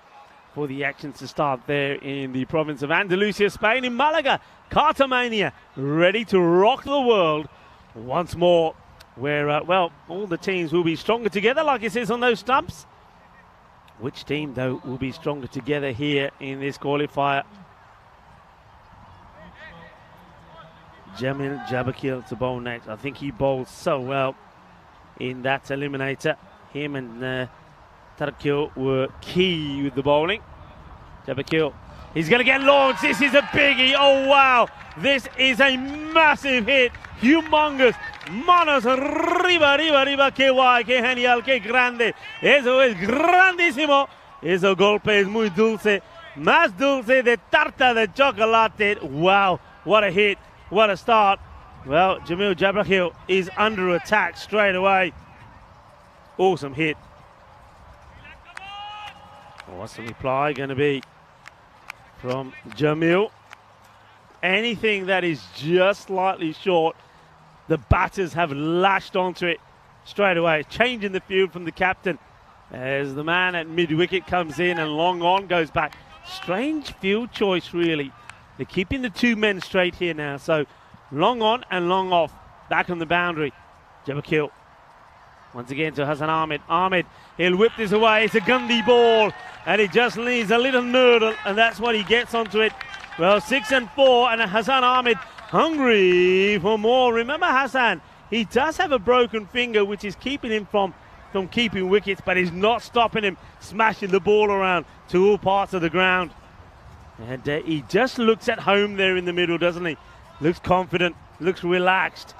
for the actions to start there in the province of Andalusia, Spain, in Malaga. Cartamania, ready to rock the world once more, where, well, all the teams will be stronger together, like it says on those stumps. Which team, though, will be stronger together here in this qualifier? Jamil Jabakil to bowl next. I think he bowled so well in that eliminator. Him and Tarkil were key with the bowling. Jabakil, he's going to get launched. This is a biggie. Oh, wow. This is a massive hit. Humongous. Manos arriba, que guay, que genial, que grande. Eso es grandísimo. Ese golpe es muy dulce. Más dulce de tarta de chocolate. Wow, what a hit. What a start. Well, Jamil Jabrahil is under attack straight away. Awesome hit. What's the reply going to be from Jamil? Anything that is just slightly short, the batters have lashed onto it straight away. Changing the field from the captain as the man at mid-wicket comes in and long on goes back. Strange field choice, really. They're keeping the two men straight here now. So long on and long off. Back on the boundary. Jabakil. Once again to Hassan Ahmed. Ahmed, he'll whip this away. It's a Gandhi ball. And it just leaves a little noodle. And that's what he gets onto it. Well, 6 and 4. And Hassan Ahmed hungry for more. Remember Hassan, he does have a broken finger, which is keeping him from keeping wickets, but he's not stopping him smashing the ball around to all parts of the ground. And he just looks at home there in the middle, doesn't he? Looks confident, looks relaxed,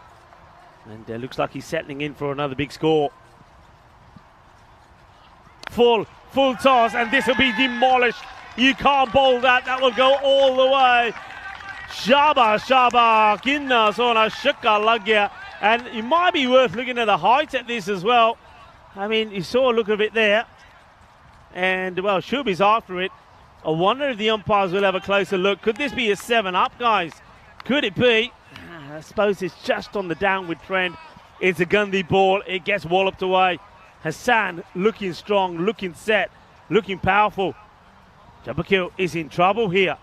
and looks like he's settling in for another big score. Full toss, and this will be demolished. You can't bowl that. That will go all the way. Shaba, kinna sona shukka lag gaya. And it might be worth looking at the height at this as well. I mean, you saw a look of it there. And, well, Shubi's after it. I wonder if the umpires will have a closer look. Could this be a 7-up, guys? Could it be? I suppose it's just on the downward trend. It's a Gandhi ball. It gets walloped away. Hassan looking strong, looking set, looking powerful. Jabakil is in trouble here.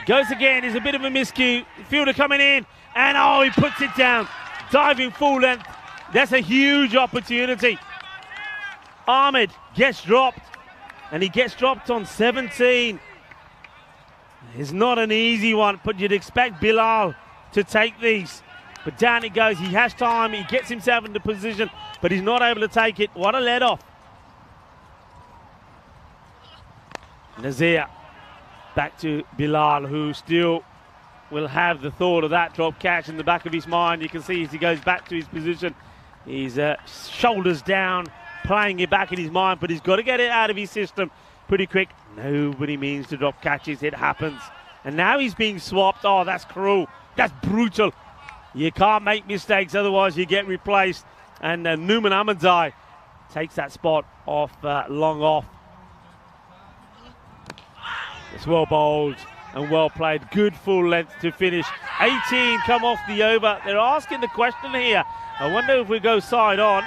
Goes again. There's a bit of a miscue. Fielder coming in. And, oh, he puts it down. Diving full length. That's a huge opportunity. Ahmed gets dropped. And he gets dropped on 17. It's not an easy one, but you'd expect Bilal to take these. But down it goes. He has time. He gets himself into position, but he's not able to take it. What a let-off. Nazir back to Bilal, who still will have the thought of that drop catch in the back of his mind. You can see as he goes back to his position, his shoulders down, playing it back in his mind, but he's got to get it out of his system pretty quick. Nobody means to drop catches. It happens. And now he's being swapped. Oh, that's cruel. That's brutal. You can't make mistakes, otherwise you get replaced. And Numan Ahmedzai takes that spot off long off. It's well bowled and well played. Good full length to finish. 18 come off the over. They're asking the question here. I wonder if we go side on.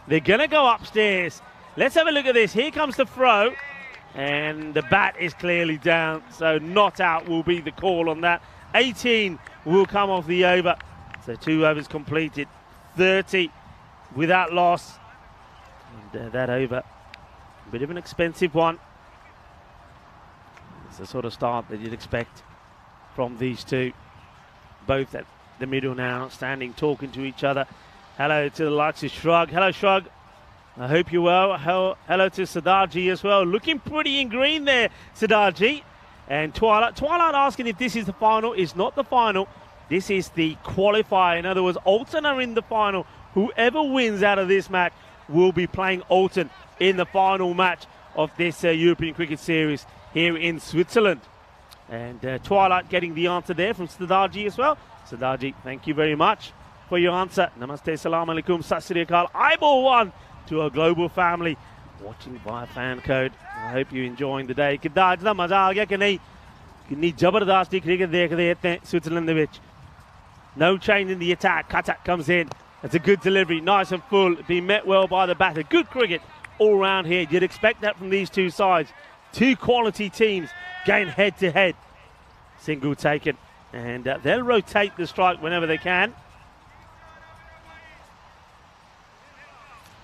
They're going to go upstairs. Let's have a look at this. Here comes the throw. And the bat is clearly down. So not out will be the call on that. 18 will come off the over. So 2 overs completed. 30 without loss. And that over, a bit of an expensive one. It's the sort of start that you'd expect from these two. Both at the middle now, standing, talking to each other. Hello to the likes of Shrug. Hello, Shrug. I hope you're well. Hello to Siddharji as well. Looking pretty in green there, Siddharji. And Twilight. Twilight asking if this is the final. It's not the final. This is the qualifier. In other words, Alton are in the final. Whoever wins out of this match will be playing Alton in the final match of this European Cricket Series here in Switzerland. And Twilight getting the answer there from Siddharji as well. Siddharji, thank you very much for your answer. Namaste, salam alaikum, sat sri akal. Eyeball one to our global family watching via fan code. I hope you're enjoying the day. कितना आज दा मजा आ गया कि नहीं? कितनी जबरदस्ती cricket देख रहे थे Switzerland ਦੇ ਵਿੱਚ. No change in the attack. Katak comes in. That's a good delivery, nice and full, being met well by the batter. Good cricket all round here. You'd expect that from these two sides. Two quality teams going head to head. Single taken, and they'll rotate the strike whenever they can.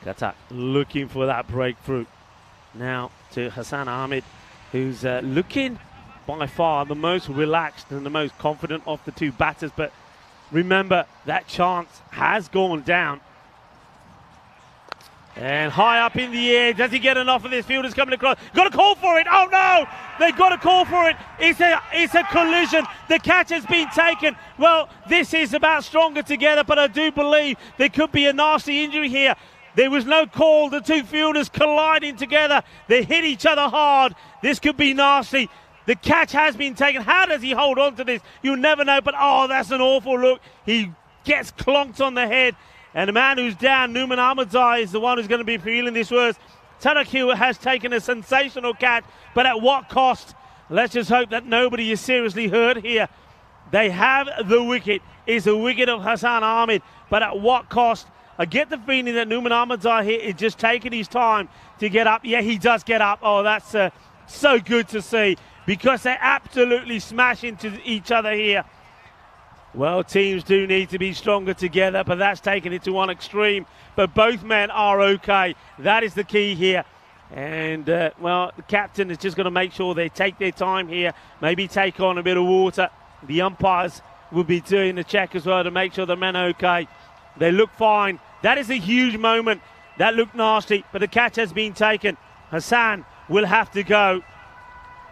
Katak looking for that breakthrough. Now to Hassan Ahmed, who's looking by far the most relaxed and the most confident of the two batters. But remember, that chance has gone down. And high up in the air, does he get enough of this? Fielder's coming across. Got to call for it. Oh no! They've got to call for it. It's a collision. The catch has been taken. Well, this is about stronger together, but I do believe there could be a nasty injury here. There was no call. The two fielders colliding together. They hit each other hard. This could be nasty. The catch has been taken. How does he hold on to this? You'll never know, but oh, that's an awful look. He gets clonked on the head. And the man who's down, Numan Ahmedzai, is the one who's going to be feeling this worst. Tarakil has taken a sensational catch, but at what cost? Let's just hope that nobody is seriously hurt here. They have the wicket. It's a wicket of Hassan Ahmed, but at what cost? I get the feeling that Numan Ahmedzai here is just taking his time to get up. Yeah, he does get up. Oh, that's so good to see, because they absolutely smash into each other here. Well, teams do need to be stronger together, but that's taking it to one extreme. But both men are okay. That is the key here. And, well, the captain is just going to make sure they take their time here, maybe take on a bit of water. The umpires will be doing the check as well to make sure the men are okay. They look fine. That is a huge moment. That looked nasty, but the catch has been taken. Hassan will have to go.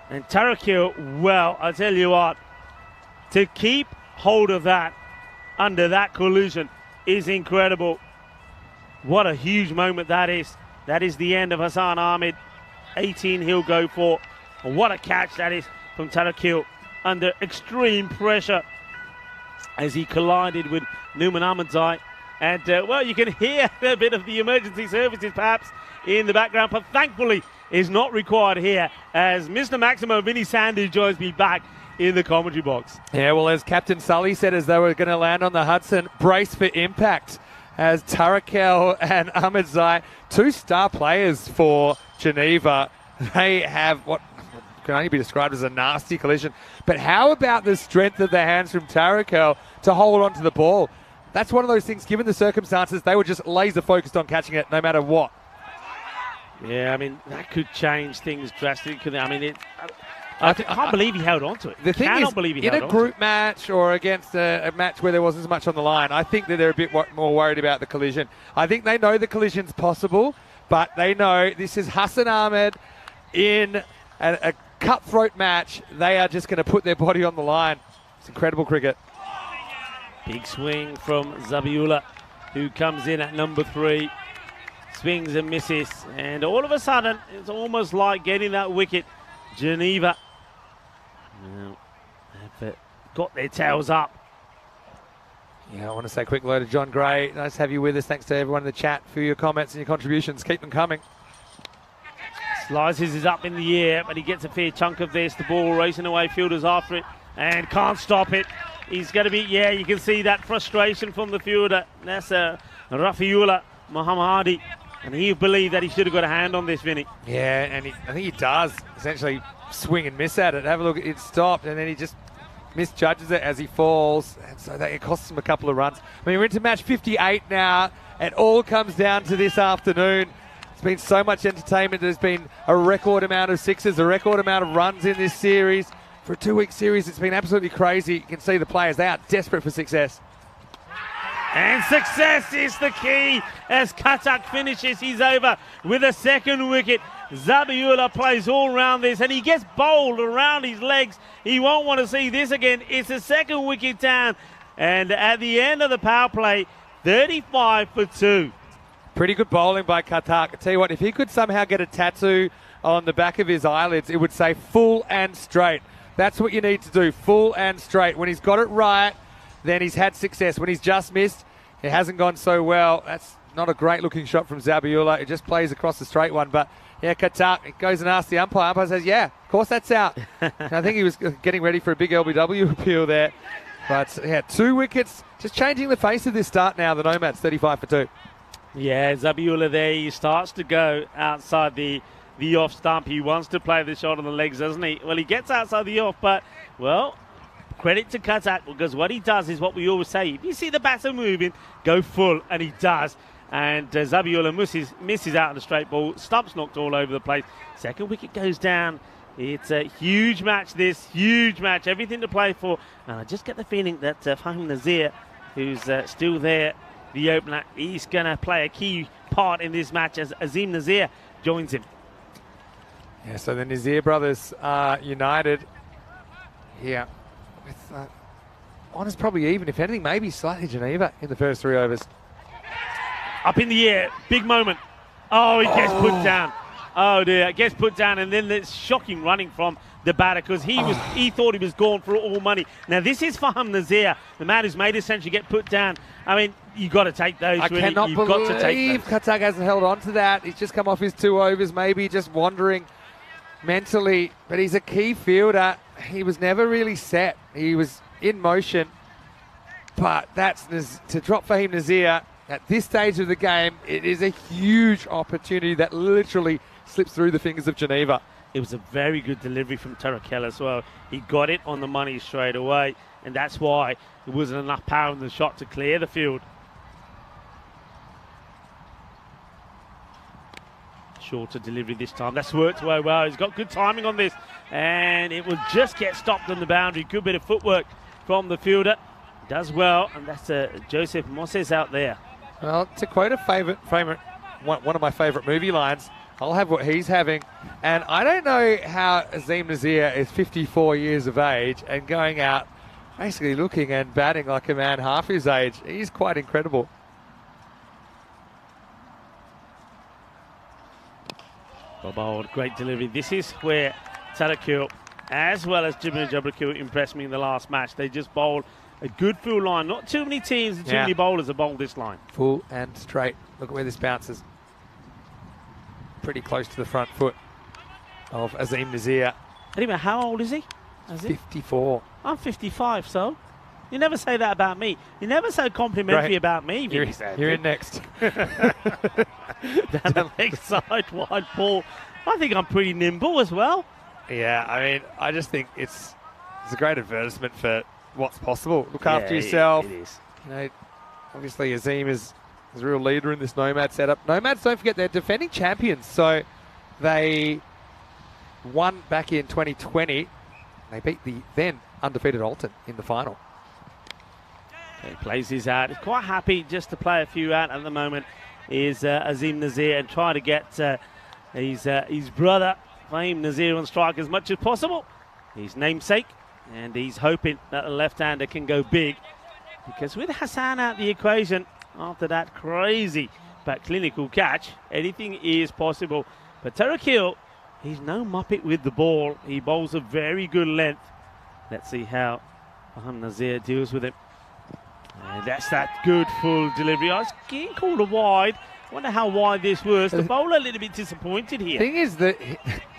And Tarakil, well, I tell you what, to keep hold of that under that collision is incredible. What a huge moment that is. That is the end of Hassan Ahmed. 18 he'll go for. And what a catch that is from Tarakil under extreme pressure as he collided with Numan Ahmedzai. And, well, you can hear a bit of the emergency services perhaps in the background, but thankfully is not required here as Mr. Maximo Vinny Sandu joins me back in the commentary box. Yeah, well, as Captain Sully said, as they were going to land on the Hudson, brace for impact, as Tarakil and Ahmedzai, two star players for Geneva, they have what can only be described as a nasty collision. But how about the strength of the hands from Tarakil to hold on to the ball? That's one of those things, given the circumstances, they were just laser focused on catching it no matter what. Yeah, I mean, that could change things drastically. I mean, I can't believe he held on to it. The thing is, in a group match or against a match where there wasn't as much on the line, I think that they're a bit more worried about the collision. I think they know the collision's possible, but they know this is Hassan Ahmed in a cutthroat match. They are just going to put their body on the line. It's incredible cricket. Big swing from Zabiullah, who comes in at number 3. Swings and misses, and all of a sudden, it's almost like getting that wicket. Geneva have got their tails up. Yeah, I want to say a quick hello to John Gray. Nice to have you with us. Thanks to everyone in the chat for your comments and your contributions. Keep them coming. Slices is up in the air, but he gets a fair chunk of this. The ball racing away, fielders after it, and can't stop it. He's going to be, yeah, you can see that frustration from the fielder. That's Rafiullah Mohammadi. And he believed that he should have got a hand on this, Vinny. Yeah, and I think he does essentially swing and miss at it. Have a look, it stopped, and then he just misjudges it as he falls. And so it costs him a couple of runs. I mean, we're into match 58 now. It all comes down to this afternoon. It's been so much entertainment. There's been a record amount of sixes, a record amount of runs in this series. For a 2-week series, it's been absolutely crazy. You can see the players, they are desperate for success. And success is the key as Katak finishes his over with a second wicket. Zabiullah plays all round this and he gets bowled around his legs. He won't want to see this again. It's a second wicket down. And at the end of the power play, 35 for 2. Pretty good bowling by Katak. I tell you what, if he could somehow get a tattoo on the back of his eyelids, it would say full and straight. That's what you need to do, full and straight. When he's got it right, then he's had success. When he's just missed, it hasn't gone so well. That's not a great looking shot from Zabiullah. It just plays across the straight one. But yeah, Katak, it goes and asks the umpire. Umpire says, yeah, of course that's out. I think he was getting ready for a big LBW appeal there. But yeah, 2 wickets, just changing the face of this start now. The Nomads, 35 for 2. Yeah, Zabiullah there, he starts to go outside the off stump. He wants to play the shot on the legs, doesn't he? Well, he gets outside the off, but, well, credit to Katak, because what he does is what we always say. If you see the batter moving, go full, and he does. And Zabiullah misses out on the straight ball. Stumps knocked all over the place. Second wicket goes down. It's a huge match, this. Huge match. Everything to play for. And I just get the feeling that Fahim Nazir, who's still there, the opener, he's going to play a key part in this match as Azim Nazir joins him. Yeah, so the Nazir brothers are united here. With honours probably even, if anything, maybe slightly Geneva in the first 3 overs. Up in the air, big moment. Oh, he gets put down. Oh dear, gets put down, and then there's shocking running from the batter, because he thought he was gone for all money. Now, this is Fahim Nazir, the man who's made his century, get put down. I mean, you've got to take those. I cannot believe Katak hasn't held on to that. He's just come off his 2 overs, maybe just wandering mentally. But he's a key fielder. He was never really set. He was in motion. But that's to drop Fahim Nazir at this stage of the game. It is a huge opportunity that literally slips through the fingers of Geneva. It was a very good delivery from Tarakel as well. He got it on the money straight away, and that's why there wasn't enough power in the shot to clear the field. Shorter delivery this time. That's worked very well. He's got good timing on this, and it will just get stopped on the boundary. Good bit of footwork from the fielder. Does well, and that's Joseph Moses out there. Well, to quote one of my favourite movie lines, I'll have what he's having. And I don't know how Azim Nazir is 54 years of age and going out basically looking and batting like a man half his age. He's quite incredible. Bold, great delivery. This is where Tarakel, as well as Jimmy Jabrakil, impressed me in the last match. They just bowled a good full line. Not too many teams and too many bowlers have bowled this line. Full and straight. Look at where this bounces. Pretty close to the front foot of Azim Nazir. Anyway, how old is he? 54. I'm 55, so you never say that about me. You never say complimentary about me. You're in next. Down the leg side, wide ball. I think I'm pretty nimble as well. Yeah, I mean, I just think it's a great advertisement for what's possible. Look after yourself. It is. You know, obviously Azim is a real leader in this Nomad setup. Nomads, don't forget, they're defending champions. So they won back in 2020. They beat the then undefeated Alton in the final. Okay, plays his out. He's quite happy just to play a few out at the moment. Is Azim Nazir, and try to get his brother Fahim Nazir on strike as much as possible. His namesake, and he's hoping that the left-hander can go big, because with Hassan out the equation after that crazy but clinical catch, anything is possible. But Tarakel, he's no muppet with the ball. He bowls a very good length. Let's see how Fahim Nazir deals with it. And that's that good full delivery. I was getting called a wide. I wonder how wide this was. The bowler a little bit disappointed here. The thing is that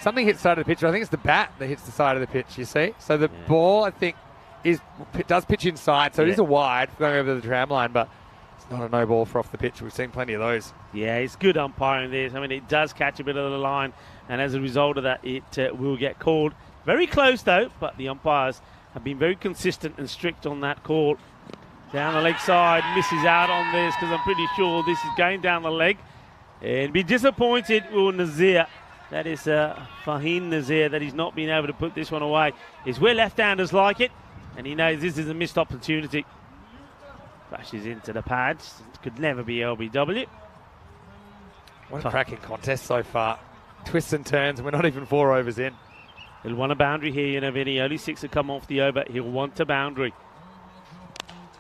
something hits the side of the pitch. I think it's the bat that hits the side of the pitch, you see. So the ball, I think, does pitch inside. So it is a wide going over the tram line, but it's not a no ball for off the pitch. We've seen plenty of those. Yeah, it's good umpiring this. I mean, it does catch a bit of the line, and as a result of that, it will get called. Very close, though, but the umpires have been very consistent and strict on that call. Down the leg side, misses out on this, because I'm pretty sure this is going down the leg. And be disappointed with Nazir. That is Fahim Nazir, that he's not been able to put this one away. It's where left-handers like it, and he knows this is a missed opportunity. Flashes into the pads. It could never be LBW. What a cracking contest so far. Twists and turns, and we're not even 4 overs in. He'll want a boundary here, you know, Vinny. Only 6 have come off the over. He'll want a boundary.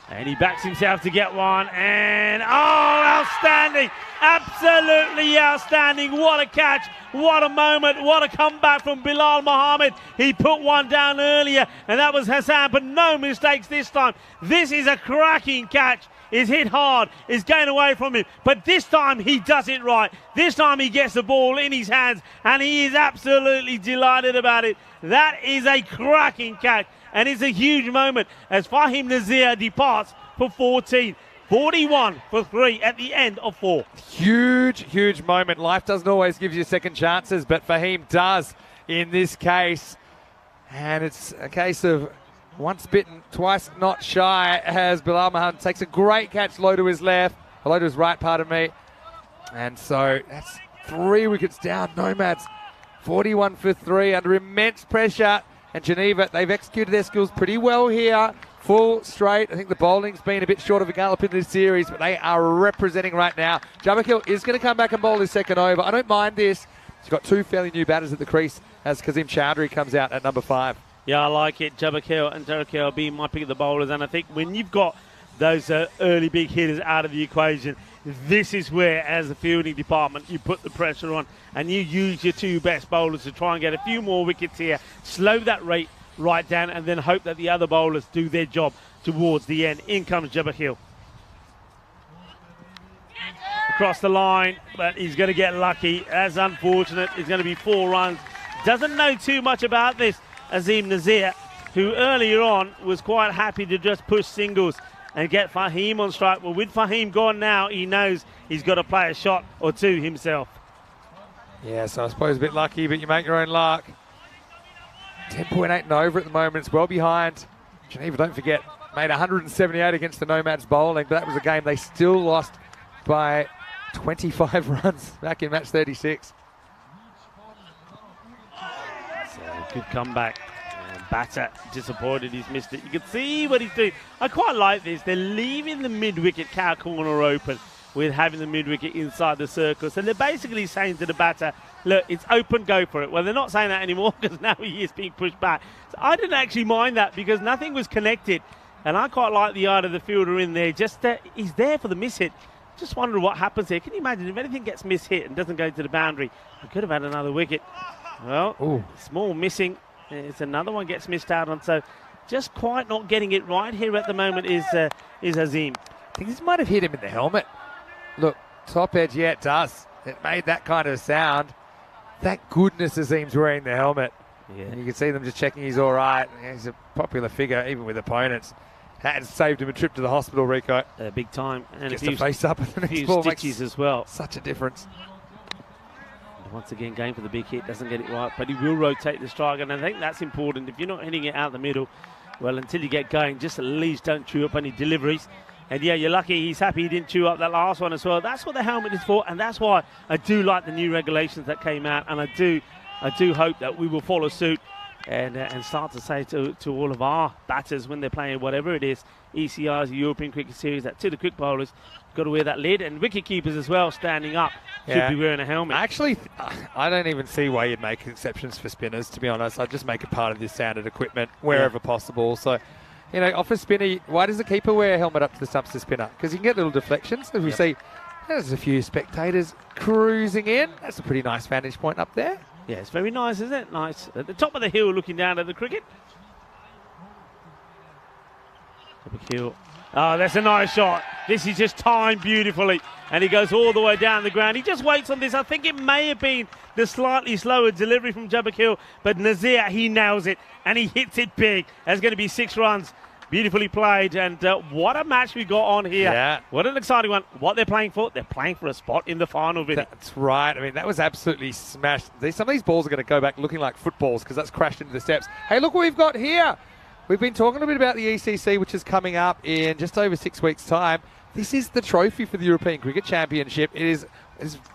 And he backs himself to get one. And, oh, outstanding. Absolutely outstanding. What a catch. What a moment. What a comeback from Bilal Mohammed. He put one down earlier, and that was Hassan, but no mistakes this time. This is a cracking catch. It's hit hard. It's going away from him. But this time he does it right. This time he gets the ball in his hands, and he is absolutely delighted about it. That is a cracking catch. And it's a huge moment as Fahim Nazir departs for 14. 41 for 3 at the end of 4. Huge, huge moment. Life doesn't always give you second chances, but Fahim does in this case. And it's a case of once bitten, twice not shy, as Bilal Mohammed takes a great catch low to his left, low to his right, pardon me. And so that's 3 wickets down. Nomads 41 for 3 under immense pressure. And Geneva, they've executed their skills pretty well here. Full straight. I think the bowling's been a bit short of a gallop in this series, but they are representing right now. Jabakil is going to come back and bowl his second over. I don't mind this. He's got 2 fairly new batters at the crease as Kazim Chowdhury comes out at number 5. Yeah, I like it. Jabakil and Tarakel being my pick of the bowlers. And I think when you've got those early big hitters out of the equation, this is where, as a fielding department, you put the pressure on and you use your two best bowlers to try and get a few more wickets here, slow that rate right down, and then hope that the other bowlers do their job towards the end. In comes Jabahil. Across the line, but he's going to get lucky. That's unfortunate. It's going to be 4 runs. Doesn't know too much about this, Azim Nazir, who earlier on was quite happy to just push singles and get Fahim on strike. Well, with Fahim gone now, he knows he's got to play a shot or two himself. Yeah, so I suppose a bit lucky, but you make your own luck. 10.8 and over at the moment. It's well behind. Geneva, don't forget, made 178 against the Nomads bowling, but that was a game they still lost by 25 runs back in match 36. So good comeback. Batter disappointed he's missed it. You can see what he's doing. I quite like this. They're leaving the mid-wicket cow corner open with having the mid-wicket inside the circle. So they're basically saying to the batter, look, it's open, go for it. Well, they're not saying that anymore because now he is being pushed back. So I didn't actually mind that because nothing was connected. And I quite like the eye of the fielder in there. Just he's there for the miss hit. Just wondering what happens here. Can you imagine if anything gets miss-hit and doesn't go to the boundary? I could have had another wicket. Well, small missing. It's another one gets missed out on. So just quite not getting it right here at the moment is Azim. I think this might have hit him in the helmet. Look, top edge, yeah, it does. It made that kind of sound. Thank goodness Azim's wearing the helmet. Yeah. And you can see them just checking he's all right. He's a popular figure, even with opponents. That saved him a trip to the hospital, Rico. Big time. And Gets the face up at the next few ball. stitches as well. Such a difference. Once again, going for the big hit, doesn't get it right, but he will rotate the strike, and I think that's important. If you're not hitting it out the middle, well, until you get going, just at least don't chew up any deliveries. And yeah, you're lucky he's happy he didn't chew up that last one as well. That's what the helmet is for, and that's why I do like the new regulations that came out, and I do hope that we will follow suit and start to say to all of our batters when they're playing whatever it is, ECRs, European Cricket Series, that to the quick bowlers, got to wear that lid, and wicket keepers as well, standing up, should be wearing a helmet. Actually, I don't even see why you'd make exceptions for spinners, to be honest. I'd just make it part of the standard equipment wherever possible. So, you know, off a spinner, why does the keeper wear a helmet up to the stumps to spinner? Because you can get little deflections. As we see, there's a few spectators cruising in. That's a pretty nice vantage point up there. Yeah, it's very nice, isn't it? Nice. At the top of the hill, looking down at the cricket. Hill. Oh, that's a nice shot. This is just timed beautifully. And he goes all the way down the ground. He just waits on this. I think it may have been the slightly slower delivery from Jabahil, but Nazir, he nails it. And he hits it big. That's going to be 6 runs. Beautifully played. And what a match we got on here. Yeah. What an exciting one. What they're playing for? They're playing for a spot in the final video. That's right. I mean, that was absolutely smashed. Some of these balls are going to go back looking like footballs because that's crashed into the steps. Hey, look what we've got here. We've been talking a bit about the ECC, which is coming up in just over 6 weeks' time. This is the trophy for the European Cricket Championship. It's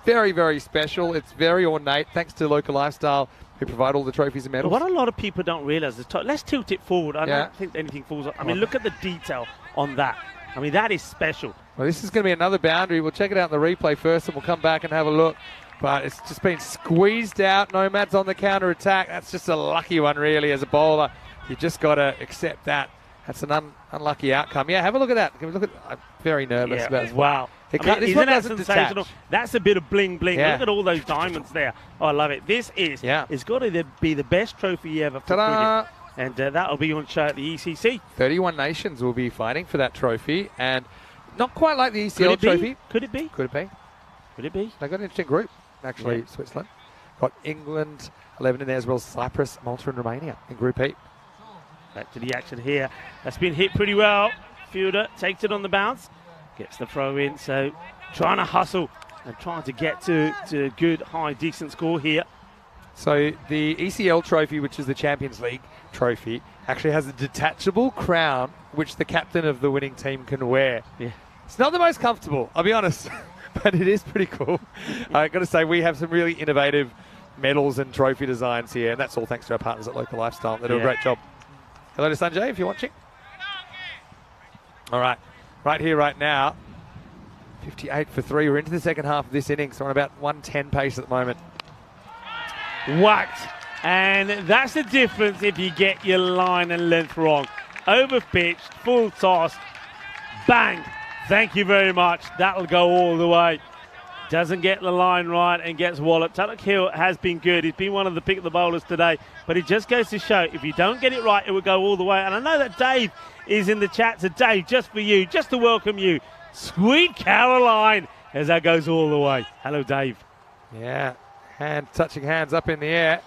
very, very special. It's very ornate, thanks to Local Lifestyle, who provide all the trophies and medals. What a lot of people don't realise is, let's tilt it forward. I don't think anything falls off. I mean, look at the detail on that. I mean, that is special. Well, this is going to be another boundary. We'll check it out in the replay first, and we'll come back and have a look. But it's just been squeezed out. Nomads on the counter-attack. That's just a lucky one, really, as a bowler. You just got to accept that. That's an unlucky outcome. Yeah, have a look at that. Can we look at? I'm very nervous about it. Wow. This isn't one that doesn't sensational? detach. That's a bit of bling bling. Look at all those diamonds there. Oh, I love it. This is. It's got to be the best trophy ever for cricket. And that'll be on show at the ECC. 31 nations will be fighting for that trophy, and not quite like the ECL trophy. Could it be? Could it be? Could it be? They got an interesting group, actually. Switzerland got England 11 in there as well as Cyprus, Malta, and Romania in Group E. Back to the action here. That's been hit pretty well. Fielder takes it on the bounce, gets the throw in. So trying to hustle and trying to get to a good, high, decent score here. So the ECL trophy, which is the Champions League trophy, actually has a detachable crown which the captain of the winning team can wear. Yeah. It's not the most comfortable, I'll be honest, but it is pretty cool. I've got to say, we have some really innovative medals and trophy designs here, and that's all thanks to our partners at Local Lifestyle. They do a great job. Hello to Sanjay if you're watching. All right, right here, right now, 58 for 3. We're into the second half of this innings. So we're on about 110 pace at the moment. Whacked. And that's the difference if you get your line and length wrong. Overpitched, full toss, bang, Thank you very much. That'll go all the way. Doesn't get the line right and gets walloped. Tarek Hill has been good. He's been one of the pick of the bowlers today. But it just goes to show, if you don't get it right, it will go all the way. And I know that Dave is in the chat. So Dave, just for you, just to welcome you, Sweet Caroline, as that goes all the way. Hello, Dave. Yeah, touching hands up in the air.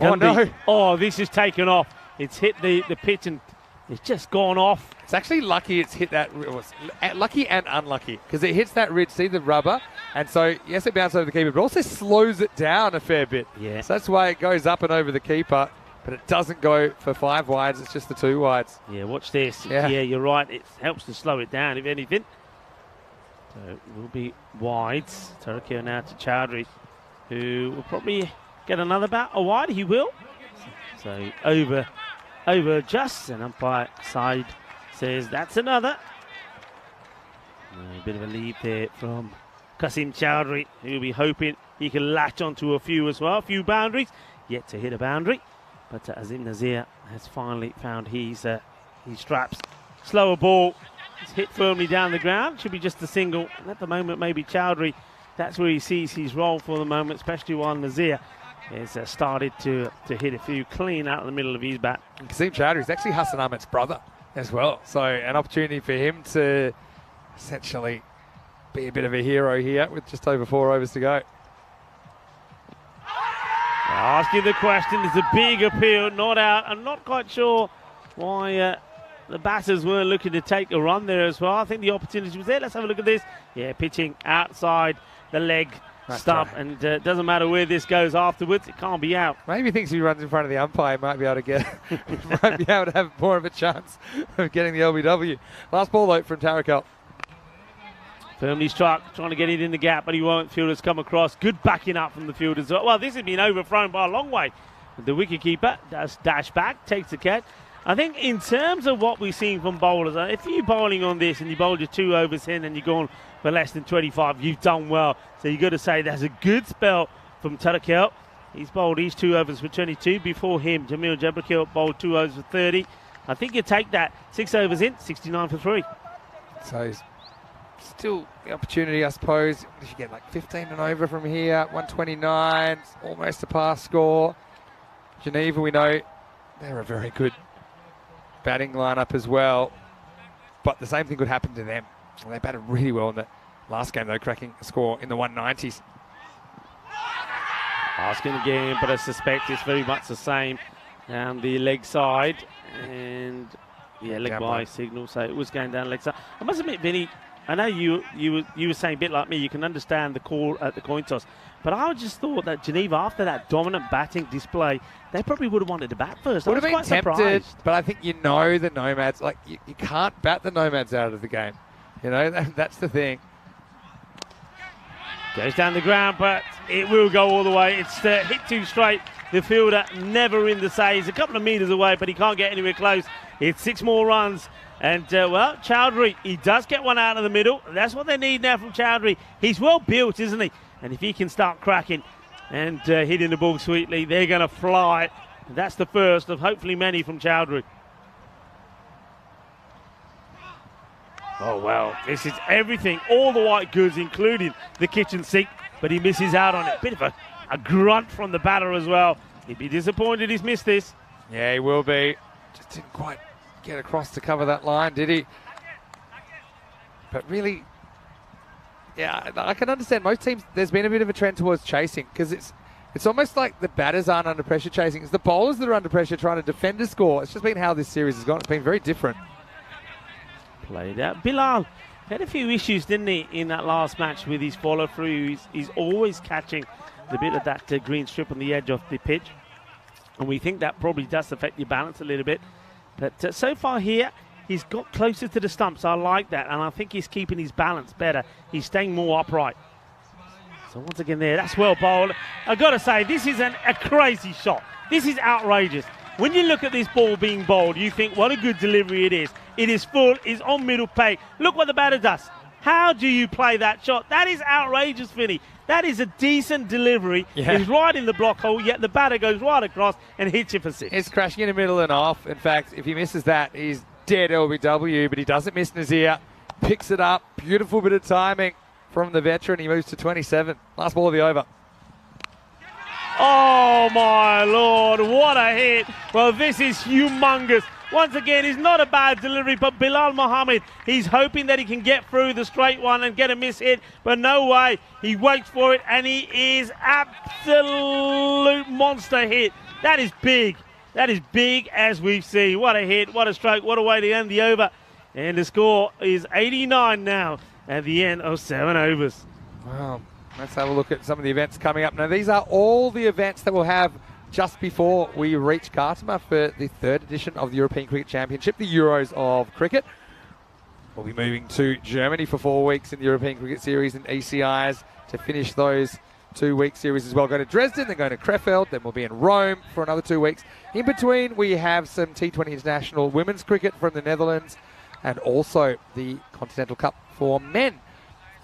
Oh, no. Oh, this is taken off. It's hit the pitch and it's just gone off. It's actually lucky it's hit that. It was lucky and unlucky because it hits that ridge. See the rubber, and so yes, it bounces over the keeper, but also slows it down a fair bit. Yeah. So that's why it goes up and over the keeper, but it doesn't go for 5 wides. It's just the 2 wides. Yeah, watch this. Yeah, you're right. It helps to slow it down, if anything. So it will be wides. Tarakio now to Chowdhury, who will probably get another bat. A wide, he will. So over just, and umpire side says that's another. A bit of a lead there from Kasim Chowdhury, who will be hoping he can latch onto a few as well. A few boundaries, yet to hit a boundary. But Azim Nazir has finally found his straps. Slower ball, it's hit firmly down the ground. Should be just a single. And at the moment, maybe Chowdhury, that's where he sees his role for the moment, especially while Nazir has started to hit a few clean out of the middle of his bat. Kasim Chowdhury is actually Hassan Ahmed's brother as well. So an opportunity for him to essentially be a bit of a hero here with just over 4 overs to go. Asking the question, it's a big appeal, not out. I'm not quite sure why the batters weren't looking to take a run there as well. I think the opportunity was there. Let's have a look at this. Yeah, pitching outside the leg. That's stump, right. and it doesn't matter where this goes afterwards, it can't be out. Maybe he thinks if he runs in front of the umpire, might be able to have more of a chance of getting the LBW. Last ball out from Tarakal. Firmly struck, trying to get it in the gap, but he won't. Fielders come across. Good backing up from the fielders. Well, this has been overthrown by a long way. The wicketkeeper does dash back, takes the catch. I think in terms of what we've seen from bowlers, if you're bowling on this and you bowled your 2 overs in and you're going for less than 25, you've done well. So you've got to say that's a good spell from Tarakel. He's bowled his 2 overs for 22. Before him, Jamil Jabrakil bowled 2 overs for 30. I think you take that. 6 overs in, 69 for 3. So he's still the opportunity, I suppose. If you get like 15 and over from here, 129, almost a pass score. Geneva, we know they're a very good batting lineup as well, but the same thing could happen to them. They batted really well in the last game, though, cracking a score in the 190s. Asking again, but I suspect it's very much the same down the leg side. And yeah, leg by signal, so it was going down leg side. I must admit, Vinny, I know you were saying a bit like me, you can understand the call at the coin toss, but I just thought that Geneva, after that dominant batting display, they probably would have wanted to bat first. Would have been quite tempted, surprised. but I think the Nomads, like you can't bat the Nomads out of the game. You know, that's the thing. Goes down the ground, but it will go all the way. It's hit too straight. The fielder never in the say. He's a couple of metres away, but he can't get anywhere close. It's 6 more runs. And, well, Chowdhury, he does get one out of the middle. That's what they need now from Chowdhury. He's well built, isn't he? And if he can start cracking and hitting the ball sweetly, they're going to fly. That's the first of hopefully many from Chowdhury. Oh, well, this is everything. All the white goods, including the kitchen sink. But he misses out on it. Bit of a grunt from the batter as well. He'd be disappointed he's missed this. Yeah, he will be. Just didn't quite get across to cover that line, did he? But really, yeah, I can understand most teams, there's been a bit of a trend towards chasing because it's almost like the batters aren't under pressure chasing. It's the bowlers that are under pressure trying to defend a score. It's just been how this series has gone. It's been very different. Played out. Bilal had a few issues, didn't he, in that last match with his follow-through. He's always catching the bit of that green strip on the edge of the pitch. And we think that probably does affect your balance a little bit. But so far here, he's got closer to the stumps. I like that. And I think he's keeping his balance better. He's staying more upright. So once again there, that's well bowled. I've got to say, this is a crazy shot. This is outrageous. When you look at this ball being bowled, you think, what a good delivery it is. It is full, it's on middle peg. Look what the batter does. How do you play that shot? That is outrageous, Vinny. That is a decent delivery. Yeah. It's right in the block hole, yet the batter goes right across and hits you for 6. It's crashing in the middle and off. In fact, if he misses that, he's dead LBW, but he doesn't miss Nazir. picks it up. Beautiful bit of timing from the veteran. He moves to 27. Last ball of the over. Oh, my Lord, what a hit. Well, this is humongous. Once again, it's not a bad delivery, but Bilal Mohammed, he's hoping that he can get through the straight one and get a miss hit, but no way. He waits for it, and he is absolute monster hit. That is big. That is big as we've seen. What a hit, what a stroke, what a way to end the over. And the score is 89 now at the end of 7 overs. Wow. Let's have a look at some of the events coming up. Now, these are all the events that we'll have just before we reach Khartoum for the 3rd edition of the European Cricket Championship, the Euros of Cricket. We'll be moving to Germany for 4 weeks in the European Cricket Series and ECIs to finish those 2-week series as well. Go to Dresden, then go to Krefeld, then we'll be in Rome for another 2 weeks. In between, we have some T20 International Women's Cricket from the Netherlands and also the Continental Cup for men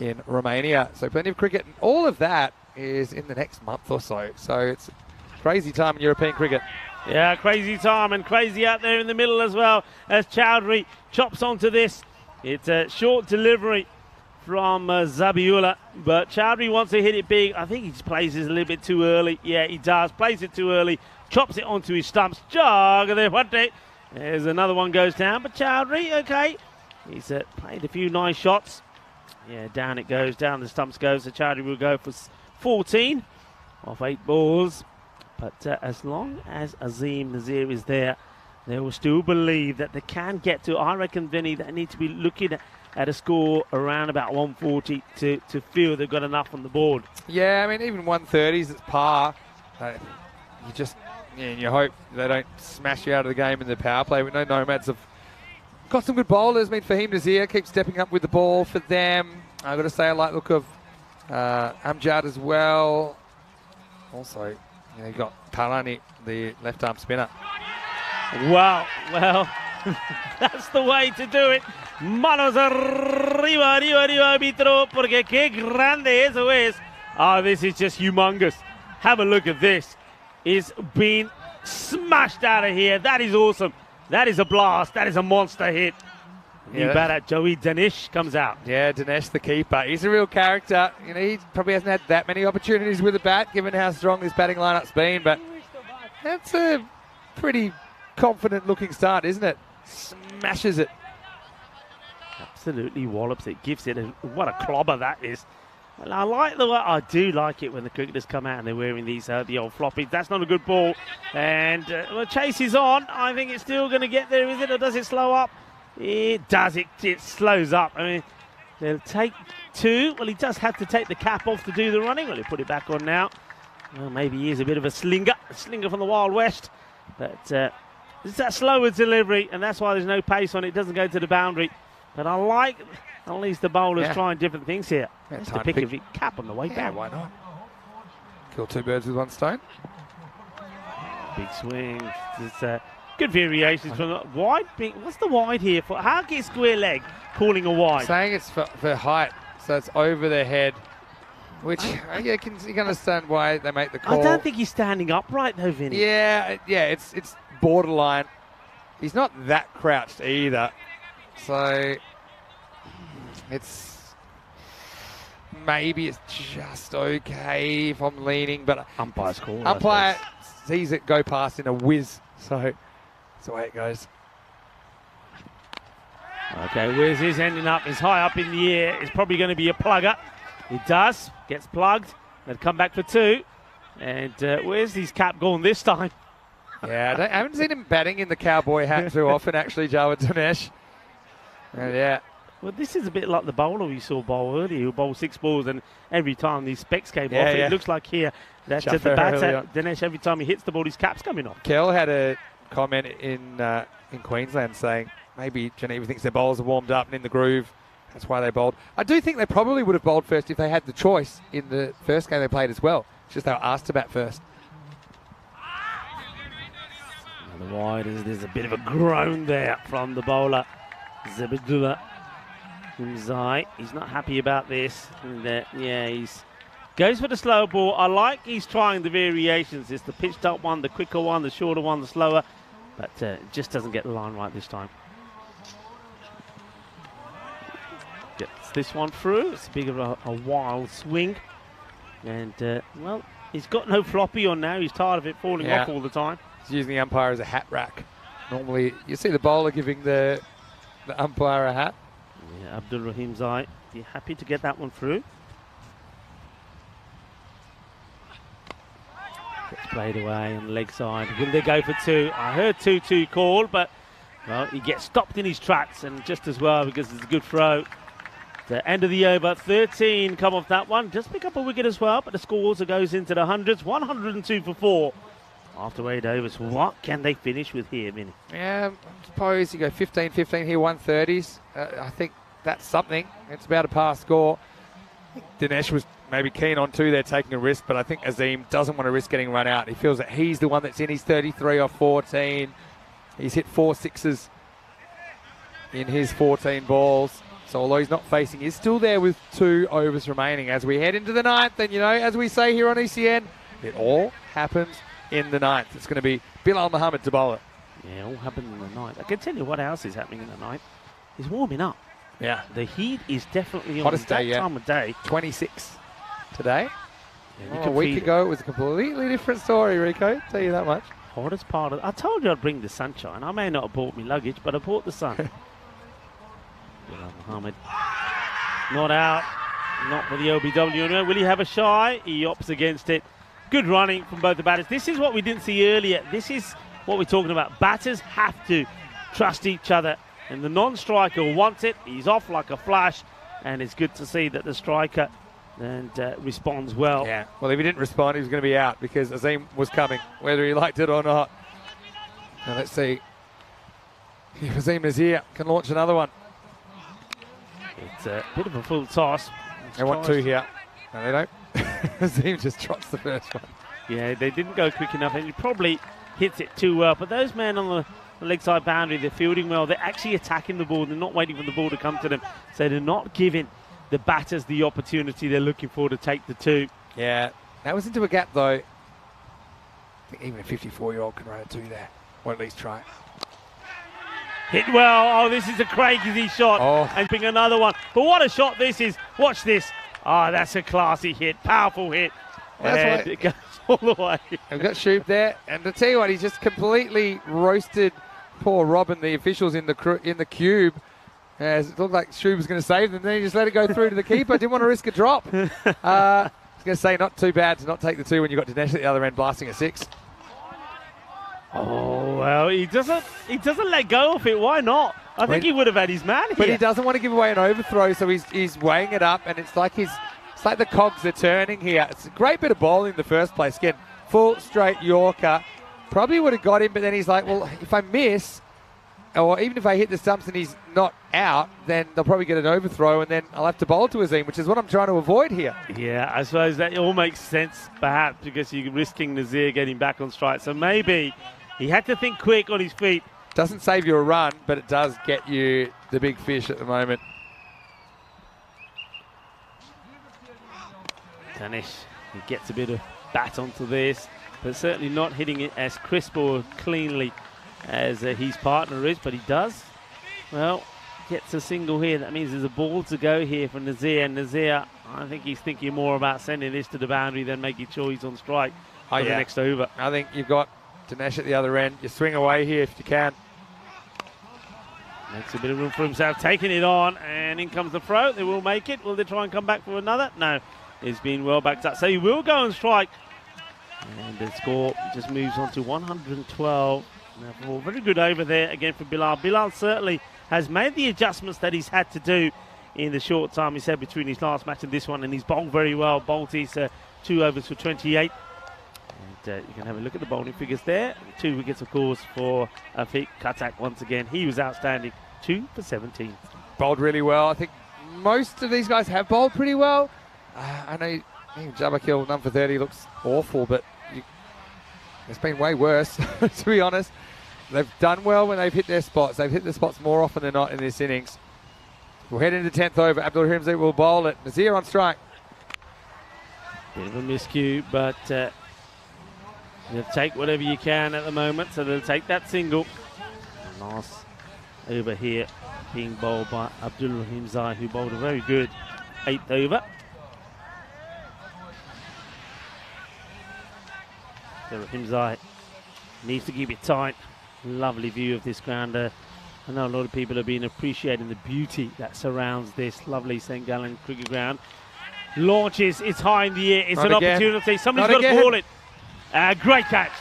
in Romania. So plenty of cricket, and all of that is in the next month or so. So it's crazy time in European cricket. Yeah, crazy time, and crazy out there in the middle as well as Chowdhury chops onto this. It's a short delivery from Zabiullah, but Chowdhury wants to hit it big. I think he just plays it a little bit too early. Yeah, he does. Plays it too early, chops it onto his stumps. There's another one goes down, but Chowdhury, okay. He's played a few nice shots. Yeah, down it goes, down the stumps goes. So Chowdhury will go for 14 off 8 balls. But as long as Azim Nazir is there, they will still believe that they can get to, I reckon, Vinny, they need to be looking at a score around about 140 to feel they've got enough on the board. Yeah, I mean, even 130s, it's par. You hope they don't smash you out of the game in the power play. We know Nomads have got some good bowlers. I mean, Fahim Nazir keeps stepping up with the ball for them. I've got to say I like the look of Amjad as well. Also, you've got Tarani, the left-arm spinner. Wow, well, that's the way to do it. Manos arriba, arriba, arriba, arbitro, porque qué grande eso es. Oh, this is just humongous. Have a look at this. It's been smashed out of here. That is awesome. That is a blast. That is a monster hit. New batter, Joey Danish, comes out. Yeah, Dinesh, the keeper. He's a real character. You know, he probably hasn't had that many opportunities with a bat, given how strong this batting lineup's been, but that's a pretty confident-looking start, isn't it? Smashes it. Absolutely wallops it, gives it, and what a clobber that is. Well, I do like it when the cricketers come out and they're wearing these the old floppies. That's not a good ball, and chase is on. I think it's still going to get there, is it, or does it slow up? It does. It slows up. I mean, they'll take 2. Well, he does have to take the cap off to do the running. Well, he'll put it back on now. Well, maybe he is a bit of a slinger from the Wild West, but it's that slower delivery, and that's why there's no pace on it. It doesn't go to the boundary. But I like at least the bowlers trying different things here. Just to pick a cap on the way back. Why not? Kill 2 birds with 1 stone. Big swing. It's good variations from the wide. What's the wide here for? How get square leg calling a wide? Saying it's for height, so it's over their head. Which you can understand why they make the call. I don't think he's standing upright though, Vinny. Yeah, it's borderline. He's not that crouched either. So maybe it's just okay if I'm leaning, but umpire's call. Umpire sees it go past in a whiz, so that's the way it goes. Okay, where's his ending up? He's high up in the air. It's probably going to be a plugger. It does. Gets plugged. They'll come back for 2. And where's his cap gone this time? Yeah, I haven't seen him batting in the cowboy hat too often, actually, Jawad Dinesh. Yeah. Well, this is a bit like the bowler we saw bowl earlier, who bowled 6 balls, and every time these specs came off, it looks like here that the batter, Dinesh, every time he hits the ball, his cap's coming off. Kel had a comment in Queensland saying maybe Geneva thinks their bowlers are warmed up and in the groove. That's why they bowled. I do think they probably would have bowled first if they had the choice in the first game they played as well. It's just they were asked to bat first. The wide, there's a bit of a groan there from the bowler, Zabidullah Zai. He's not happy about this. And, he's goes for the slow ball. I like he's trying the variations. It's the pitched up one, the quicker one, the shorter one, the slower. But just doesn't get the line right this time. Gets this one through. It's a bit of a wild swing. And, well, he's got no floppy on now. He's tired of it falling off all the time. He's using the umpire as a hat rack. Normally, you see the bowler giving the umpire a hat. Yeah, Abdul Rahim Zai, you happy to get that one through? Gets played away on the leg side. Will they go for 2? I heard 2-2 call, but well, he gets stopped in his tracks, and just as well because it's a good throw. The end of the over, 13 come off that one. Just pick up a wicket as well, but the score also goes into the hundreds. 102 for 4 after 8 overs. What can they finish with here, Vinny? Yeah, I suppose you go 15-15 here, 130s. I think that's something. It's about a par score. Dinesh was maybe keen on 2 there, taking a risk, but I think Azim doesn't want to risk getting run out. He feels that he's the one that's in his 33 off 14. He's hit 4 sixes in his 14 balls. So although he's not facing, he's still there with 2 overs remaining. As we head into the 9th, and you know, as we say here on ECN, it all happens in the 9th. It's going to be Bilal Muhammad to bowl it. Yeah, it all happened in the 9th. I can tell you what else is happening in the 9th. He's warming up. Yeah. The heat is definitely on Hottest day, that time of day. 26 today. Yeah, A week ago, it was a completely different story, Rico. Tell you that much. Hottest part of... I told you I'd bring the sunshine. I may not have bought me luggage, but I bought the sun. Bilal Muhammad. Not out. Not for the LBW. Will he have a shy? He opts against it. Good running from both the batters. This is what we didn't see earlier. This is what we're talking about. Batters have to trust each other. And the non-striker wants it. He's off like a flash. And it's good to see that the striker responds well. Yeah. Well, if he didn't respond, he was going to be out because Azim was coming, whether he liked it or not. Now let's see if Azim Nazir can launch another one. It's a bit of a full toss. They want 2 here. No, they don't. Azim just trots the first one. Yeah, they didn't go quick enough, and he probably hits it too well. But those men on the leg side boundary, they're fielding well. They're actually attacking the ball. They're not waiting for the ball to come to them. So they're not giving the batters the opportunity they're looking for to take the 2. Yeah, that was into a gap, though. I think even a 54-year-old can run a 2 there, or at least try. Hit well. Oh, this is a crazy shot. Oh. And bring another one. But what a shot this is. Watch this. Oh, that's a classy hit. Powerful hit. That's and it goes all the way. We've got Shub there. And to tell you what, he's just completely roasted poor Rob and the officials in the cube. As it looked like Shub was going to save them. Then he just let it go through to the keeper. Didn't want to risk a drop. I was going to say, not too bad to not take the 2 when you've got Dinesh at the other end blasting a 6. Oh, well, he doesn't let go of it. Why not? I think he would have had his man here. But he doesn't want to give away an overthrow, so he's weighing it up, and it's like the cogs are turning here. It's a great bit of bowling in the first place. Again, full straight Yorker. Probably would have got him, but then he's like, well, if I miss, or even if I hit the stumps and he's not out, then they'll probably get an overthrow, and then I'll have to bowl to Azim, which is what I'm trying to avoid here. Yeah, I suppose that all makes sense, perhaps, because you're risking Nazir getting back on strike. So maybe he had to think quick on his feet. Doesn't save you a run, but it does get you the big fish at the moment. Danish, he gets a bit of bat onto this, but certainly not hitting it as crisp or cleanly as his partner is, but he does. Well, gets a single here. That means there's a ball to go here for Nazir. And Nazir, I think he's thinking more about sending this to the boundary than making sure he's on strike for the next over. I think you've got Dinesh at the other end. You swing away here if you can. Makes a bit of room for himself, taking it on, and in comes the throw. They will make it. Will they try and come back for another? No, it's been well backed up. So he will go and strike. And the score just moves on to 112. Now, very good over there again for Bilal. Bilal certainly has made the adjustments that he's had to do in the short time he's had between his last match and this one, and he's bowled very well. Bowled his 2 overs for 28. And you can have a look at the bowling figures there. 2 wickets, of course, for Afiq Khatak once again. He was outstanding. 2 for 17. Bowled really well. I think most of these guys have bowled pretty well. I know Jabakil, none for 30, looks awful, but it's been way worse, to be honest. They've done well when they've hit their spots. They've hit their spots more often than not in this innings. We'll head into 10th over. Abdul Rahim will bowl it. Nazir on strike. Bit of a miscue, but you'll take whatever you can at the moment, so they'll take that single. Nice over here being bowled by Abdul Rahim Zai, who bowled a very good 8th over. So Rahim Zai needs to keep it tight. Lovely view of this ground. I know a lot of people have been appreciating the beauty that surrounds this lovely St. Gallen cricket ground. Launches, it's high in the air, it's an opportunity. Somebody's got to ball it. Great catch.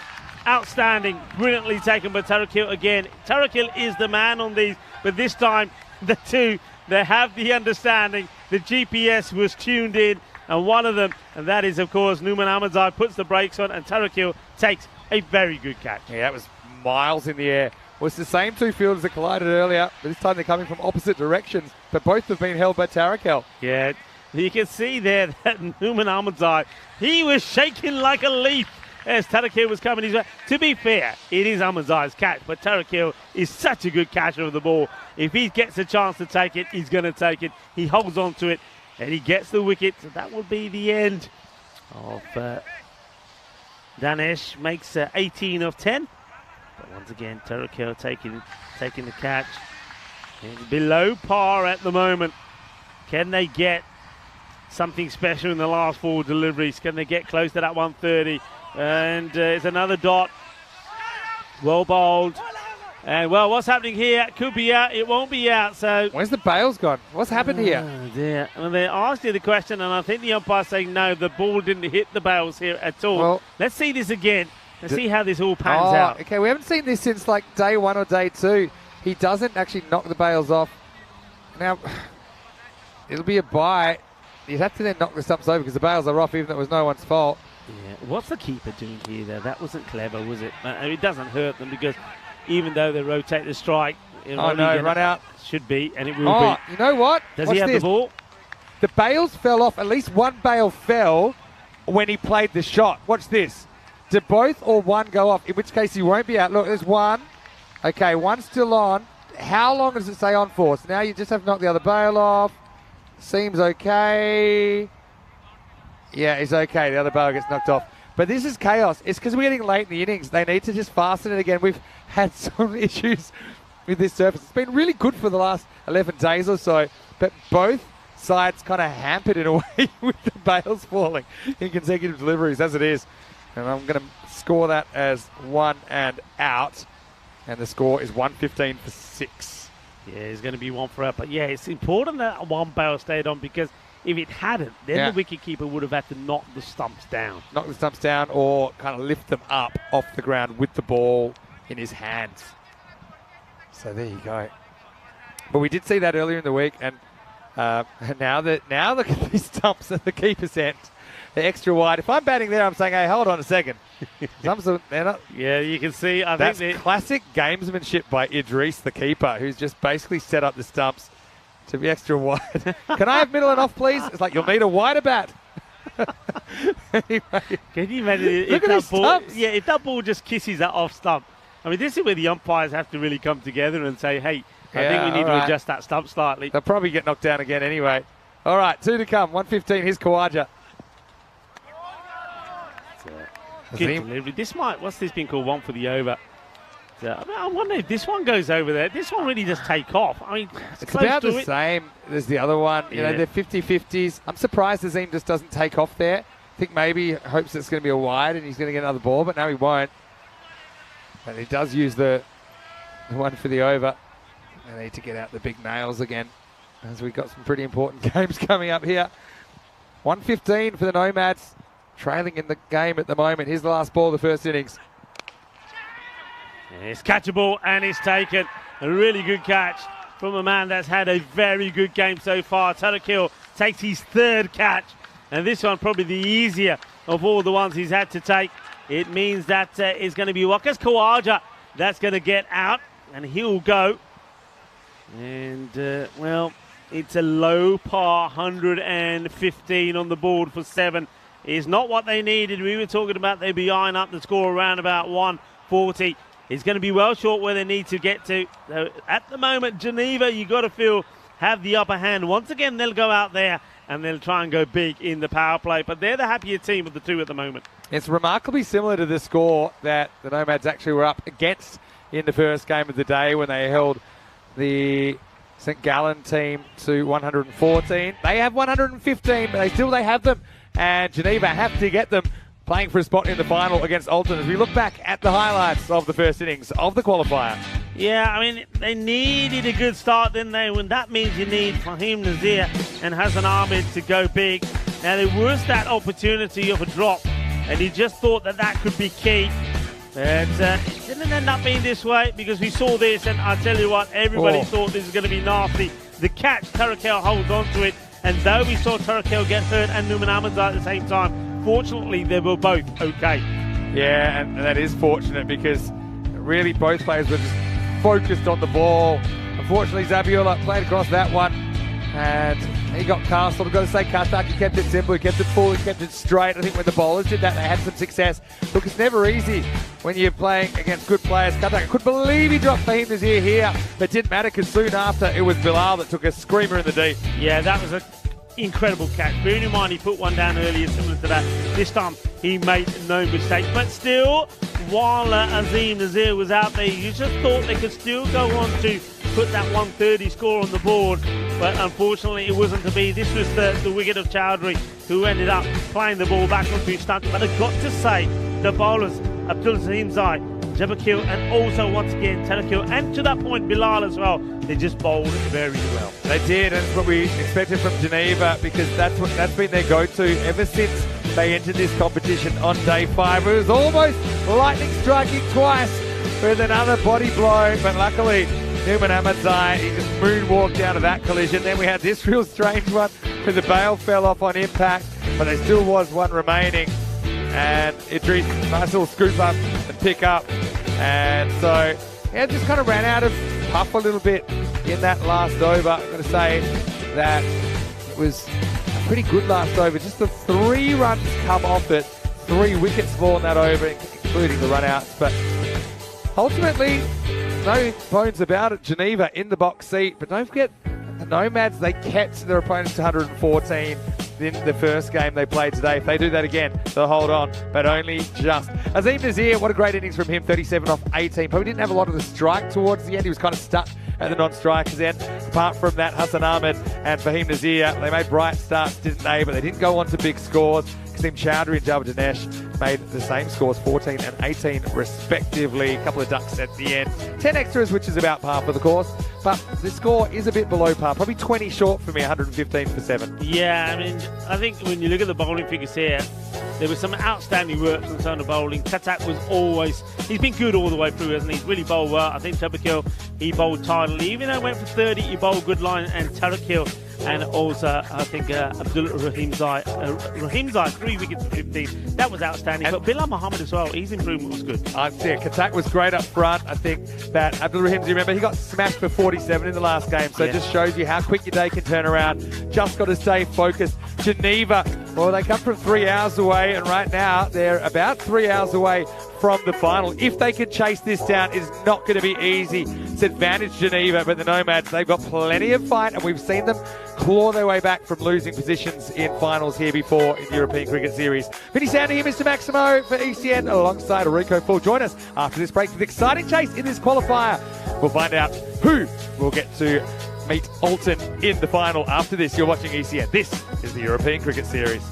Outstanding, brilliantly taken by Tarakil again. Tarakil is the man on these, but this time the two, they have the understanding. The GPS was tuned in, and one of them, and that is of course Numan Ahmadzai, puts the brakes on, and Tarakil takes a very good catch. Yeah, that was miles in the air. Well, it's the same two fielders that collided earlier, but this time they're coming from opposite directions, but both have been held by Tarakil. Yeah, you can see there that Numan Ahmadzai, he was shaking like a leaf as Tarakil was coming his way. To be fair, it is Ahmadzai's catch, but Tarakil is such a good catcher of the ball. If he gets a chance to take it, he's going to take it. He holds on to it, and he gets the wicket. So that will be the end of Danesh. Makes 18 of 10. But once again, Tarakil taking the catch. It's below par at the moment. Can they get something special in the last 4 deliveries? Can they get close to that 130? And it's another dot. Well bowled. And well, what's happening here? Could be out. It won't be out. So where's the bails gone? What's happened here? Dear. Well, they asked you the question, and I think the umpire's saying no, the ball didn't hit the bails here at all. Well, let's see this again. Let's see how this all pans out. Okay, we haven't seen this since like day 1 or day 2. He doesn't actually knock the bails off. Now, it'll be a bye. You'd have to then knock the stumps over because the bails are off, even though it was no one's fault. Yeah. What's the keeper doing here, though? That wasn't clever, was it? It doesn't hurt them because even though they rotate the strike, run out. Should be, and it will be. You know what? Does he have the ball? The bails fell off. At least one bail fell when he played the shot. Watch this. Did both or one go off? In which case he won't be out. Look, there's one. Okay, one's still on. How long does it stay on for? So now you just have to knock the other bail off. Seems okay. Yeah, it's okay. The other bail gets knocked off. But this is chaos. It's because we're getting late in the innings. They need to just fasten it again. We've had some issues with this surface. It's been really good for the last 11 days or so, but both sides kind of hampered in a way with the bails falling in consecutive deliveries as it is. And I'm going to score that as 1 and out. And the score is 115 for 6. Yeah, it's going to be 1 for out. But yeah, it's important that one bail stayed on because if it hadn't, then the wicketkeeper would have had to knock the stumps down. Knock the stumps down or kind of lift them up off the ground with the ball in his hands. So there you go. But we did see that earlier in the week. And now look at these stumps at the keeper's end. They're extra wide. If I'm batting there, I'm saying, hey, hold on a second. They're not. Yeah, you can see. That's classic gamesmanship by Idris, the keeper, who's just basically set up the stumps to be extra wide. Can I have middle and off, please? It's like, you'll need a wider bat. Anyway, can you imagine look at these stumps? Yeah, if that ball just kisses that off stump. I mean, this is where the umpires have to really come together and say, hey, I think we need to adjust that stump slightly. They'll probably get knocked down again anyway. All right, 2 to come. 115. Here's Khawaja. Good delivery. This what's this been called? 1 for the over. I wonder if this one goes over there. This one really does take off. I mean, it's about the same as the other one. You know, they're 50-50s. I'm surprised Azim just doesn't take off there. I think maybe he hopes it's going to be a wide and he's going to get another ball, but no, he won't. And he does use the 1 for the over. They need to get out the big nails again as we've got some pretty important games coming up here. 115 for the Nomads. Trailing in the game at the moment. Here's the last ball of the first innings. It's catchable and it's taken. A really good catch from a man that's had a very good game so far. Tarakil takes his 3rd catch, and this one probably the easier of all the ones he's had to take. It means that it's going to be Wakas Khawaja that's going to get out, and he'll go. And, well, it's a low par 115 on the board for 7. Is not what they needed. We were talking about they'd be eyeing up the score around about 140. It's going to be well short where they need to get to. So at the moment, Geneva, you got to feel, have the upper hand. Once again, they'll go out there and they'll try and go big in the power play. But they're the happier team of the two at the moment. It's remarkably similar to the score that the Nomads actually were up against in the first game of the day when they held the St. Gallen team to 114. They have 115, but they have them. And Geneva have to get them playing for a spot in the final against Alton. As we look back at the highlights of the first innings of the qualifier. Yeah, I mean, they needed a good start, didn't they? When that means you need Fahim Nazir and Hassan Ahmed to go big. Now, there was that opportunity of a drop, and he just thought that that could be key. But it didn't end up being this way, because we saw this, and I tell you what, everybody thought this was going to be nasty. The catch, Tarakel holds on to it, and though we saw Tarakel get hurt and Numan Ahmedzai at the same time, fortunately, they were both okay. Yeah, and that is fortunate, because really both players were just focused on the ball. Unfortunately, Zabiola played across that one, and he got castled. I've got to say, Katak, he kept it simple, he kept it full, he kept it straight. I think when the bowlers did that, they had some success. Look, it's never easy when you're playing against good players. Katak, I couldn't believe he dropped Fahim Nazir here, but it didn't matter, because soon after, it was Bilal that took a screamer in the deep. Yeah, that was an incredible catch. Bearing in mind, he put one down earlier similar to that. This time, he made no mistake. But still, while Azim Nazir was out there, you just thought they could still go on to put that 130 score on the board. But unfortunately, it wasn't to be. This was the wicket of Chowdhury, who ended up playing the ball back onto his stump. But I've got to say, the bowlers, Abdul Zahimzai, Jabakil, and also once again Tarakil, and to that point Bilal as well, they just bowled very well. They did, and it's what we expected from Geneva, because that's been their go-to ever since they entered this competition on day 5. It was almost lightning striking twice with another body blow, but luckily Numan Ahmedzai, he just moonwalked out of that collision. Then we had this real strange one where the bail fell off on impact, but there still was one remaining. And Idris, nice little scoop up and pick up. And so, yeah, just kind of ran out of puff a little bit in that last over. I've got to say that it was a pretty good last over. Just the 3 runs come off it, 3 wickets fall in that over, including the run-outs. But ultimately, no bones about it. Geneva in the box seat. But don't forget, the Nomads, they kept their opponents to 114 in the first game they played today. If they do that again, they'll hold on, but only just. Azim Nazir, what a great innings from him, 37 off 18. Probably didn't have a lot of the strike towards the end. He was kind of stuck at the non-strikers end. Apart from that, Hassan Ahmed and Fahim Nazir, they made bright starts, didn't they? But they didn't go on to big scores. Kasim Chowdhury and Jabba Dinesh made the same scores, 14 and 18 respectively. A couple of ducks at the end. 10 extras, which is about par for the course. But the score is a bit below par, probably 20 short for me, 115 for 7. Yeah, I mean, I think when you look at the bowling figures here, there was some outstanding work from the bowling. Katak was always, he's been good all the way through, hasn't he? He's really bowled well. I think Jabakil, he bowled tidily. Even though he went for 30, he bowled good line, and Tarakil, and also I think Abdul Rahimzai, 3 wickets for 15. That was outstanding. And but Bilal Muhammad as well, his improvement was good. I think Katak was great up front. I think that Abdul Rahimzai, remember, he got smashed for 47 in the last game, so it just shows you how quick your day can turn around. Just got to stay focused. Geneva, well, they come from 3 hours away, and right now they're about 3 hours away from the final. If they can chase this down, it's not going to be easy. It's advantage Geneva, but the Nomads, they've got plenty of fight, and we've seen them claw their way back from losing positions in finals here before in European Cricket Series. Vinny Sander here, Mr. Maximo for ECN, alongside Rico Full. Join us after this break with exciting chase in this qualifier. We'll find out who will get to meet Alton in the final. After this, you're watching ECN. This is the European Cricket Series.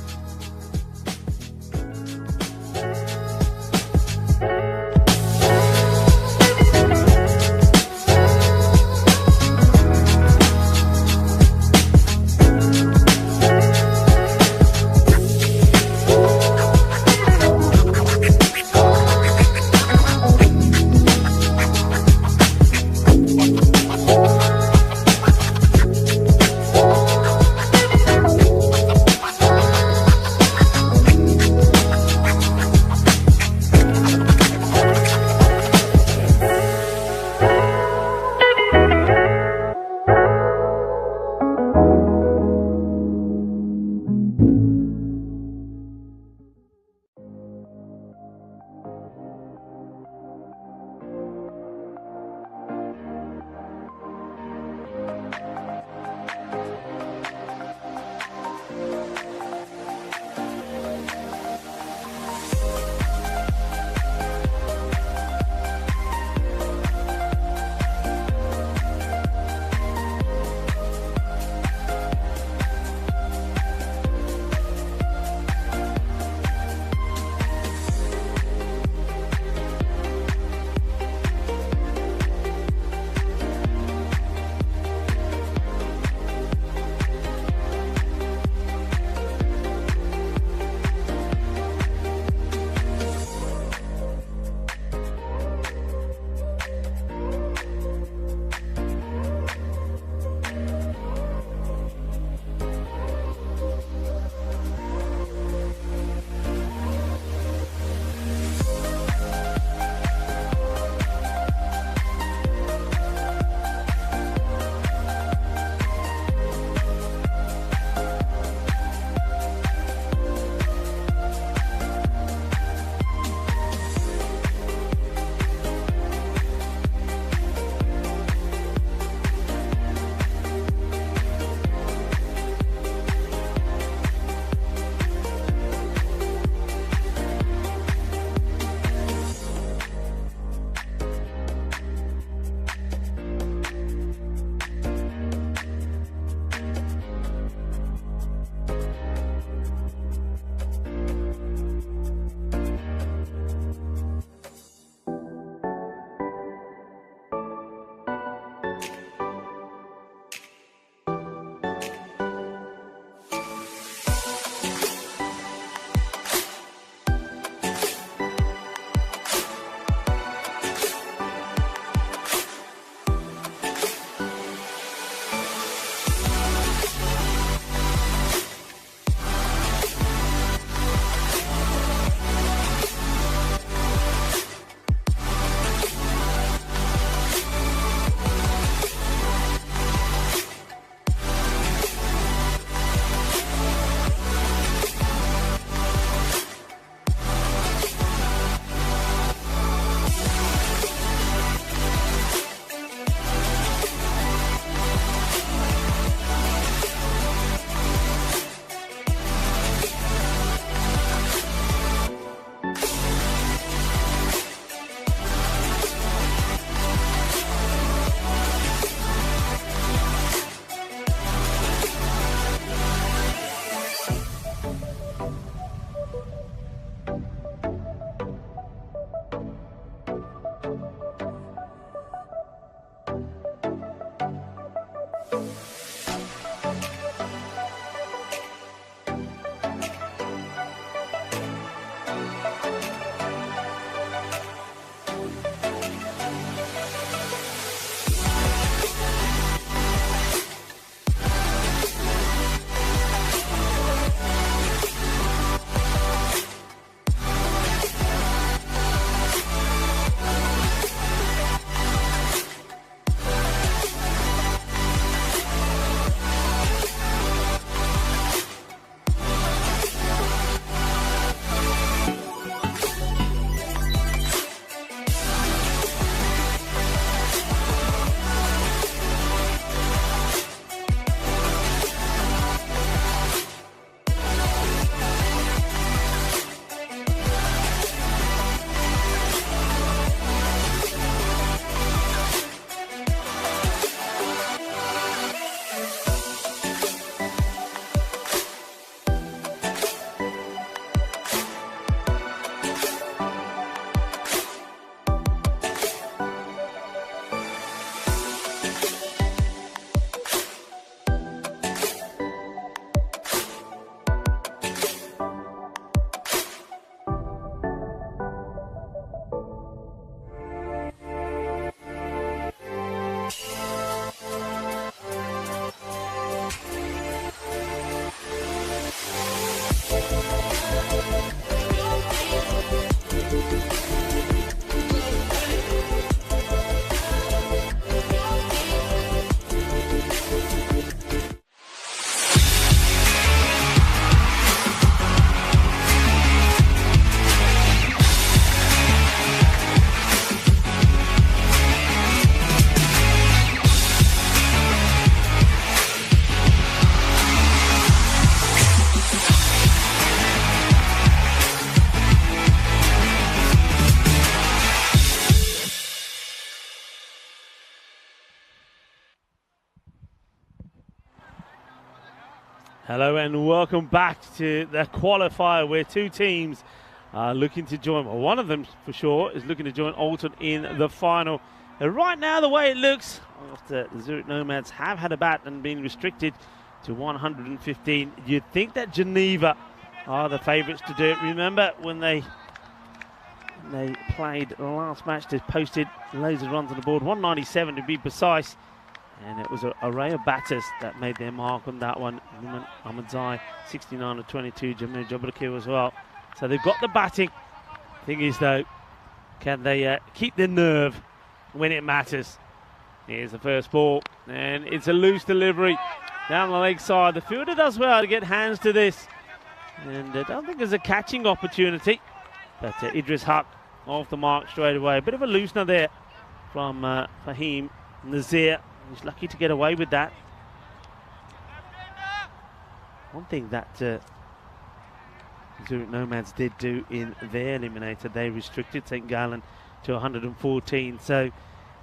Hello and welcome back to the qualifier where two teams are looking to join. Well, one of them for sure is looking to join Alton in the final. And right now, the way it looks, after the Zurich Nomads have had a bat and been restricted to 115, you'd think that Geneva are the favourites to do it. Remember when they played the last match, they posted loads of runs on the board, 197 to be precise. And it was an array of batters that made their mark on that one. Ahmadzai, 69 to 22, Jamil Jabrakir as well. So they've got the batting. Thing is though, can they keep their nerve when it matters? Here's the first ball, and it's a loose delivery down the leg side. The fielder does well to get hands to this. And I don't think there's a catching opportunity. But Idris Haq off the mark straight away. A bit of a loosener there from Fahim Nazir. He's lucky to get away with that. One thing that Zurich Nomads did do in their eliminator, they restricted St. Gallen to 114. So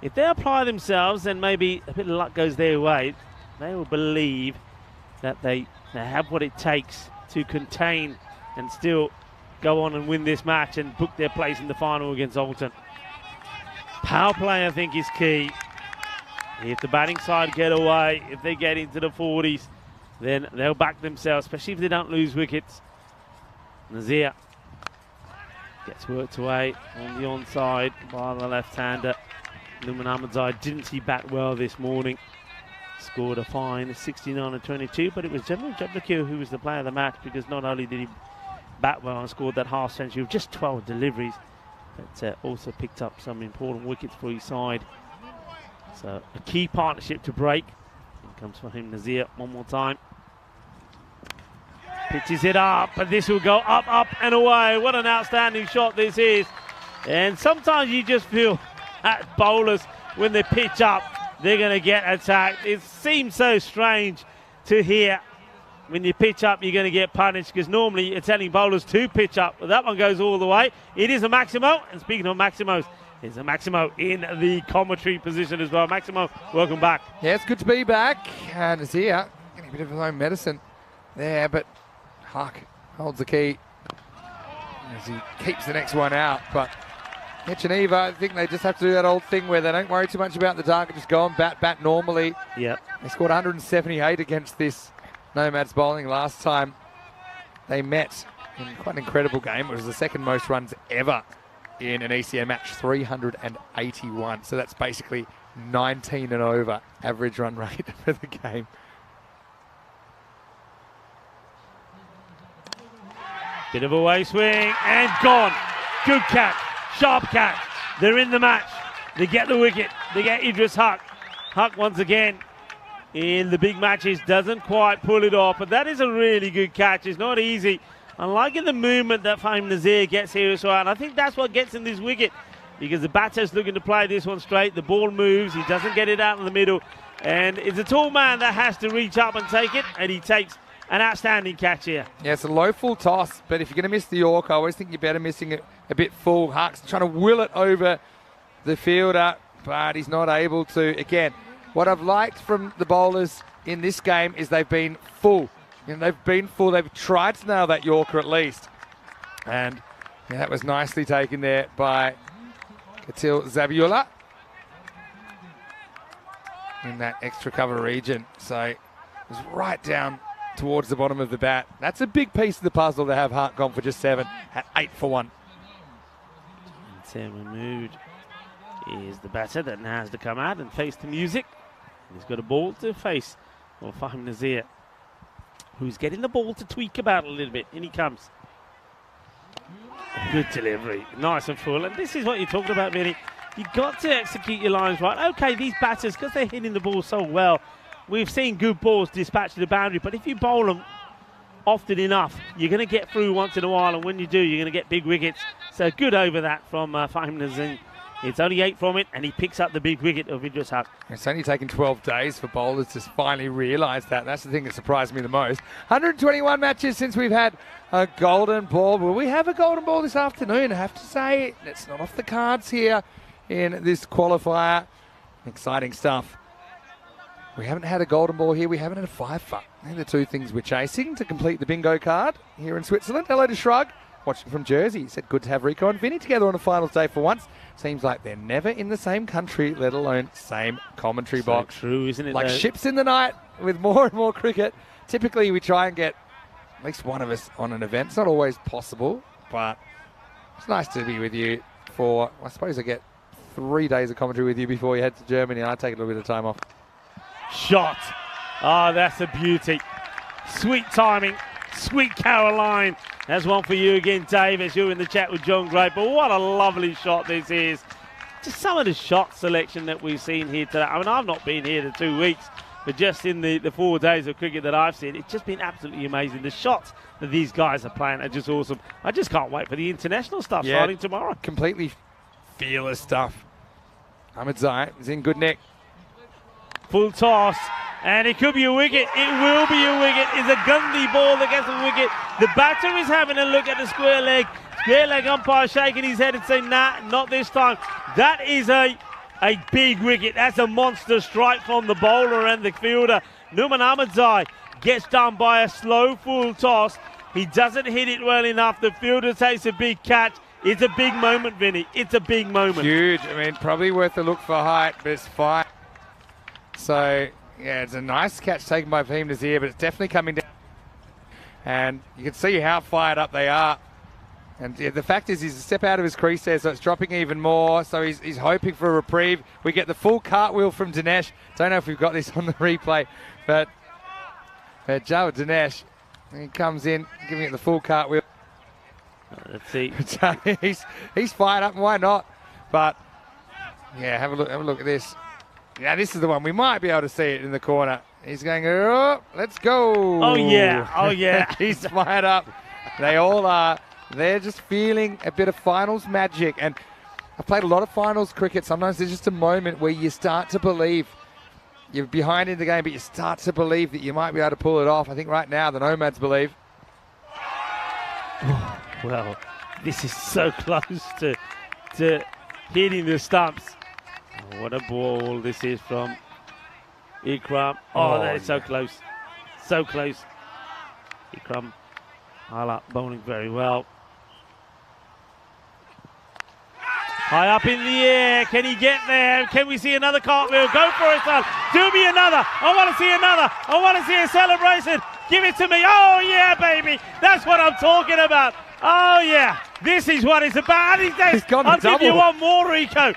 if they apply themselves and maybe a bit of luck goes their way, they will believe that they have what it takes to contain and still go on and win this match and book their place in the final against Alton. Power play, I think, is key. If the batting side get away, if they get into the 40s, then they'll back themselves, especially if they don't lose wickets. Nazir gets worked away on the onside by the left-hander. Luman Ahmadzai didn't see bat well this morning. Scored a fine 69 to 22, but it was Jamil Jabrakir who was the player of the match, because not only did he bat well and scored that half century with just 12 deliveries, but also picked up some important wickets for his side. So a key partnership to break. Here comes for him Nazir one more time. Pitches it up, but this will go up, up and away. What an outstanding shot this is. And sometimes you just feel at bowlers, when they pitch up, they're going to get attacked. It seems so strange to hear when you pitch up, you're going to get punished, because normally you're telling bowlers to pitch up. But that one goes all the way. It is a Maximo. And speaking of Maximos, there's a Maximo in the commentary position as well. Maximo, welcome back. Yeah, it's good to be back. And Nazir getting a bit of his own medicine there, but Huck holds the key as he keeps the next one out. But Geneva, I think they just have to do that old thing where they don't worry too much about the target, just go and bat normally. Yep. They scored 178 against this Nomads bowling last time they met in quite an incredible game. It was the second most runs ever in an ECN match, 381. So that's basically 19 and over average run rate for the game. Bit of a way swing and gone. Good catch, sharp catch. They're in the match. They get the wicket. They get Idris Huck. Huck once again in the big matches doesn't quite pull it off, but that is a really good catch. It's not easy. I'm liking the movement that Fahim Nazir gets here as well, and I think that's what gets in this wicket because the batter's looking to play this one straight. The ball moves. He doesn't get it out in the middle, and it's a tall man that has to reach up and take it, and he takes an outstanding catch here. Yeah, it's a low full toss, but if you're going to miss the York, I always think you're better missing it a bit full. Huck's trying to will it over the fielder, but he's not able to. Again, what I've liked from the bowlers in this game is they've been full. You know, they've been full. They've tried to nail that Yorker at least. And yeah, that was nicely taken there by Katil Zabiullah in that extra cover region. So it was right down towards the bottom of the bat. That's a big piece of the puzzle to have Hart gone for just 7 at 8 for 1. Sam Mahmood is the batter that now has to come out and face the music. He's got a ball to face for Fahim Nazir, who's getting the ball to tweak about a little bit. In he comes. Good delivery, nice and full. And this is what you're talking about, Vinny. You've got to execute your lines right. Okay, these batters, because they're hitting the ball so well, we've seen good balls dispatch to the boundary, but if you bowl them often enough, you're going to get through once in a while, and when you do, you're going to get big wickets. So good over that from Fahim Nazir. It's only 8 from it, and he picks up the big wicket of Idris Huck. It's only taken 12 days for bowlers to finally realise that. That's the thing that surprised me the most. 121 matches since we've had a golden ball. Will we have a golden ball this afternoon? I have to say, it's not off the cards here in this qualifier. Exciting stuff. We haven't had a golden ball here. We haven't had a 5-fer. They're the two things we're chasing to complete the bingo card here in Switzerland. Hello to Shrug, watching from Jersey. He said, good to have Rico and Vinny together on a finals day for once. Seems like they're never in the same country, let alone same commentary box. True, isn't it? Like ships in the night with more and more cricket. Typically, we try and get at least one of us on an event. It's not always possible, but it's nice to be with you for, I suppose I get 3 days of commentary with you before you head to Germany, and I take a little bit of time off. Shot. Oh, that's a beauty. Sweet timing. Sweet Caroline. There's one for you again, Dave, as you're in the chat with John Gray. But what a lovely shot this is. Just some of the shot selection that we've seen here today. I mean, I've not been here the 2 weeks, but just in the 4 days of cricket that I've seen, it's just been absolutely amazing. The shots that these guys are playing are just awesome. I just can't wait for the international stuff starting tomorrow. Completely fearless stuff. Ahmed Zai is in good nick. Full toss. And it could be a wicket. It will be a wicket. It's a Gandhi ball that gets a wicket. The batter is having a look at the square leg. Square leg umpire shaking his head and saying, nah, not this time. That is a big wicket. That's a monster strike from the bowler and the fielder. Numan Ahmedzai gets done by a slow full toss. He doesn't hit it well enough. The fielder takes a big catch. It's a big moment, Vinny. It's a big moment. Huge. I mean, probably worth a look for height, but it's fine. So, yeah, it's a nice catch taken by Fahim Nazir, but it's definitely coming down. And you can see how fired up they are. And yeah, the fact is he's a step out of his crease there, so it's dropping even more. So he's hoping for a reprieve. We get the full cartwheel from Dinesh. Don't know if we've got this on the replay, but Joe Dinesh, he comes in, giving it the full cartwheel. Let's see. he's fired up, and why not? But yeah, have a look at this. Yeah, this is the one. We might be able to see it in the corner. He's going, oh, let's go. Oh, yeah. Oh, yeah. He's fired up. They all are. They're just feeling a bit of finals magic. And I've played a lot of finals cricket. Sometimes there's just a moment where you start to believe you're behind in the game, but you start to believe that you might be able to pull it off. I think right now the Nomads believe. Well, this is so close to hitting the stumps. What a ball this is from Ikram. Oh, that is so close. So close. Ikram Hala bowling very well. High up in the air. Can he get there? Can we see another cartwheel? Go for it, son. Do me another. I want to see another. I want to see a celebration. Give it to me. Oh, yeah, baby. That's what I'm talking about. Oh, yeah. This is what it's about. I'll give you one more, Rico.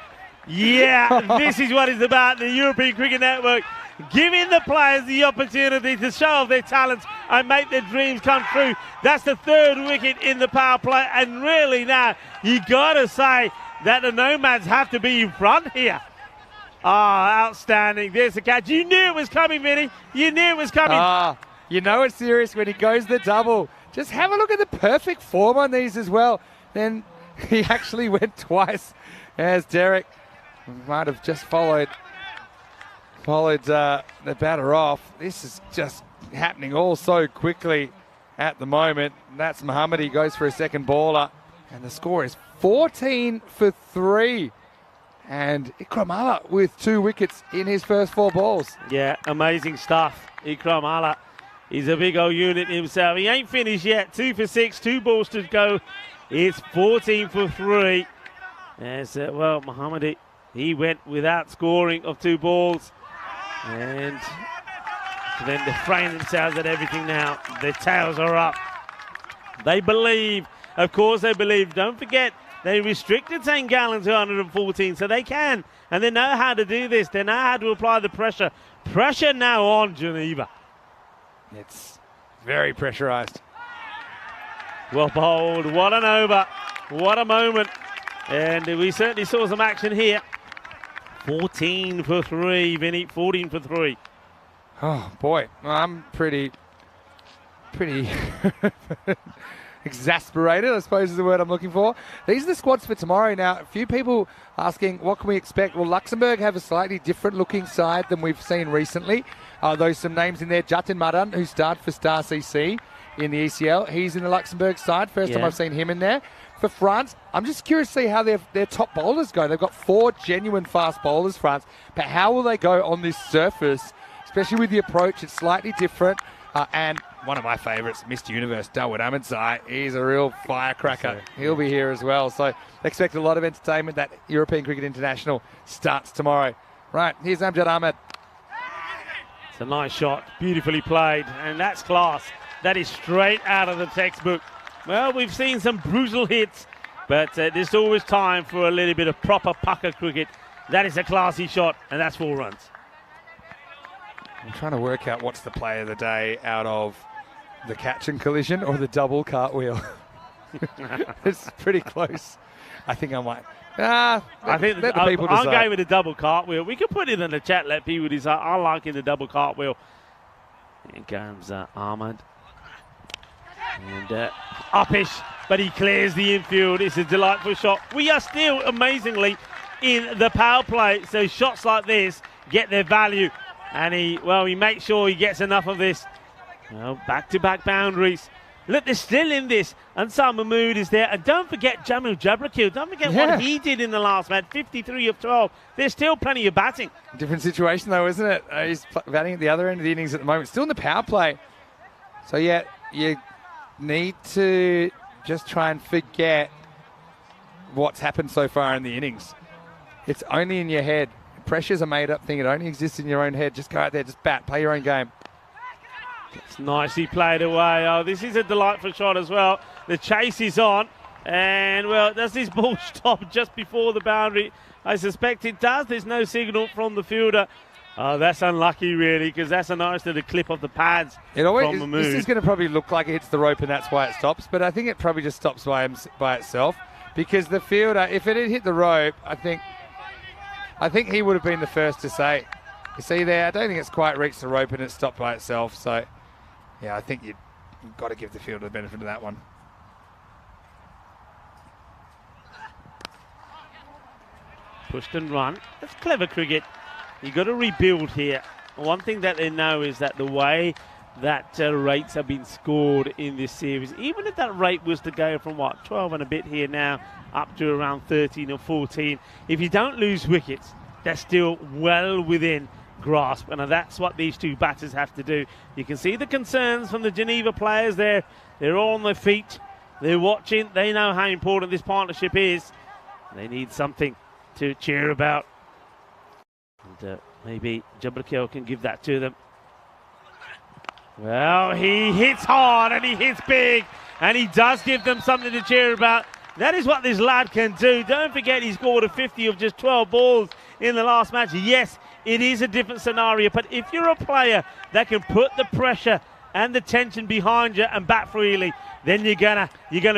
Yeah, this is what it's about. The European Cricket Network giving the players the opportunity to show off their talents and make their dreams come true. That's the third wicket in the power play. And really now, you got to say that the Nomads have to be in front here. Outstanding. There's the catch. You knew it was coming, Vinny. You knew it was coming. You know it's serious when he goes the double. Just have a look at the perfect form on these as well. Then he actually went twice as Derek might have just followed the batter off. This is just happening all so quickly at the moment. That's Mohammad. He goes for a second baller. And the score is 14 for 3. And Ikram with 2 wickets in his first 4 balls. Yeah, amazing stuff. Ikram he's a big old unit himself. He ain't finished yet. 2 for 6, 2 balls to go. It's 14 for 3. As Mohammad, he went without scoring of 2 balls. And then they're fraying themselves at everything now. Their tails are up. They believe. Of course they believe. Don't forget, they restricted St. Gallen to 114, so they can. And they know how to do this. They know how to apply the pressure. Pressure now on Geneva. It's very pressurised. Well bowled. What an over. What a moment. And we certainly saw some action here. 14 for 3, Vinny. 14 for 3. Oh, boy. I'm pretty exasperated, I suppose is the word I'm looking for. These are the squads for tomorrow. Now, a few people asking, what can we expect? Well, Luxembourg have a slightly different looking side than we've seen recently. There's some names in there. Jatin Madan, who started for Star CC in the ECL. He's in the Luxembourg side. First time I've seen him in there. For France, I'm just curious to see how their top bowlers go. They've got 4 genuine fast bowlers, France. But how will they go on this surface, especially with the approach? It's slightly different. And one of my favourites, Mr. Universe, Dawood Ahmedzai. He's a real firecracker. He'll be here as well. So expect a lot of entertainment. That European Cricket International starts tomorrow. Right, here's Amjad Ahmed. It's a nice shot, beautifully played, and that's class. That is straight out of the textbook. Well, we've seen some brutal hits, but there's always time for a little bit of proper pucker cricket. That is a classy shot, and that's 4 runs. I'm trying to work out what's the play of the day out of the catch and collision or the double cartwheel. It's pretty close. I think I might. I think I'm going with a double cartwheel. We could put it in the chat, let people decide. I like in the double cartwheel. Here comes Ahmed. And uppish, but he clears the infield. It's a delightful shot. We are still, amazingly, in the power play. So shots like this get their value. And he makes sure he gets enough of this. Well, back-to-back boundaries. Look, they're still in this. Ansar Mahmood is there. And don't forget Jamil Jabrakil. Don't forget what he did in the last match. 53 of 12. There's still plenty of batting. Different situation, though, isn't it? He's batting at the other end of the innings at the moment. Still in the power play. So, yeah, you need to just try and forget what's happened so far in the innings. It's only in your head. Pressure's a made-up thing. It only exists in your own head. Just go out there, just bat, play your own game. It's nicely played away. Oh, this is a delightful shot as well. The chase is on. And, well, does this ball stop just before the boundary? I suspect it does. There's no signal from the fielder. Oh, that's unlucky, really, because that's a nice little clip of the pads from Mahmood. This is going to probably look like it hits the rope and that's why it stops. But I think it probably just stops by itself. Because the fielder, if it had hit the rope, I think he would have been the first to say, you see there, I don't think it's quite reached the rope and it stopped by itself. So, yeah, I think you've got to give the fielder the benefit of that one. Pushed and run. That's clever cricket. You've got to rebuild here. One thing that they know is that the way that rates have been scored in this series, even if that rate was to go from, 12 and a bit here now, up to around 13 or 14, if you don't lose wickets, that's still well within grasp. And that's what these two batters have to do. You can see the concerns from the Geneva players there. They're all on their feet. They're watching. They know how important this partnership is. They need something to cheer about. And maybe Jabrakel can give that to them. Well, he hits hard and he hits big, and he does give them something to cheer about. That is what this lad can do. Don't forget he scored a 50 of just 12 balls in the last match. Yes, it is a different scenario, but if you're a player that can put the pressure and the tension behind you and bat freely, then you're gonna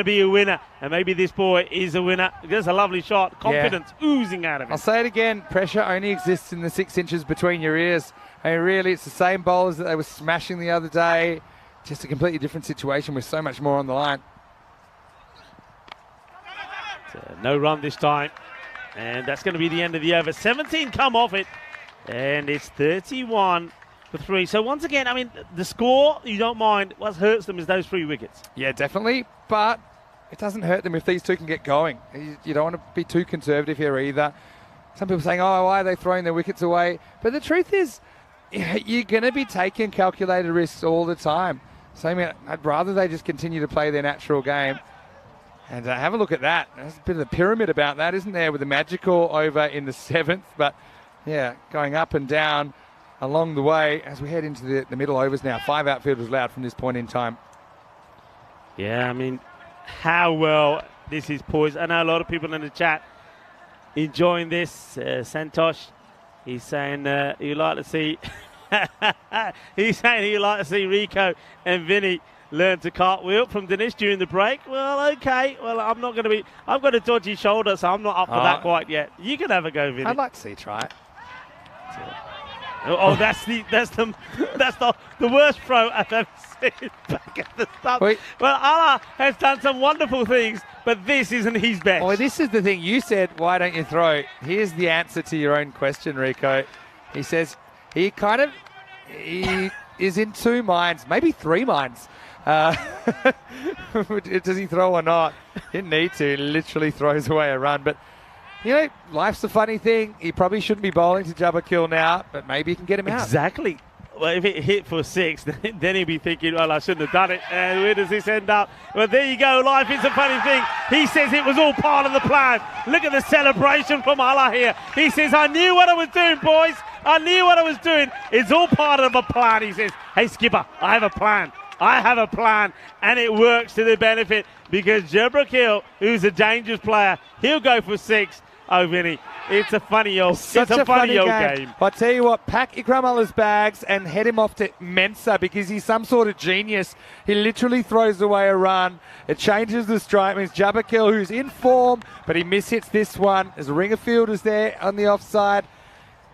be a winner. And maybe this boy is a winner. There's a lovely shot, confidence oozing out of him. I'll say it again, pressure only exists in the 6 inches between your ears. I mean, really, it's the same bowlers that they were smashing the other day. Just a completely different situation with so much more on the line. No run this time, and that's going to be the end of the over. 17 come off it, and it's 31 for 3. So once again, I mean, the score, you don't mind. What hurts them is those 3 wickets. Yeah, definitely, but it doesn't hurt them if these two can get going. You don't want to be too conservative here either. Some people saying, oh, why are they throwing their wickets away? But the truth is, you're going to be taking calculated risks all the time. So I mean, I'd rather they just continue to play their natural game. And have a look at that. There's a bit of a pyramid about that, isn't there, with the magical over in the 7th. But, yeah, going up and down along the way as we head into the middle overs now. 5 outfielders allowed from this point in time. Yeah, I mean, how well this is poised. I know a lot of people in the chat enjoying this. Santosh, he's saying he'd like to see... he's saying he'd like to see Rico and Vinny learn to cartwheel from Dinesh during the break. Well, okay. Well, I'm not going to be... I've got a dodgy shoulder, so I'm not up for that quite yet. You can have a go, Vinny. I'd like to see you try it. Oh, that's the worst throw I've ever seen back at the stump. Wait. Well, Allah has done some wonderful things, but this isn't his best. Well, this is the thing. You said, why don't you throw? Here's the answer to your own question, Rico. He says he is in 2 minds, maybe 3 minds. Does he throw or not? Didn't need to. He literally throws away a run. But, you know, life's a funny thing. He probably shouldn't be bowling to Jabrakel now, but maybe he can get him out. Exactly. Well, if it hit for 6, then he'd be thinking, well, I shouldn't have done it. And where does this end up? Well, there you go. Life is a funny thing. He says it was all part of the plan. Look at the celebration from Allah here. He says, I knew what I was doing, boys. I knew what I was doing. It's all part of a plan. He says, hey, skipper, I have a plan. I have a plan, and it works to the benefit because Jabrakel, who's a dangerous player, he'll go for 6. Oh, Vinny, it's a funny old game. I'll tell you what, pack Ikram Allah's bags and head him off to Mensa because he's some sort of genius. He literally throws away a run. It changes the strike. It means Jabrakel, who's in form, but he mishits this one. There's a ring of fielders there on the offside.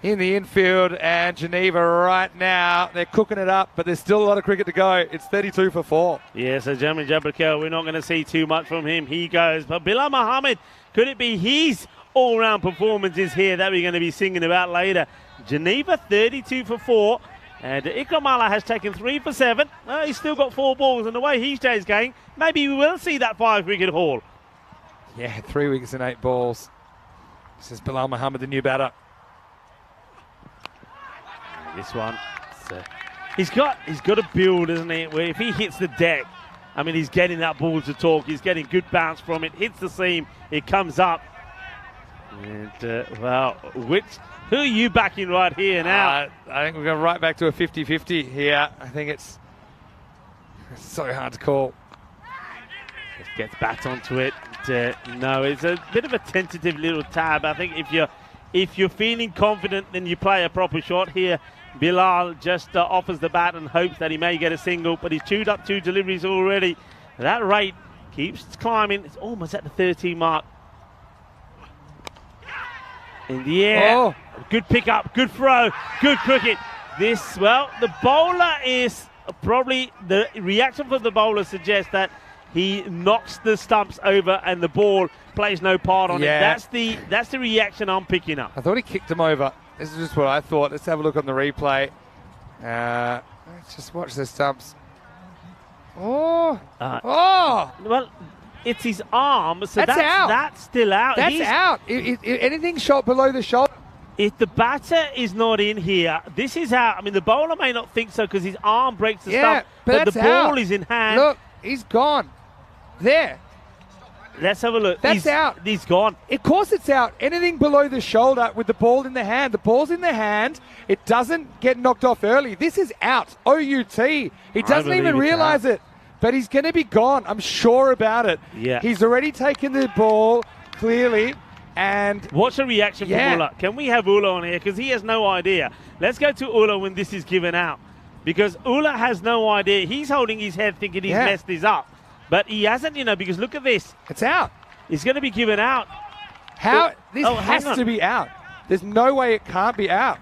In the infield, and Geneva right now, they're cooking it up, but there's still a lot of cricket to go. It's 32 for 4. Yeah, so Jamin Jabrakel, we're not going to see too much from him. He goes. But Bilal Muhammad, could it be his all-round performances here that we're going to be singing about later? Geneva 32 for 4, and Ikram Allah has taken 3 for 7. He's still got 4 balls, and the way he's going, maybe we will see that 5-wicket haul. Yeah, 3 wickets and 8 balls. This is Bilal Muhammad, the new batter. This one, he's got a build, isn't he? Where if he hits the deck, I mean, he's getting that ball to talk. He's getting good bounce from it. Hits the seam, it comes up. And who are you backing right here now? I think we're going right back to a 50-50 here. I think it's so hard to call. Just gets back onto it. No, it's a bit of a tentative little tab. I think if you're feeling confident, then you play a proper shot here. Bilal just offers the bat and hopes that he may get a single, but he's chewed up 2 deliveries already. That rate keeps climbing. It's almost at the 13 mark. In the air. Good pick-up, good throw, good cricket. The bowler is probably, the reaction from the bowler suggests that he knocks the stumps over and the ball plays no part on it. That's the reaction I'm picking up. I thought he kicked him over. This is just what I thought. Let's have a look on the replay. Let's just watch the stumps. Well, it's his arm, so that's out. That's still out. That's out. If anything shot below the shoulder. If the batter is not in here, this is out. I mean, the bowler may not think so because his arm breaks the stump, but the ball is in hand. Look, he's gone. There. Let's have a look. That's out. He's gone. Of course it's out. Anything below the shoulder with the ball in the hand. The ball's in the hand. It doesn't get knocked off early. This is out. O-U-T. He doesn't even realise it. But he's going to be gone. I'm sure about it. Yeah. He's already taken the ball, clearly. And what's the reaction from Ula? Can we have Ula on here? Because he has no idea. Let's go to Ula when this is given out. Because Ula has no idea. He's holding his head thinking he's messed this up. But he hasn't, because look at this. It's out. It's going to be given out. How? This has to be out. There's no way it can't be out.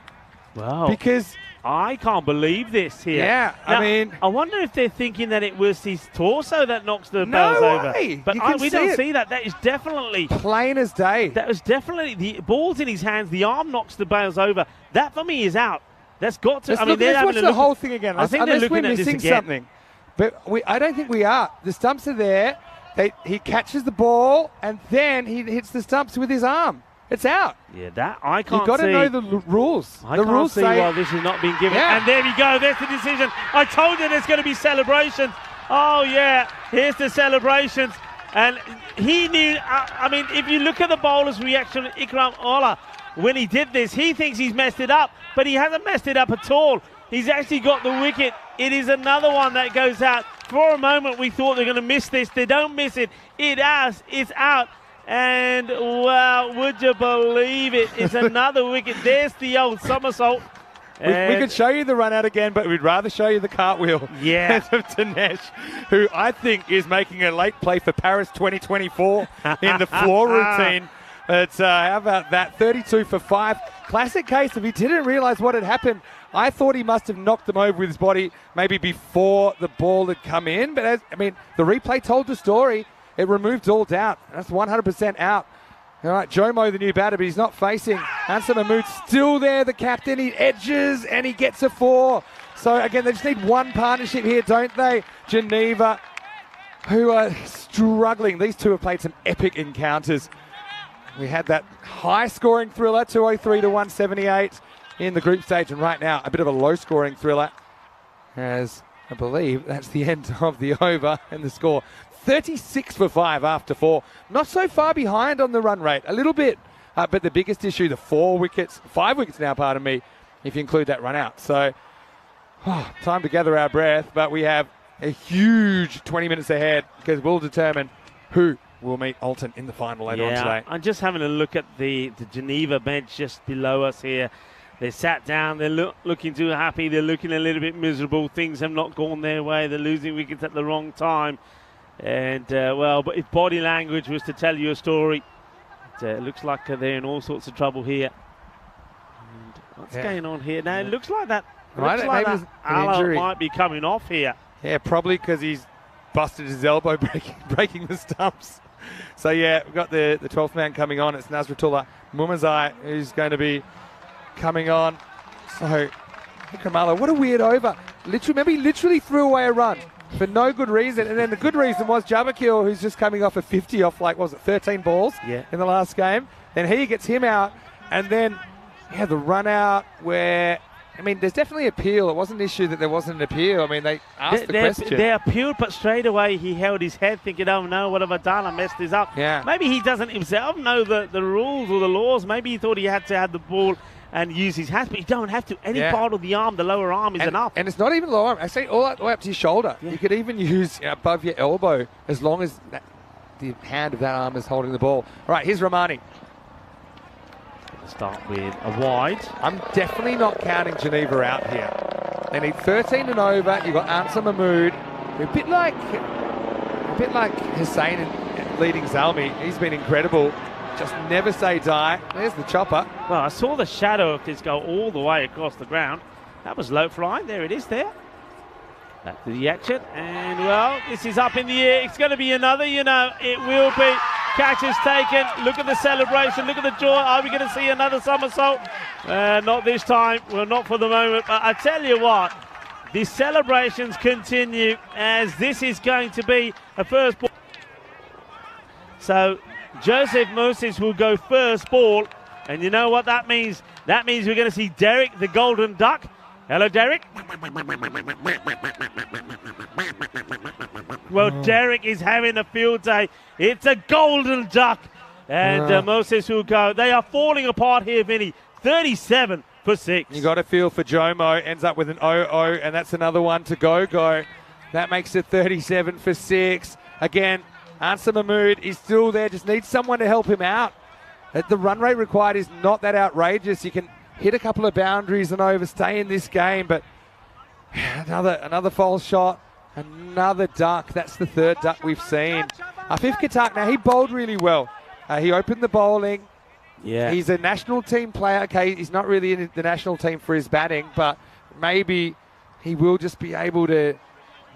Wow. Because I can't believe this here. Yeah, now, I mean, I wonder if they're thinking that it was his torso that knocks the bales over. But we don't see that. That is definitely plain as day. That was definitely the ball's in his hands. The arm knocks the bales over. That for me is out. That's got to. Let's watch the whole thing again. I think they're looking at this again. Something. But I don't think we are. The stumps are there. He catches the ball and then he hits the stumps with his arm. It's out. Yeah, that I can't see. You've got to know the rules. I the can't rules see say why this is not being given. Yeah. And there we go. There's the decision. I told you there's going to be celebrations. Oh, yeah. Here's the celebrations. And he knew. I mean, if you look at the bowler's reaction, Ikram Ola, when he did this, he thinks he's messed it up. But he hasn't messed it up at all. He's actually got the wicket. It is another one that goes out. For a moment, we thought they're going to miss this. They don't miss it. It's out. And, well, would you believe it? It's another wicket. There's the old somersault. We could show you the run out again, but we'd rather show you the cartwheel. Yeah. Of Dinesh, who I think is making a late play for Paris 2024 in the floor routine. But how about that? 32 for 5. Classic case of he didn't realise what had happened. I thought he must have knocked them over with his body maybe before the ball had come in. But, the replay told the story. It removed all doubt. That's 100% out. All right, Jomo, the new batter, but he's not facing. Answer Mahmood still there, the captain. He edges and he gets a 4. So, again, they just need one partnership here, don't they? Geneva, who are struggling. These two have played some epic encounters. We had that high-scoring thriller, 203 to 178 in the group stage. And right now, a bit of a low-scoring thriller, as I believe that's the end of the over and the score. 36 for 5 after 4. Not so far behind on the run rate. A little bit. But the biggest issue, the 5 wickets now, pardon me, if you include that run out. So, time to gather our breath. But we have a huge 20 minutes ahead because we'll determine who will meet Alton in the final later on today. I'm just having a look at the Geneva bench just below us here. They sat down. They're looking too happy. They're looking a little bit miserable. Things have not gone their way. They're losing wickets at the wrong time. And, but if body language was to tell you a story, it looks like they're in all sorts of trouble here. And what's going on here? Now, it looks like that. Ala might be coming off here. Yeah, probably because he's busted his elbow breaking the stumps. So, yeah, we've got the 12th man coming on. It's Nasratullah Mumazai who's going to be coming on. So, Kamala, what a weird over. He literally threw away a run for no good reason. And then the good reason was Jabakil, who's just coming off a 50 off 13 balls in the last game. Then he gets him out. And then, the run out where, there's definitely appeal. It wasn't an issue that there wasn't an appeal. They asked the question. They appealed, but straight away he held his head thinking, oh no, what have I done? I messed this up. Yeah. Maybe he doesn't himself know the rules or the laws. Maybe he thought he had to have the ball and use his hands, but you don't have to. Any part of the arm, the lower arm, is enough. And it's not even lower arm. I say all the way up to your shoulder. Yeah. You could even use above your elbow as long as the hand of that arm is holding the ball. All right, here's Romani. Start with a wide. I'm definitely not counting Geneva out here. They need 13 and over. You've got Ansar Mahmood, a bit like Hussain leading Zalmi. He's been incredible. Just never say die. There's the chopper. Well, I saw the shadow of this go all the way across the ground. That was low flying. There it is there. Back to the action. And, this is up in the air. It's going to be another, it will be. Catch is taken. Look at the celebration. Look at the joy. Are we going to see another somersault? Not this time. Well, not for the moment. But I tell you what, the celebrations continue as this is going to be a first ball. So, Joseph Moses will go first ball. And you know what that means? That means we're going to see Derek, the golden duck. Hello, Derek. Well, Derek is having a field day. It's a golden duck. And Moses will go. They are falling apart here, Vinny. 37 for 6. You got to feel for Jomo. Ends up with an 0-0, and that's another one to go. That makes it 37 for 6. Again, Answer Mahmood is still there. Just needs someone to help him out. The run rate required is not that outrageous. You can hit a couple of boundaries and overstay in this game, but another false shot, another duck. That's the third duck we've seen. Afif Katak, now he bowled really well. He opened the bowling. Yeah. He's a national team player. Okay, he's not really in the national team for his batting, but maybe he will just be able to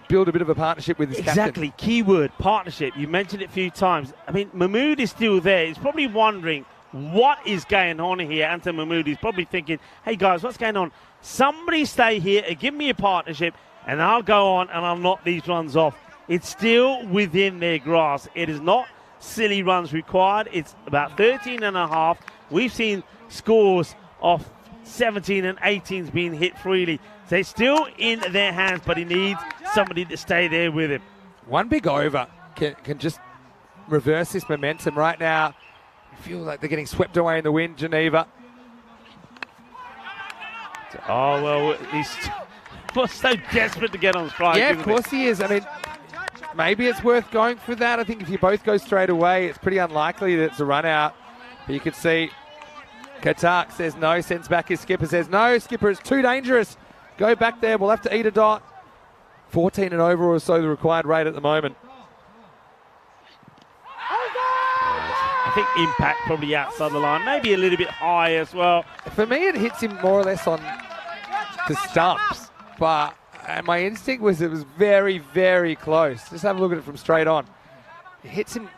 build a bit of a partnership with his captain. Exactly. Keyword, partnership. You mentioned it a few times. I mean, Mahmood is still there. He's probably wondering what is going on here. Anton Mahmood is probably thinking, hey, guys, what's going on? Somebody stay here and give me a partnership, and I'll go on and I'll knock these runs off. It's still within their grasp. It is not silly runs required. It's about 13 and a half. We've seen scores of 17 and 18s being hit freely. So it's still in their hands, but he needs somebody to stay there with him. One big over can just reverse this momentum right now. I feel like they're getting swept away in the wind, Geneva. Oh, well, he's so desperate to get on strike. Yeah, of course he is. I mean, maybe it's worth going for that. I think if you both go straight away, it's pretty unlikely that it's a run out. But you can see Katak says no, sends back his skipper, says no, skipper, it's too dangerous. Go back there, we'll have to eat a dot. 14 and over or so the required rate at the moment. I think impact probably outside the line, maybe a little bit high as well. For me, it hits him more or less on the stumps, but my instinct was it was very, very close. Just have a look at it from straight on. It hits him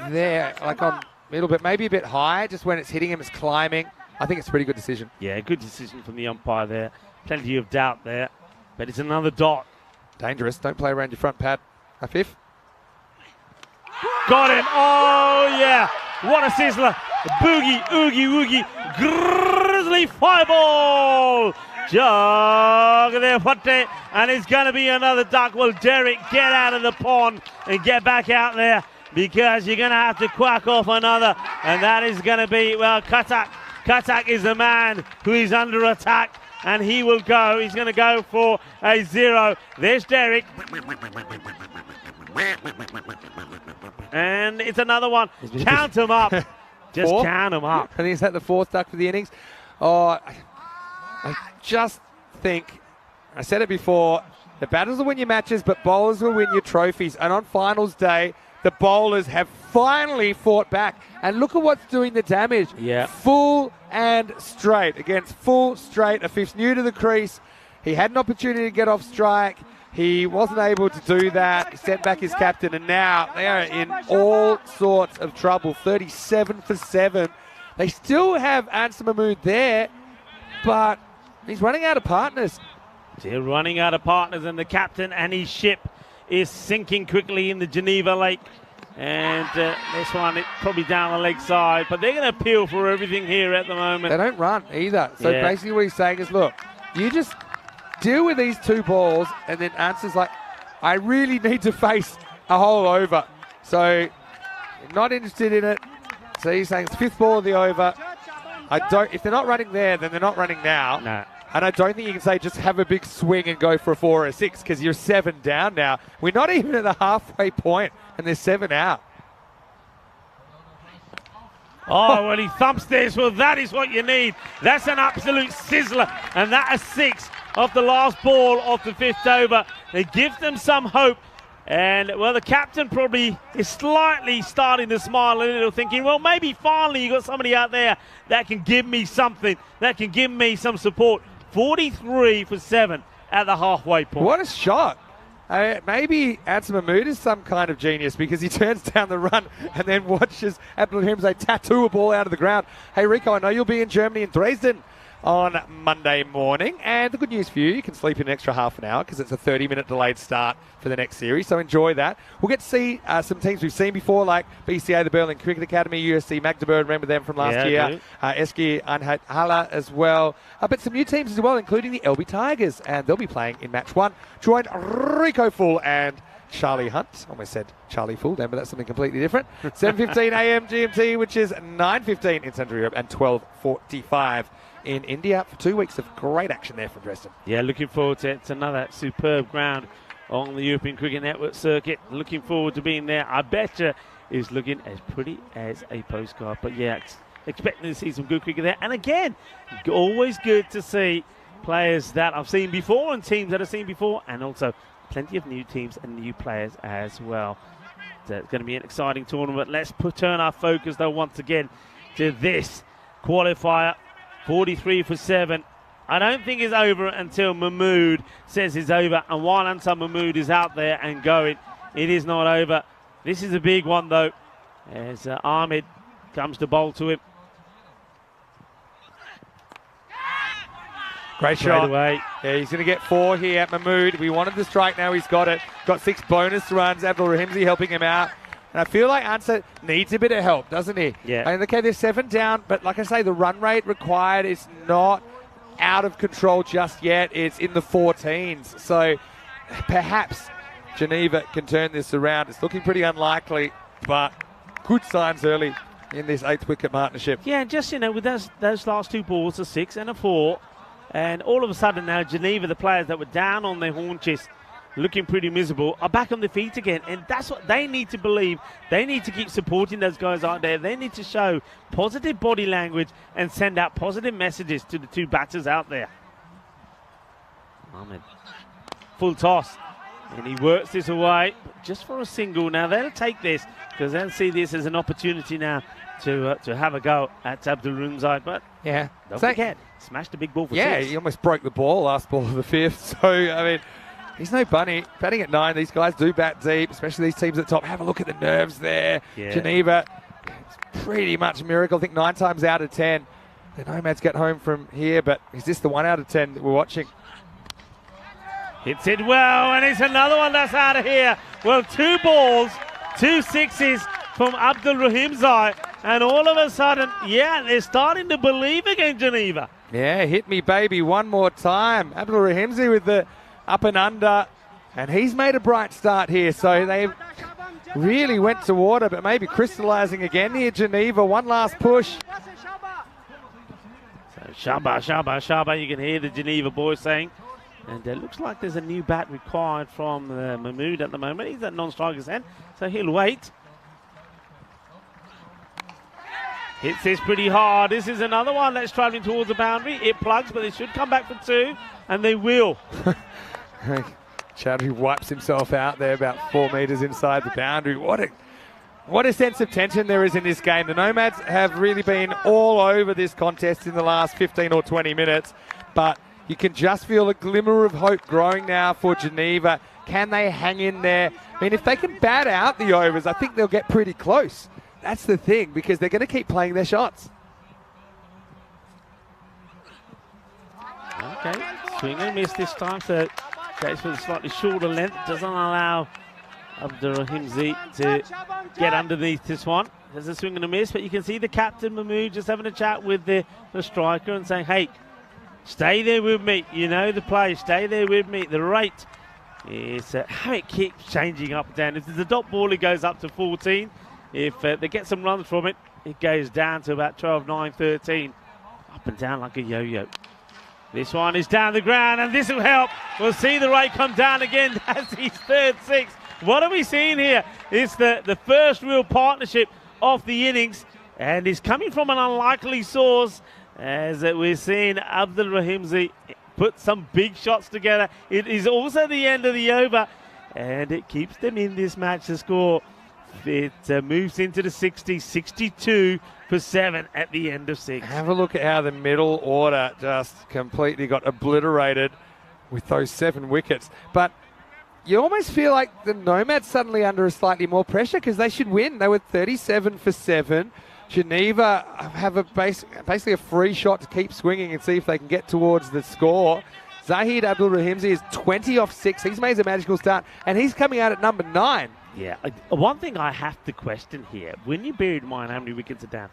there, like on middle, but maybe a bit high. Just when it's hitting him, it's climbing. I think it's a pretty good decision. Yeah, good decision from the umpire there. Plenty of doubt there, but it's another dot. Dangerous. Don't play around your front pad. Afif. Got him. Oh, yeah. What a sizzler. Boogie, oogie, woogie. Grizzly 5-ball. Jog there, Fate. And it's going to be another duck. Well, Derek, get out of the pond and get back out there because you're going to have to quack off another. And that is going to be, well, Katak. Katak is the man who is under attack. And he will go. He's going to go for a 0. There's Derek. And it's another one. Count him up. Just Four? count him up. I think is that the fourth duck for the innings. Oh, I just think, I said it before, the batters will win your matches, but bowlers will win your trophies. And on finals day, the bowlers have finally fought back. And look at what's doing the damage. Yeah. Full and straight. Against full straight. Afif's new to the crease. He had an opportunity to get off strike. He wasn't able to do that. He sent back his captain, and now they are in all sorts of trouble. 37 for 7. They still have Answer Mahmood there, but he's running out of partners. They're running out of partners, and the captain and his ship is sinking quickly in the Geneva Lake. And this one, it's probably down the leg side, but they're going to appeal for everything here at the moment. They don't run either. So Yeah. basically what he's saying is, look, you just deal with these 2 balls, and then Answer's like, I really need to face a whole over. So not interested in it. So he's saying it's 5th ball of the over. If they're not running there, then they're not running now. No. And I don't think you can say just have a big swing and go for a 4 or a 6 because you're 7 down now. We're not even at the halfway point, and there's 7 out. Oh, well, he thumps this. Well, that is what you need. That's an absolute sizzler. And that is 6 off the last ball of the 5th over. It gives them some hope. And, well, the captain probably is slightly starting to smile a little, thinking, well, maybe finally you got somebody out there that can give me something, that can give me some support. 43 for 7 at the halfway point. What a shot. Maybe Answer Mahmood is some kind of genius because he turns down the run and then watches Abdul Hamza tattoo a ball out of the ground. Hey, Rico, I know you'll be in Germany in Dresden on Monday morning. And the good news for you can sleep in an extra half an hour because it's a 30-minute delayed start for the next series. So enjoy that. We'll get to see some teams we've seen before, like BCA, the Berlin Cricket Academy, USC Magdeburg, remember them from last year. Eski Anhala as well. But some new teams as well, including the LB Tigers. And they'll be playing in match 1. Join Rico Full and Charlie Hunt. Almost said Charlie Full then, but that's something completely different. 7:15 a.m. GMT, which is 9:15 in Central Europe, and 12:45 in India for 2 weeks of great action there from Dresden. Yeah, looking forward to it. It's another superb ground on the European Cricket Network circuit. Looking forward to being there. I bet you it's looking as pretty as a postcard. But yeah, expecting to see some good cricket there. And again, always good to see players that I've seen before and teams that I've seen before, and also plenty of new teams and new players as well. So it's going to be an exciting tournament. Let's turn our focus, though, once again to this qualifier. 43 for 7. I don't think it's over until Mahmood says it's over. And while Ansar Mahmood is out there and going, it is not over. This is a big one, though, as Ahmed comes to bowl to him. Great shot. Away. Yeah, he's going to get 4 here at Mahmood. We wanted the strike, now he's got it. Got 6 bonus runs. Abdul Rahimzi helping him out. And I feel like Ansar needs a bit of help, doesn't he? Yeah. And okay, they're 7 down, but like I say, the run rate required is not out of control just yet. It's in the 14s. So perhaps Geneva can turn this around. It's looking pretty unlikely, but good signs early in this 8th wicket partnership. Yeah, just, with those last 2 balls, a 6 and a 4, and all of a sudden now Geneva, the players that were down on their haunches, looking pretty miserable, are back on their feet again. And that's what they need to believe. They need to keep supporting those guys out there. They need to show positive body language and send out positive messages to the 2 batters out there. Ahmed, full toss. And he works this away just for a single. Now they'll take this because they'll see this as an opportunity now to have a go at Abdul Rumzai. But yeah, don't forget, smashed a big ball for 6. He almost broke the ball last ball of the 5th. So, I mean, he's no bunny. Batting at 9, these guys do bat deep, especially these teams at the top. Have a look at the nerves there. Yeah. Geneva, it's pretty much a miracle. I think 9 times out of 10, the Nomads get home from here, but is this the 1 out of 10 that we're watching? Hits it well, and it's another one that's out of here. Well, 2 balls, 2 sixes from Abdul Rahimzai, and all of a sudden, yeah, they're starting to believe again, Geneva. Yeah, hit me, baby, one more time. Abdul Rahimzi with the up and under, and he's made a bright start here, so they really went to water, but maybe crystallising again here, Geneva. One last push. So Shaba, Shaba, Shaba, you can hear the Geneva boys saying. And it looks like there's a new bat required from Mahmood at the moment. He's at non-striker's end, so he'll wait. Hits this pretty hard. This is another one that's travelling towards the boundary. It plugs, but they should come back for 2, and they will. Chowdhury wipes himself out there about 4 metres inside the boundary. What a sense of tension there is in this game. The Nomads have really been all over this contest in the last 15 or 20 minutes, but you can just feel a glimmer of hope growing now for Geneva. Can they hang in there? I mean, if they can bat out the overs, I think they'll get pretty close. That's the thing, because they're going to keep playing their shots. Okay, swing and miss this time, so goes for the slightly shorter length. Doesn't allow Abdul Rahimzi to get underneath this one. There's a swing and a miss, but you can see the captain, Mahmood, just having a chat with the striker and saying, hey, stay there with me. You know the play. Stay there with me. The rate is how it keeps changing up and down. If there's a dot ball, it goes up to 14. If they get some runs from it, it goes down to about 12, 9, 13. Up and down like a yo-yo. This one is down the ground, and this will help. We'll see the rate come down again. That's his 3rd 6. What are we seeing here? It's the first real partnership of the innings, and it's coming from an unlikely source, as we're seeing Abdul Rahimzi put some big shots together. It is also the end of the over, and it keeps them in this match. The score, it moves into the 60s, 62 for 7 at the end of 6. Have a look at how the middle order just completely got obliterated with those 7 wickets. But you almost feel like the Nomads suddenly under a slightly more pressure, because they should win. They were 37 for 7. Geneva have basically a free shot to keep swinging and see if they can get towards the score. Zahid Abdul Rahimzi is 20 off 6. He's made a magical start, and he's coming out at number 9. Yeah, one thing I have to question here, when you bear in mind how many wickets are down,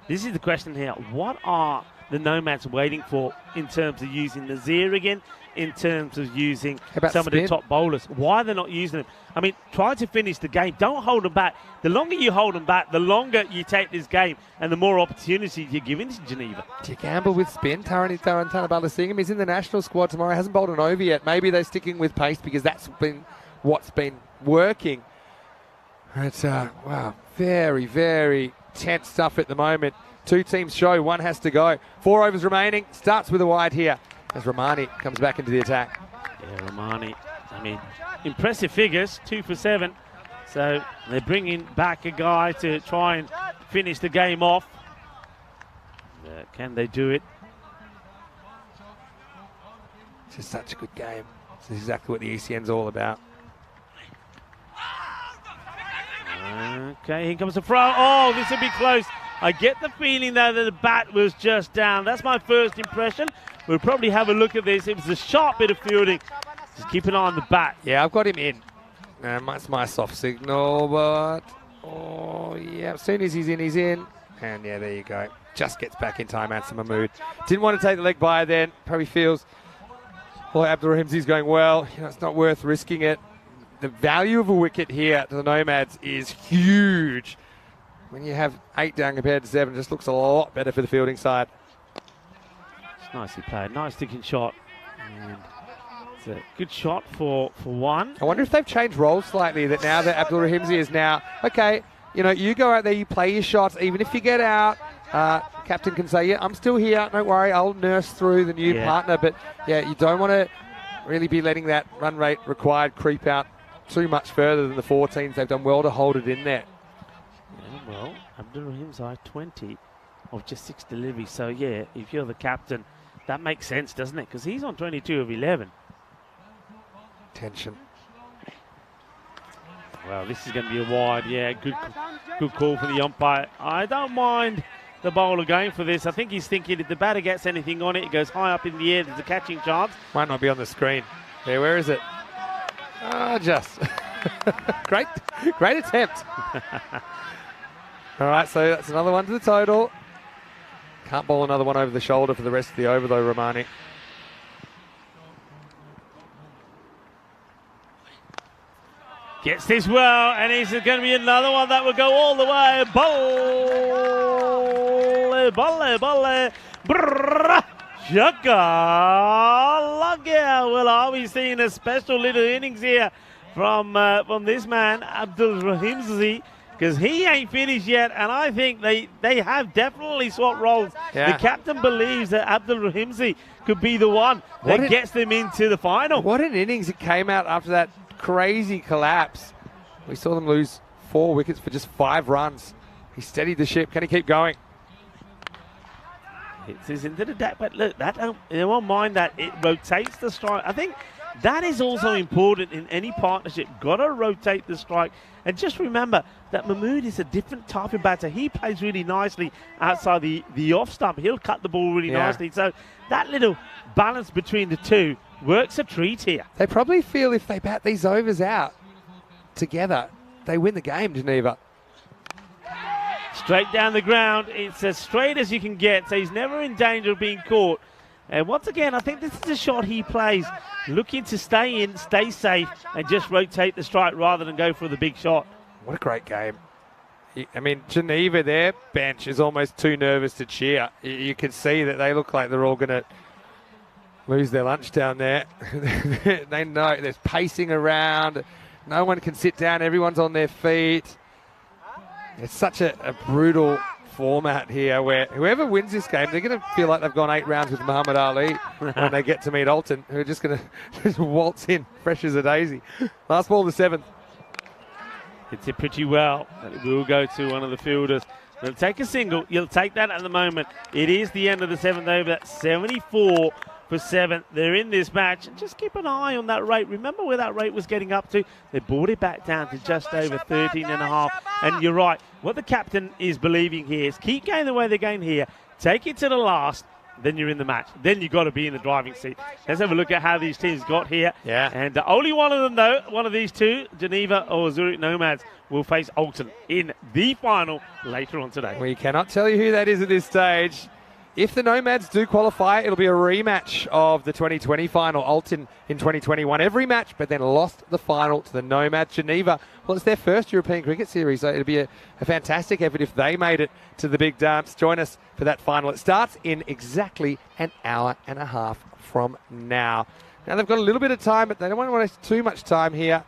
this is the question here, what are the Nomads waiting for in terms of using Nazir again, in terms of using some of the top bowlers. Why they're not using them? I mean, try to finish the game. Don't hold them back. The longer you hold them back, the longer you take this game and the more opportunities you're giving to Geneva. Do you gamble with spin? Tanabala Singham is in the national squad tomorrow. Hasn't bowled an over yet. Maybe they're sticking with pace because that's been what's been working. It's, wow, very, very tense stuff at the moment. Two teams show, one has to go. 4 overs remaining, starts with a wide here as Rahmani comes back into the attack. Yeah, Rahmani, I mean, impressive figures, 2 for 7. So they're bringing back a guy to try and finish the game off. Can they do it? It's just such a good game. This is exactly what the ECN's all about. Okay, here comes the throw. Oh, this will be close. I get the feeling, though, that the bat was just down. That's my first impression. We'll probably have a look at this. It was a sharp bit of fielding. Just keep an eye on the bat. Yeah, I've got him in. That's my soft signal, but... Oh, yeah, as soon as he's in, he's in. And, yeah, there you go. Just gets back in time, Answer Mahmood. Didn't want to take the leg by then. Probably feels, well, Abdul Rahimzi's going well. You know, it's not worth risking it. The value of a wicket here to the Nomads is huge. When you have 8 down compared to 7, it just looks a lot better for the fielding side. It's nicely played. Nice sticking shot. And it's a good shot for one. I wonder if they've changed roles slightly, that now that Abdul Rahimzi is now, okay, you know, you go out there, you play your shots, even if you get out, captain can say, yeah, I'm still here, don't worry, I'll nurse through the new partner. But, yeah, you don't want to really be letting that run rate required creep out too much further than the 14s. They've done well to hold it in there. Yeah, well, Abdul Rahim's 20 of just 6 deliveries. So, yeah, if you're the captain, that makes sense, doesn't it? Because he's on 22 of 11. Tension. Well, this is going to be a wide. Yeah, good call for the umpire. I don't mind the bowler going for this. I think he's thinking if the batter gets anything on it, it goes high up in the air, there's a catching chance. Might not be on the screen. There, where is it? Just. Great attempt. All right, so that's another one to the total. Can't bowl another one over the shoulder for the rest of the over, though, Rahmani. Gets this well, and it's going to be another one that will go all the way. Bolle, brrrr, Shaka, well, are we seeing a special little innings here from this man, Abdul Rahimzi? Because he ain't finished yet, and I think they have definitely swapped roles. Yeah. The captain believes that Abdul Rahimzi could be the one that gets them into the final. What an innings it came out after that crazy collapse. We saw them lose 4 wickets for just 5 runs. He steadied the ship. Can he keep going? It's into the deck, but look, they won't mind that. It rotates the strike. I think that is also important in any partnership. Got to rotate the strike. And just remember that Mahmood is a different type of batter. He plays really nicely outside the off stump. He'll cut the ball really nicely. So that little balance between the two works a treat here. They probably feel if they bat these overs out together, they win the game, Geneva. Straight down the ground. It's as straight as you can get. So he's never in danger of being caught. And once again, I think this is a shot he plays, looking to stay in, stay safe, and just rotate the strike rather than go for the big shot. What a great game. I mean, Geneva, their bench is almost too nervous to cheer. You can see that they look like they're all going to lose their lunch down there. They know there's pacing around. No one can sit down. Everyone's on their feet. It's such a brutal format here where whoever wins this game, they're going to feel like they've gone 8 rounds with Muhammad Ali when they get to meet Alton, who are just going to just waltz in fresh as a daisy. Last ball, the 7th. Hits it pretty well. It will go to one of the fielders. They'll take a single. You'll take that at the moment. It is the end of the 7th over. That's 74 for 7. They're in this match. And just keep an eye on that rate. Remember where that rate was getting up to? They brought it back down to just over 13.5. And you're right. What the captain is believing here is keep going the way they're going here. Take it to the last. Then you're in the match. Then you've got to be in the driving seat. Let's have a look at how these teams got here. Yeah. And only one of them, though, one of these two, Geneva or Zurich Nomads, will face Alton in the final later on today. We cannot tell you who that is at this stage. if the Nomads do qualify, it'll be a rematch of the 2020 final. Alton in 2020 won every match, but then lost the final to the Nomads. Geneva, well, it's their first European Cricket Series, so it'll be a fantastic effort if they made it to the big dance. Join us for that final. It starts in exactly an hour and a half from now. Now, they've got a little bit of time, but they don't want to waste too much time here.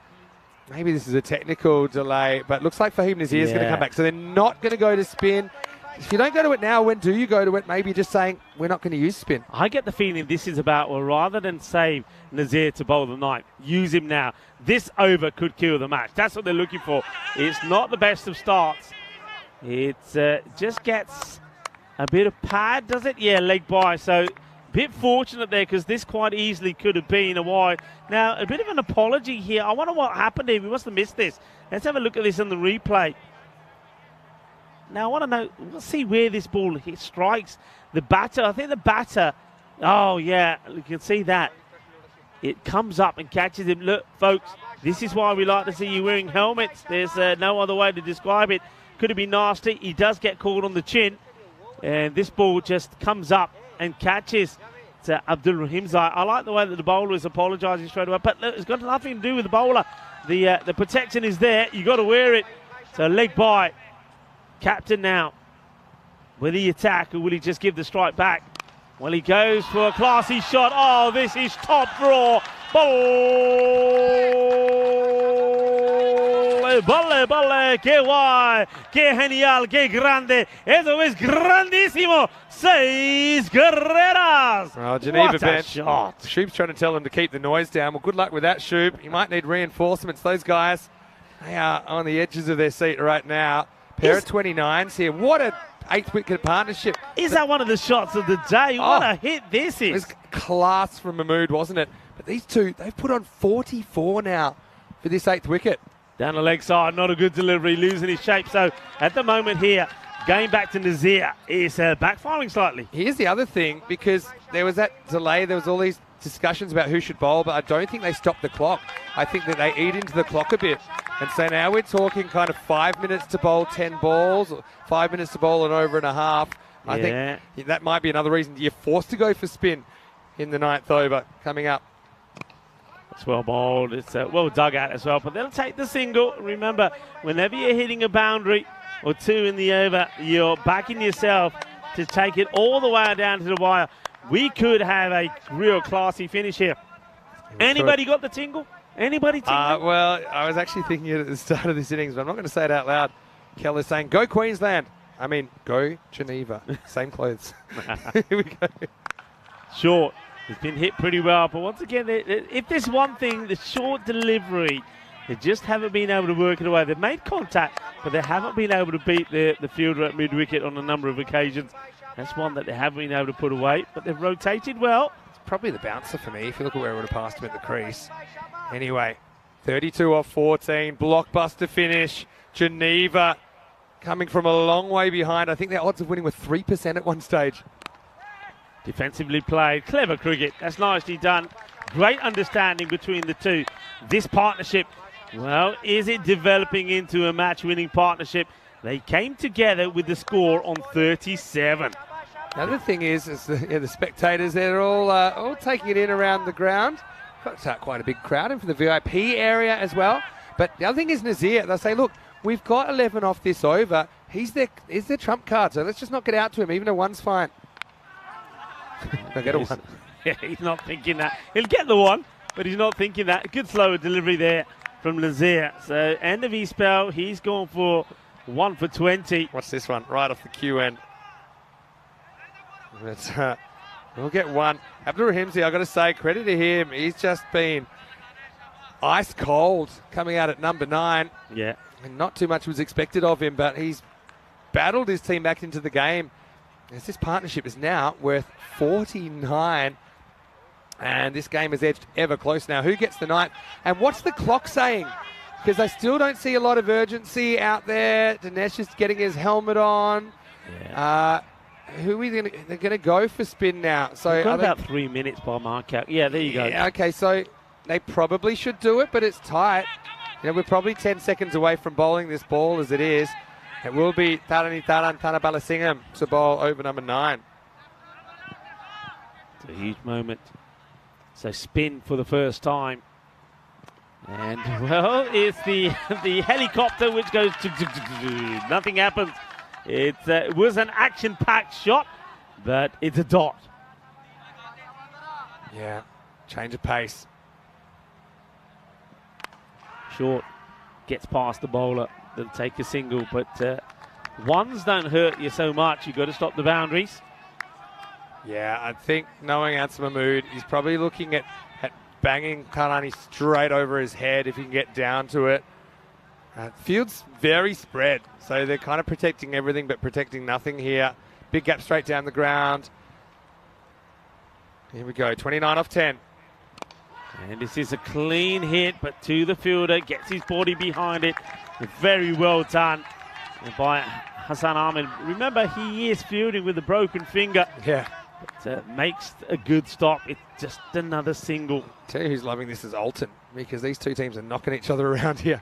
Maybe this is a technical delay, but looks like Fahim Nazir is going to come back. So they're not going to go to spin. If you don't go to it now, when do you go to it? Maybe just saying, we're not going to use spin. I get the feeling this is about, well, rather than save Nazir to bowl the ninth, use him now. This over could kill the match. That's what they're looking for. It's not the best of starts. It just gets a bit of pad, does it? Yeah, leg by. So a bit fortunate there because this quite easily could have been a wide. Now, a bit of an apology here. I wonder what happened here. We must have missed this. Let's have a look at this on the replay. Now, I want to know, let's see where this ball strikes the batter. I think the batter, oh, yeah, you can see that. It comes up and catches him. Look, folks, this is why we like to see you wearing helmets. There's no other way to describe it. Could have been nasty. He does get caught on the chin. And this ball just comes up and catches Abdul Rahimzai. I like the way that the bowler is apologising straight away. But look, it's got nothing to do with the bowler. The protection is there. You've got to wear it. So leg by. Captain now. Will he attack or will he just give the strike back? Well, he goes for a classy shot. Oh, this is top draw. Bolle, bolle, que guay, que genial, que grande. Eso es grandísimo. 6 carreras. Oh, Geneva what bench. A shot. Shoop's trying to tell them to keep the noise down. Well, good luck with that, Shoop. You might need reinforcements. Those guys, they are on the edges of their seat right now. Pair of 29s here. What a 8th wicket partnership. Is that one of the shots of the day? What a hit this is. It was class from Mahmood, wasn't it? But these two, they've put on 44 now for this 8th wicket. Down the leg side, not a good delivery, losing his shape. So at the moment here, going back to Nazir is backfiring slightly. Here's the other thing, because there was that delay, there was all these discussions about who should bowl, but I don't think they stopped the clock. I think that they eat into the clock a bit. And so now we're talking kind of 5 minutes to bowl 10 balls, or 5 minutes to bowl an over and a half. I think that might be another reason you're forced to go for spin in the 9th over coming up. It's well bowled. It's well dug out as well. But they'll take the single. Remember, whenever you're hitting a boundary or 2 in the over, you're backing yourself to take it all the way down to the wire. We could have a real classy finish here. Anybody got the tingle? Anybody tingle? Well, I was actually thinking it at the start of this innings, but I'm not going to say it out loud. Keller's saying, go Queensland. I mean, go Geneva. Same clothes. Here we go. Short. He's been hit pretty well. But once again, if there's one thing, the short delivery, they just haven't been able to work it away. They've made contact, but they haven't been able to beat the fielder at mid-wicket on a number of occasions. That's one that they haven't been able to put away, but they've rotated well. It's probably the bouncer for me, if you look at where it would have passed him at the crease. Anyway, 32 off 14, blockbuster finish. Geneva coming from a long way behind. I think their odds of winning were 3% at one stage. Defensively played, clever cricket. That's nicely done. Great understanding between the two. This partnership, well, is it developing into a match-winning partnership? They came together with the score on 37. Another thing is the spectators, they're all taking it in around the ground. Got quite a big crowd in for the VIP area as well. But the other thing is Nazir. They'll say, look, we've got 11 off this over. He's their trump card, so let's just not get out to him, even though one's fine. They'll get a one. Yeah, he's not thinking that. He'll get the one, but he's not thinking that. Good slower delivery there from Nazir. So end of his spell, he's gone for 1 for 20. What's this one? Right off the queue end. We'll get one. Abdul Rahimzi, I've got to say, credit to him. He's just been ice cold coming out at number 9. Yeah. And not too much was expected of him, but he's battled his team back into the game. As this partnership is now worth 49. And this game is edged ever close now. Who gets the 9th? And what's the clock saying? Because I still don't see a lot of urgency out there. Dinesh is getting his helmet on. Yeah. Who are they going to go for spin now? So We've got about 3 minutes by markout. Yeah, there you go. Yeah, okay, so they probably should do it, but it's tight. You know, we're probably 10 seconds away from bowling this ball as it is. It will be Taranitaran Tanabalasingham to bowl over number 9. It's a huge moment. So spin for the first time. And, well, it's the helicopter which goes... Nothing happens. It was an action-packed shot, but it's a dot. Yeah, change of pace. Short, gets past the bowler, they'll take a single, but ones don't hurt you so much. You've got to stop the boundaries. Yeah, I think knowing Answer Mahmood, he's probably looking at banging Tarani straight over his head if he can get down to it. Field's very spread, so they're kind of protecting everything but protecting nothing here. Big gap straight down the ground. Here we go, 29 off 10. And this is a clean hit, but to the fielder, gets his body behind it. Very well done by Hassan Ahmed. Remember, he is fielding with a broken finger. Yeah. But makes a good stop. It's just another single. Tell you who's loving this is Alton, because these two teams are knocking each other around here.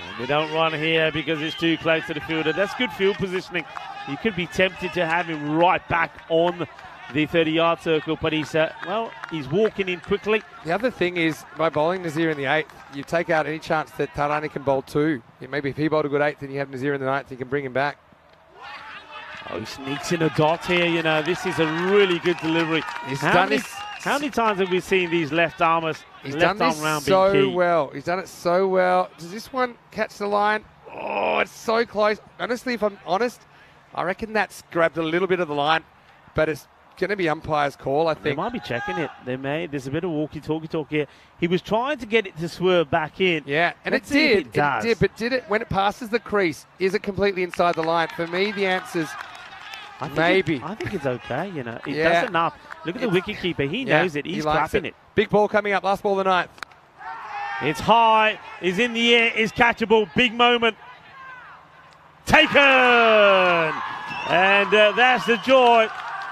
And they don't run here because it's too close to the fielder. That's good field positioning. You could be tempted to have him right back on the 30-yard circle, but he's walking in quickly. The other thing is, by bowling Nazir in the 8th, you take out any chance that Tarani can bowl 2. Maybe if he bowled a good 8th and you have Nazir in the 9th, you can bring him back. Oh, he sneaks in a dot here. You know, this is a really good delivery. How many times have we seen these left-armers? He's done this so well. He's done it so well. Does this one catch the line? Oh, it's so close. Honestly, if I'm honest, I reckon that's grabbed a little bit of the line, but it's going to be umpire's call, I think. They might be checking it. There's a bit of walkie-talkie talk here. He was trying to get it to swerve back in. Yeah, and it did. But did it when it passes the crease? Is it completely inside the line? For me, the answer's maybe. I think it's okay, you know. It does enough. Look at the wicketkeeper. He knows it. He's clapping it. Big ball coming up. Last ball of the 9th. It's high. Is in the air. Is catchable. Big moment. Taken! And that's the joy.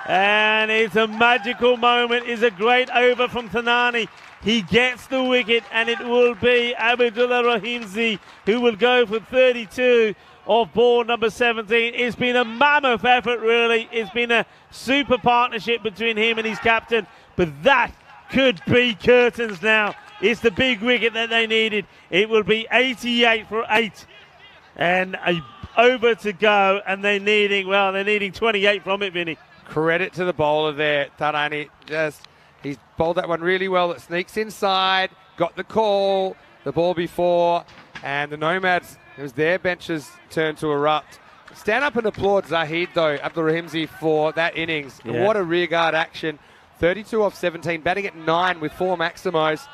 And it's a magical moment. It's a great over from Thanani. He gets the wicket, and it will be Abdullah Rahimzi who will go for 32 of ball number 17. It's been a mammoth effort, really. It's been a super partnership between him and his captain, but that could be curtains now. It's the big wicket that they needed. It will be 88 for 8 and a over to go, and they're needing 28 from it, Vinny. Credit to the bowler there, Tarani. He's bowled that one really well. It sneaks inside, got the call, the ball before, and the Nomads, it was their bench's turn to erupt. Stand up and applaud Zahid, though, Abdul Rahimzi, for that innings. Yeah. What a rearguard action. 32 off 17, batting at 9 with 4 Maximos,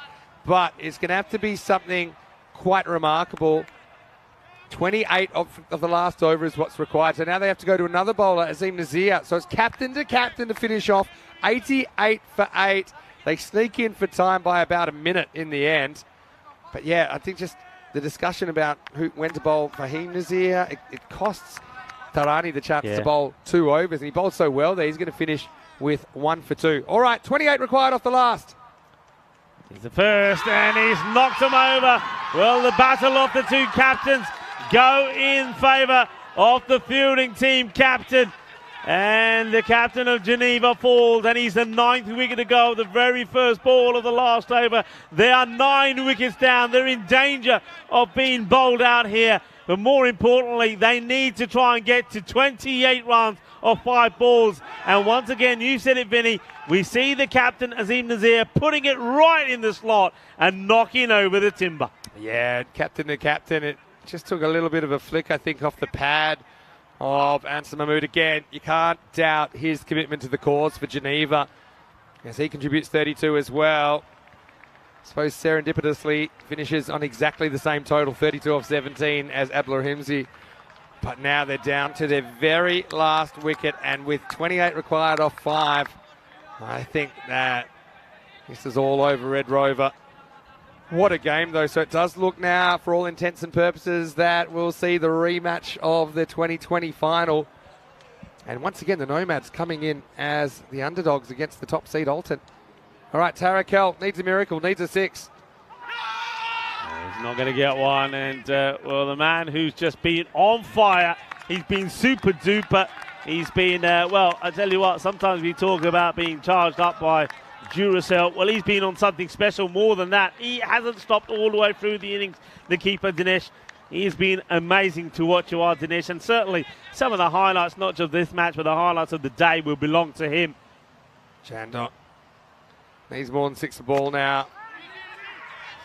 but it's going to have to be something quite remarkable. 28 of the last over is what's required. So now they have to go to another bowler, Azim Nazir. So it's captain to finish off. 88 for 8. They sneak in for time by about a minute in the end. But yeah, I think just the discussion about when to bowl Fahim Nazir, it costs Tarani the chance to bowl 2 overs. And he bowled so well there, he's going to finish with 1 for 2. All right, 28 required off the last. He's the first, and he's knocked him over. Well, the battle of the two captains go in favour of the fielding team captain. And the captain of Geneva falls, and he's the 9th wicket to go, the very first ball of the last over. They are 9 wickets down. They're in danger of being bowled out here. But more importantly, they need to try and get to 28 runs of 5 balls. And once again, you said it, Vinny, we see the captain, Azim Nazir, putting it right in the slot and knocking over the timber. Yeah, captain to captain. It just took a little bit of a flick, I think, off the pad of Ansar Mahmood again. You can't doubt his commitment to the cause for Geneva, as he contributes 32 as well. I suppose serendipitously finishes on exactly the same total, 32 off 17, as Abdul Rahimzi. But now they're down to their very last wicket, and with 28 required off 5, I think that this is all over Red Rover. What a game, though. So it does look now, for all intents and purposes, that we'll see the rematch of the 2020 final. And once again, the Nomads coming in as the underdogs against the top seed, Alton. All right, Tarakel needs a miracle, needs a 6. He's not going to get one. And, well, the man who's just been on fire, he's been super duper. He's been, well, I tell you what, sometimes we talk about being charged up by Duracell. Well, he's been on something special more than that. He hasn't stopped all the way through the innings, the keeper, Dinesh. He's been amazing to watch, you are, Dinesh. And certainly some of the highlights, not just this match, but the highlights of the day will belong to him. Chandok needs more than 6 a ball now.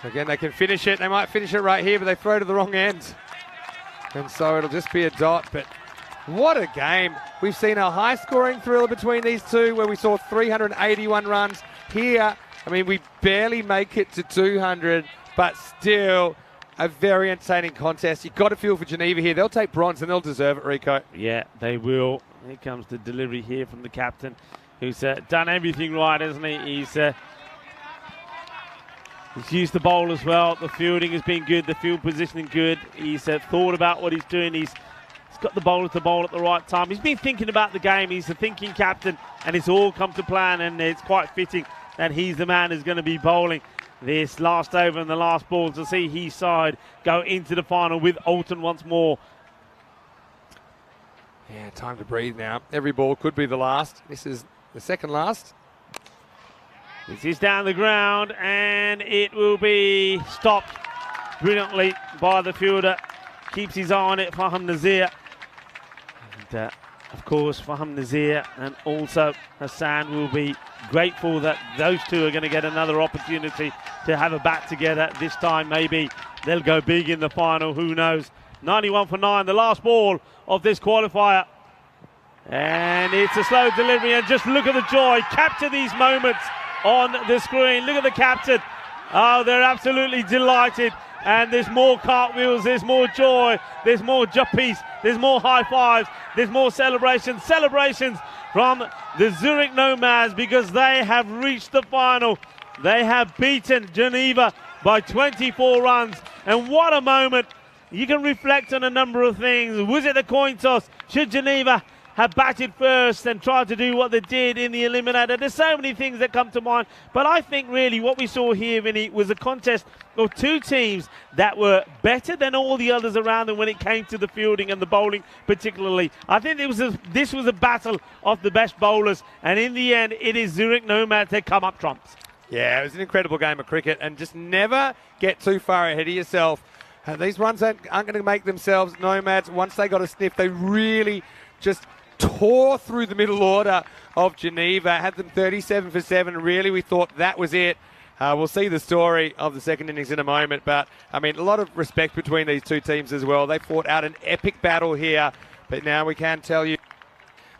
So again, they can finish it. They might finish it right here, but they throw to the wrong end. And so it'll just be a dot. But what a game. We've seen a high-scoring thriller between these two where we saw 381 runs. Here, I mean, we barely make it to 200, but still a very entertaining contest. You've got to feel for Geneva here. They'll take bronze and they'll deserve it, Rico. Yeah, they will. Here comes the delivery here from the captain, who's done everything right, hasn't he? He's used the bowl as well. The fielding has been good. The field positioning good. He's thought about what he's doing. He's got the bowler to bowl at the right time. He's been thinking about the game. He's a thinking captain, and it's all come to plan, and it's quite fitting that he's the man who's going to be bowling this last over and the last ball to see his side go into the final with Alton once more. Yeah, time to breathe now. Every ball could be the last. This is the second last. This is down the ground, and it will be stopped brilliantly by the fielder. Keeps his eye on it, Faham Nazir. And, of course, Faham Nazir and also Hassan will be grateful that those two are going to get another opportunity to have a bat together. This time, maybe they'll go big in the final. Who knows? 91 for 9, the last ball of this qualifier. And it's a slow delivery, and just look at the joy. Capture these moments on the screen. Look at the captain. Oh, they're absolutely delighted. And there's more cartwheels, there's more joy, there's more juppies, there's more high fives, there's more celebrations from the Zurich Nomads, because they have reached the final. They have beaten Geneva by 24 runs. And what a moment. You can reflect on a number of things. Was it a coin toss? Should Geneva have batted first and tried to do what they did in the eliminator? There's so many things that come to mind, but I think really what we saw here, Vinny, was a contest of two teams that were better than all the others around them when it came to the fielding and the bowling particularly. I think this was a battle of the best bowlers, and in the end it is Zurich Nomads that come up trumps. Yeah, it was an incredible game of cricket, and just never get too far ahead of yourself. These runs aren't going to make themselves. Nomads, once they got a sniff, they really just tore through the middle order of Geneva, had them 37 for 7. Really, we thought that was it. We'll see the story of the second innings in a moment, but I mean, a lot of respect between these two teams as well. They fought out an epic battle here, but now we can tell you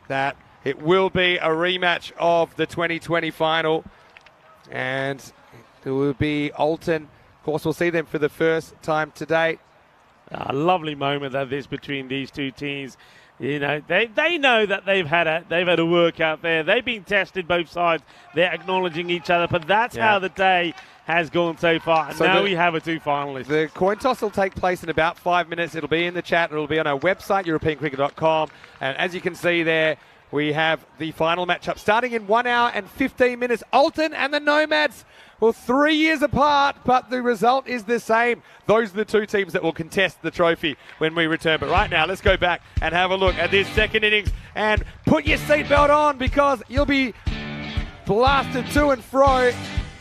that it will be a rematch of the 2020 final, and it will be Alton. Of course, we'll see them for the first time today. A lovely moment that is between these two teams. You know, they know that they've had a work out there. They've been tested, both sides. They're acknowledging each other, but that's how the day has gone so far. And so now we have a two finalists. The coin toss will take place in about 5 minutes. It'll be in the chat. It'll be on our website, EuropeanCricket.com. And as you can see there, we have the final matchup starting in 1 hour and 15 minutes. Alton and the Nomads. Well, 3 years apart, but the result is the same. Those are the two teams that will contest the trophy when we return. But right now, let's go back and have a look at this second innings. And put your seatbelt on, because you'll be blasted to and fro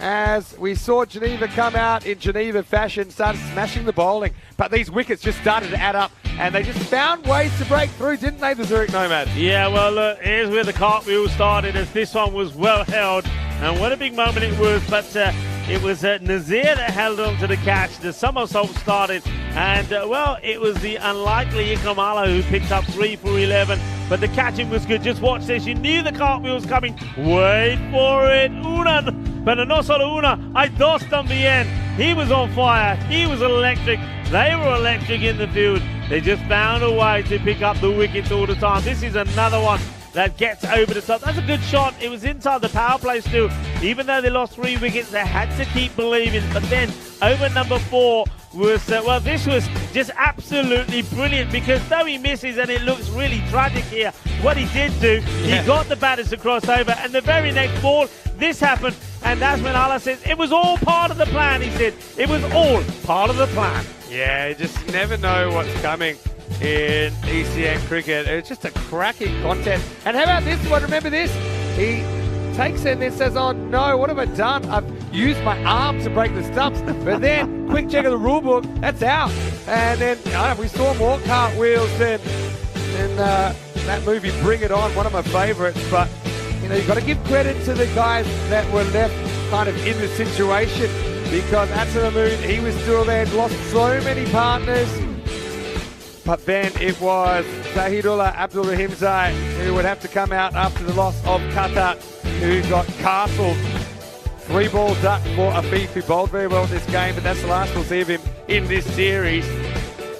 as we saw Geneva come out in Geneva fashion, started smashing the bowling. But these wickets just started to add up, and they just found ways to break through, didn't they, the Zurich Nomads? Yeah, well, look, here's where the cartwheel started, as this one was well held. And what a big moment it was, but it was Nazir that held on to the catch. The somersault started, and, well, it was the unlikely Ikram Allah who picked up 3 for 11. But the catching was good. Just watch this. You knew the cartwheel was coming. Wait for it. Una, but no solo Una. I dosed on the end. He was on fire. He was electric. They were electric in the field. They just found a way to pick up the wickets all the time. This is another one that gets over the top. That's a good shot. It was inside the power play still. Even though they lost 3 wickets, they had to keep believing. But then over number 4 was, well, this was just absolutely brilliant, because though he misses and it looks really tragic here, what he did do, he got the batters to cross over, and the very next ball, this happened, and that's when Allah says, it was all part of the plan, he said. It was all part of the plan. Yeah, you just never know what's coming. in ECN cricket. It's just a cracking contest. And how about this one? Remember this? He takes it and then says, oh no, what have I done? I've used my arm to break the stumps. But then, quick check of the rule book, that's out. And then we saw more cartwheels then. And that movie, Bring It On, one of my favourites. But, you've got to give credit to the guys that were left kind of in the situation. Because at the moon, he was still there, lost so many partners. But then it was Zahidullah Abdul Rahimzai who would have to come out after the loss of Qatar, who got castled. 3 balls up for Afif, who bowled very well in this game, but that's the last we'll see of him in this series.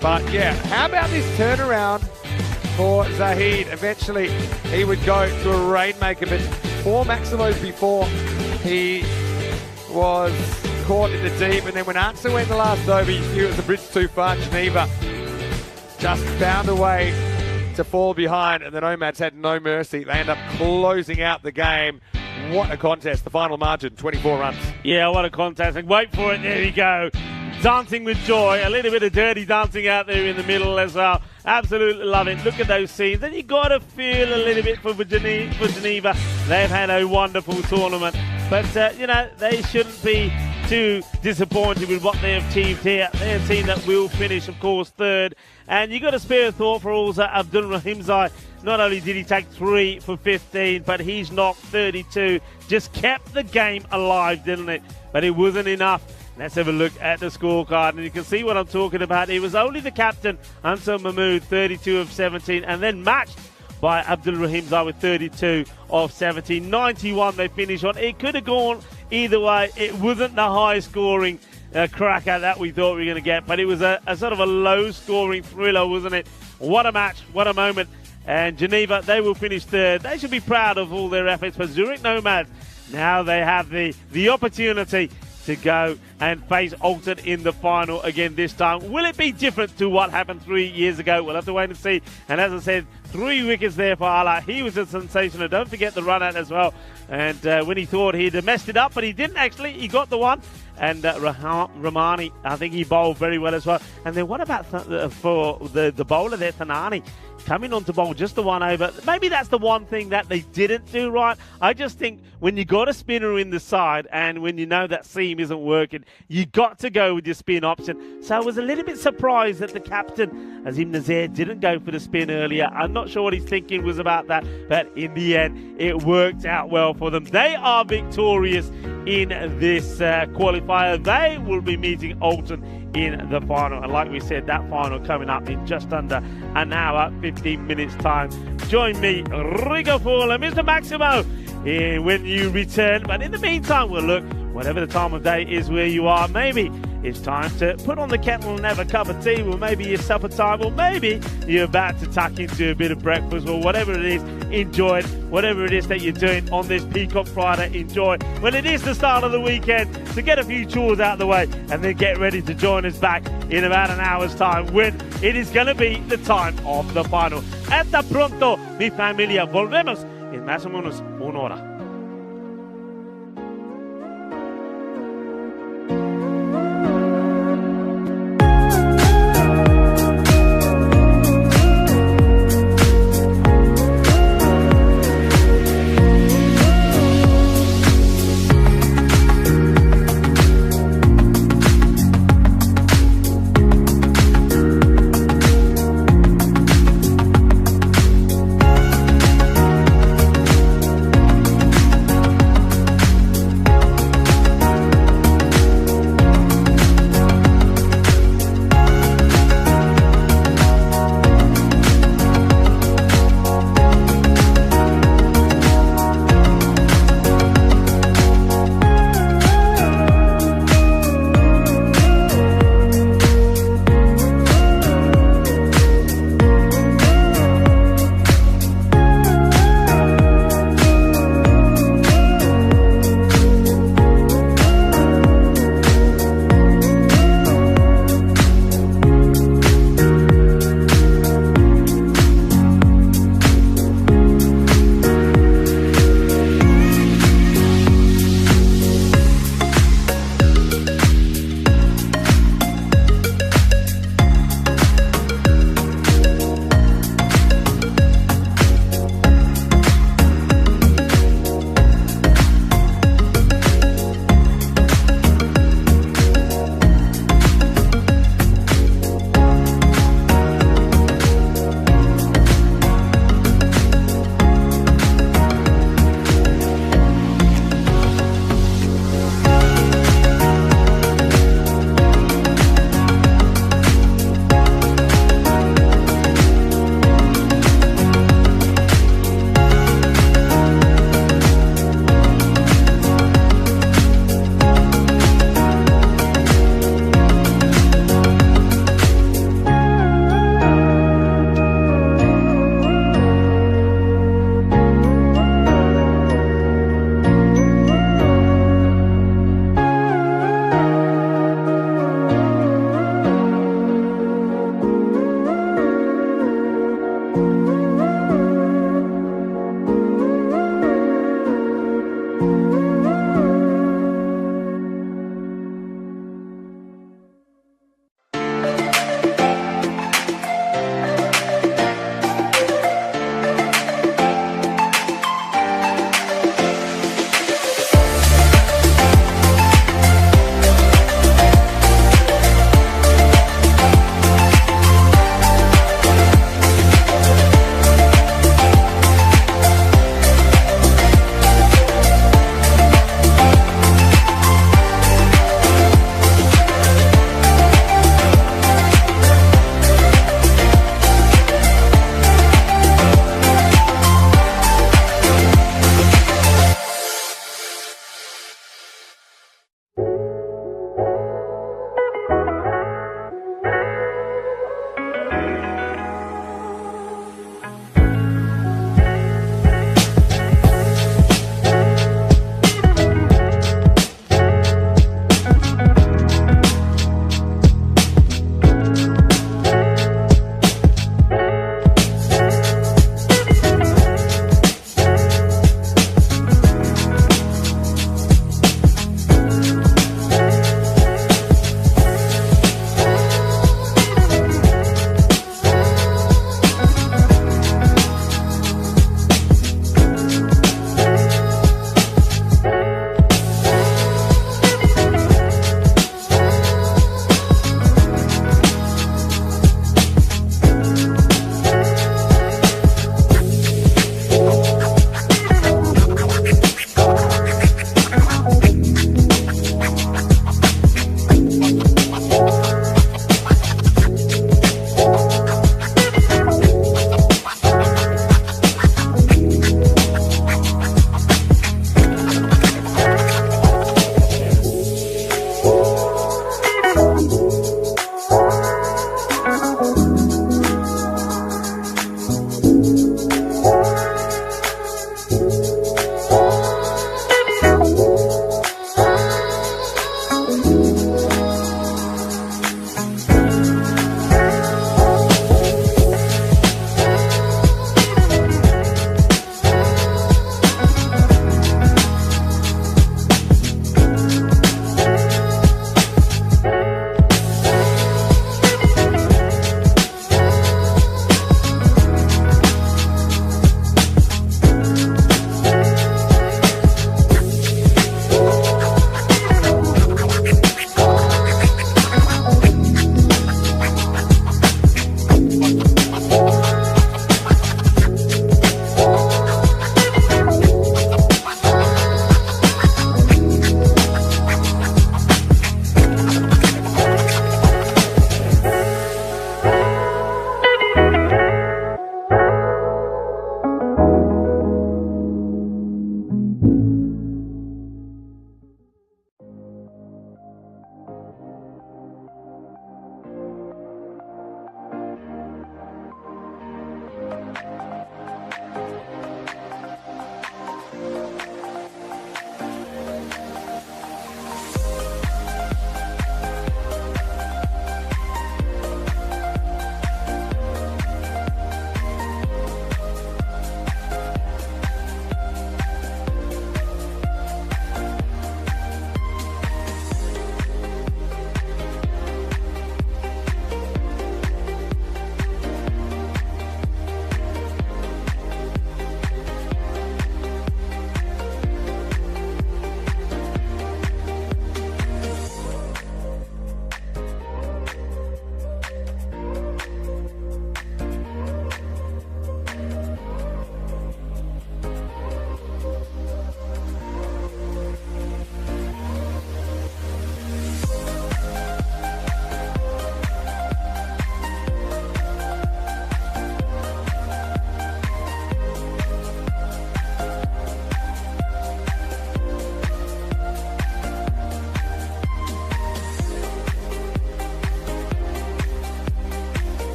But yeah, how about this turnaround for Zahid? Eventually, he would go to a rainmaker, but 4 Maximos before he was caught in the deep, and then when answer went the last over, you knew it was a bridge too far. Geneva just found a way to fall behind, and the Nomads had no mercy. They end up closing out the game. What a contest. The final margin, 24 runs. Yeah, what a contest. And wait for it. There we go. Dancing with joy. A little bit of dirty dancing out there in the middle as well. Absolutely love it. Look at those scenes. And you got to feel a little bit for Geneva. They've had a wonderful tournament. But, they shouldn't be too disappointed with what they have achieved here. They're a team that will finish, of course, third. And you got to spare a thought for also Abdul Rahimzai. Not only did he take 3 for 15, but he's knocked 32. Just kept the game alive, didn't it? But it wasn't enough. Let's have a look at the scorecard, and you can see what I'm talking about. It was only the captain, Ansar Mahmood, 32 of 17, and then matched by Abdul Rahimzai with 32 of 17. 91 they finished on. It could have gone either way. It wasn't the high-scoring cracker that we thought we were going to get, but it was a sort of a low-scoring thriller, wasn't it? What a match, what a moment. And Geneva, they will finish third. They should be proud of all their efforts. But Zurich Nomads, now they have the opportunity to go and face Alton in the final again this time. Will it be different to what happened 3 years ago? We'll have to wait and see. And as I said, 3 wickets there for Allah. He was a sensational. Don't forget the run out as well. And when he thought he'd messed it up, but he didn't actually. He got the one. And Rahmani, I think he bowled very well as well. And then what about for the bowler there, Thanani? Coming on to bowl just the one over. Maybe that's the one thing that they didn't do right. I just think when you got a spinner in the side and when you know that seam isn't working, you got to go with your spin option. So I was a little bit surprised that the captain, Azim Nazir, didn't go for the spin earlier. I'm not sure what his thinking was about that, but in the end, it worked out well for them. They are victorious in this qualifier. They will be meeting Alton in the final, and like we said, that final coming up in just under an hour, 15 minutes time. Join me, Rigo Fall and Mr. Maximo when you return. But in the meantime, we'll look, whatever the time of day is where you are, maybe it's time to put on the kettle and have a cup of tea, or maybe your supper time, or maybe you're about to tuck into a bit of breakfast, or whatever it is. Enjoy it. Whatever it is that you're doing on this Peacock Friday, enjoy it. When it is the start of the weekend, to get a few chores out of the way and then get ready to join us back in about an hour's time when it is going to be the time of the final. Hasta pronto, mi familia. Volvemos en más o menos una hora.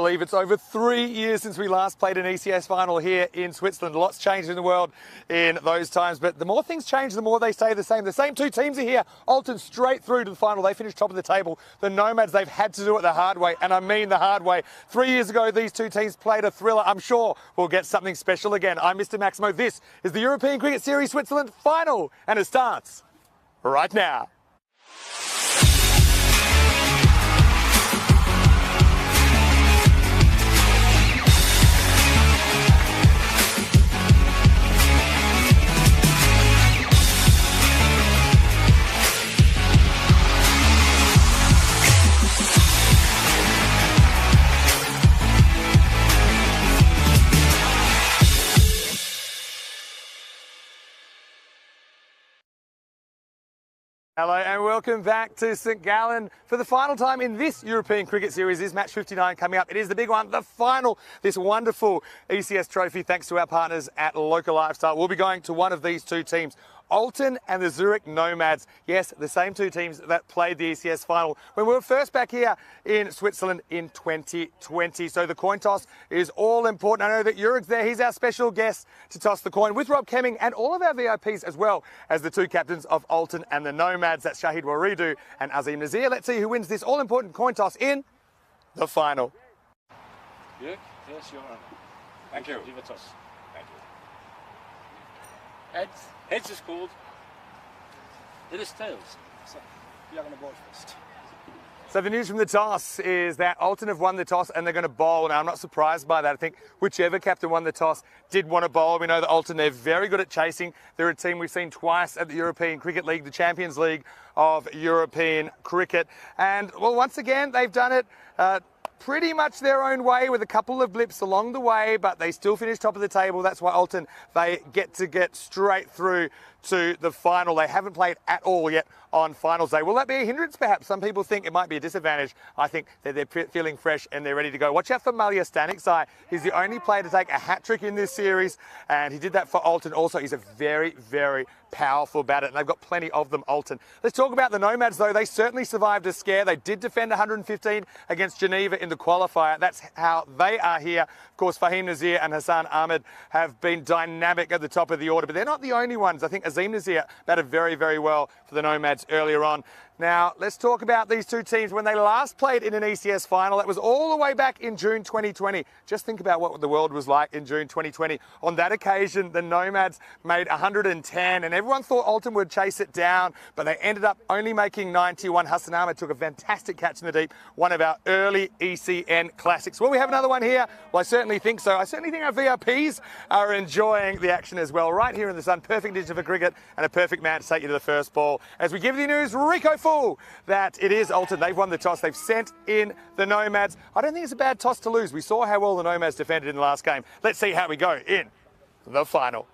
believe it's over 3 years since we last played an ECS final here in Switzerland. Lots changed in the world in those times, but the more things change, the more they stay the same. The same two teams are here. Alton straight through to the final. They finished top of the table. The Nomads, they've had to do it the hard way, and I mean the hard way. 3 years ago, these two teams played a thriller. I'm sure we'll get something special again. I'm Mr. Maximo. This is the European Cricket Series Switzerland final, and it starts right now. Hello and welcome back to St Gallen for the final time in this European Cricket Series. Is match 59 coming up. It is the big one, the final, this wonderful ECS trophy, thanks to our partners at Local Lifestyle. We'll be going to one of these two teams, Alton and the Zurich Nomads. Yes, the same two teams that played the ECS final when we were first back here in Switzerland in 2020. So the coin toss is all important. I know that Jurig's there. He's our special guest to toss the coin with Rob Kemming and all of our VIPs, as well as the two captains of Alton and the Nomads. That's Shahid Waridu and Azim Nazir. Let's see who wins this all-important coin toss in the final. Jurg, here's your honor. Thank you. Give a toss. Thank you. Heads. Heads is called. It is tails. So, you're going to bowl first. So the news from the toss is that Alton have won the toss and they're going to bowl. Now, I'm not surprised by that. I think whichever captain won the toss did want to bowl. We know that Alton, they're very good at chasing. They're a team we've seen twice at the European Cricket League, the Champions League of European Cricket. And, well, once again, they've done it pretty much their own way with a couple of blips along the way, but they still finish top of the table. That's why Alton, they get straight through to the final. They haven't played at all yet on finals day. Will that be a hindrance perhaps? Some people think it might be a disadvantage. I think that they're feeling fresh and they're ready to go. Watch out for Malia Stanik's. He's the only player to take a hat-trick in this series, and he did that for Alton also. He's a very, very powerful batter, and they've got plenty of them, Alton. Let's talk about the Nomads, though. They certainly survived a scare. They did defend 115 against Geneva in the qualifier. That's how they are here. Of course, Fahim Nazir and Hassan Ahmed have been dynamic at the top of the order, but they're not the only ones. I think Azim Nazir batted very, very well for the Nomads earlier on. Now, let's talk about these two teams. When they last played in an ECS final, that was all the way back in June 2020. Just think about what the world was like in June 2020. On that occasion, the Nomads made 110, and everyone thought Alton would chase it down, but they ended up only making 91. Hassan Ahmed took a fantastic catch in the deep, one of our early ECN classics. Will we have another one here? Well, I certainly think so. I certainly think our VIPs are enjoying the action as well. Right here in the sun, perfect condition for cricket and a perfect man to take you to the first ball. As we give you the news, Rico Full, that it is Alton. They've won the toss. They've sent in the Nomads. I don't think it's a bad toss to lose. We saw how well the Nomads defended in the last game. Let's see how we go in the final.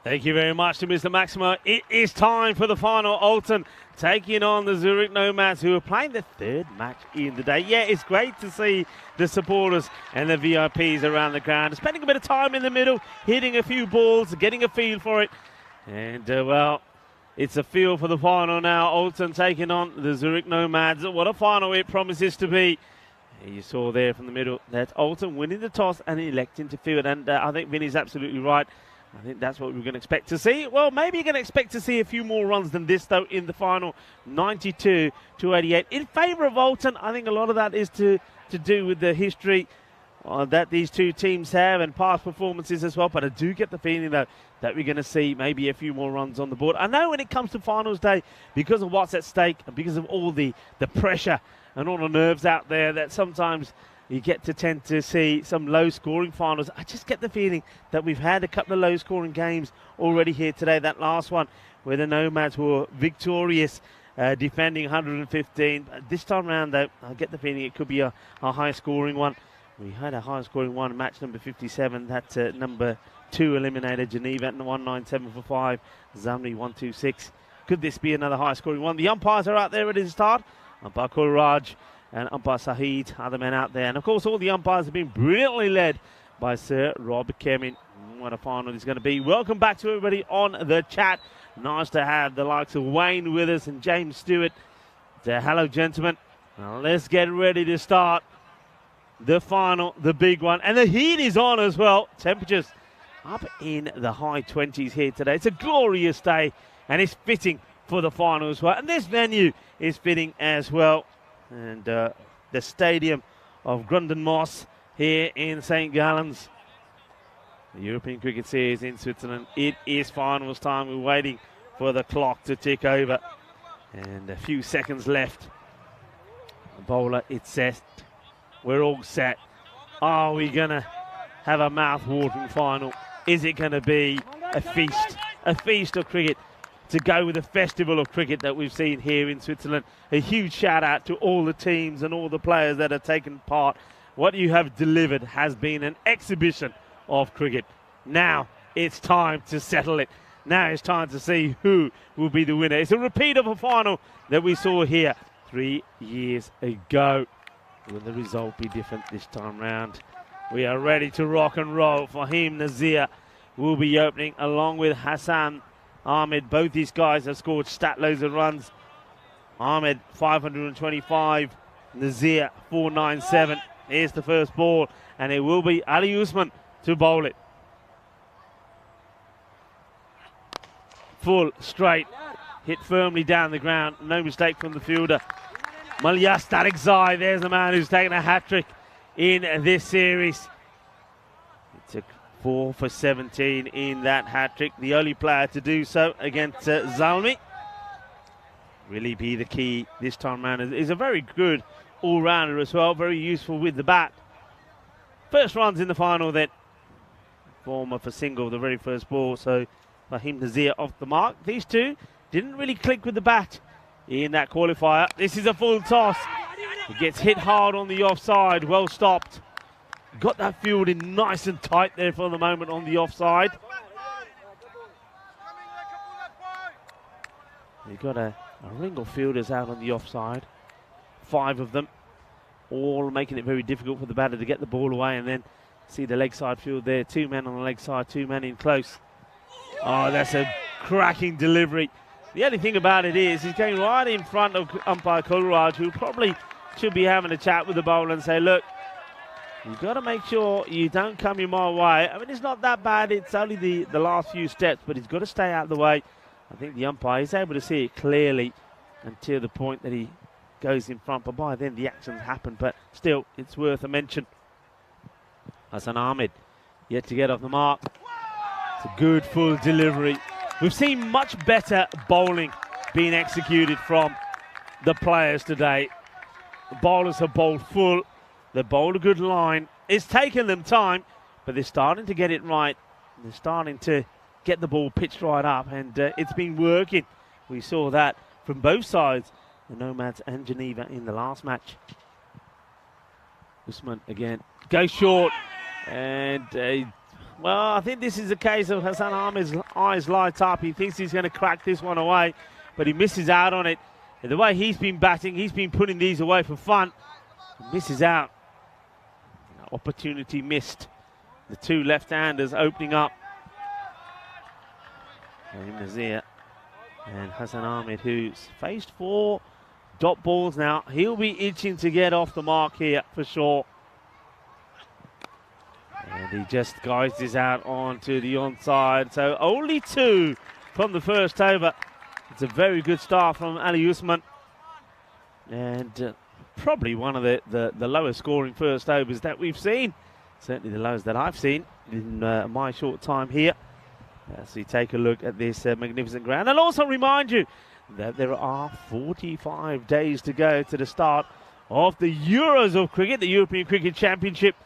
Thank you very much to Mr. Maximo. It is time for the final. Alton taking on the Zurich Nomads, who are playing the third match in the day. Yeah, it's great to see the supporters and the VIPs around the ground, spending a bit of time in the middle, hitting a few balls, getting a feel for it. And, well, it's a feel for the final now. Alton taking on the Zurich Nomads. What a final it promises to be. You saw there from the middle that Alton winning the toss and electing to field. And I think Vinny's absolutely right. I think that's what we're going to expect to see. Well, maybe you're going to expect to see a few more runs than this, though, in the final. 92 to 88. In favour of Alton, I think a lot of that is to do with the history that these two teams have and past performances as well. But I do get the feeling, though, that we're going to see maybe a few more runs on the board. I know when it comes to finals day, because of what's at stake and because of all the pressure and all the nerves out there, that sometimes you get to tend to see some low-scoring finals. I just get the feeling that we've had a couple of low-scoring games already here today. That last one where the Nomads were victorious, defending 115. This time around, though, I get the feeling it could be a high-scoring one. We had a high-scoring one, match number 57. That's number 2 eliminated Geneva at 197 for 5. Zamni 126. Could this be another high-scoring one? The umpires are out there ready to start. Umpire Raj and umpire Sahid, other men out there. And, of course, all the umpires have been brilliantly led by Sir Rob Kemming. What a final it's going to be. Welcome back to everybody on the chat. Nice to have the likes of Wayne with us and James Stewart. Hello, gentlemen. Now let's get ready to start the final, the big one. And the heat is on as well. Temperatures up in the high 20s here today. It's a glorious day, and it's fitting for the final as well. And this venue is fitting as well. And the stadium of Grunden Moss here in St. Gallen's. The European Cricket Series in Switzerland. It is finals time. We're waiting for the clock to tick over. And a few seconds left. The bowler, it's set. We're all set. Are we going to have a mouth-watering final? Is it going to be a feast? A feast of cricket to go with the festival of cricket that we've seen here in Switzerland. A huge shout out to all the teams and all the players that have taken part. What you have delivered has been an exhibition of cricket. Now it's time to settle it. Now it's time to see who will be the winner. It's a repeat of a final that we saw here 3 years ago. Will the result be different this time round? We are ready to rock and roll. Fahim Nazir will be opening along with Hassan Ahmed. Both these guys have scored stat loads of runs. Ahmed 525, Nazir 497. Here's the first ball, and it will be Ali Usman to bowl it. Full, straight, hit firmly down the ground. No mistake from the fielder. Malyas Tarekzai, there's the man who's taken a hat-trick in this series. He took 4 for 17 in that hat-trick. The only player to do so against Zalmi. Really be the key this time around. He's a very good all-rounder as well. Very useful with the bat. First runs in the final then. Former for single, the very first ball. So Fahim Nazir off the mark. These two didn't really click with the bat in that qualifier. This is a full toss. It gets hit hard on the offside. Well stopped. Got that fielding nice and tight there for the moment on the offside. You've got a ring of fielders out on the offside. 5 of them. All making it very difficult for the batter to get the ball away, and then see the leg side field there. 2 men on the leg side, 2 men in close. Oh, that's a cracking delivery. The only thing about it is he's going right in front of umpire Kulraj, who probably should be having a chat with the bowler and say, look, you've got to make sure you don't come in my way. I mean, it's not that bad. It's only the last few steps, but he's got to stay out of the way. I think the umpire is able to see it clearly until the point that he goes in front. But by then, the action's happened. But still, it's worth a mention. Hassan Ahmed yet to get off the mark. It's a good full delivery. We've seen much better bowling being executed from the players today. The bowlers have bowled full. They've bowled a good line. It's taken them time, but they're starting to get it right. They're starting to get the ball pitched right up, and it's been working. We saw that from both sides, the Nomads and Geneva in the last match. Usman again goes short, and well, I think this is a case of Hassan Ahmed's eyes light up. He thinks he's going to crack this one away, but he misses out on it. And the way he's been batting, he's been putting these away for fun. He misses out. Opportunity missed. The 2 left-handers opening up. Nazir and Hassan Ahmed, who's faced 4 dot balls now. He'll be itching to get off the mark here for sure. And he just guides this out onto the onside. So only 2 from the first over. It's a very good start from Ali Usman. And probably one of the lowest scoring first overs that we've seen. Certainly the lowest that I've seen in my short time here. As we take a look at this magnificent ground. I'll also remind you that there are 45 days to go to the start of the Euros of Cricket, the European Cricket Championship.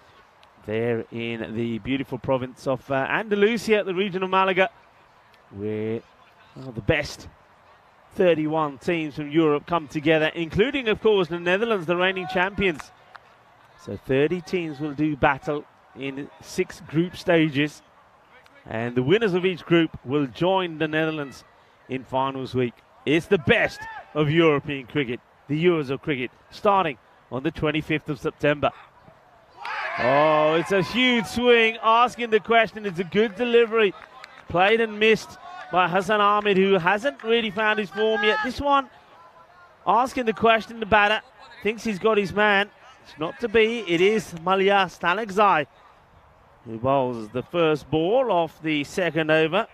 There in the beautiful province of Andalusia, the region of Malaga, where the best 31 teams from Europe come together, including, of course, the Netherlands, the reigning champions. So 30 teams will do battle in 6 group stages, and the winners of each group will join the Netherlands in finals week. It's the best of European cricket, the Euros of Cricket, starting on the 25th of September. Oh, it's a huge swing, asking the question. It's a good delivery. Played and missed by Hassan Ahmed, who hasn't really found his form yet. This one, asking the question, the batter thinks he's got his man. It's not to be. It is Malia Stanexai who bowls the first ball of the second over.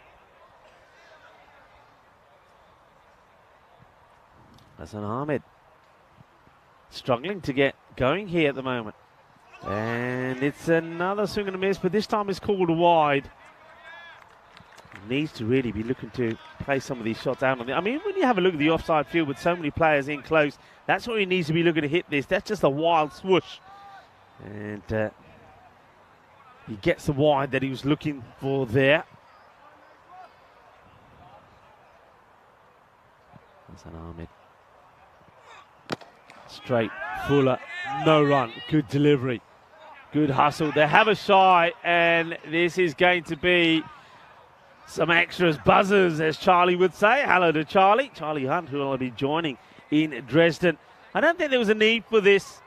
Hassan Ahmed struggling to get going here at the moment. And it's another swing and a miss, but this time it's called wide. Needs to really be looking to play some of these shots out on the. I mean, when you have a look at the offside field with so many players in close, that's where he needs to be looking to hit this. That's just a wild swoosh. And he gets the wide that he was looking for there. Hassan Ahmed. Straight, fuller, no run. Good delivery. Good hustle. They have a shy, and this is going to be some extras, buzzers, as Charlie would say. Hello to Charlie. Charlie Hunt, who will be joining in Dresden. I don't think there was a need for this.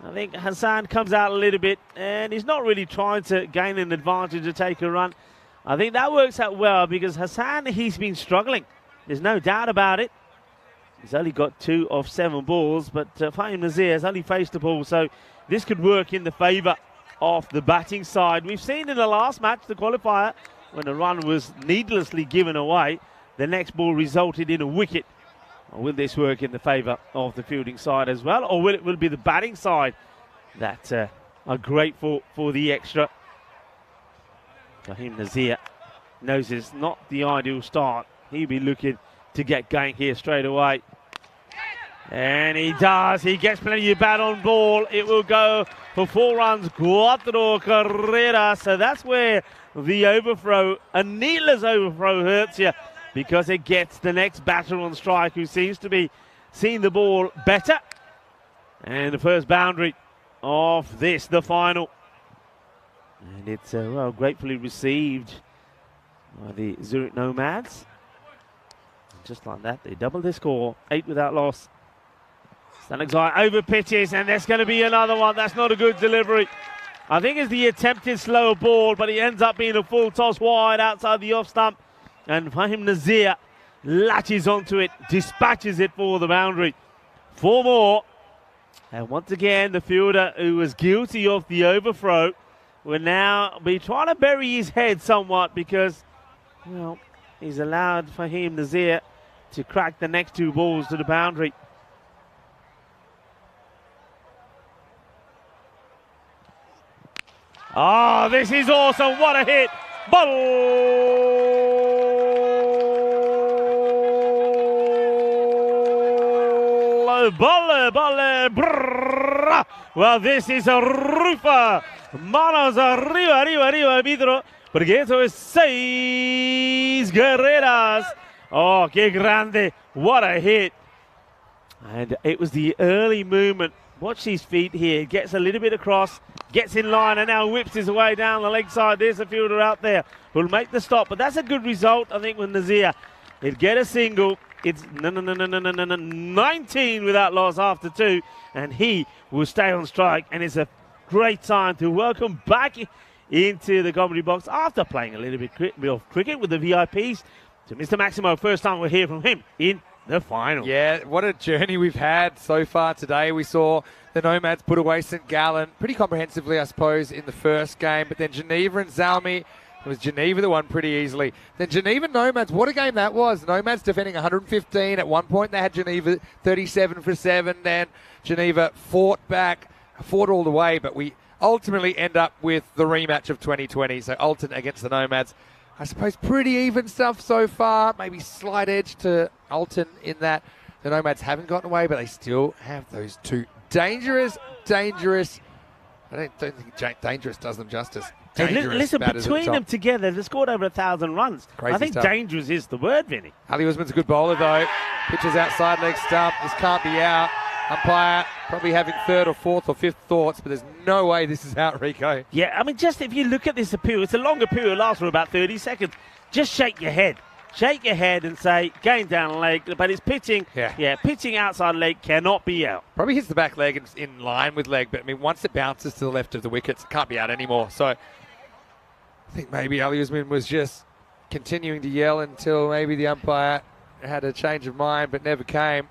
I think Hassan comes out a little bit, and he's not really trying to gain an advantage to take a run. I think that works out well because Hassan, he's been struggling. There's no doubt about it. He's only got 2 of 7 balls, but Fahim Nazir has only faced the ball, so this could work in the favour of the batting side. We've seen in the last match, the qualifier, when a run was needlessly given away, the next ball resulted in a wicket. Will this work in the favour of the fielding side as well, or will it be the batting side that are grateful for the extra? Fahim Nazir knows it's not the ideal start. He'll be looking to get going here straight away. And he does. He gets plenty of bat on ball. It will go for 4 runs. Cuatro carreras. So that's where the overthrow, a needless overthrow, hurts you, because it gets the next batter on strike who seems to be seeing the ball better. And the first boundary of this, the final. And it's, well, gratefully received by the Zurich Nomads. And just like that, they double their score, 8 without loss. Stanexai over pitches, and there's going to be another one. That's not a good delivery. I think it's the attempted slower ball, but it ends up being a full toss wide outside the off stump. And Fahim Nazir latches onto it, dispatches it for the boundary. 4 more. And once again, the fielder who was guilty of the overthrow will now be trying to bury his head somewhat because, well, he's allowed Fahim Nazir to crack the next 2 balls to the boundary. Oh, this is awesome. What a hit. Ball. Well, this is a roofer. Manos arriba, arbitro. Porque eso es 6 carreras. Oh, qué grande. What a hit. And it was the early movement. Watch his feet here. Gets a little bit across, gets in line, and now whips his way down the leg side. There's a fielder out there who'll make the stop. But that's a good result, I think, with Nazir. He'll get a single. It's 19 without loss after 2, and he will stay on strike. And it's a great time to welcome back into the comedy box after playing a little bit of cricket with the VIPs to Mr. Maximo. First time we'll hear from him in the final. Yeah, what a journey we've had so far today. We saw the Nomads put away St. Gallen pretty comprehensively, I suppose, in the first game. But then Geneva and Zalmi, it was Geneva that won pretty easily. Then Geneva Nomads, what a game that was. Nomads defending 115. At one point they had Geneva 37 for 7. Then Geneva fought all the way. But we ultimately end up with the rematch of 2020. So Alton against the Nomads. I suppose pretty even stuff so far. Maybe slight edge to Alton in that the Nomads haven't gotten away, but they still have those 2 dangerous. I don't think dangerous does them justice. Listen, between them together, they've scored over 1,000 runs. Crazy I think stuff. Dangerous is the word, Vinny. Ali Usman's a good bowler, though. Pitches outside leg stump. This can't be out. Umpire probably having 3rd or 4th or 5th thoughts, but there's no way this is out, Rico. Yeah, I mean, just if you look at this appeal, it's a long appeal, it lasts for about 30 seconds. Just shake your head. Shake your head and say, going down leg, but it's pitching. Yeah, pitching outside leg cannot be out. Probably hits the back leg and in line with leg, but I mean, once it bounces to the left of the wickets, it can't be out anymore. So I think maybe Ali Usman was just continuing to yell until maybe the umpire had a change of mind, but never came.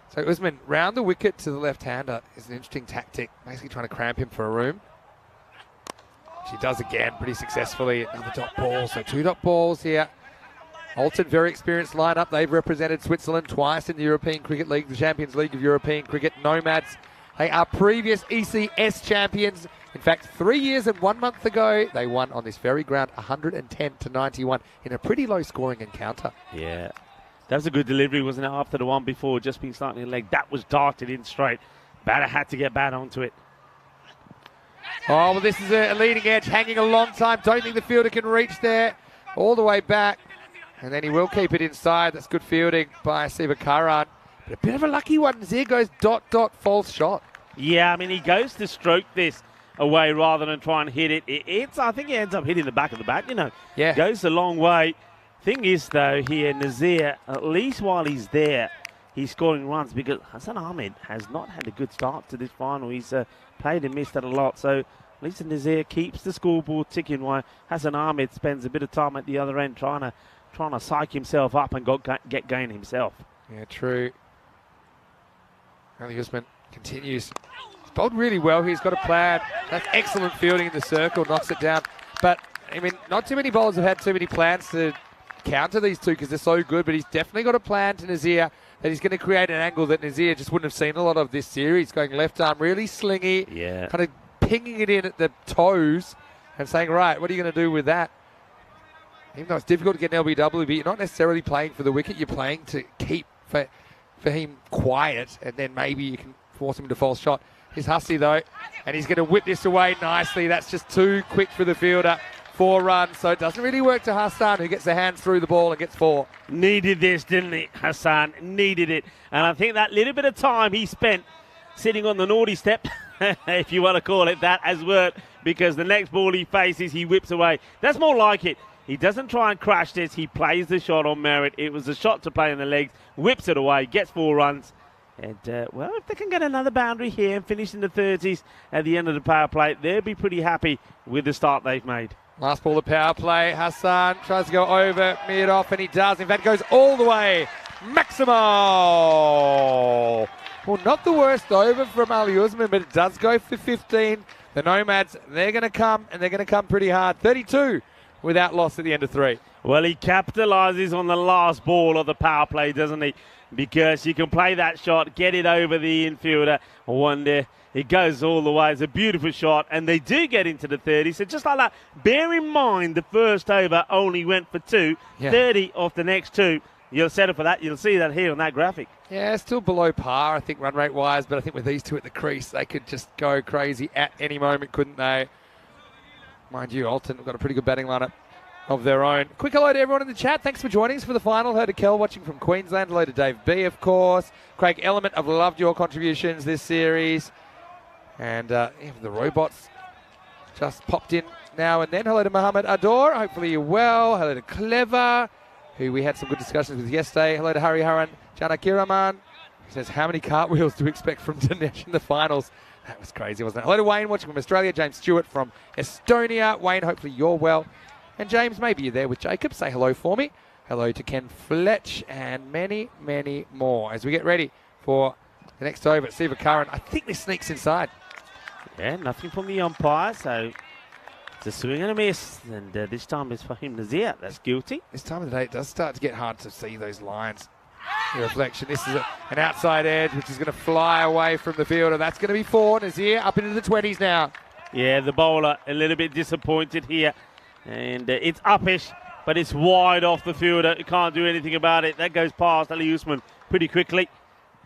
So Usman, round the wicket to the left-hander is an interesting tactic, basically trying to cramp him for a room. She does again pretty successfully. Another dot ball, so 2 dot balls here. Alton, very experienced lineup. They've represented Switzerland twice in the European Cricket League, the Champions League of European Cricket. Nomads, they are previous ECS champions. In fact, 3 years and 1 month ago, they won on this very ground 110-91 in a pretty low-scoring encounter. Yeah. That was a good delivery, wasn't it? After the one before, just being slightly leg. That was darted in straight. Batter had to get bat onto it. Oh, well, this is a leading edge, hanging a long time. Don't think the fielder can reach there. All the way back. And then he will keep it inside. That's good fielding by Sivakaran. But a bit of a lucky one. Zir goes dot, false shot. Yeah, I mean, he goes to stroke this away rather than try and hit it. I think he ends up hitting the back of the bat, you know. Yeah. Goes a long way. Thing is, though, here, Nazir, at least while he's there, he's scoring runs because Hassan Ahmed has not had a good start to this final. He's played and missed it a lot. So at least Nazir keeps the scoreboard ticking while Hassan Ahmed spends a bit of time at the other end trying to psych himself up and get going himself. Yeah, true. Ali Usman continues. He's bowled really well. He's got a plan. That's excellent fielding in the circle, knocks it down. But, I mean, not too many bowlers have had too many plans to counter these two because they're so good, but he's definitely got a plan to Nazir that he's going to create an angle that Nazir just wouldn't have seen a lot of this series. Going left arm, really slingy, kind of pinging it in at the toes and saying, right, what are you going to do with that? Even though it's difficult to get an LBW, but you're not necessarily playing for the wicket, you're playing to keep for him quiet, and then maybe you can force him to false shot. Here's Hussey, though, and he's going to whip this away nicely. That's just too quick for the fielder. 4 runs, so it doesn't really work to Hassan, who gets the hands through the ball and gets 4. Needed this, didn't he, Hassan? Needed it. And I think that little bit of time he spent sitting on the naughty step, if you want to call it that, has worked, because the next ball he faces, he whips away. That's more like it. He doesn't try and crash this. He plays the shot on merit. It was a shot to play in the legs, whips it away, gets 4 runs. And, well, if they can get another boundary here and finish in the 30s at the end of the power play, they'll be pretty happy with the start they've made. Last ball of power play. Hassan tries to go over, mid-off, and he does. In fact, goes all the way. Maximal! Well, not the worst over from Ali Usman, but it does go for 15. The Nomads, they're going to come, and they're going to come pretty hard. 32 without loss at the end of 3. Well, he capitalises on the last ball of the power play, doesn't he? Because you can play that shot, get it over the infielder. I wonder, it goes all the way. It's a beautiful shot, and they do get into the 30. So just like that, bear in mind the first over only went for 2. 30 off the next 2. You'll settle for that. You'll see that here on that graphic. Yeah, still below par, I think, run rate-wise, but I think with these two at the crease, they could just go crazy at any moment, couldn't they? Mind you, Alton have got a pretty good batting lineup of their own. Quick hello to everyone in the chat. Thanks for joining us for the final. Hello to Kel watching from Queensland. Hello to Dave B, of course. Craig Element, I've loved your contributions this series. And even the robots just popped in now and then. Hello to Mohammed Ador. Hopefully you're well. Hello to Clever, who we had some good discussions with yesterday. Hello to Hari Haran Janakiraman. He says, how many cartwheels do we expect from Dinesh in the finals? That was crazy, wasn't it? Hello to Wayne watching from Australia. James Stewart from Estonia. Wayne, hopefully you're well. And James, maybe you're there with Jacob. Say hello for me. Hello to Ken Fletch and many, many more as we get ready for the next over at Sivakaran. I think this sneaks inside. Yeah, nothing from the umpire, so it's a swing and a miss. And this time it's for him, Nazir. That's guilty. This time of the day, it does start to get hard to see those lines. The reflection. This is an outside edge, which is going to fly away from the fielder. That's going to be 4. Nazir up into the 20s now. Yeah, the bowler a little bit disappointed here. And it's uppish, but it's wide off the fielder. You can't do anything about it. That goes past Ali Usman pretty quickly.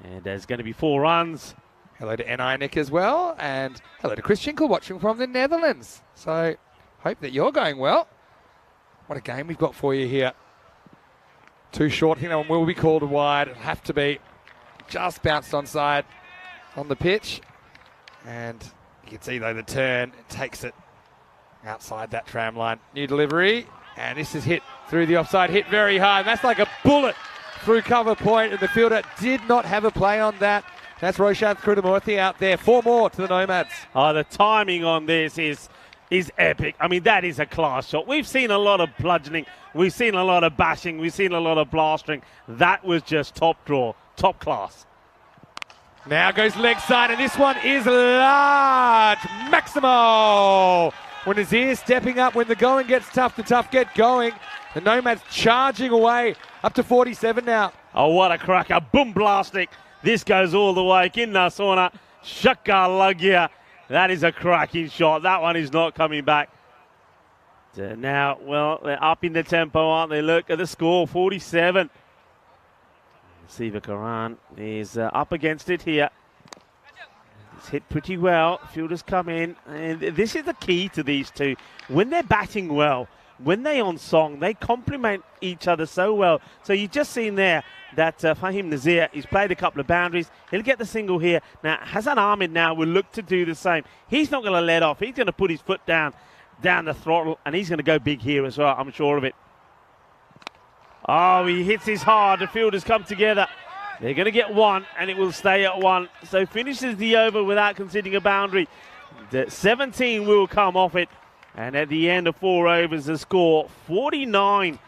And there's going to be 4 runs. Hello to N.I. Nick as well. And hello to Chris Schinkel watching from the Netherlands. So hope that you're going well. What a game we've got for you here. Too short. I think that one will be called wide. It'll have to be. Just bounced onside on the pitch. And you can see, though, the turn. It takes it outside that tram line. New delivery. And this is hit through the offside. Hit very hard. That's like a bullet through cover point. And the fielder did not have a play on that. That's Roshan Krudamurthy out there. 4 more to the Nomads. Oh, the timing on this is epic. I mean, that is a class shot. We've seen a lot of bludgeoning. We've seen a lot of bashing. We've seen a lot of blastering. That was just top draw, top class. Now goes leg side, and this one is large. Maximo. When Nazir stepping up, when the going gets tough, the tough get going. The Nomads charging away, up to 47 now. Oh, what a cracker. Boom blastic. This goes all the way. Kinna Sona. Shaka Lagia. That is a cracking shot. That one is not coming back. Now, well, they're up in the tempo, aren't they? Look at the score, 47. Siva Karan is up against it here. It's hit pretty well. Fielders come in. And this is the key to these two. When they're batting well, when they're on song, they complement each other so well. So you've just seen there that Fahim Nazir, he's played a couple of boundaries. He'll get the single here. Now, Hassan Ahmed now will look to do the same. He's not going to let off. He's going to put his foot down the throttle, and he's going to go big here as well. I'm sure of it. Oh, he hits his hard. The fielders come together. They're going to get one, and it will stay at one. So finishes the over without conceding a boundary. The 17 will come off it. And at the end of 4 overs, the score 49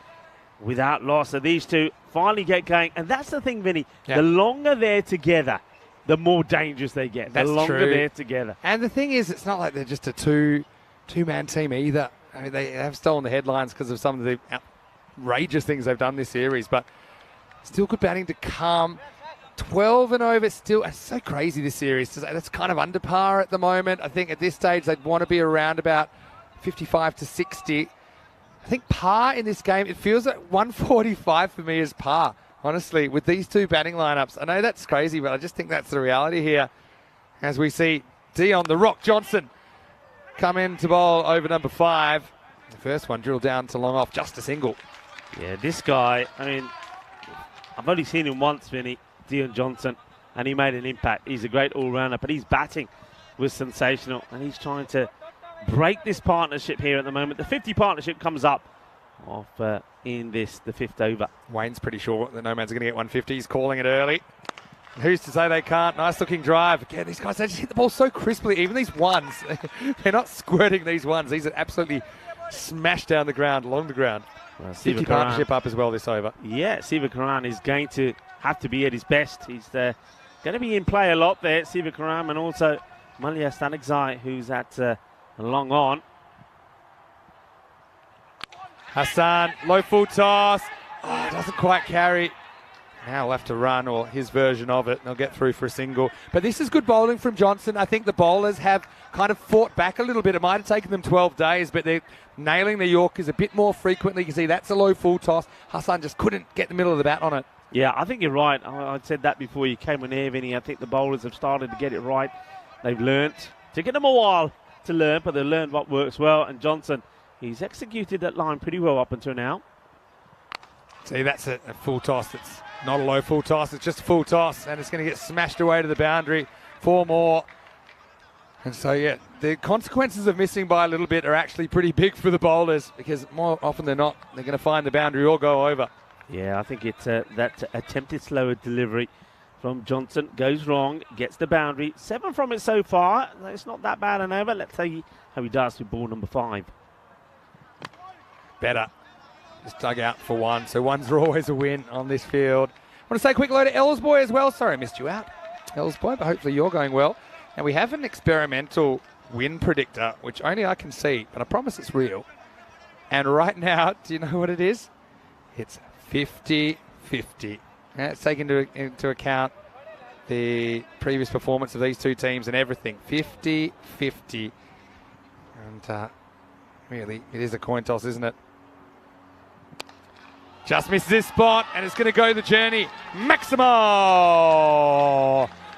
without loss. So these two finally get going. And that's the thing, Vinny. Yeah. The longer they're together, the more dangerous they get. That's the longer true. They're together. And the thing is, it's not like they're just a two-man team either. I mean, they have stolen the headlines because of some of the outrageous things they've done this series, but still good batting to come. 12 and over still. It's so crazy, this series. That's kind of under par at the moment. I think at this stage they'd want to be around about 55 to 60. I think par in this game, it feels like 145 for me is par, honestly, with these two batting lineups. I know that's crazy, but I just think that's the reality here. As we see Dion, the Rock Johnson, come in to bowl over number 5. The first one drilled down to long off, just a single. Yeah, this guy, I mean, I've only seen him once, Vinny, Dion Johnson, and he made an impact. He's a great all-rounder, but his batting was sensational, and he's trying to break this partnership here at the moment. The 50 partnership comes up off in the 5th over. Wayne's pretty sure the Nomads are going to get 150. He's calling it early. Who's to say they can't? Nice looking drive. Again, these guys, they just hit the ball so crisply. Even these ones, they're not squirting these ones. These are absolutely smashed down the ground, along the ground. Well, 50 partnership up as well this over. Yeah, Siva Karan is going to have to be at his best. He's going to be in play a lot there, Siva Karan, and also Malia Stanigzai, who's at long on. Hassan, low full toss. Oh, doesn't quite carry. Now we'll have to run, or his version of it, and they'll get through for a single. But this is good bowling from Johnson. I think the bowlers have kind of fought back a little bit. It might have taken them 12 days, but they're nailing the Yorkers a bit more frequently. You can see that's a low full toss. Hassan just couldn't get the middle of the bat on it. Yeah, I think you're right. I said that before you came on air, Vinny. I think the bowlers have started to get it right. They've learnt. Taken them a while to learn, but they've learned what works well. And Johnson, he's executed that line pretty well up until now. See, that's a full toss. It's not a low full toss. It's just a full toss, and it's going to get smashed away to the boundary. 4 more. And so, yeah, the consequences of missing by a little bit are actually pretty big for the bowlers, because more often than not, they're going to find the boundary or go over. Yeah, I think it's that attempted slower delivery from Johnson goes wrong, gets the boundary. 7 from it so far. It's not that bad an over. Let's see how he does with ball number 5. Better. Just dug out for 1. So 1s are always a win on this field. I want to say a quick hello to Elsboy as well. Sorry I missed you out, Elsboy, but hopefully you're going well. And we have an experimental win predictor, which only I can see, but I promise it's real. And right now, do you know what it is? It's 50-50. Let's take into account the previous performance of these two teams and everything. 50-50. And really, it is a coin toss, isn't it? Just misses this spot, and it's going to go the journey. Maximo!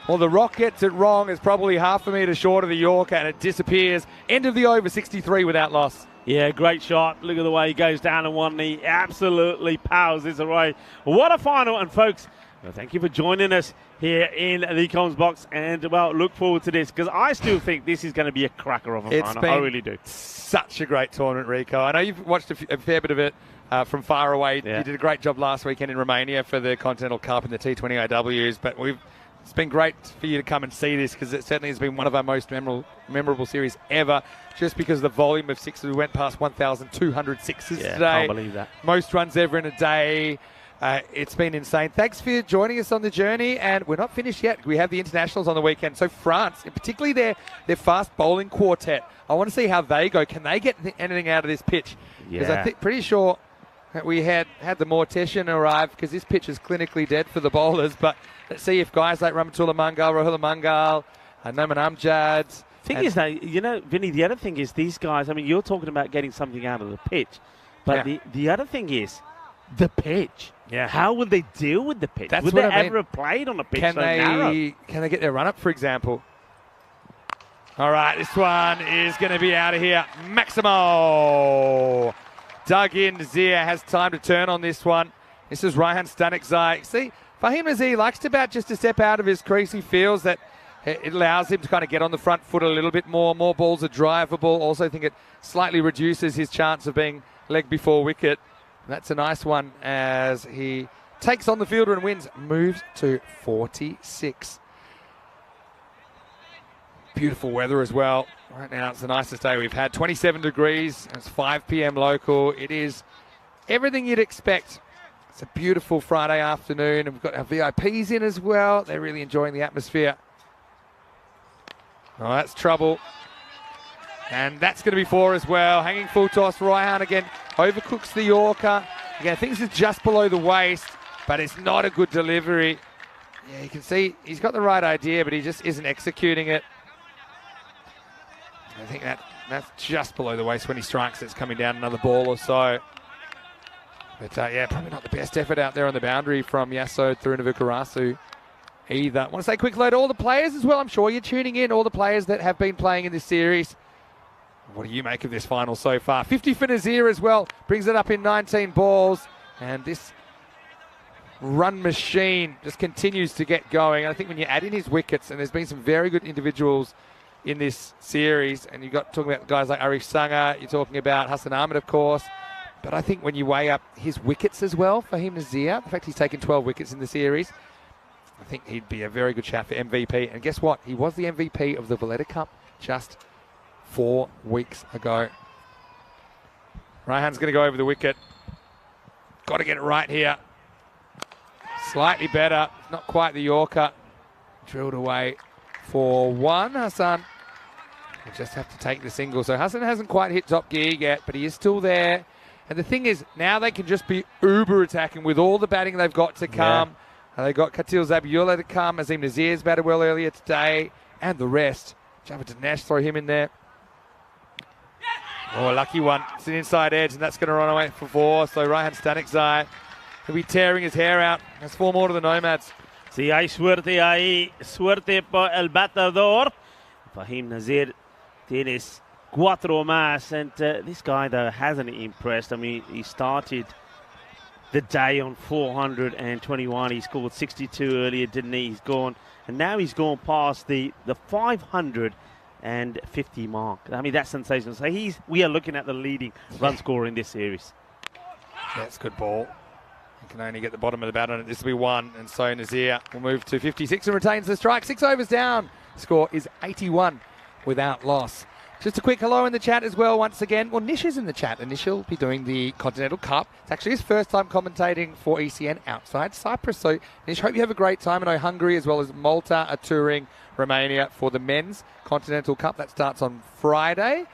Well, the Rock gets it wrong. It's probably half a metre short of the Yorker, and it disappears. End of the over, 63 without loss. Yeah, great shot. Look at the way he goes down on one knee. Absolutely powers this away. What a final. And folks, well, thank you for joining us here in the comms box. And, well, look forward to this, because I still think this is going to be a cracker of a final. I really do. Such a great tournament, Rico. I know you've watched a fair bit of it from far away. Yeah. You did a great job last weekend in Romania for the Continental Cup and the T20 IWs, but it's been great for you to come and see this, because it certainly has been one of our most memorable series ever, just because of the volume of sixes. We went past 1,200 sixes today. I can't believe that. Most runs ever in a day. It's been insane. Thanks for joining us on the journey, and we're not finished yet. We have the internationals on the weekend. So France, and particularly their fast bowling quartet, I want to see how they go. Can they get anything out of this pitch? Because I'm pretty sure that we had the Mortician arrive, because this pitch is clinically dead for the bowlers. But let's see if guys like Rahmatullah Mangal, Rahul Mangal, Noman Amjad. Thing is, though, Vinny, the other thing is these guys, I mean, you're talking about getting something out of the pitch. But the other thing is the pitch. Yeah. How will they deal with the pitch? Would they ever have played on a pitch so narrow? Can they get their run-up, for example? All right, this one is going to be out of here. Maximo. Dug in. Nazir has time to turn on this one. This is Raihan Stanikzai. See, Fahim Nazir likes to bat just a step out of his crease. He feels that it allows him to kind of get on the front foot a little bit more. More balls are drivable. Also think it slightly reduces his chance of being leg before wicket. That's a nice one as he takes on the fielder and wins. Moves to 46. Beautiful weather as well. Right now it's the nicest day we've had. 27 degrees. It's 5 p.m. local. It is everything you'd expect. It's a beautiful Friday afternoon. And we've got our VIPs in as well. They're really enjoying the atmosphere. Oh, that's trouble. And that's going to be 4 as well. Hanging full toss. Raihan again overcooks the Yorker. Again, things are just below the waist, but it's not a good delivery. Yeah, you can see he's got the right idea, but he just isn't executing it. I think that's just below the waist when he strikes. It's coming down another ball or so. But probably not the best effort out there on the boundary from Yasso through Navukarasu either. I want to say quick hello to all the players as well. I'm sure you're tuning in, all the players that have been playing in this series. What do you make of this final so far? 50 for Nazir as well. Brings it up in 19 balls. And this run machine just continues to get going. And I think when you add in his wickets, and there's been some very good individuals in this series, and you've got talking about guys like Arish Sangha, you're talking about Hassan Ahmed, of course. But I think when you weigh up his wickets as well, Fahim Nazir, the fact he's taken 12 wickets in the series, I think he'd be a very good shout for MVP. And guess what? He was the MVP of the Valletta Cup just 4 weeks ago. Raihan's going to go over the wicket. Got to get it right here. Slightly better. Not quite the Yorker. Drilled away for 1. Hassan will just have to take the single. So Hassan hasn't quite hit top gear yet, but he is still there. And the thing is, now they can just be uber attacking with all the batting they've got to come. Yeah. They've got Katil Zabiullah to come. Azim Nazir's batted well earlier today. And the rest. Jabba Dinesh, throw him in there. Oh, a lucky one. It's an inside edge, and that's going to run away for 4. So Raihan Stanikzai will be tearing his hair out. That's 4 more to the Nomads. Sí, hay suerte ahí. Suerte por el batador. Fahim Nazir tienes 4 más. And this guy, though, hasn't impressed. I mean, he started the day on 421. He scored 62 earlier, didn't he? He's gone. And now he's gone past the 550 mark. I mean, that's sensational. So we are looking at the leading run scorer in this series. That's a good ball. You can only get the bottom of the bat on it. This will be 1. And so Nazir will move to 56 and retains the strike. 6 overs down. Score is 81 without loss. Just a quick hello in the chat as well once again. Well, Nish is in the chat, and Nish will be doing the Continental Cup. It's actually his first time commentating for ECN outside Cyprus. So, Nish, hope you have a great time. I know Hungary as well as Malta are touring Romania for the men's Continental Cup. That starts on Friday,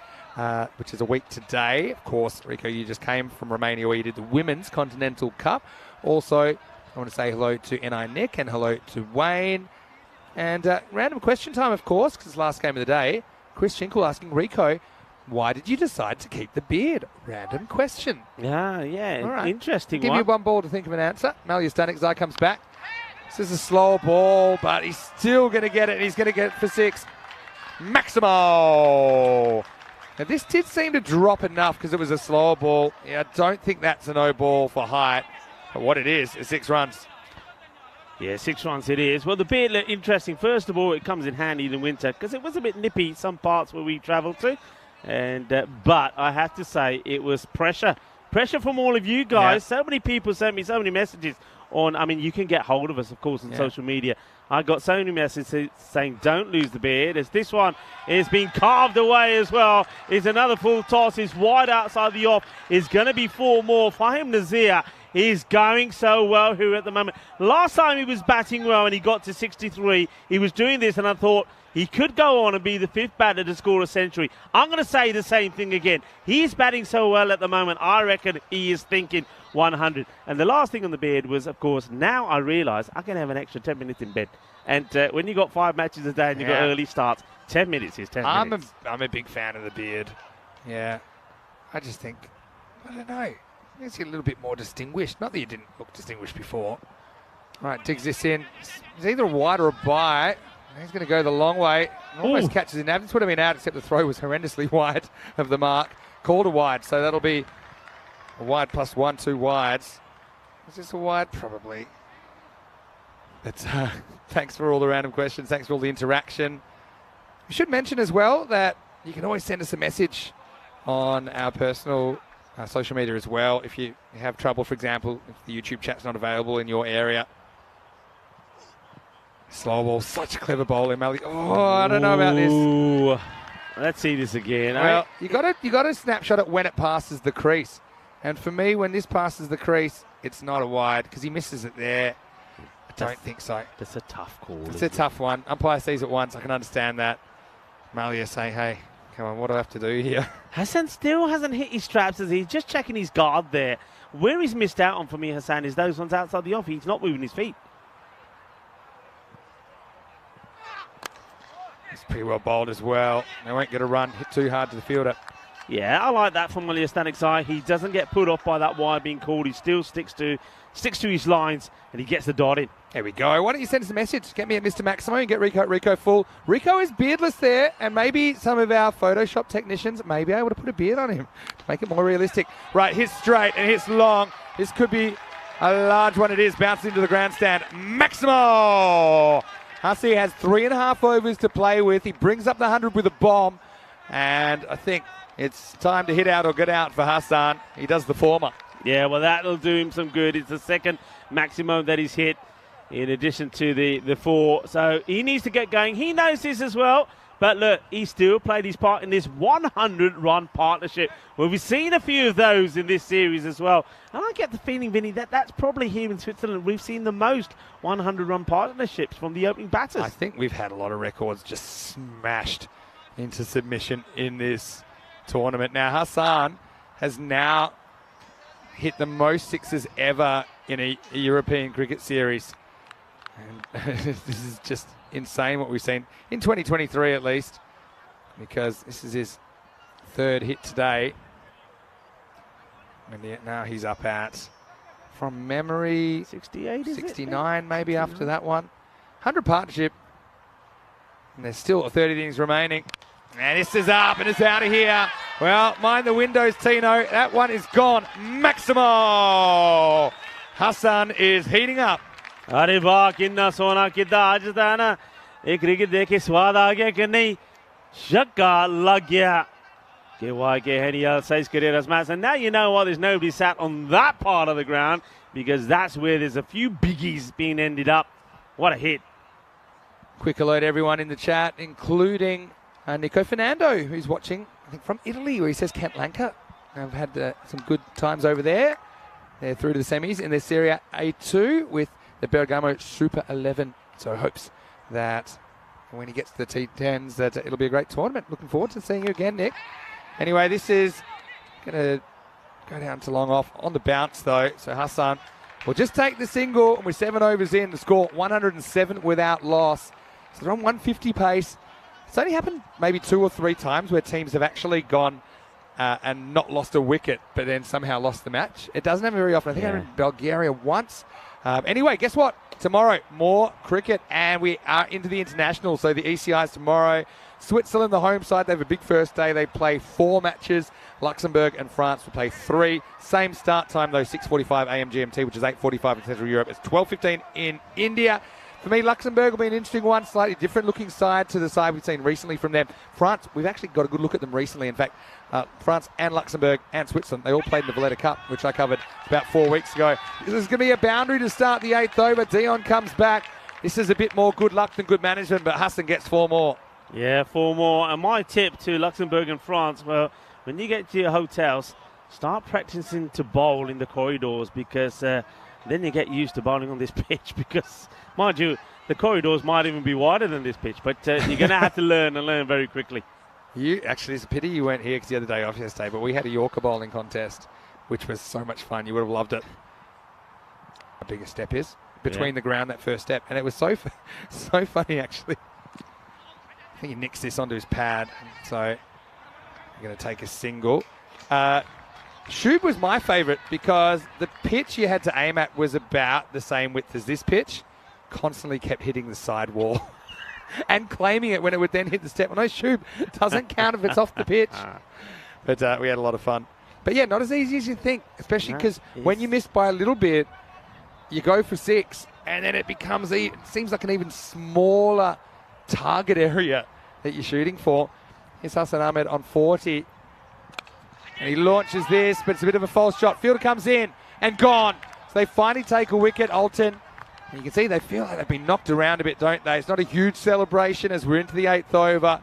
which is a week today. Of course, Rico, you just came from Romania where you did the women's Continental Cup. Also, I want to say hello to NI Nick and hello to Wayne. And random question time, of course, because it's the last game of the day. Chris Schinkel asking Rico, why did you decide to keep the beard? Random question. Yeah, all right. Interesting Give you 1 ball to think of an answer. Malya Stanikzai comes back. This is a slow ball, but he's still going to get it, and he's going to get it for 6. Maximo! Now, this did seem to drop enough because it was a slower ball. Yeah, I don't think that's a no ball for height. But what it is 6 runs. Yeah, 6 runs it is. Well, the beard looked interesting. First of all, it comes in handy in the winter because it was a bit nippy some parts where we travelled to. And but I have to say, it was pressure. Pressure from all of you guys. Yeah. So many people sent me so many messages on, I mean, you can get hold of us, of course, on social media. I got so many messages saying, don't lose the beard, as this one is being carved away as well. Is another full toss. Is wide outside the off. Is going to be 4 more. Fahim Nazir He's going so well here at the moment. Last time he was batting well and he got to 63, he was doing this and I thought he could go on and be the 5th batter to score a century. I'm going to say the same thing again. He's batting so well at the moment, I reckon he is thinking 100. And the last thing on the beard was, of course, now I realise I can have an extra 10 minutes in bed. And when you got 5 matches a day and you got early starts, 10 minutes is 10 minutes. I'm a big fan of the beard. Yeah. I just think, I don't know, makes you a little bit more distinguished. Not that you didn't look distinguished before. All right, digs this in. It's either a wide or a bye. He's going to go the long way. Almost catches in. Evans would have been out, except the throw was horrendously wide of the mark. Called a wide, so that'll be a wide plus 1, 2 wides. Is this a wide? Probably. But thanks for all the random questions. Thanks for all the interaction. We should mention as well that you can always send us a message on our personal social media as well. If you have trouble, for example, if the YouTube chat's not available in your area. Slow ball, such a clever bowler, Mally. Oh, I don't know about this. Let's see this again. Well, you got to snapshot it when it passes the crease. And for me, when this passes the crease, it's not a wide because he misses it there. I don't think so. That's a tough call. It's a tough one. Umpire sees it once. I can understand that. Malia saying, hey, come on, what do I have to do here? Hassan still hasn't hit his straps as he's just checking his guard there. Where he's missed out on for me, Hassan, is those ones outside the off. He's not moving his feet. It's pretty well bowled as well. They won't get a run hit too hard to the fielder. Yeah, I like that from Malia Stanik's eye. He doesn't get put off by that wire being called. He still sticks to his lines and he gets the dot in. There we go. Why don't you send us a message? Get me at Mr. Maximo and get Rico at Rico Full. Rico is beardless there, and maybe some of our Photoshop technicians may be able to put a beard on him to make it more realistic. Right, hits straight and hits long. This could be a large one. It is. Bounces into the grandstand. Maximo! Hussey has 3.5 overs to play with. He brings up the 100 with a bomb, and I think it's time to hit out or get out for Hassan. He does the former. Yeah, well, that'll do him some good. It's the second maximum that he's hit in addition to the 4. So he needs to get going. He knows this as well. But look, he still played his part in this 100-run partnership. Well, we've seen a few of those in this series as well. And I get the feeling, Vinny, that that's probably here in Switzerland. We've seen the most 100-run partnerships from the opening batters. I think we've had a lot of records just smashed into submission in this tournament. Now, Hassan has now hit the most sixes ever in a European cricket series. And this is just insane what we've seen in 2023 at least, because this is his 3rd hit today. And yet now he's up at, from memory, 68, 69 maybe after that one. 100 partnership. And there's still 30 innings remaining. And this is up and it's out of here. Well, mind the windows, Tino. That one is gone. Maximo! Hassan is heating up. अरे वाह कितना सोना कितना आज था ना एक cricket देख के स्वाद आ गया कि नहीं शक्का लग गया कि why के Heniel says career as mass. And now you know why there's nobody sat on that part of the ground, because that's where there's a few biggies being ended up. What a hit. Quick alert everyone in the chat, including Nico Fernando, who's watching, I think, from Italy, where he says Kent Lanka. I've had some good times over there. They're through to the semis in their Serie A2 with the Bergamo Super 11. So hopes that when he gets to the T10s that it'll be a great tournament. Looking forward to seeing you again, Nick. Anyway, this is going to go down to long off on the bounce, though. So Hassan will just take the single, and we're 7 overs in. The score 107 without loss. So they're on 150 pace. It's only happened maybe 2 or 3 times where teams have actually gone and not lost a wicket, but then somehow lost the match. It doesn't happen very often. I think I happened in Bulgaria once. Anyway, guess what? Tomorrow, more cricket, and we are into the international. So the ECI's tomorrow. Switzerland, the home side, they have a big first day. They play 4 matches. Luxembourg and France will play 3. Same start time, though, 6:45 a.m. GMT, which is 8:45 in Central Europe. It's 12:15 in India. For me, Luxembourg will be an interesting one, slightly different looking side to the side we've seen recently from them. France, we've actually got a good look at them recently. In fact, France and Luxembourg and Switzerland, they all played in the Valletta Cup, which I covered about 4 weeks ago. This is going to be a boundary to start the 8th over. Dion comes back. This is a bit more good luck than good management, but Hassan gets 4 more. Yeah, 4 more. And my tip to Luxembourg and France, well, when you get to your hotels, start practicing to bowl in the corridors, because then you get used to bowling on this pitch, because, mind you, the corridors might even be wider than this pitch, but you're going to have to learn and learn very quickly. Actually, it's a pity you weren't here because you had the day off yesterday, but we had a Yorker bowling contest, which was so much fun. You would have loved it. How big a step is between the ground, that first step. And it was so funny, actually. I think he nicks this onto his pad. So I'm going to take a single. Shub was my favourite because the pitch you had to aim at was about the same width as this pitch. Constantly kept hitting the side wall. And claiming it when it would then hit the step. Well, no, Shub doesn't count if it's off the pitch. But we had a lot of fun. But yeah, not as easy as you think, especially because when you miss by a little bit, you go for 6, and then it seems like an even smaller target area that you're shooting for. Here's Hassan Ahmed on 40. And he launches this, but it's a bit of a false shot. Fielder comes in and gone. So they finally take a wicket, Alton. And you can see they feel like they've been knocked around a bit, don't they? It's not a huge celebration as we're into the 8th over,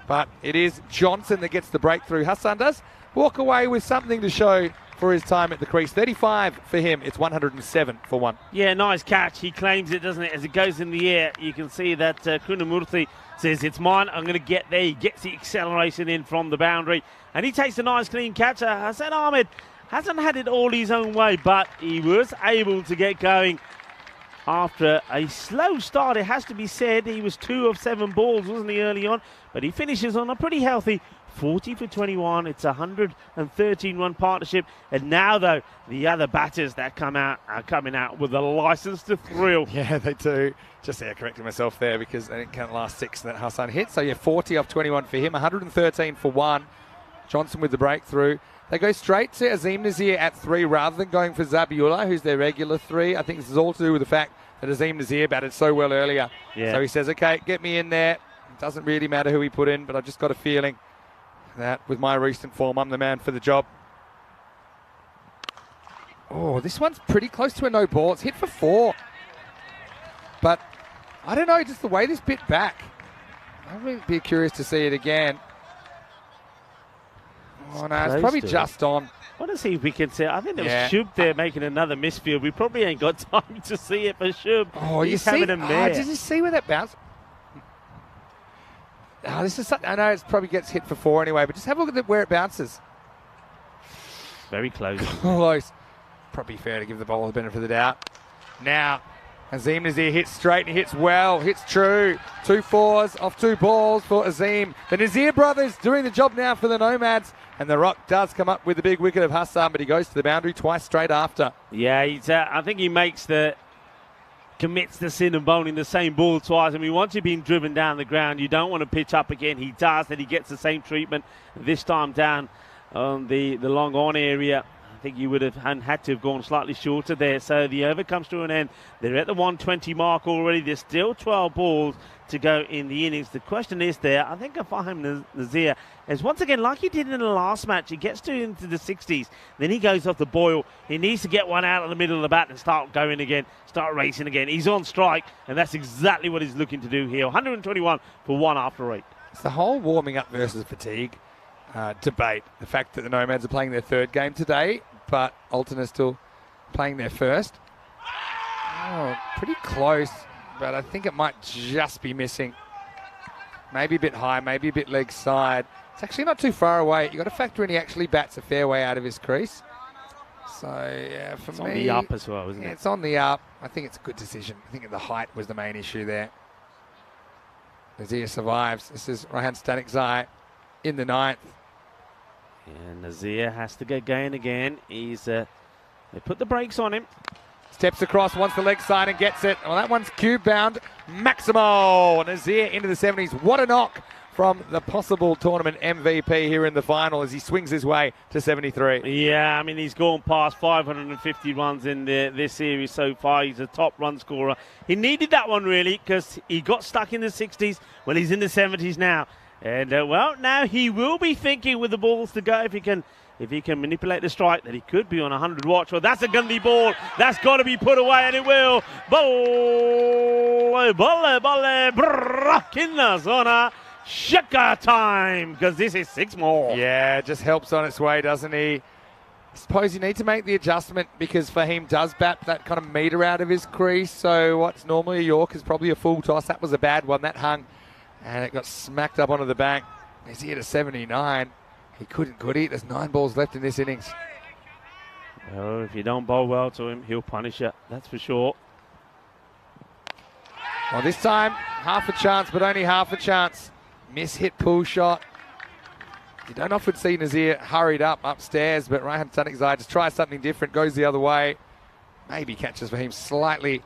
but it is Johnson that gets the breakthrough. Hassan does walk away with something to show for his time at the crease. 35 for him. It's 107 for 1. Yeah, nice catch. He claims it, doesn't it? As it goes in the air, you can see that Kunamurthy says, it's mine, I'm going to get there. He gets the acceleration in from the boundary, and he takes a nice clean catch. Hassan Ahmed hasn't had it all his own way, but he was able to get going after a slow start, it has to be said. He was 2 of 7 balls, wasn't he, early on? But he finishes on a pretty healthy 40 for 21. It's a 113-run partnership. And now, though, the other batters that are coming out with a license to thrill. Yeah, they do. Just correcting myself there because they didn't count the last 6 that Hassan hit. So, yeah, 40 off 21 for him, 113 for 1. Johnson with the breakthrough. They go straight to Azim Nazir at 3 rather than going for Zabiullah, who's their regular 3. I think this is all to do with the fact that Azim Nazir batted so well earlier. Yeah. So he says, okay, get me in there. It doesn't really matter who he put in, but I've just got a feeling that with my recent form, I'm the man for the job. Oh, this one's pretty close to a no ball. It's hit for 4. But I don't know, just the way this bit back. I'd really be curious to see it again. Oh, no, it's probably just on. I want to see if we can see. I think there was Shub there making another misfield. We probably ain't got time to see it for Shub. Oh, He's having a mare. Did you see where that bounced? Oh, this is. I know it probably gets hit for 4 anyway, but just have a look at where it bounces. Very close. Close. Probably fair to give the bowler the benefit of the doubt. Now, Azim Nazir hits straight and he hits well, hits true. 2 4s off 2 balls for Azim. The Nazir brothers doing the job now for the Nomads. And the Rock does come up with the big wicket of Hassan, but he goes to the boundary twice straight after. Yeah, I think he commits the sin of bowling the same ball twice. I mean, once you've been driven down the ground, you don't want to pitch up again. He does, then he gets the same treatment. This time down on the long on area. I think you would have had to have gone slightly shorter there. So the over comes to an end. They're at the 120 mark already. There's still 12 balls to go in the innings. The question is there, I think Fahim Nazir is once again, like he did in the last match, he gets into the 60s, then he goes off the boil. He needs to get one out of the middle of the bat and start going again, start racing again. He's on strike, and that's exactly what he's looking to do here. 121 for 1 after 8. It's the whole warming up versus fatigue debate. The fact that the Nomads are playing their 3rd game today, but Alton is still playing their 1st. Oh, pretty close, but I think it might just be missing. Maybe a bit high, maybe a bit leg side. It's actually not too far away. You've got to factor in he actually bats a fair way out of his crease. So, yeah, for me... It's on the up as well, isn't it? It's on the up. I think it's a good decision. I think the height was the main issue there. Nazir survives. This is Raihan Stanikzai in the 9th. And Nazir has to get going again. They put the brakes on him. Steps across, wants the leg side and gets it. Well, that one's cube bound. Maximo Nazir into the 70s. What a knock from the possible tournament MVP here in the final as he swings his way to 73. Yeah, I mean, he's gone past 550 runs in this series so far. He's a top run scorer. He needed that one, really, because he got stuck in the 60s. Well, he's in the 70s now. And, now he will be thinking with the balls to go if he can manipulate the strike that he could be on 100 watch. Well, that's a gundy ball. That's got to be put away, and it will. Bolle, kinna zona. Shaka time, because this is 6 more. Yeah, just helps on its way, doesn't he? suppose you need to make the adjustment because Fahim does bat that kind of metre out of his crease. So what's normally a York is probably a full toss. That was a bad one. That hung and it got smacked up onto the bank. He's here to 79. He couldn't, could he? There's 9 balls left in this innings. Well, if you don't bowl well to him, he'll punish you. That's for sure. Well, this time, half a chance, but only half a chance. Miss-hit pull shot. You don't often see Nazir hurried up upstairs, but Ryan Tunixai just tries something different, goes the other way. Maybe catches Fahim slightly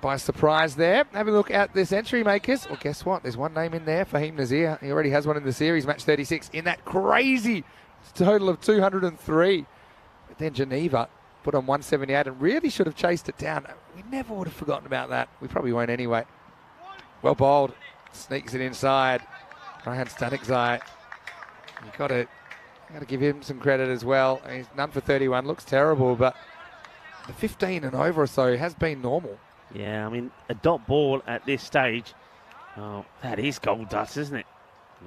by surprise there. Having a look at the century makers. Well, guess what? There's one name in there, Fahim Nazir. He already has one in the series, match 36, in that crazy total of 203. But then Geneva put on 178 and really should have chased it down. We never would have forgotten about that. We probably won't anyway. Well bowled. Sneaks it inside. Ryan Tunixai. You've got to give him some credit as well. He's none for 31. Looks terrible, but the 15 and over or so has been normal. Yeah, I mean, a dot ball at this stage, oh, that is gold dust, isn't it?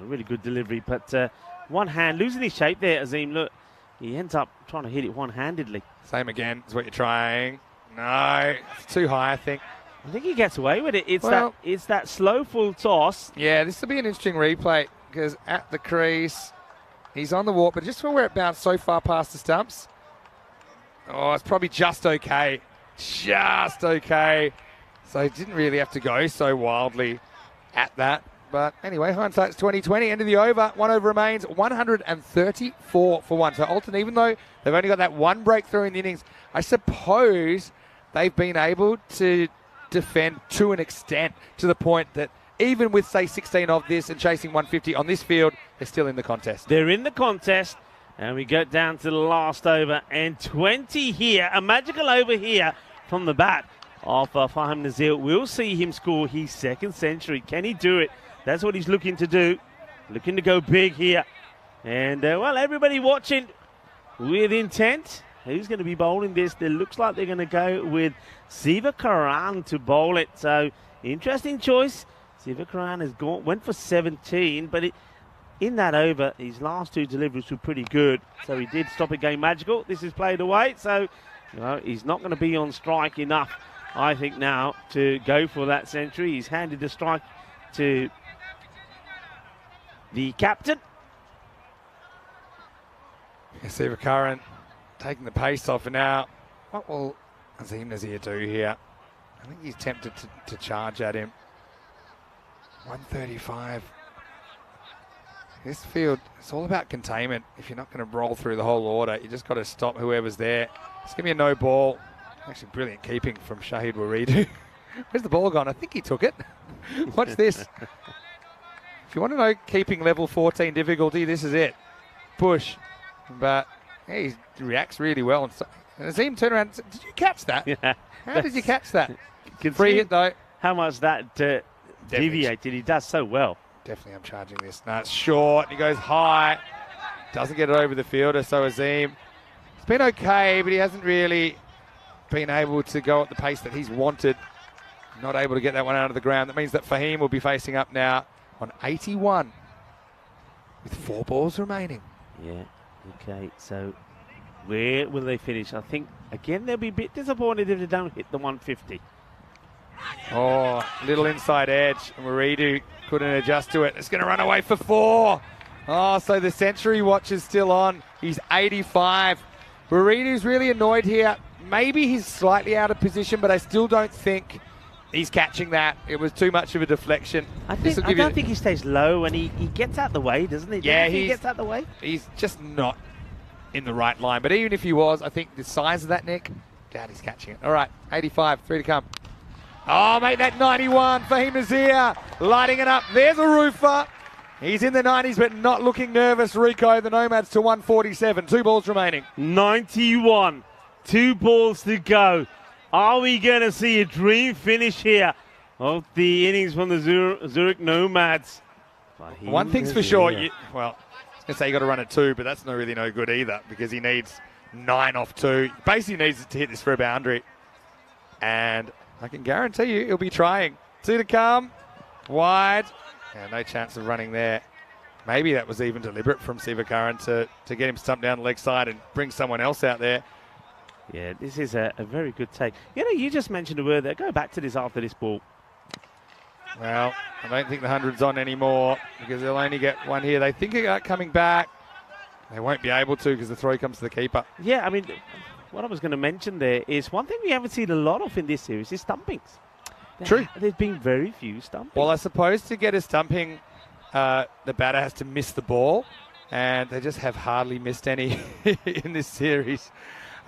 A really good delivery, but one hand, losing his shape there, Azim. Look, he ends up trying to hit it one-handedly. Same again is what you're trying. No, it's too high, I think. I think he gets away with it. It's that slow full toss. Yeah, this will be an interesting replay because at the crease, he's on the walk, but just from where it bounced so far past the stumps, oh, it's probably just okay. Just okay. So he didn't really have to go so wildly at that. But anyway, hindsight's 20/20. End of the over. 1 over remains. 134 for 1. So Alton, even though they've only got that one breakthrough in the innings, I suppose they've been able to defend to an extent, to the point that even with, say, 16 of this and chasing 150 on this field, they're still in the contest. They're in the contest, and we go down to the last over, and 20 here, a magical over here from the bat of Fahim Nazir. We'll see him score his second century. Can he do it? That's what he's looking to do, looking to go big here. And, well, everybody watching with intent. Who's going to be bowling this? It looks like they're going to go with Siva Karan to bowl it. So, interesting choice. Siva Karan went for 17, but in that over, his last 2 deliveries were pretty good. So, he did stop it going magical. This is played away. So, he's not going to be on strike enough, I think, now to go for that century. He's handed the strike to the captain. Siva Karan taking the pace off, and now what will Azim Nazir do here? I think he's tempted to charge at him. 135. This field, it's all about containment. If you're not going to roll through the whole order, you just got to stop whoever's there. It's going to be a no ball. Actually, brilliant keeping from Shahid Waridu. Where's the ball gone? I think he took it. Watch this. If you want to know keeping level 14 difficulty, this is it. Push. But yeah, he reacts really well. And Azim turned around and said, did you catch that? Yeah, how did you catch that? Free hit, though. How much that deviated. He does so well. Definitely I'm charging this. No, it's short. He goes high. Doesn't get it over the fielder. So Azim, it's been okay, but he hasn't really been able to go at the pace that he's wanted. Not able to get that one out of the ground. That means that Fahim will be facing up now on 81 with 4 balls remaining. Yeah. Okay, so where will they finish? I think, again, they'll be a bit disappointed if they don't hit the 150. Oh, little inside edge. And Waridu couldn't adjust to it. It's going to run away for 4. Oh, so the century watch is still on. He's 85. Waridu's really annoyed here. Maybe he's slightly out of position, but I still don't think he's catching that. It was too much of a deflection. I don't think he stays low, and he gets out the way, doesn't he? Yeah, he gets out the way. He's just not in the right line. But even if he was, I think the size of that neck, doubt he's catching it. All right, 85, 3 to come. Oh, mate, that 91. Fahim Nazir lighting it up. There's a roofer. He's in the 90s, but not looking nervous. Rico, the Nomads to 147. 2 balls remaining. 91. 2 balls to go. Are we going to see a dream finish here of the innings from the Zurich Nomads? One thing's for sure. Well, I was going to say you got to run at 2, but that's not really no good either because he needs 9 off 2. Basically needs to hit this for a boundary. And I can guarantee you he'll be trying. 2 to come. Wide. Yeah, no chance of running there. maybe that was even deliberate from Sivakaran to get him stumped down the leg side and bring someone else out there. Yeah, this is a very good take. You know, you just mentioned a word there. Go back to this after this ball. Well, I don't think the 100's on anymore because they'll only get one here. They think about coming back. They won't be able to because the throw comes to the keeper. Yeah, I mean, what I was going to mention there is one thing we haven't seen a lot of in this series is stumpings. True. There's been very few stumpings. Well, I suppose to get a stumping, the batter has to miss the ball, and they just have hardly missed any in this series.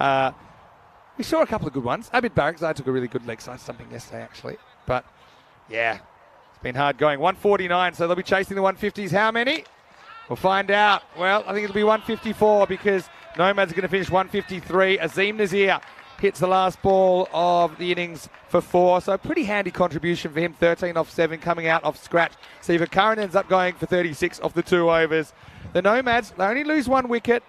We saw a couple of good ones. Abid Barakzai took a really good leg side stumping yesterday, actually. But, yeah, it's been hard going. 149, so they'll be chasing the 150s. How many? We'll find out. Well, I think it'll be 154 because Nomads are going to finish 153. Azim Nazir hits the last ball of the innings for 4. So a pretty handy contribution for him. 13 off 7 coming out off scratch. Sivakaran ends up going for 36 off the 2 overs. The Nomads, they only lose 1 wicket.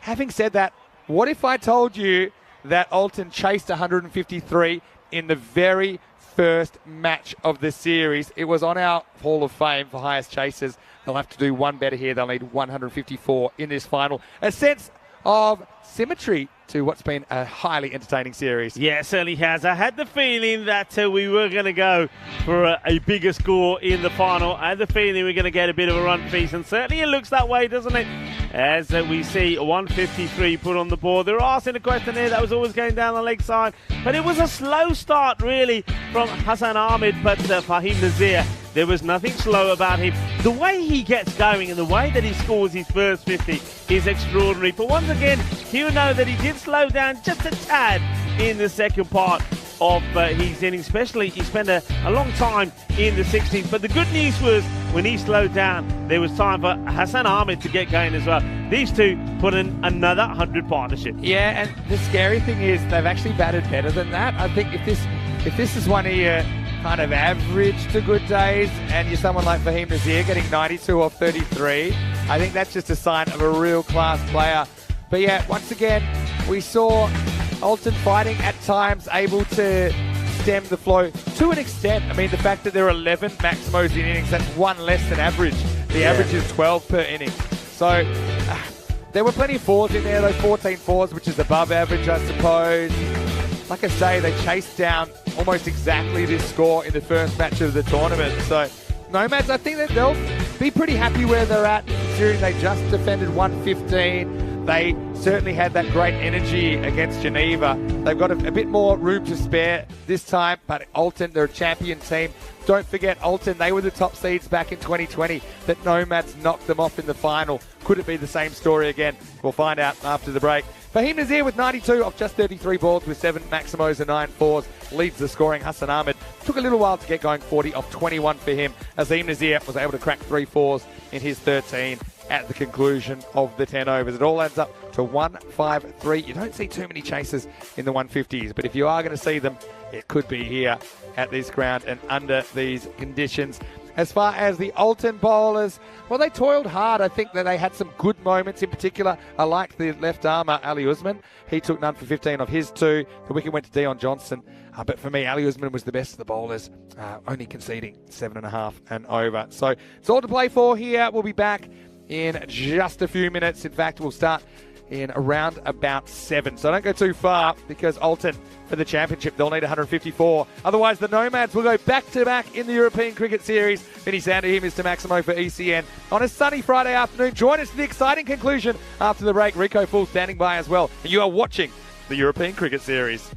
Having said that, what if I told you that Alton chased 153 in the very first match of the series? It was on our Hall of Fame for highest chasers. They'll have to do one better here. They'll need 154 in this final. A sense of symmetry to what's been a highly entertaining series. Yeah, it certainly has. I had the feeling that we were going to go for a bigger score in the final. I had the feeling we were going to get a bit of a run feast, and certainly it looks that way, doesn't it? As we see 153 put on the board. They were asking a question here that was always going down the leg side, but it was a slow start, really, from Hassan Ahmed, but Fahim Nazir, there was nothing slow about him. The way he gets going and the way that he scores his first 50 is extraordinary. But once again, you know that he did slow down just a tad in the second part of his innings, especially he spent a long time in the 16th. But the good news was when he slowed down, there was time for Hassan Ahmed to get going as well. These two put in another 100 partnership. Yeah, and the scary thing is they've actually batted better than that. I think if this is one of your kind of average to good days and you're someone like Fahim Nazir getting 92 off 33, I think that's just a sign of a real class player. But yeah, once again, we saw Alton fighting at times, able to stem the flow to an extent. I mean, the fact that there are 11 Maximos in innings, that's 1 less than average. The average is 12 per inning. So there were plenty of 4s in there, those 14 4s, which is above average, I suppose. Like I say, they chased down almost exactly this score in the first match of the tournament. So Nomads, I think that they'll be pretty happy where they're at, considering they just defended 115. They certainly had that great energy against Geneva. They've got a bit more room to spare this time, but Alton, they're a champion team. Don't forget, Alton, they were the top seeds back in 2020, that Nomads knocked them off in the final. Could it be the same story again? We'll find out after the break. Fahim Nazir with 92 off just 33 balls with 7 Maximos and 9 4s leads the scoring. Hassan Ahmed took a little while to get going, 40 off 21 for him. Azim Nazir was able to crack 3 4s in his 13 at the conclusion of the 10 overs. It all adds up to 153. You don't see too many chasers in the 150s, but if you are going to see them, it could be here at this ground and under these conditions. As far as the Alton bowlers, well, they toiled hard. I think that they had some good moments in particular. I like the left armer, Ali Usman. He took none for 15 of his 2. The wicket went to Dion Johnson. But for me, Ali Usman was the best of the bowlers, only conceding 7.5 and over. So it's all to play for here. We'll be back in just a few minutes. In fact, we'll start in around about 7. So don't go too far, because Alton, for the championship, they'll need 154. Otherwise, the Nomads will go back-to-back in the European Cricket Series. Vinny Sander here, Mr. Maximo for ECN. On a sunny Friday afternoon, join us for the exciting conclusion after the break. Rico Full standing by as well. And you are watching the European Cricket Series.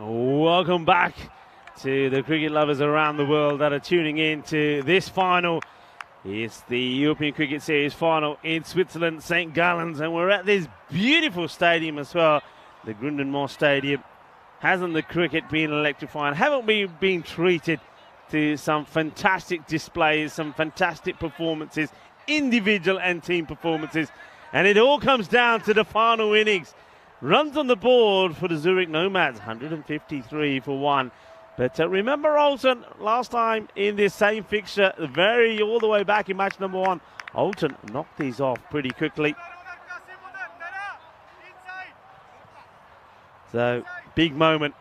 Welcome back to the cricket lovers around the world that are tuning in to this final. It's the European Cricket Series final in Switzerland, St. Gallens, and we're at this beautiful stadium as well, the Grundenmoor Stadium. Hasn't the cricket been electrifying? Haven't we been treated to some fantastic displays, some fantastic performances, individual and team performances? And it all comes down to the final innings. Runs on the board for the Zurich Nomads, 153 for one. But remember Alton, last time in this same fixture, all the way back in match number 1, Alton knocked these off pretty quickly. So, big moment.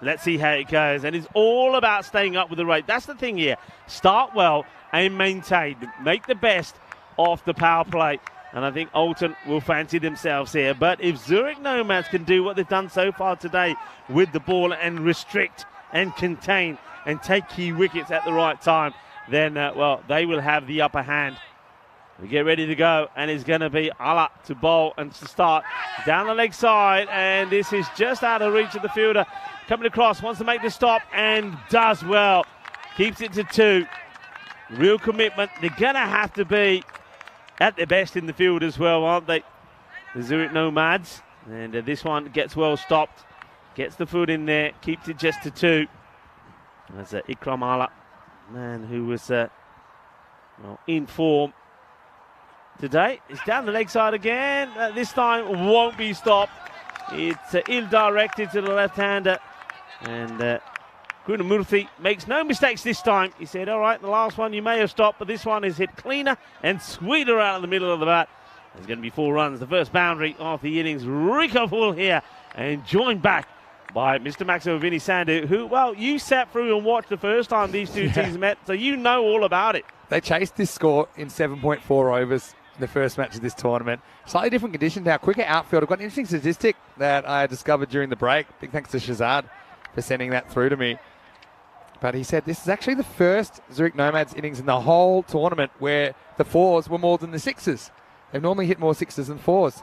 Let's see how it goes. And it's all about staying up with the rate. That's the thing here. Start well and maintain. Make the best of the power play. And I think Alton will fancy themselves here. But if Zurich Nomads can do what they've done so far today with the ball and restrict and contain and take key wickets at the right time, then, well, they will have the upper hand. We get ready to go, and it's going to be Allah to bowl and to start down the leg side. And this is just out of reach of the fielder. Coming across, wants to make the stop and does well. Keeps it to 2. Real commitment. They're going to have to be at their best in the field as well, aren't they? The Zurich Nomads. And this one gets well stopped. Gets the foot in there. Keeps it just to 2. That's Ikram Allah, man who was in form today. It's down the leg side again. This time won't be stopped. It's ill-directed to the left-hander. And Krunamurthy makes no mistakes this time. He said, all right, the last one you may have stopped, but this one is hit cleaner and sweeter out of the middle of the bat. There's going to be 4 runs. The first boundary of the innings. Rico Full here and joined back by Mr. Maximo Vinny Sandhu, who, well, you sat through and watched the first time these two teams met, so you know all about it. They chased this score in 7.4 overs in the first match of this tournament. Slightly different conditions now. Quicker outfield. I've got an interesting statistic that I discovered during the break. Big thanks to Shazad for sending that through to me. But he said this is actually the first Zurich Nomads innings in the whole tournament where the 4s were more than the 6s. They've normally hit more 6s than 4s.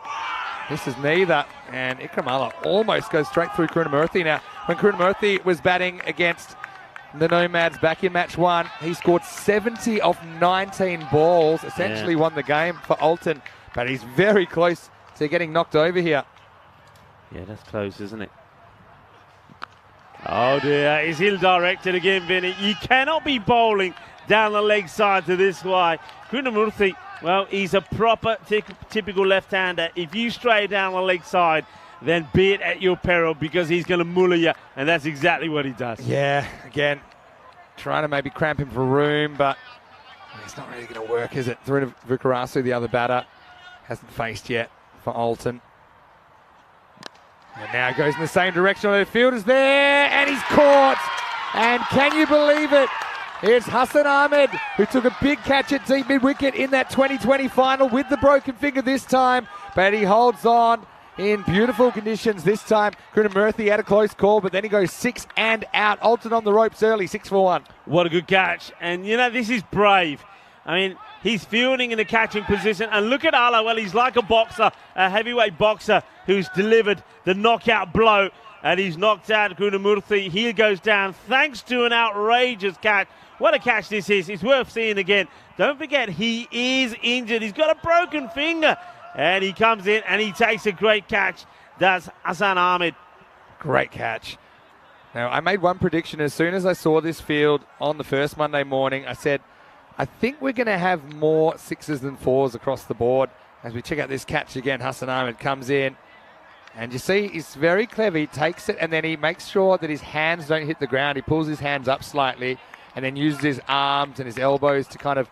This is neither, and Ikram Allah almost goes straight through Krunamurthy. Now, when Krunamurthy was batting against the Nomads back in match 1, he scored 70 of 19 balls, essentially won the game for Alton, but he's very close to getting knocked over here. Yeah, that's close, isn't it? Oh dear, he's ill-directed again, Vinny. You cannot be bowling down the leg side to this guy. Krunamurthy, well, he's a proper typical left-hander. If you stray down the leg side, then be it at your peril because he's going to mullah you, and that's exactly what he does. Yeah, again, trying to maybe cramp him for room, but it's not really going to work, is it? Through to Vikarasu, the other batter, hasn't faced yet for Alton. And now goes in the same direction. The fielder's there, and he's caught. And can you believe it? It's Hassan Ahmed, who took a big catch at deep mid-wicket in that 2020 final with the broken finger this time. But he holds on in beautiful conditions this time. Krunamurthy had a close call, but then he goes 6 and out. Alton on the ropes early, 6 for 1. What a good catch. And, you know, this is brave. I mean, he's fielding in the catching position. And look at Allah. Well, he's like a boxer, a heavyweight boxer who's delivered the knockout blow. And he's knocked out Krunamurthy. He goes down thanks to an outrageous catch. What a catch this is. It's worth seeing again. Don't forget, he is injured. He's got a broken finger. And he comes in and he takes a great catch. That's Hassan Ahmed. Great catch. Now, I made one prediction as soon as I saw this field on the first Monday morning. I said, I think we're going to have more 6s than 4s across the board. As we check out this catch again, Hassan Ahmed comes in. And you see, he's very clever. He takes it and then he makes sure that his hands don't hit the ground. He pulls his hands up slightly and then uses his arms and his elbows to kind of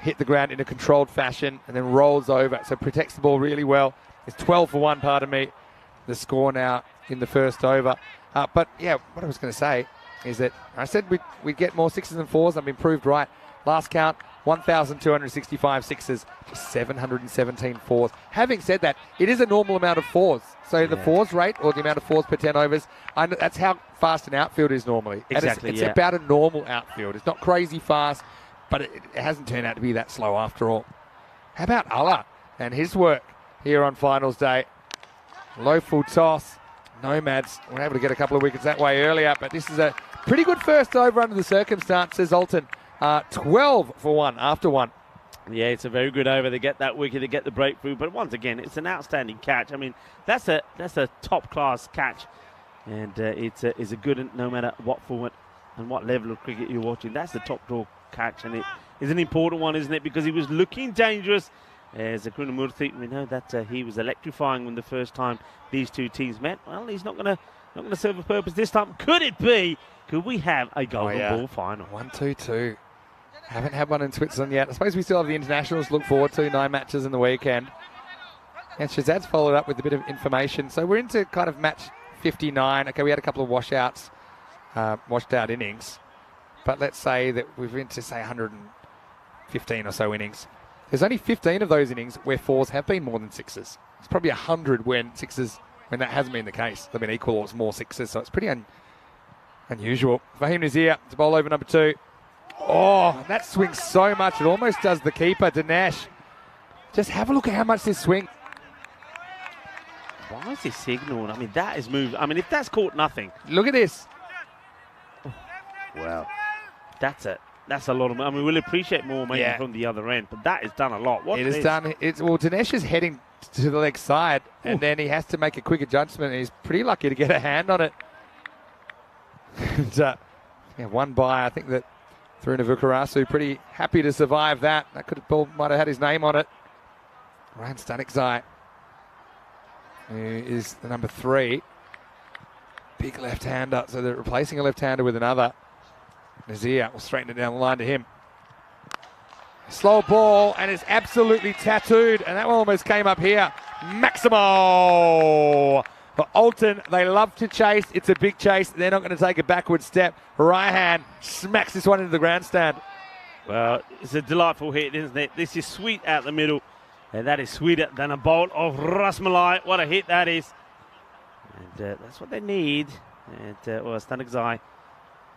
hit the ground in a controlled fashion and then rolls over. So protects the ball really well. It's 12 for 1, pardon me, the score now in the first over. But yeah, what I was going to say is that I said we'd get more 6s than 4s. I've been proved right. Last count, 1,265 6s, just 717 4s. Having said that, it is a normal amount of 4s. So the 4s rate, or the amount of 4s per 10 overs, that's how fast an outfield is normally. Exactly, and it's about a normal outfield. It's not crazy fast, but it hasn't turned out to be that slow after all. How about Allah and his work here on finals day? Low full toss, Nomads were able to get a couple of wickets that way earlier, but this is a pretty good first over under the circumstances. Alton 12 for 1 after 1. Yeah, it's a very good over. They get that wicket, they get the breakthrough. But once again, it's an outstanding catch. I mean, that's a top-class catch. And it's a good, no matter what format and what level of cricket you're watching. That's the top-draw catch. And it is an important one, isn't it? Because he was looking dangerous. As a Krunamurthy, we know that he was electrifying when the first time these two teams met. Well, he's not going to serve a purpose this time. Could it be? Could we have a golden ball final? 1-2-2. Haven't had one in Switzerland yet. I suppose we still have the internationals to look forward to. 9 matches in the weekend. And Shazad's followed up with a bit of information. So we're into kind of match 59. Okay, we had a couple of washed out innings. But let's say that we're into, say, 115 or so innings. There's only 15 of those innings where 4s have been more than 6s. It's probably 100 when that hasn't been the case. They've been equal or it's more 6s, so it's pretty unusual. Fahim Nazir to bowl over number 2. Oh, that swings so much. It almost does the keeper, Dinesh. Just have a look at how much this swing. Why is this signal? I mean, that is moved. I mean, if that's caught nothing. Look at this. Well, that's a lot of. I mean, we'll appreciate more maybe from the other end, but that has done a lot. It has done. Well, Dinesh is heading to the leg side, and then he has to make a quick adjustment. And he's pretty lucky to get a hand on it. And, one by, I think that through Navukarasu, pretty happy to survive that. That ball might have had his name on it. Ryan Stanikzai, who is the number 3. Big left-hander, so they're replacing a left-hander with another. Nazir will straighten it down the line to him. Slow ball, and it's absolutely tattooed, and that one almost came up here. Maximo! For Alton, they love to chase. It's a big chase. They're not going to take a backward step. Raihan smacks this one into the grandstand. Well, it's a delightful hit, isn't it? This is sweet out the middle, and that is sweeter than a bowl of rasmalai. What a hit that is. And that's what they need. And Stanikzai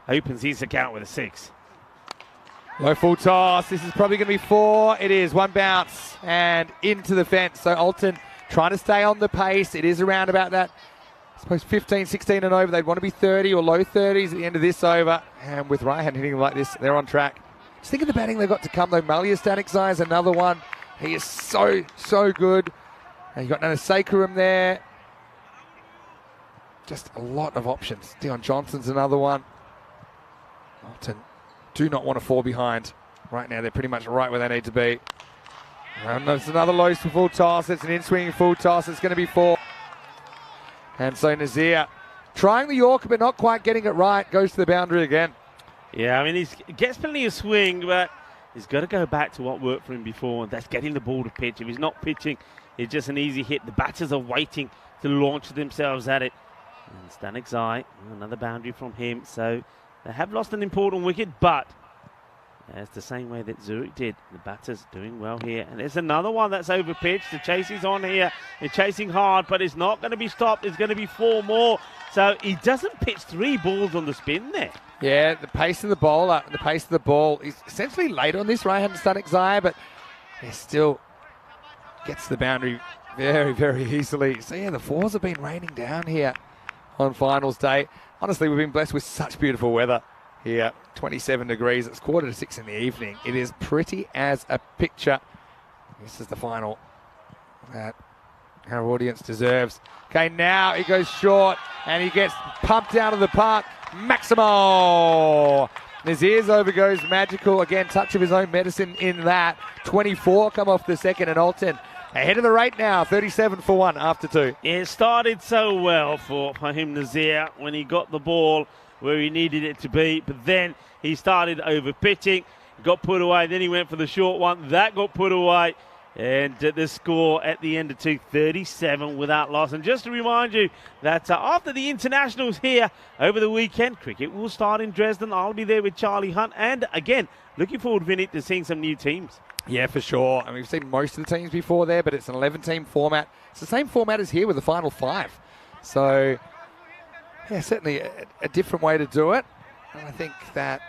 opens his account with a 6. Low full toss. This is probably going to be 4. It is. 1 bounce and into the fence. So Alton trying to stay on the pace. It is around about that, I suppose, 15, 16 and over. They'd want to be 30 or low 30s at the end of this over. And with Raihan hitting like this, they're on track. Just think of the batting they've got to come, though. Malia Stanikzai is another one. He is so good. And you've got Nanasekaram there. Just a lot of options. Dion Johnson's another one. Alton do not want to fall behind. Right now, they're pretty much right where they need to be. And there's another low full toss. It's an in-swinging full toss. It's going to be 4. And so Nazir trying the Yorker, but not quite getting it right. Goes to the boundary again. Yeah, I mean, he gets plenty of swing, but he's got to go back to what worked for him before, and that's getting the ball to pitch. If he's not pitching, it's just an easy hit. The batters are waiting to launch themselves at it. And Stanikzai, another boundary from him. So they have lost an important wicket, but it's the same way that Zurich did. The batters doing well here. And there's another one that's over pitched. The chase is on here. They're chasing hard, but it's not going to be stopped. It's going to be 4 more. So he doesn't pitch 3 balls on the spin there. Yeah, the pace of the bowler, the pace of the ball. He's essentially late on this, Raihan Stanikzai, but he still gets the boundary very, very easily. So yeah, the 4s have been raining down here on finals day. Honestly, we've been blessed with such beautiful weather here. 27 degrees. It's 5:45 in the evening. It is pretty as a picture. This is the final that our audience deserves. Okay, now he goes short and he gets pumped out of the park. Maximo! Nazir's over goes magical. Again, touch of his own medicine in that. 24 come off the second, and Alton ahead of the rate now, 37 for 1 after 2. It started so well for Fahim Nazir when he got the ball where he needed it to be, but then he started over pitching, got put away, then he went for the short one, that got put away, and the score at the end of 2, 37 without loss. And just to remind you that after the internationals here over the weekend, cricket will start in Dresden. I'll be there with Charlie Hunt, and again, looking forward, Vinny, to seeing some new teams. Yeah, for sure. I mean, we've seen most of the teams before there, but it's an 11-team format. It's the same format as here with the final 5. So, yeah, certainly a different way to do it. And I think that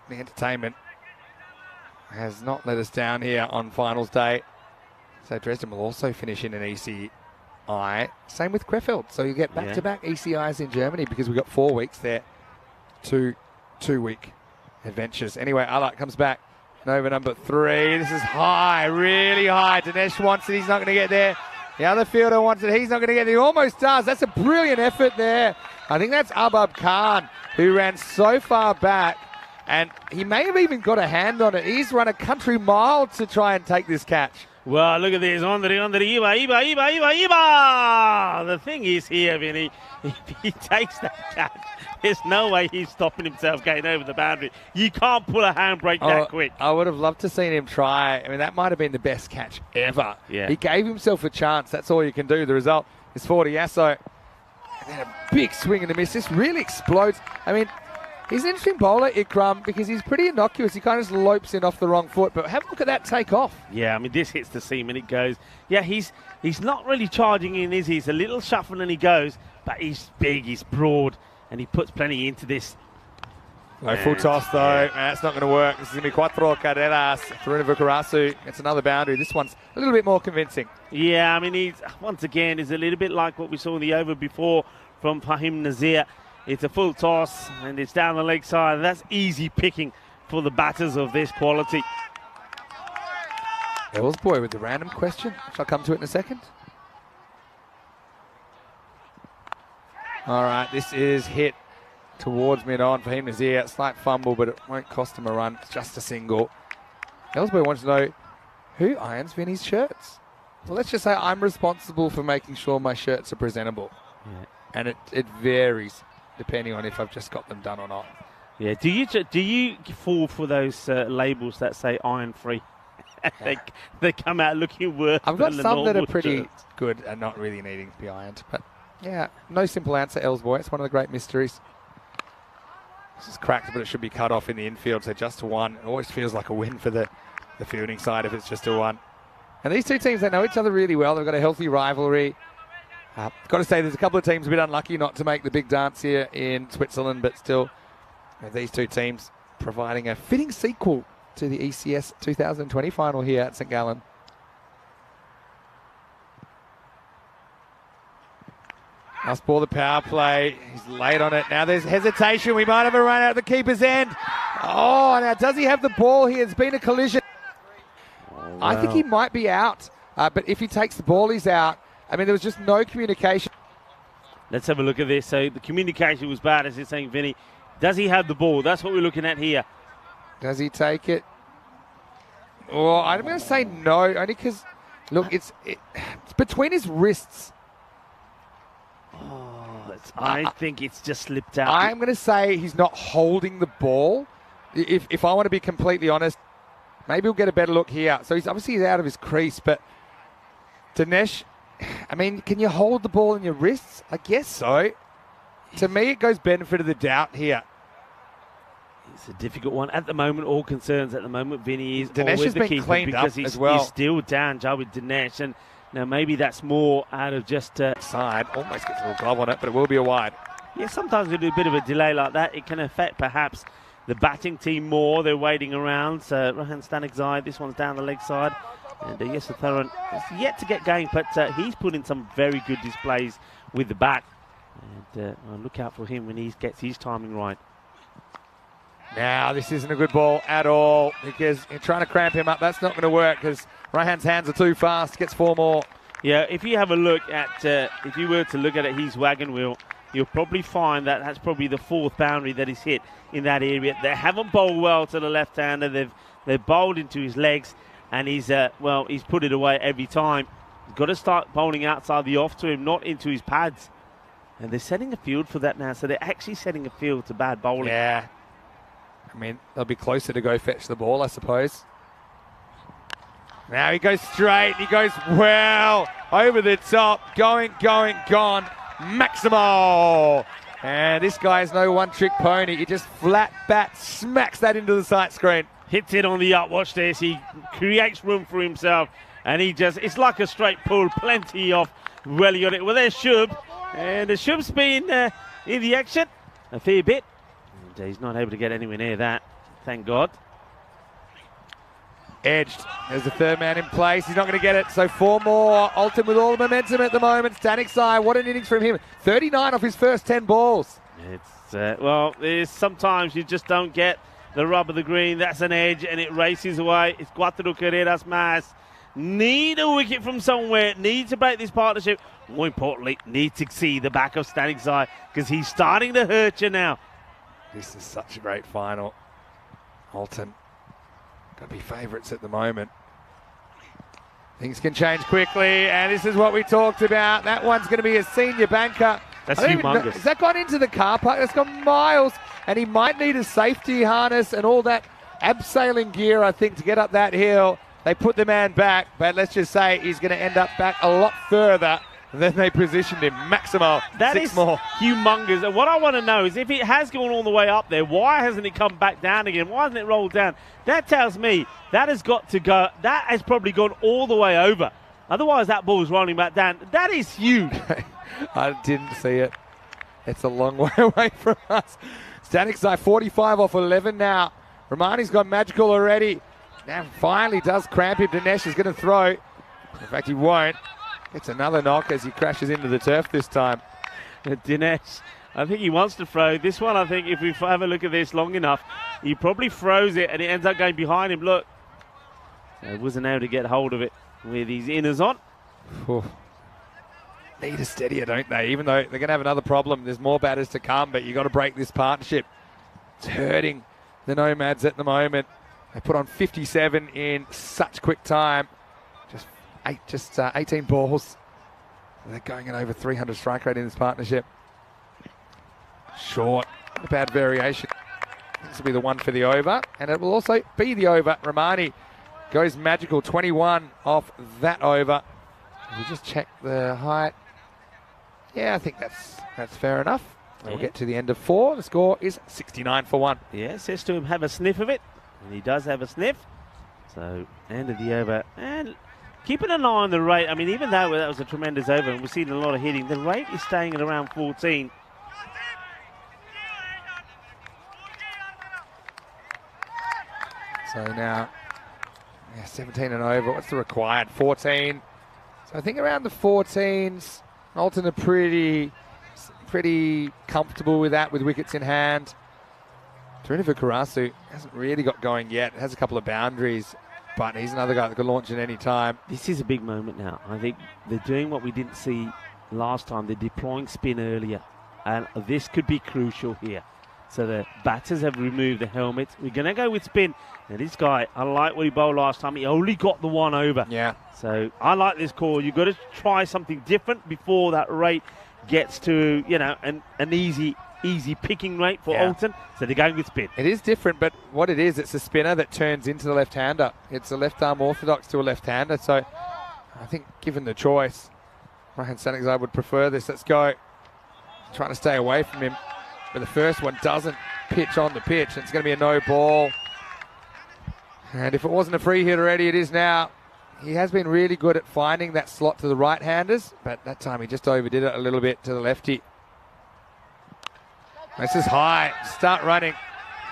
the entertainment has not let us down here on finals day. So Dresden will also finish in an Same with Krefeld. So you get back-to-back ECIs in Germany because we've got 4 weeks there. 2-week adventures. Anyway, Alak comes back. And over number 3. This is high, really high. Dinesh wants it. He's not going to get there. The other fielder wants it. He's not going to get there. He almost does. That's a brilliant effort there. I think that's Abab Khan, who ran so far back. And he may have even got a hand on it. He's run a country mile to try and take this catch. Well, look at this. Iba. The thing is here, Vinny, if he takes that catch, there's no way he's stopping himself getting over the boundary. You can't pull a handbrake that quick. I would have loved to seen him try. I mean, that might have been the best catch ever. Yeah. He gave himself a chance. That's all you can do. The result is 40 Yasso. And then a big swing and a miss. This really explodes. I mean, he's an interesting bowler, Ikram, because he's pretty innocuous. He kind of just lopes in off the wrong foot. But have a look at that take off. Yeah, I mean, this hits the seam and it goes. Yeah, he's not really charging in, is he? He's a little shuffle and he goes. But he's big, he's broad, and he puts plenty into this. No full toss, though. That's not going to work. This is going to be Cuatro Carreras. Taruna Vukarasu. It's another boundary. This one's a little bit more convincing. Yeah, I mean, he's once again is a little bit like what we saw in the over before from Fahim Nazir. It's a full toss, and it's down the leg side. That's easy picking for the batters of this quality. Ellsboy with the random question. Shall I come to it in a second? All right, this is hit towards mid-on for him. Nazir. Slight fumble, but it won't cost him a run. It's just a single. Ellsboy wants to know, who irons Vinny's shirts? Well, let's just say I'm responsible for making sure my shirts are presentable. Yeah. And it varies depending on if I've just got them done or not. Yeah. Do you fall for those labels that say iron free? they come out looking worse. I've got than some that are normal pretty shirts. good and not really needing to be ironed. But yeah, no simple answer, Ellsboy. It's one of the great mysteries. This is cracked, but it should be cut off in the infield. So just a 1. It always feels like a win for the fielding side if it's just a 1. And these two teams, they know each other really well. They've got a healthy rivalry. Got to say, there's a couple of teams a bit unlucky not to make the big dance here in Switzerland, but still, these two teams providing a fitting sequel to the ECS 2020 final here at St. Gallen. Last ball, the power play. He's late on it. Now there's hesitation. We might have a run out at the keeper's end. Oh, now does he have the ball here? It's been a collision. Oh, wow. I think he might be out, but if he takes the ball, he's out. I mean, there was just no communication. Let's have a look at this. So the communication was bad, as you're saying, Vinny. Does he have the ball? That's what we're looking at here. Does he take it? Oh, I'm going to say no, only because, look, it's between his wrists. Oh, I think it's just slipped out. I'm going to say he's not holding the ball. If I want to be completely honest, maybe we'll get a better look here. So he's obviously out of his crease, but Dinesh, I mean, can you hold the ball in your wrists? I guess so. To me, it goes benefit of the doubt here. It's a difficult one. At the moment, all concerns at the moment, Vinny, is Dinesh always has the been keeper cleaned because up he's, as well. he's still down, Joe, with Dinesh. And now maybe that's more out of just... Side almost gets a little glove on it, but it will be a wide. Yeah, sometimes with a bit of a delay like that, it can affect perhaps the batting team more. They're waiting around. So Rohan Stanikzai, this one's down the leg side. And Yesser Thuran is yet to get going, but he's put in some very good displays with the bat. And look out for him when he gets his timing right. Now, this isn't a good ball at all because you're trying to cramp him up. That's not going to work because Rohan's hands are too fast. Gets 4 more. Yeah, if you have a look at, if you were to look at his wagon wheel, you'll probably find that that's probably the 4th boundary that he's hit in that area. They haven't bowled well to the left-hander. They've bowled into his legs, and he's put it away every time. He's got to start bowling outside the off to him, not into his pads. And they're setting a field for that now, so they're actually setting a field to bad bowling. Yeah. I mean, they'll be closer to go fetch the ball, I suppose. Now he goes straight. He goes well over the top. Going, gone. Maximo. And this guy is no one-trick pony. He just flat bat smacks that into the sight screen. Hits it on the up. Watch this. He creates room for himself. And it's like a straight pull. Plenty of welly on it. Well, there's Shub. And the Shub's been in the action a fair bit. And he's not able to get anywhere near that. Thank God. edged. There's the third man in place. He's not going to get it. So 4 more. Alton with all the momentum at the moment. Stanicsai, what an innings from him. 39 off his first 10 balls. It's well, sometimes you just don't get the rub of the green. That's an edge, and it races away. It's cuatro carreras más. Need a wicket from somewhere. Need to break this partnership. More importantly, need to see the back of Stanicsai because he's starting to hurt you now. This is such a great final. Alton got to be favourites at the moment. Things can change quickly, and this is what we talked about. That one's going to be a senior banker. That's humongous. Has that gone into the car park? That's gone miles, and he might need a safety harness and all that abseiling gear, I think, to get up that hill. They put the man back, but let's just say he's going to end up back a lot further than they positioned him. Maximal, that 6 is more. Humongous. And what I want to know is if it has gone all the way up there, why hasn't it come back down again? Why hasn't it rolled down? That tells me that has got to go. That has probably gone all the way over. Otherwise, that ball's rolling back down. That is huge. I didn't see it. It's a long way away from us. Stanicsai 45 off 11 now. Romani's gone magical already. Now finally does cramp him. Dinesh is going to throw. In fact, he won't. Gets another knock as he crashes into the turf this time. Dinesh, I think he wants to throw. This one, I think, if we have a look at this long enough, he probably throws it and it ends up going behind him. Look. So he wasn't able to get hold of it with his inners on. Need a steadier, don't they? Even though they're going to have another problem. There's more batters to come, but you've got to break this partnership. It's hurting the Nomads at the moment. They put on 57 in such quick time. Just 18 balls. They're going at over 300 strike rate in this partnership. Short. Not a bad variation. This will be the one for the over, and it will also be the over. Romani goes magical, 21 off that over. We just check the height. Yeah, I think that's fair enough. We'll get to the end of 4. The score is 69 for 1. Yeah, says to him, have a sniff of it. And he does have a sniff. So, end of the over. And keeping an eye on the rate. I mean, even though that was a tremendous over and we've seen a lot of hitting, the rate is staying at around 14. So now, 17 and over. What's the required? 14. So I think around the 14s. Alton are pretty comfortable with that, with wickets in hand. Trinidad Karasu hasn't really got going yet. Has a couple of boundaries, but he's another guy that could launch at any time. This is a big moment now. I think they're doing what we didn't see last time. They're deploying spin earlier, and this could be crucial here. So the batters have removed the helmets. We're going to go with spin. Now this guy, I like what he bowled last time. He only got the one over. Yeah. So I like this call. You've got to try something different before that rate gets to, an easy picking rate for Alton. So they're going with spin. It is different, but what it is, it's a spinner that turns into the left-hander. It's a left-arm orthodox to a left-hander. So I think given the choice, Ryan Stanicsai would prefer this. Let's go. Trying to stay away from him. But the first one doesn't pitch on the pitch. It's going to be a no ball. And if it wasn't a free hit already, it is now. He has been really good at finding that slot to the right-handers, but that time he just overdid it a little bit to the lefty. This is high. Start running.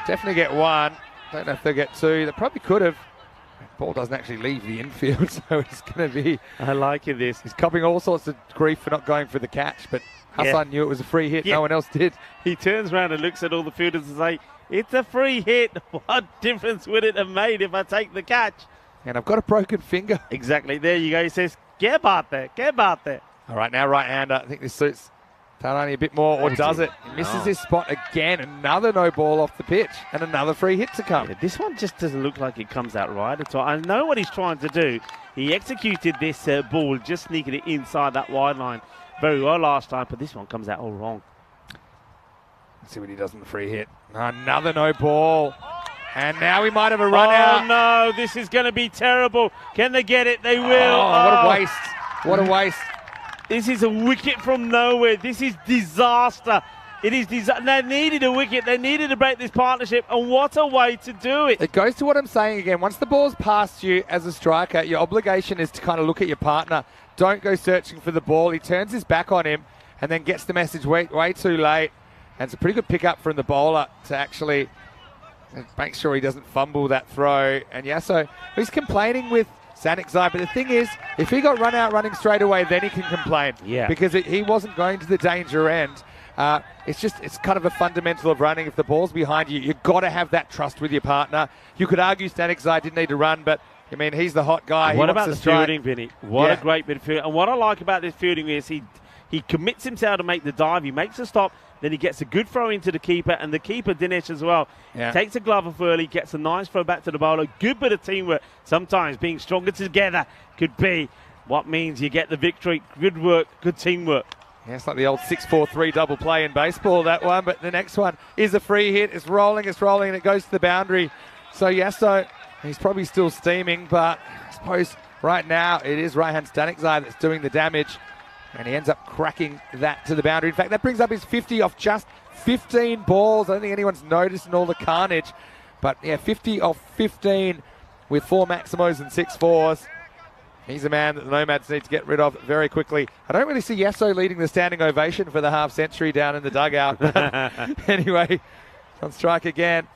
Definitely get 1. Don't know if they'll get 2. They probably could have. The ball doesn't actually leave the infield, so it's going to be... I like this. He's copping all sorts of grief for not going for the catch, but Hassan knew it was a free hit. No one else did. He turns around and looks at all the fielders and says, it's a free hit. What difference would it have made if I take the catch? And I've got a broken finger. Exactly. There you go. He says, get about there. Get about there. All right, now right-hander. I think this suits Taurani a bit more, or does it? He misses his spot again. Another no ball off the pitch and another free hit to come. Yeah, this one just doesn't look like it comes out right at all. I know what he's trying to do. He executed this ball, just sneaking it inside that wide line very well last time, but this one comes out all wrong. Let's see what he does on the free hit. Another no ball. And now we might have a run out. Oh, no, this is going to be terrible. Can they get it? They will. What a waste. What a waste. This is a wicket from nowhere. This is disaster. It is disaster. They needed a wicket. They needed to break this partnership, and what a way to do it. It goes to what I'm saying again. Once the ball's past you as a striker, your obligation is to kind of look at your partner. Don't go searching for the ball. He turns his back on him and then gets the message way too late. And it's a pretty good pickup from the bowler to actually and make sure he doesn't fumble that throw. And yeah, so he's complaining with Stanikzai, but the thing is, if he got run out running straight away, then he can complain. Yeah. Because he wasn't going to the danger end. It's kind of a fundamental of running. If the ball's behind you, you've got to have that trust with your partner. You could argue Stanikzai didn't need to run, but I mean, he's the hot guy. What about the fielding, Vinny? What Yeah. a great bit of fielding. And what I like about this fielding is he commits himself to make the dive. He makes a stop. Then he gets a good throw into the keeper. And the keeper, Dinesh, as well, takes a glove off early, gets a nice throw back to the bowler. Good bit of teamwork. Sometimes being stronger together could be what means you get the victory. Good work, good teamwork. Yeah, it's like the old 6-4-3 double play in baseball, that one. But the next one is a free hit. It's rolling, and it goes to the boundary. So, Yasso, he's probably still steaming, but I suppose right now it is Raihan Stanikzai that's doing the damage. And he ends up cracking that to the boundary. In fact, that brings up his 50 off just 15 balls. I don't think anyone's noticing all the carnage. But, yeah, 50 off 15 with 4 Maximos and 6 fours. He's a man that the Nomads need to get rid of very quickly. I don't really see Yasso leading the standing ovation for the half century down in the dugout. Anyway, on strike again.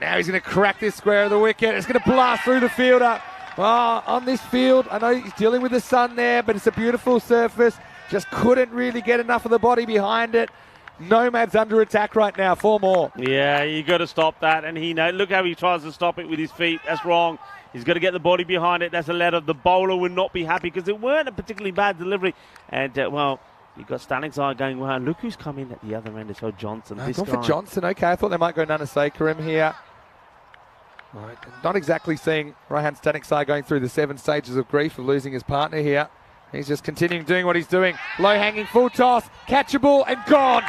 Now he's going to crack this square of the wicket. It's going to blast through the fielder. Oh, on this field, I know he's dealing with the sun there, but it's a beautiful surface. Just couldn't really get enough of the body behind it. Nomads under attack right now. 4 more. Yeah, you got to stop that. And look how he tries to stop it with his feet. That's wrong. He's got to get the body behind it. That's a letter. The bowler will not be happy because it weren't a particularly bad delivery. And, you've got Stanikzai going, wow, look who's coming at the other end. It's Johnson. Gone for Johnson. Okay, I thought they might go Nanasekaram here. Right. Not exactly seeing Raihan Stanikzai going through the 7 stages of grief of losing his partner here. He's just continuing doing what he's doing. Low-hanging full toss, catchable and gone.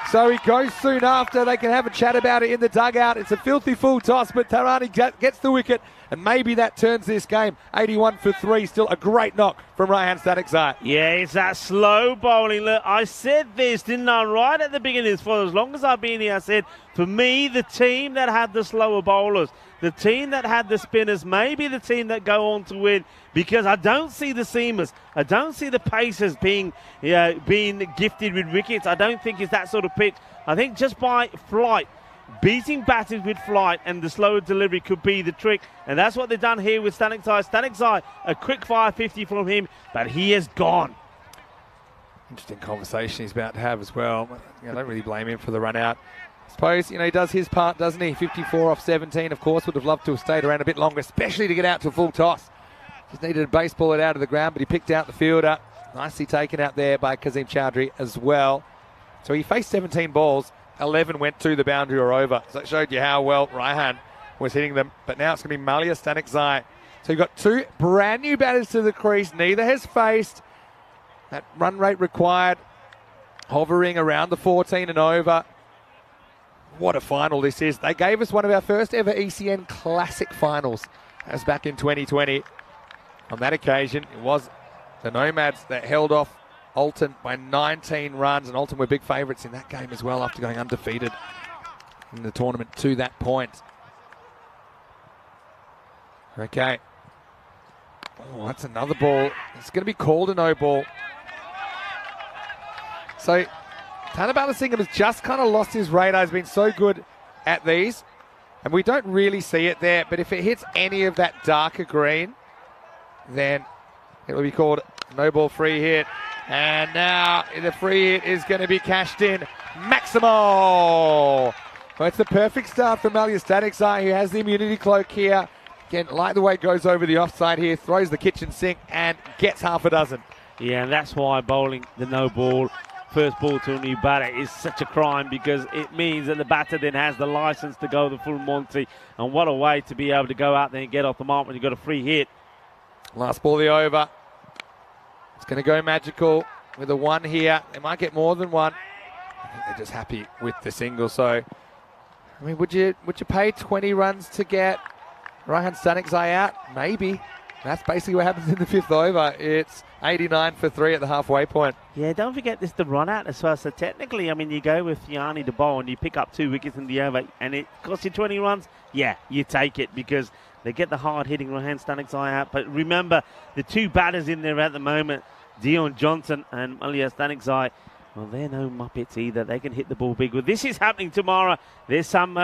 So he goes soon after. They can have a chat about it in the dugout. It's a filthy full toss, but Tarani gets the wicket, and maybe that turns this game. 81 for 3, still a great knock from Raihan Stanikzai. Yeah, it's that slow bowling. Look, I said this, didn't I, right at the beginning? For as long as I've been here, I said, for me, the team that had the slower bowlers, the team that had the spinners, maybe the team that go on to win, because I don't see the seamers. I don't see the pacers being gifted with wickets. I don't think it's that sort of pitch. I think just by flight, beating batters with flight and the slower delivery could be the trick. And that's what they've done here with Stanikzai. Stanikzai, a quick fire 50 from him, but he is gone. Interesting conversation he's about to have as well. I don't really blame him for the run out. I suppose, he does his part, doesn't he? 54 off 17, of course, would have loved to have stayed around a bit longer, especially to get out to a full toss. Just needed to baseball it out of the ground, but he picked out the fielder. Nicely taken out there by Kazim Chowdhury as well. So he faced 17 balls, 11 went to the boundary or over. So it showed you how well Raihan was hitting them. But now it's going to be Malia Stanikzai. So you've got 2 brand new batters to the crease. Neither has faced that run rate required, hovering around the 14 and over. What a final this is. They gave us one of our first ever ECN Classic finals. That was back in 2020. On that occasion, it was the Nomads that held off Alton by 19 runs, and Alton were big favourites in that game as well after going undefeated in the tournament to that point. Okay. Oh, that's another ball. It's going to be called a no ball. So Tanabala Singham has just kind of lost his radar. He's been so good at these, and we don't really see it there, but if it hits any of that darker green, then it will be called no ball free hit. And now the free hit is going to be cashed in. Maximo! Well, it's the perfect start for Malia Stanikzai, who has the immunity cloak here. Again, like the way it goes over the offside here, throws the kitchen sink and gets half a dozen. Yeah, and that's why bowling the no ball, first ball to a new batter, is such a crime, because it means that the batter then has the license to go the full Monty. And what a way to be able to go out there and get off the mark when you've got a free hit. Last ball, the over. It's going to go magical with a 1 here. They might get more than 1. I think they're just happy with the single. So, I mean, would you pay 20 runs to get Raihan Stanikzai out? Maybe. That's basically what happens in the 5th over. It's 89 for 3 at the halfway point. Yeah, don't forget this, the run out as well. So technically, I mean, you go with Yanni to bowl and you pick up 2 wickets in the over and it costs you 20 runs. Yeah, you take it, because they get the hard-hitting Raihan Stanikzai out. But remember, the 2 batters in there at the moment, Dion Johnson and Malia Stanikzai, Well, they're no Muppets either. They can hit the ball big. Well, this is happening tomorrow. There's some,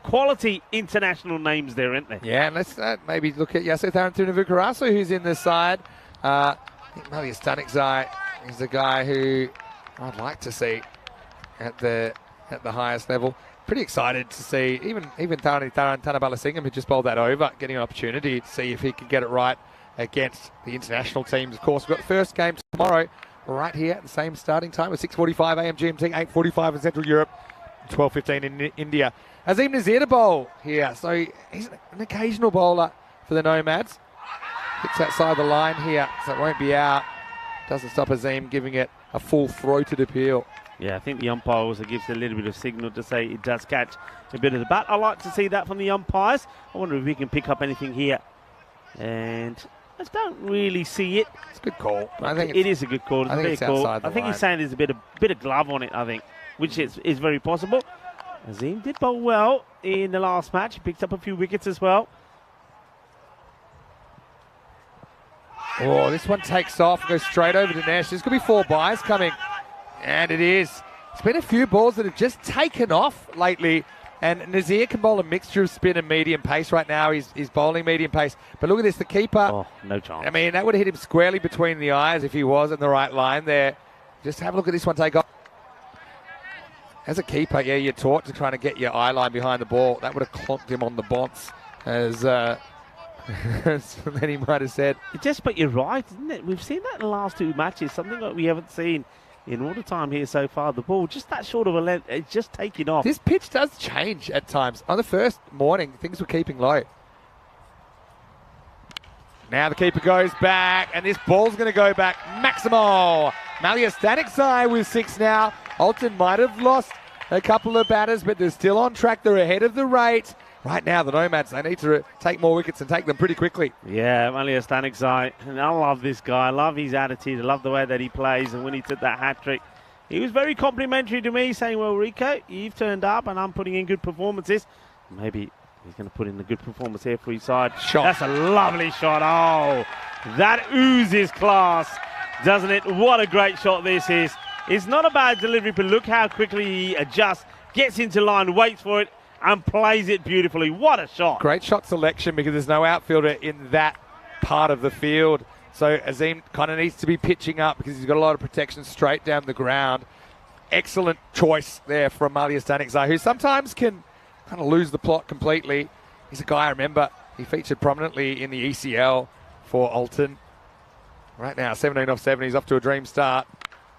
quality international names there, aren't there? Yeah, and let's maybe look at Yasser Tharantuna-Vukarasu, who's in the side. I think Malia Stanikzai is the guy who I'd like to see at the highest level. Pretty excited to see even Tana Balasingham, who just bowled that over, getting an opportunity to see if he can get it right against the international teams. Of course, we've got the first game tomorrow right here at the same starting time with 6:45 a.m. GMT, 8:45 in Central Europe, 12:15 in India. Azim Nazir to bowl here, so he's an occasional bowler for the Nomads. Hits outside the line here, so it won't be out. Doesn't stop Azim giving it a full-throated appeal. Yeah, I think the umpire also gives a little bit of signal to say it does catch a bit of the bat. I like to see that from the umpires. I wonder if we can pick up anything here. And I just don't really see it. It's a good call. I think it is a good call. I think it's outside the I think line. he's saying there's a bit of glove on it, I think, which is very possible. Azim did bowl well in the last match. He picked up a few wickets as well. Oh, this one takes off, goes straight over to Nash. There's going to be 4 byes coming, and it is. It's been a few balls that have just taken off lately, and Nazir can bowl a mixture of spin and medium pace right now. He's bowling medium pace, but look at this, the keeper. Oh, no chance. I mean, that would have hit him squarely between the eyes if he was in the right line there. Just have a look at this one take off. As a keeper, yeah, you're taught to try to get your eye line behind the ball. That would have clonked him on the bounce, as then he might have said. But you're right, isn't it? We've seen that in the last 2 matches, something that we haven't seen in all the time here so far. The ball, just that short of a length, it's just taking off. This pitch does change at times. On the first morning, things were keeping low. Now the keeper goes back, and this ball's going to go back. Maximal. Malia Stanikzai with 6 now. Alton might have lost a couple of batters, but they're still on track. They're ahead of the rate. Right now, the Nomads, they need to take more wickets and take them pretty quickly. Yeah, Malia Stanikzai. And I love this guy. I love his attitude. I love the way that he plays. And when he took that hat-trick, he was very complimentary to me, saying, well, Rico, you've turned up and I'm putting in good performances. Maybe he's going to put in a good performance here for his side. Shot. That's a lovely shot. Oh, that oozes class, doesn't it? What a great shot this is. It's not a bad delivery, but look how quickly he adjusts, gets into line, waits for it, and plays it beautifully. What a shot. Great shot selection because there's no outfielder in that part of the field. So Azim kind of needs to be pitching up because he's got a lot of protection straight down the ground. Excellent choice there from Malia Stanikzai, who sometimes can kind of lose the plot completely. He's a guy, I remember, he featured prominently in the ECL for Alton. Right now, 17 off 7, he's off to a dream start.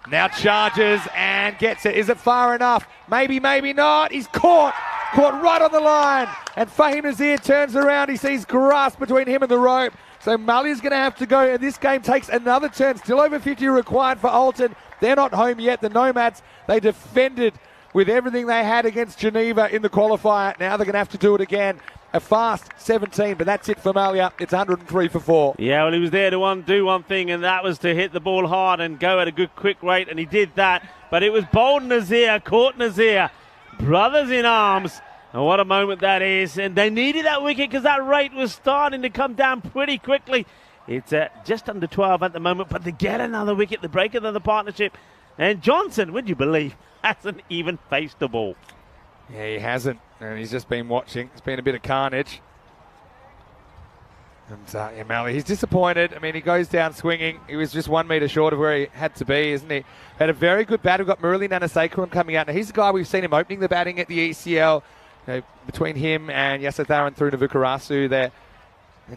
Now charges and gets it. Is it far enough? Maybe, maybe not. He's caught right on the line. And Fahim Nazir turns around. He sees grass between him and the rope. So Malia's going to have to go, and this game takes another turn. Still over 50 required for Alton. They're not home yet. The Nomads, they defended with everything they had against Geneva in the qualifier. Now they're going to have to do it again. A fast 17, but that's it for Malia. It's 103 for 4. Yeah, well, he was there to do one thing, and that was to hit the ball hard and go at a good quick rate, and he did that. But it was bold Nazir, caught Nazir. Brothers in arms. And what a moment that is. And they needed that wicket because that rate was starting to come down pretty quickly. It's just under 12 at the moment, but to get another wicket, the break of the partnership. And Johnson, would you believe, hasn't even faced the ball. Yeah, he hasn't. And he's just been watching. It's been a bit of carnage. And yeah, Malia, he's disappointed. I mean, he goes down swinging. He was just 1 metre short of where he had to be, isn't he? Had a very good bat. We've got Murali Nanasekaram coming out. Now, he's the guy we've seen him opening the batting at the ECL. You know, between him and Yasser Tharantuna-Vukarasu, they're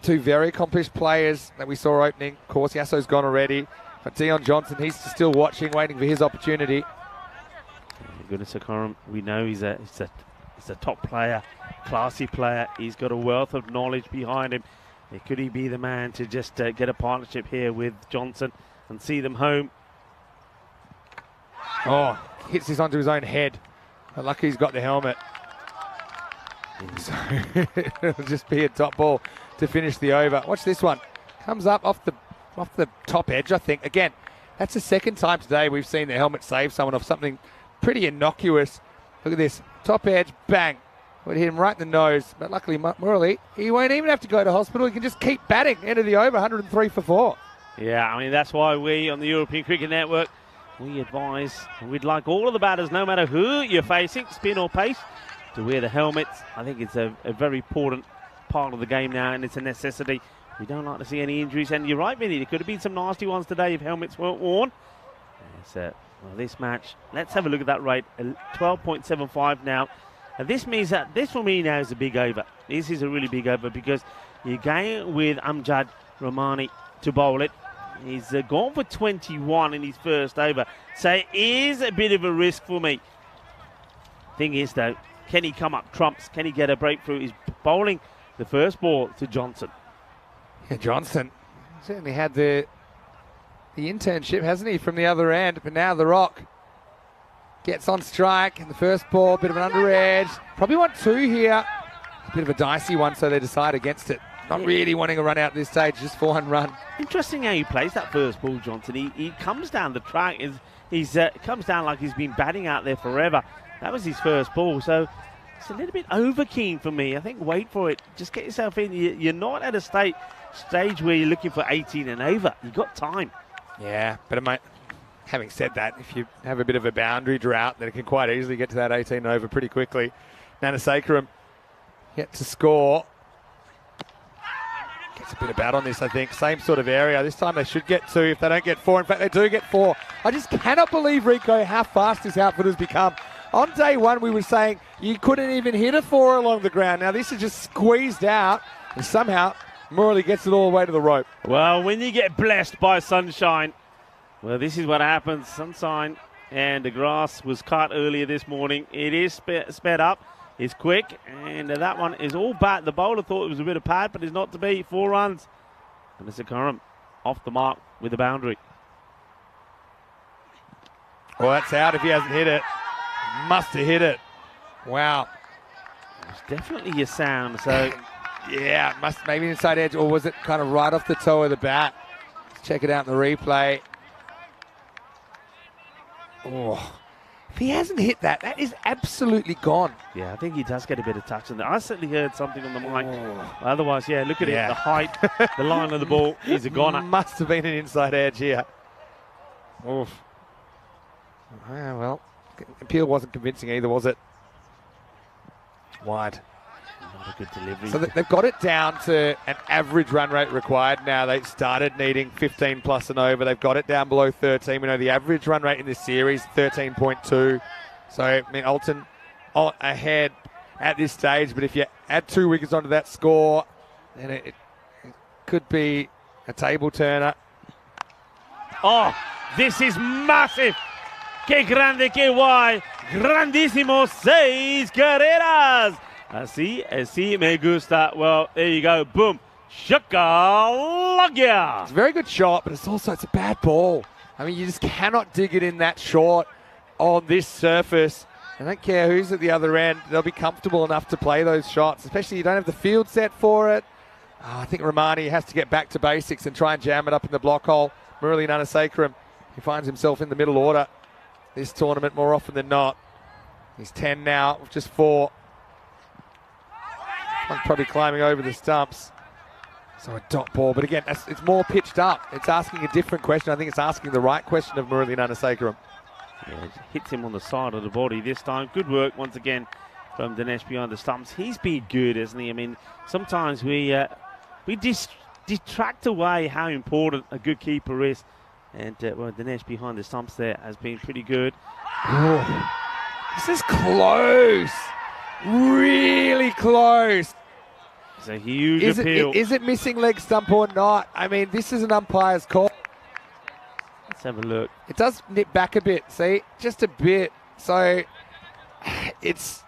2 very accomplished players that we saw opening. Of course, Yasso's gone already. But Dion Johnson, he's still watching, waiting for his opportunity. Goodness, Akaram, we know he's a top player, classy player. He's got a wealth of knowledge behind him. Could he be the man to just get a partnership here with Johnson and see them home? Oh, hits this onto his own head. But lucky he's got the helmet. So it'll just be a top ball to finish the over. Watch this one. Comes up off the top edge, I think. Again, that's the second time today we've seen the helmet save someone off something pretty innocuous. Look at this. Top edge, bang. Would hit him right in the nose. But luckily, Murali, he won't even have to go to hospital. He can just keep batting. End of the over, 103 for 4. Yeah, I mean, that's why we on the European Cricket Network we advise, we'd like all of the batters, no matter who you're facing, spin or pace, to wear the helmets. I think it's a very important part of the game now, and it's a necessity. We don't like to see any injuries, and you're right, Vinny, there could have been some nasty ones today if helmets weren't worn. Well, this match, let's have a look at that rate, 12.75 now. And this means that this for me now is a big over. This is a really big over because you're going with Amjad Rahmani to bowl it. He's gone for 21 in his first over, so it is a bit of a risk for me. Thing is, though, can he come up trumps? Can he get a breakthrough? He's bowling the first ball to Johnson. Yeah, Johnson certainly had the internship, hasn't he, from the other end? But now the Rock gets on strike in the first ball, bit of an under edge. Probably want 2 here. A bit of a dicey one, so they decide against it. Not really wanting a run out at this stage, just for 1 run. Interesting how he plays that first ball, Johnson. He comes down the track. He's comes down like he's been batting out there forever. That was his first ball, so it's a little bit over keen for me. I think wait for it. Just get yourself in. You're not at a stage where you're looking for 18 and over. You've got time. Yeah, but having said that, if you have a bit of a boundary drought, then it can quite easily get to that 18 over pretty quickly. Nanasekaram yet to score. Gets a bit of bat on this, I think. Same sort of area. This time they should get 2 if they don't get 4. In fact, they do get 4. I just cannot believe, Rico, how fast this outfit has become. On day 1, we were saying you couldn't even hit a 4 along the ground. Now this is just squeezed out, and somehow Murali gets it all the way to the rope. Well, when you get blessed by sunshine, well, this is what happens. Sunshine, and the grass was cut earlier this morning. It is sped up. It's quick, and that one is all bat. The bowler thought it was a bit of pad, but it's not to be. 4 runs. And Nanasekaram off the mark with the boundary. Well, that's out if he hasn't hit it. Must have hit it. Wow. It's definitely a sound, so... Yeah, must maybe inside edge, or was it kind of right off the toe of the bat? Let's check it out in the replay. Oh, if he hasn't hit that, that is absolutely gone. Yeah, I think he does get a bit of touch on there. I certainly heard something on the mic. Otherwise, yeah, look at it, the height, the line of the ball, he's a goner. Must have been an inside edge here. Oof. Well, appeal wasn't convincing either, was it? Wide. Not a good delivery. So they've got it down to an average run rate required now. They started needing 15 plus and over. They've got it down below 13. We know the average run rate in this series, 13.2. So, I mean, Alton ahead at this stage. But if you add 2 wickets onto that score, then it could be a table turner. Oh, this is massive. Que grande, que guay. Grandísimo, 6 carreras. Así me gusta. Well, there you go. Boom. Shakalagia. It's a very good shot, but it's a bad ball. I mean, you just cannot dig it in that short on this surface. I don't care who's at the other end. They'll be comfortable enough to play those shots, especially you don't have the field set for it. I think Rahmani has to get back to basics and try and jam it up in the block hole. Murali Nanasekaram, he finds himself in the middle order this tournament more often than not. He's 10 now, just 4. One's probably climbing over the stumps. So a dot ball, but again, it's more pitched up. It's asking a different question. I think it's asking the right question of Murali Nanasekaram. Yeah, it hits him on the side of the body this time. Good work once again from Dinesh behind the stumps. He's been good, hasn't he? I mean, sometimes we detract away how important a good keeper is. And well, Dinesh behind the stumps there has been pretty good. Oh, this is close. Really close. It's a huge appeal. Is it missing leg stump or not? I mean, this is an umpire's call. Let's have a look. It does nip back a bit, see? Just a bit. So it's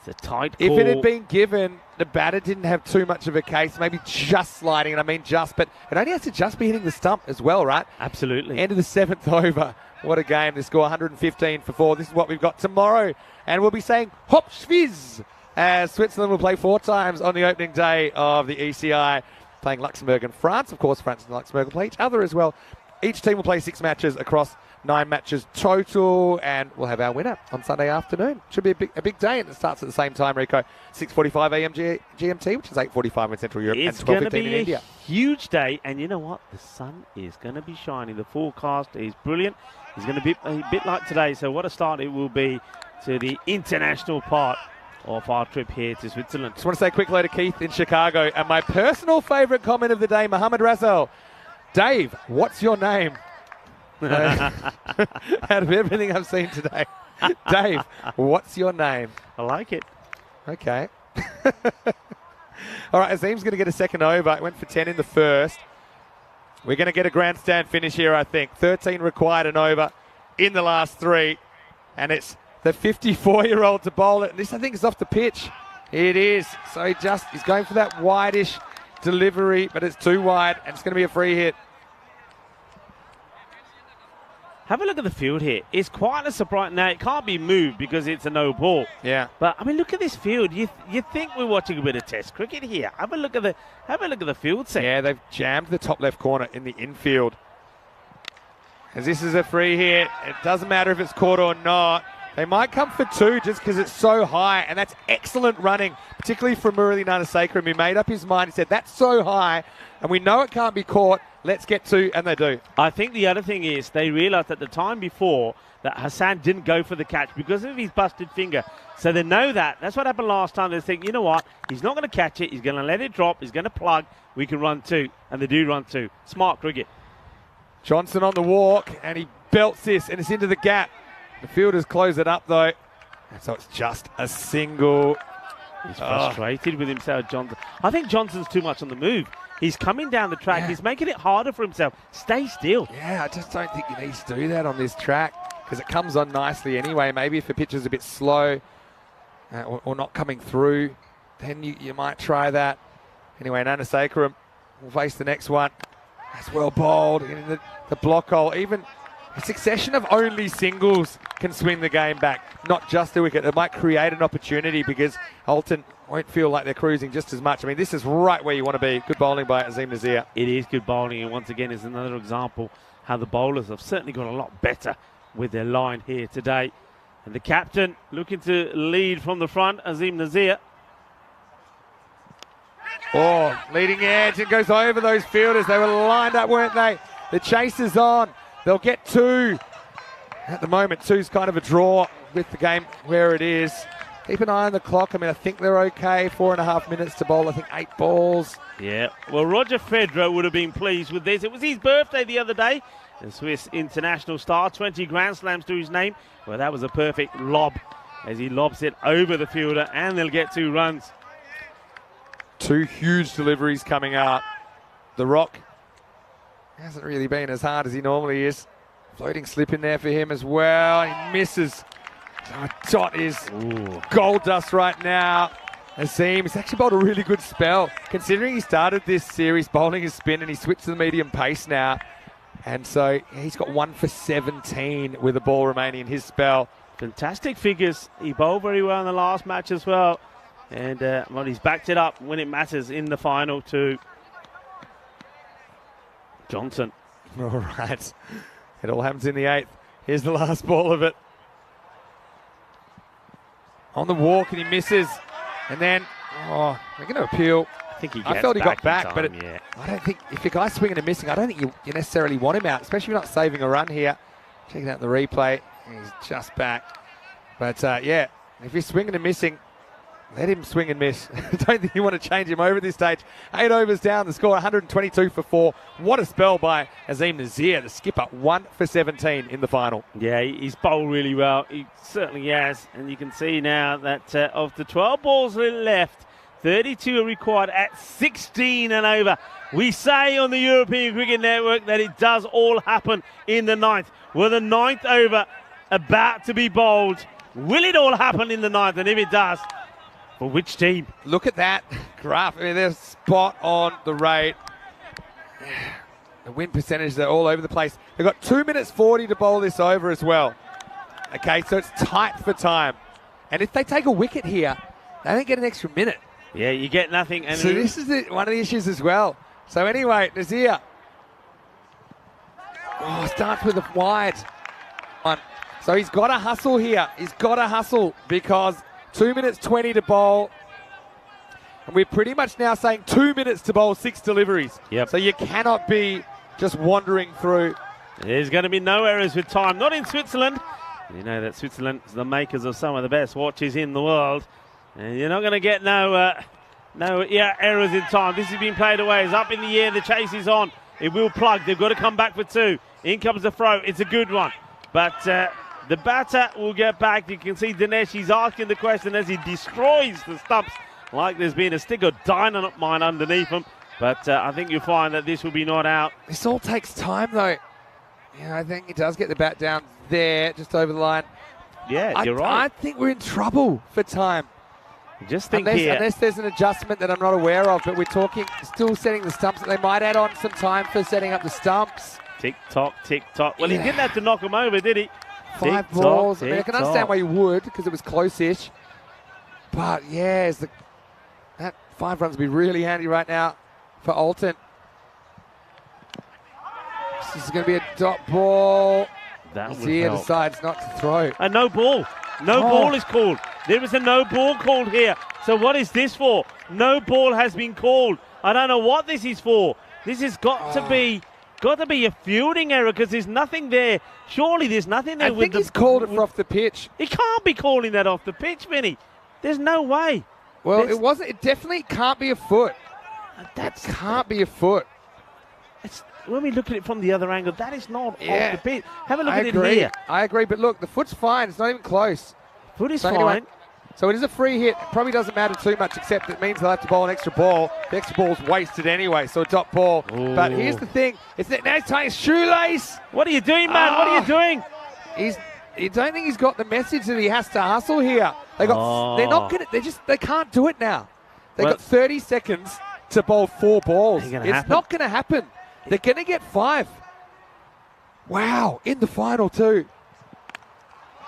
a tight call. If it had been given, the batter didn't have too much of a case, maybe just sliding, and I mean just, but it only has to just be hitting the stump as well, right? Absolutely. End of the 7th over. What a game. The score 115 for 4. This is what we've got tomorrow. And we'll be saying hop schwiz as Switzerland will play 4 times on the opening day of the ECI, playing Luxembourg and France. Of course, France and Luxembourg will play each other as well. Each team will play 6 matches across 9 matches total, and we'll have our winner on Sunday afternoon. Should be a big day, and it starts at the same time, Rico. 6:45 a.m. GMT, which is 8:45 in Central Europe, It's and going to 12:15 in be India. a huge day, and you know what? The sun is going to be shining. The forecast is brilliant. It's going to be a bit like today, so what a start it will be to the international part of our trip here to Switzerland. Just want to say a quick hello to Keith in Chicago, and my personal favourite comment of the day, Mohammed Razel. Dave, what's your name? Out of everything I've seen today. Dave, what's your name? I like it. Okay. All right, Azim's going to get a second over. It went for 10 in the first. We're going to get a grandstand finish here, I think. 13 required and over in the last 3. And it's the 54-year-old to bowl it. And this, I think, is off the pitch. It is. So he's going for that wide-ish delivery, but it's too wide, and it's going to be a free hit. Have a look at the field here. It's quite a surprise. Now, it can't be moved because it's a no ball. Yeah. But, I mean, look at this field. You think we're watching a bit of Test cricket here. Have a look at the field set. Yeah, they've jammed the top left corner in the infield. As this is a free hit, it doesn't matter if it's caught or not. They might come for 2 just because it's so high, and that's excellent running, particularly from Murali Nanasekaram, who made up his mind. He said, that's so high, and we know it can't be caught. Let's get 2, and they do. I think the other thing is they realised at the time before that Hassan didn't go for the catch because of his busted finger. So they know that. That's what happened last time. They think, you know what? He's not going to catch it. He's going to let it drop. He's going to plug. We can run 2. And they do run 2. Smart cricket. Johnson on the walk, and he belts this, and it's into the gap. The fielders close it up, though. And so it's just a single. He's frustrated with himself, Johnson. I think Johnson's too much on the move. He's coming down the track. Yeah. He's making it harder for himself. Stay still. Yeah, I just don't think you need to do that on this track because it comes on nicely anyway. Maybe if the pitch is a bit slow or not coming through, then you might try that. Anyway, Nanasekaram will face the next one. That's well bowled in the block hole. Even a succession of only singles can swing the game back, not just a wicket. It might create an opportunity because Holton won't feel like they're cruising just as much. I mean, this is right where you want to be. Good bowling by Azim Nazir. It is good bowling, and once again, is another example how the bowlers have certainly got a lot better with their line here today. And the captain looking to lead from the front, Azim Nazir. Oh, leading edge, and goes over those fielders. They were lined up, weren't they? The chase is on. They'll get 2. At the moment, 2's kind of a draw with the game where it is. Keep an eye on the clock. I mean, I think they're okay. 4.5 minutes to bowl. I think 8 balls. Yeah. Well, Roger Federer would have been pleased with this. It was his birthday the other day. The Swiss international star, 20 Grand Slams to his name. Well, that was a perfect lob as he lobs it over the fielder, and they'll get 2 runs. 2 huge deliveries coming out. The Rock hasn't really been as hard as he normally is. Floating slip in there for him as well. He misses. Dot is gold dust right now. Azim, he's actually bowled a really good spell, considering he started this series bowling his spin and he switched to the medium pace now. And so he's got 1 for 17 with the ball remaining in his spell. Fantastic figures. He bowled very well in the last match as well. And well, he's backed it up when it matters in the final to Johnson. All right. It all happens in the 8th. Here's the last ball of it. On the walk, and he misses. And then, they're going to appeal. I think I felt he got back, but yeah. I don't think, if your guy's swinging and missing, I don't think you necessarily want him out, especially if you're not saving a run here. Checking out the replay. He's just back. But, yeah, if you're swinging and missing, let him swing and miss. I don't think you want to change him over at this stage. 8 overs down, the score 122 for 4. What a spell by Azim Nazir, the skipper, 1 for 17 in the final. Yeah, he's bowled really well. He certainly has. And you can see now that of the 12 balls left, 32 are required at 16 and over. We say on the European Cricket Network that it does all happen in the 9th. Well, the 9th over about to be bowled. Will it all happen in the 9th? And if it does, for which team? Look at that graph. I mean, they're spot on the rate. The win percentage, they're all over the place. They've got 2 minutes 40 to bowl this over as well. Okay, so it's tight for time. And if they take a wicket here, they don't get an extra minute. Yeah, you get nothing. And so this is one of the issues as well. So anyway, Nazir. Starts with a wide. So he's got to hustle here. He's got to hustle because 2 minutes 20 to bowl. And we're pretty much now saying 2 minutes to bowl 6 deliveries. Yep. So you cannot be just wandering through. There's going to be no errors with time. Not in Switzerland. You know that Switzerland is the makers of some of the best watches in the world. And you're not going to get no errors in time. This has been played away. It's up in the air. The chase is on. It will plug. They've got to come back for 2. In comes the throw. It's a good one. But the batter will get back. You can see Dinesh, he's asking the question as he destroys the stumps like there's been a stick of dynamite underneath him. But I think you'll find that this will be not out. This all takes time, though. Yeah, I think he does get the bat down there, just over the line. Yeah, you're right. I think we're in trouble for time. Just think here. Unless there's an adjustment that I'm not aware of, but we're talking still setting the stumps. They might add on some time for setting up the stumps. Tick-tock, tick-tock. Well, he didn't have to knock him over, did he? 5 balls. I mean, I can understand why you would, because it was close-ish. But, yeah, that 5 runs would be really handy right now for Alton. This is going to be a dot ball. That would Zia help. decides not to throw. A no ball. No ball is called. There is a no ball called here. So what is this for? No ball has been called. I don't know what this is for. This has got to be a fielding error because there's nothing there. Surely there's nothing there. I think he's called it for off the pitch. He can't be calling that off the pitch, Vinny. There's no way. Well, it wasn't. It definitely can't be a foot. That can't be a foot. When we look at it from the other angle, that is not off the pitch. Have a look at agree. it here. I agree, but look, the foot's fine. It's not even close. Foot is so fine. Anyway, so it is a free hit. It probably doesn't matter too much, except it means they'll have to bowl an extra ball. The extra ball's wasted anyway, so a dot ball. Ooh. But here's the thing: now he's tying his shoelace. What are you doing, man? What are you doing? I don't think he's got the message that he has to hustle here. They're not gonna. They can't do it now. They've got 30 seconds to bowl 4 balls. It's not going to happen. They're going to get 5. Wow, in the final too.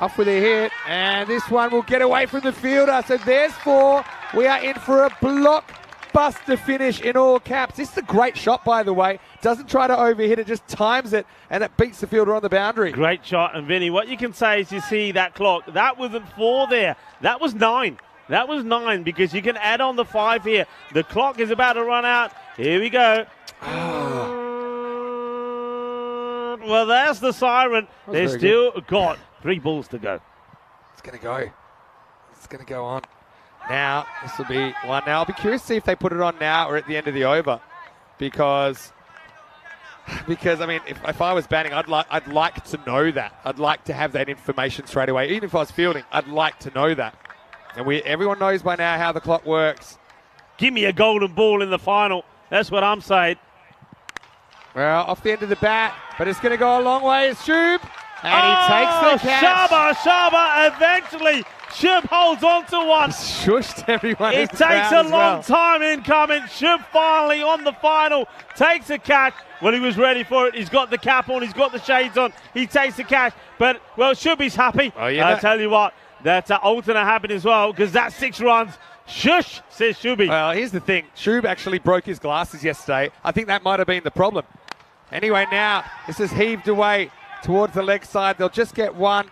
Off with a hit, and this one will get away from the fielder. So there's 4. We are in for a blockbuster finish in all caps. This is a great shot, by the way. Doesn't try to overhit it, just times it, and it beats the fielder on the boundary. Great shot, and Vinny, what you can say is you see that clock. That wasn't 4 there. That was 9. That was 9 because you can add on the 5 here. The clock is about to run out. Here we go. Well, there's the siren. They've still got 3 balls to go. It's going to go. It's going to go on. Now, this will be one. Now, I'll be curious to see if they put it on now or at the end of the over. Because I mean, if I was batting, I'd like to know that. I'd like to have that information straight away. Even if I was fielding, I'd like to know that. And everyone knows by now how the clock works. Give me a golden ball in the final. That's what I'm saying. Well, off the end of the bat, but it's going to go a long way. It's Shub, and he takes the catch. Shaba, eventually. Shub holds on to one. Shushed everyone. It takes a long time in coming. Shub finally on the final takes a catch. Well, he was ready for it. He's got the cap on. He's got the shades on. He takes the catch. But, well, Shub is happy. Oh, yeah. I'll tell you what, that's Alton are happy as well because that's 6 runs. Shush, says Shuby. Well, here's the thing. Shub actually broke his glasses yesterday. I think that might have been the problem. Anyway, now this is heaved away towards the leg side. They'll just get 1.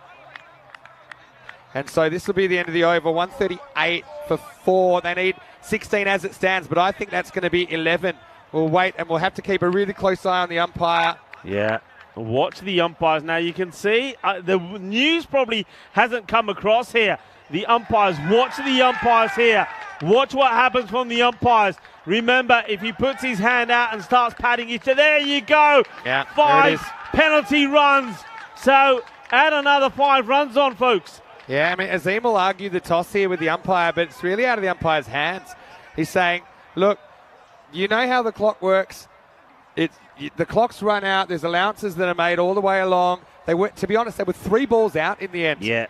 And so this will be the end of the over. 138 for 4. They need 16 as it stands, but I think that's going to be 11. We'll wait, and we'll have to keep a really close eye on the umpire. Yeah. Watch the umpires. Now you can see the news probably hasn't come across here. The umpires, watch the umpires here. Watch what happens from the umpires. Remember, if he puts his hand out and starts patting it, there you go. Yeah, 5 penalty runs. So add another 5 runs on, folks. Yeah, I mean, Azim will argue the toss here with the umpire, but it's really out of the umpire's hands. He's saying, look, you know how the clock works. The clock's run out. There's allowances that are made all the way along. To be honest, they were 3 balls out in the end. Yeah.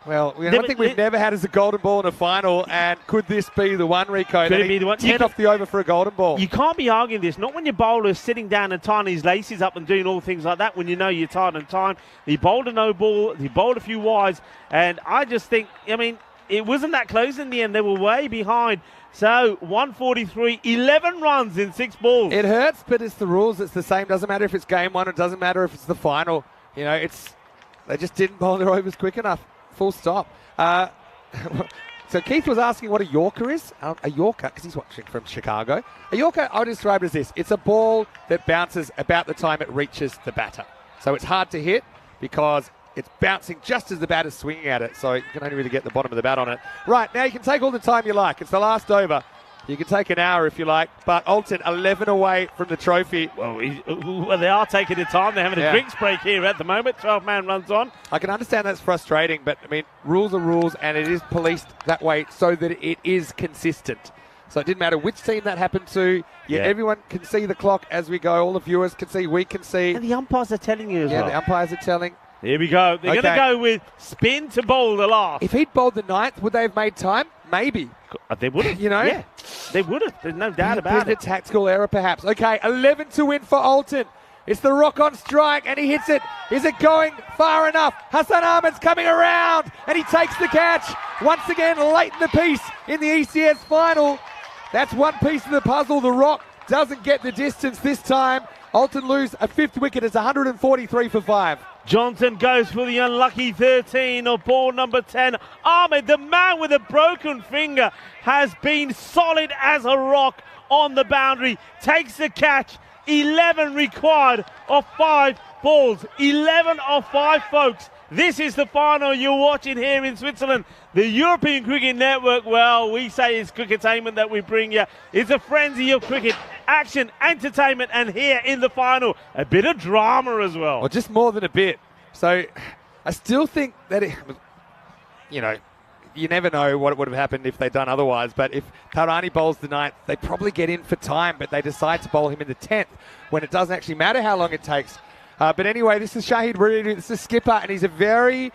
Well, I don't think we've never had as a golden ball in a final, and could this be the one, Rico? Could it be the one? 10 off the over for a golden ball. You can't be arguing this. Not when your bowler is sitting down and tying his laces up and doing all things like that when you know you're tired and time. He bowled a no ball. He bowled a few wides. And I just think, I mean, it wasn't that close in the end. They were way behind. So 143, 11 runs in 6 balls. It hurts, but it's the rules. It's the same. Doesn't matter if it's game 1. It doesn't matter if it's the final. You know, They just didn't bowl their overs quick enough. Full stop. So Keith was asking what a Yorker is. A Yorker, because he's watching from Chicago. A Yorker, I would describe it as this. It's a ball that bounces about the time it reaches the batter. So it's hard to hit because it's bouncing just as the batter's swinging at it. So you can only really get the bottom of the bat on it. Right, now you can take all the time you like. It's the last over. You can take an hour if you like, but Alton 11 away from the trophy. Well, they are taking their time. They're having a drinks break here at the moment. 12-man runs on. I can understand that's frustrating, but, I mean, rules are rules, and it is policed that way so that it is consistent. So it didn't matter which team that happened to. Everyone can see the clock as we go. All the viewers can see. We can see. And the umpires are telling you as well. Yeah, the umpires are telling. Here we go. They're going to go with spin to bowl the last. If he'd bowled the ninth, would they have made time? Maybe. They would have. Yeah, they would have. There's no doubt about it. A tactical error, perhaps. Okay, 11 to win for Alton. It's the rock on strike, and he hits it. Is it going far enough? Hassan Ahmed's coming around, and he takes the catch. Once again, late in the piece in the ECS final. That's one piece of the puzzle. The rock doesn't get the distance this time. Alton lose a fifth wicket. It's 143 for 5. Johnson goes for the unlucky 13 of ball number 10. Ahmed, the man with a broken finger, has been solid as a rock on the boundary. Takes the catch. 11 required of 5 balls. 11 of 5, folks. This is the final you're watching here in Switzerland. The European Cricket Network, well, we say it's cricketainment that we bring you. It's a frenzy of cricket, action, entertainment, and here in the final, a bit of drama as well. Well, just more than a bit. So I still think that, you never know what would have happened if they'd done otherwise. But if Tarani bowls the ninth, they probably get in for time, but they decide to bowl him in the 10th when it doesn't actually matter how long it takes. But anyway, this is Shahid Raidu. This is skipper, and he's a very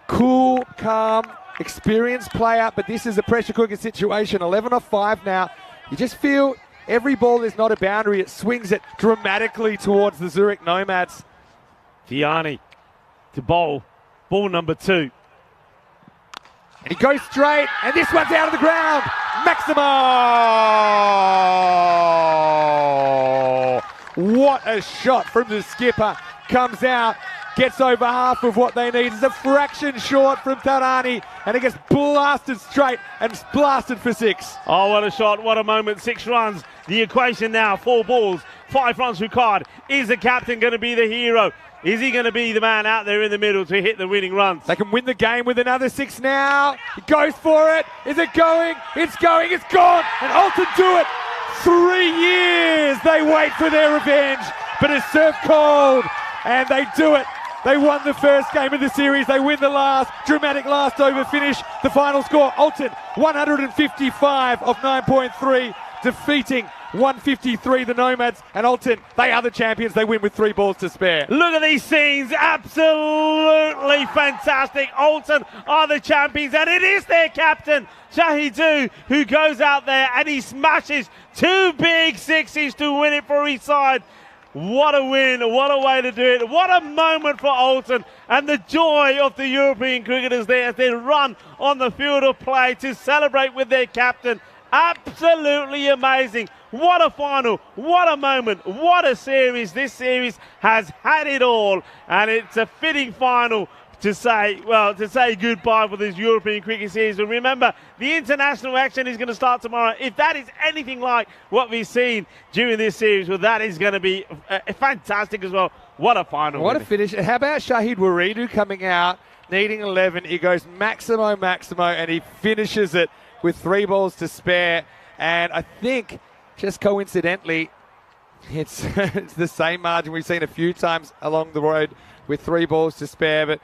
cool, calm, experienced player. But this is a pressure cooker situation. 11 off 5 now. You just feel every ball is not a boundary. It swings it dramatically towards the Zurich Nomads. Fiani to bowl. Ball number 2. And he goes straight, and this one's out of the ground. Maximo! What a shot from the skipper. Comes out, gets over half of what they need. It's a fraction short from Tarani, and it gets blasted straight and blasted for 6. Oh, what a shot, what a moment. 6 runs. The equation now, 4 balls, 5 runs required. Is the captain going to be the hero? Is he going to be the man out there in the middle to hit the winning runs? They can win the game with another 6 now. He goes for it. Is it going? It's going. It's gone. And Alton do it. 3 years they wait for their revenge. But it's served cold. And they do it. They won the first game of the series. They win the last. Dramatic last over finish. The final score, Alton 155 of 9.3. Defeating 153 the Nomads, and Alton, they are the champions. They win with 3 balls to spare. Look at these scenes, absolutely fantastic. Alton are the champions, and it is their captain, Shahidu, who goes out there and he smashes 2 big 6s to win it for his side. What a win, what a way to do it, what a moment for Alton, and the joy of the European cricketers there as they run on the field of play to celebrate with their captain. Absolutely amazing. What a final, what a moment, what a series. This series has had it all, and it's a fitting final to say goodbye for this European cricket series. And remember, the international action is going to start tomorrow. If that is anything like what we've seen during this series, well, that is going to be fantastic as well. What a final. What a finish. How about Shahid Waridu coming out, needing 11. He goes Maximo, and he finishes it with 3 balls to spare. And I think, just coincidentally, it's the same margin we've seen a few times along the road with 3 balls to spare. But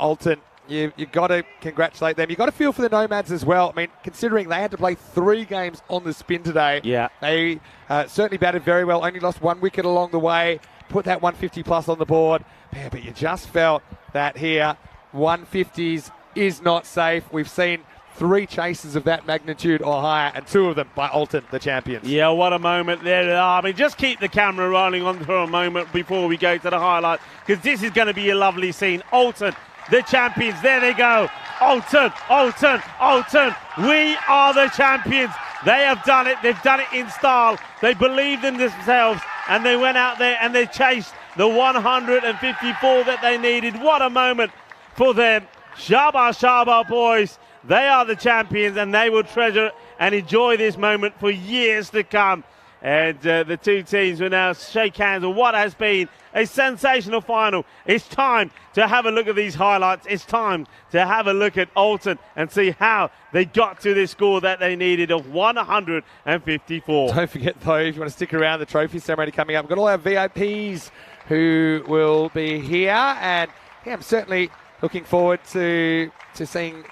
Alton, you've got to congratulate them. You've got to feel for the Nomads as well. I mean, considering they had to play 3 games on the spin today. Yeah. They certainly batted very well, only lost 1 wicket along the way, put that 150 plus on the board. Yeah, but you just felt that here, 150s is not safe. We've seen 3 chases of that magnitude or higher, and 2 of them by Alton, the champions. Yeah, what a moment there they are. I mean, just keep the camera rolling on for a moment before we go to the highlight, because this is going to be a lovely scene. Alton, the champions, there they go. Alton, Alton, Alton, we are the champions. They have done it. They've done it in style. They believed in themselves, and they went out there and they chased the 154 that they needed. What a moment for them. Shaba Shaba boys, they are the champions, and they will treasure and enjoy this moment for years to come. And the two teams will now shake hands on what has been a sensational final. It's time to have a look at these highlights. It's time to have a look at Alton and see how they got to this score that they needed of 154. Don't forget, though, if you want to stick around, the trophy ceremony coming up. We've got all our VIPs who will be here. And yeah, I'm certainly looking forward to seeing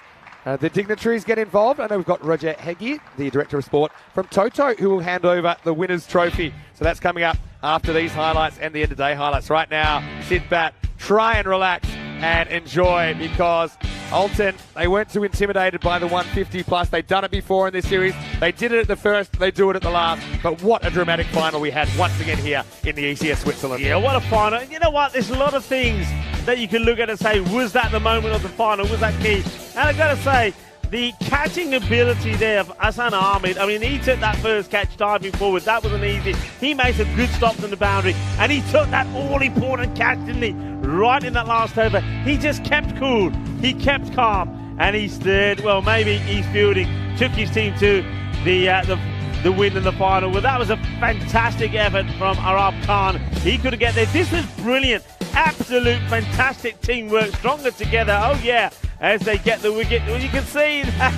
the dignitaries get involved. I know we've got Roger Heggie, the Director of Sport from Toto, who will hand over the winner's trophy. So that's coming up after these highlights and the end of day highlights. Right now, sit back, try and relax and enjoy, because Alton, they weren't too intimidated by the 150 plus. They've done it before in this series. They did it at the first, they do it at the last. But what a dramatic final we had once again here in the ECS Switzerland. Yeah, what a final. You know what? There's a lot of things that you can look at and say, was that the moment of the final? Was that key? And I've got to say, the catching ability there of Hassan Ahmed, I mean, he took that first catch diving forward. That wasn't easy. He made some good stops on the boundary, and he took that all-important catch, didn't he? Right in that last over. He just kept cool. He kept calm, and he stirred. Well, maybe East Fielding took his team to the win in the final. Well, that was a fantastic effort from Arab Khan. He couldn't get there. This was brilliant. Absolute fantastic teamwork. Stronger together. Oh, yeah. As they get the wicket. Well, you can see that,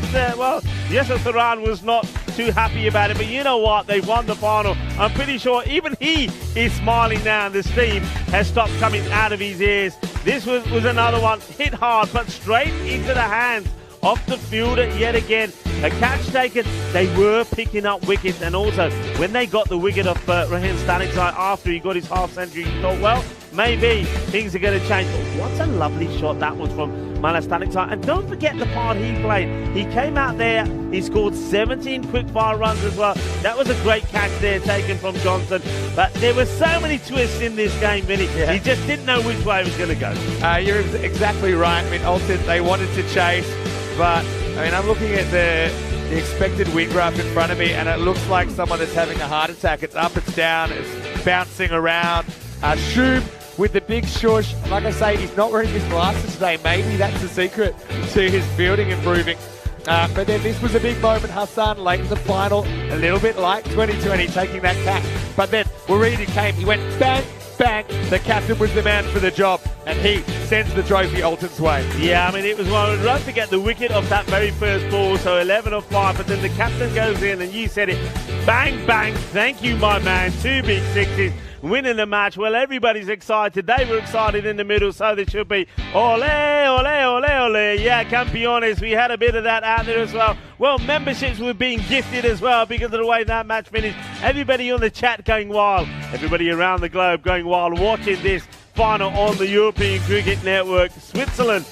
Yasser Saran was not too happy about it. But you know what? They won the final. I'm pretty sure even he is smiling now. And the steam has stopped coming out of his ears. This was another one. Hit hard, but straight into the hands of the fielder yet again. A catch taken. They were picking up wickets. And also, when they got the wicket of Rahin Stanikzai after he got his half century, you thought, well, maybe things are going to change. But what a lovely shot that was from Mala Stanikzai. And don't forget the part he played. He came out there, he scored 17 quick-fire runs as well. That was a great catch there taken from Johnson. But there were so many twists in this game, Vinny. Yeah. He just didn't know which way it was going to go. You're exactly right. I mean, Alton, they wanted to chase, but I mean, I'm looking at the expected win graph in front of me, and it looks like someone that's having a heart attack. It's up, it's down, it's bouncing around. Shub with the big shush. Like I say, he's not wearing his glasses today. Maybe that's the secret to his fielding improving. But then this was a big moment. Hassan late in the final, a little bit like 2020, taking that catch. But then Waridi came, he went bang, bang. The captain was the man for the job, and he sends the trophy Alton's way. Yeah, I mean, it was one. Don't forget the wicket of that very first ball, so 11 of 5. But then the captain goes in, and you said it, bang, bang. Thank you, my man. 2 big sixes. Winning the match. Well, everybody's excited. They were excited in the middle, so they should be. Ole, ole, ole, ole. Yeah, Campeones. We had a bit of that out there as well. Well, memberships were being gifted as well because of the way that match finished. Everybody on the chat going wild. Everybody around the globe going wild watching this final on the European Cricket Network, Switzerland.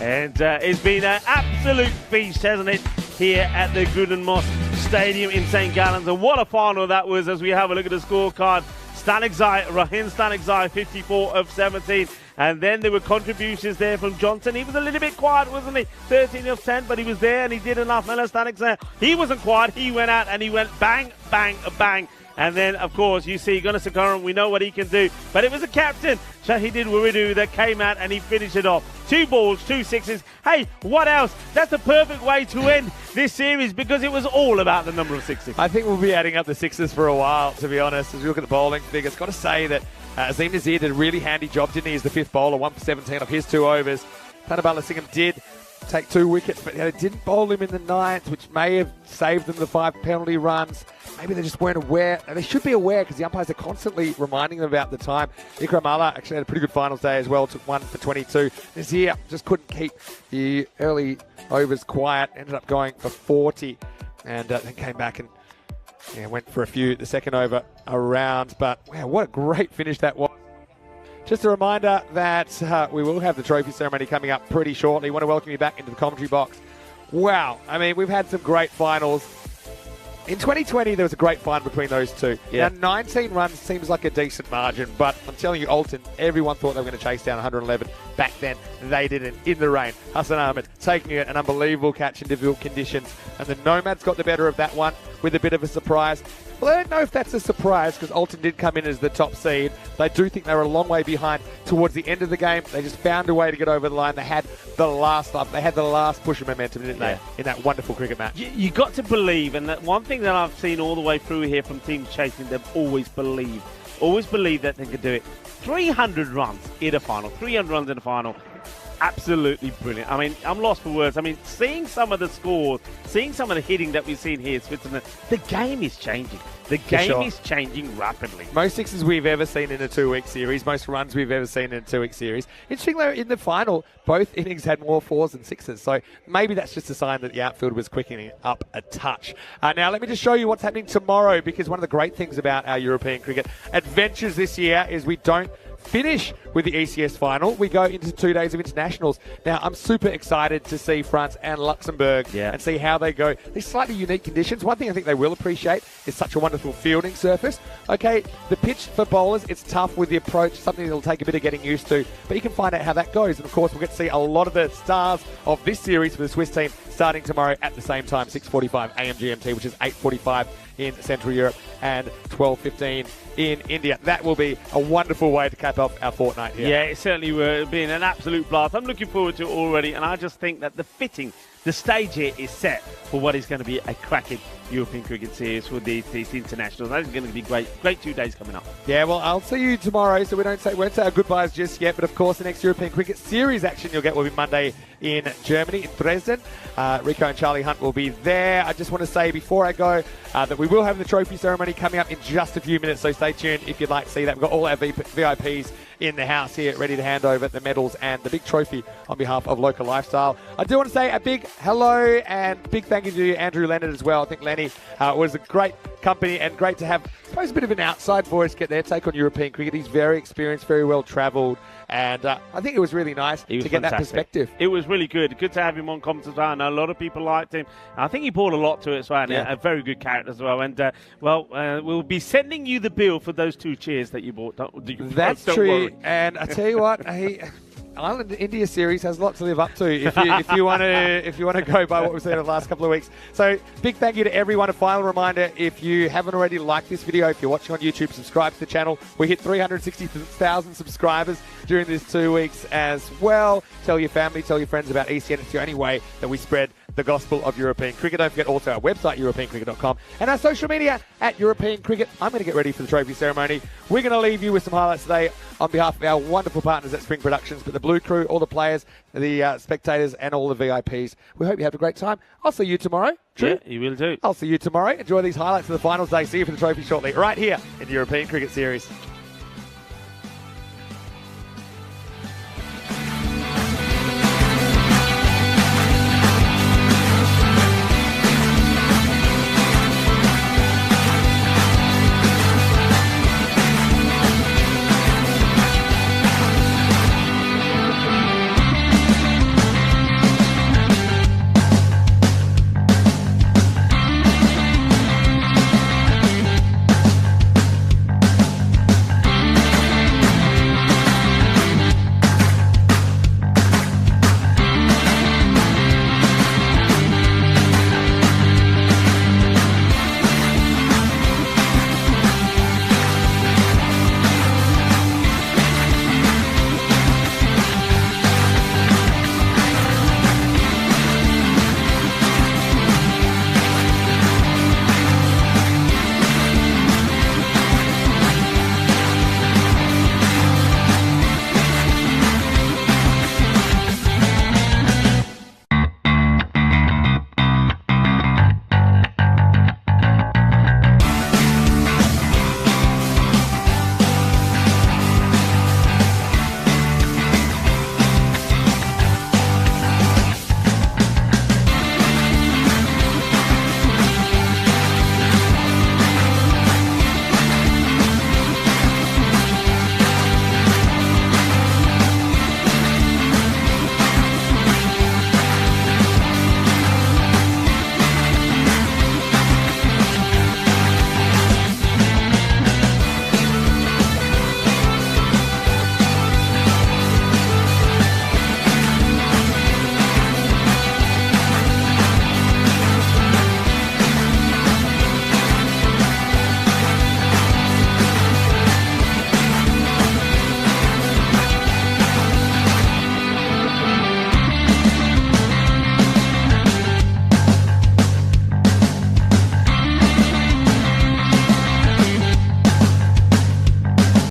And it's been an absolute feast, hasn't it, here at the Grudenmoss Stadium in St. Gallen's. And what a final that was as we have a look at the scorecard. Rahin Stanikzai, 54 of 17. And then there were contributions there from Johnson. He was a little bit quiet, wasn't he? 13 of 10, but he was there and he did enough. Mela Stanikzai, he wasn't quiet. He went out and he went bang, bang, bang. And then, of course, you see Gunasakaran, we know what he can do. But it was the captain, Shahidin Wuridu, that came out and he finished it off. 2 balls, 2 sixes. Hey, what else? That's the perfect way to end this series because it was all about the number of sixes. I think we'll be adding up the sixes for a while, to be honest. As we look at the bowling figures, got to say that Azim Nazir did a really handy job, didn't he, as the 5th bowler, 1 for 17 of his 2 overs. Tanabala Singham did take 2 wickets, but they didn't bowl him in the 9th, which may have saved them the 5 penalty runs. Maybe they just weren't aware. And they should be aware because the umpires are constantly reminding them about the time. Ikram Allah actually had a pretty good finals day as well, took 1 for 22. Nazir just couldn't keep the early overs quiet, ended up going for 40 and then came back and went for a few the second over around. But wow, what a great finish that was. Just a reminder that we will have the trophy ceremony coming up pretty shortly. Want to welcome you back into the commentary box. Wow, I mean, we've had some great finals. In 2020, there was a great final between those two. Yeah. Now, 19 runs seems like a decent margin, but I'm telling you, Alton, everyone thought they were going to chase down 111. Back then, they didn't. In the rain, Hassan Ahmed taking an unbelievable catch in difficult conditions, and the Nomads got the better of that one. with a bit of a surprise. Well, I don't know if that's a surprise because Alton did come in as the top seed. They do think they were a long way behind towards the end of the game. They just found a way to get over the line. They had the last up. They had the last push of momentum, didn't they, in that wonderful cricket match? You got to believe, and that one thing that I've seen all the way through here from Team Chasing, they've always believed that they could do it. 300 runs in a final, 300 runs in a final. Absolutely brilliant. I mean, I'm lost for words. I mean, seeing some of the scores, seeing some of the hitting that we've seen here in Switzerland, the game is changing. The game is changing rapidly. Most sixes we've ever seen in a 2-week series, most runs we've ever seen in a 2-week series. Interesting though, in the final, both innings had more 4s than 6s, so maybe that's just a sign that the outfield was quickening up a touch. Now, let me just show you what's happening tomorrow, because one of the great things about our European cricket adventures this year is we don't finish with the ECS final. We go into 2 days of internationals. Now, I'm super excited to see France and Luxembourg and see how they go. These slightly unique conditions. One thing I think they will appreciate is such a wonderful fielding surface. Okay, the pitch for bowlers, it's tough with the approach, something that'll take a bit of getting used to, but you can find out how that goes. And of course, we'll get to see a lot of the stars of this series for the Swiss team starting tomorrow at the same time, 6:45 AM GMT, which is 8:45 in Central Europe and 12:15 in India. That will be a wonderful way to cap off our fortnight here. Yeah, it certainly will be an absolute blast. I'm looking forward to it already, and I just think that the stage here is set for what is going to be a cracking European cricket series for these internationals. That is going to be great 2 days coming up. Yeah, well, I'll see you tomorrow, so we won't say our goodbyes just yet, but of course the next European cricket series action you'll get will be Monday in Germany, in Dresden. Rico and Charlie Hunt will be there. I just want to say before I go that we will have the trophy ceremony coming up in just a few minutes, so stay tuned if you'd like to see that. We've got all our VIPs in the house here ready to hand over the medals and the big trophy on behalf of Local Lifestyle. I do want to say a big hello and big thank you to Andrew Leonard as well. I think Lenny was a great company and great to have, I suppose, a bit of an outside voice get their take on European cricket. He's very experienced, very well travelled, and I think it was really nice to get that perspective. It was really good. Good to have him on comments as well. I know a lot of people liked him. I think he brought a lot to it as well, and a very good character as well. And, we'll be sending you the bill for those 2 chairs that you bought. That's true. Worry. And I tell you what, Ireland India series has a lot to live up to if you want to go by what we've seen in the last couple of weeks. So big thank you to everyone. A final reminder, if you haven't already liked this video, if you're watching on YouTube, subscribe to the channel. We hit 360,000 subscribers during these 2 weeks as well. Tell your family, tell your friends about ECN. It's the only way that we spread the gospel of European cricket. Don't forget also our website, europeancricket.com, and our social media at European Cricket. I'm going to get ready for the trophy ceremony. We're going to leave you with some highlights today on behalf of our wonderful partners at Spring Productions, but the Blue Crew, all the players, the spectators, and all the VIPs. We hope you have a great time. I'll see you tomorrow. True? Yeah, you will too. I'll see you tomorrow. Enjoy these highlights of the finals day. See you for the trophy shortly, right here in the European Cricket Series.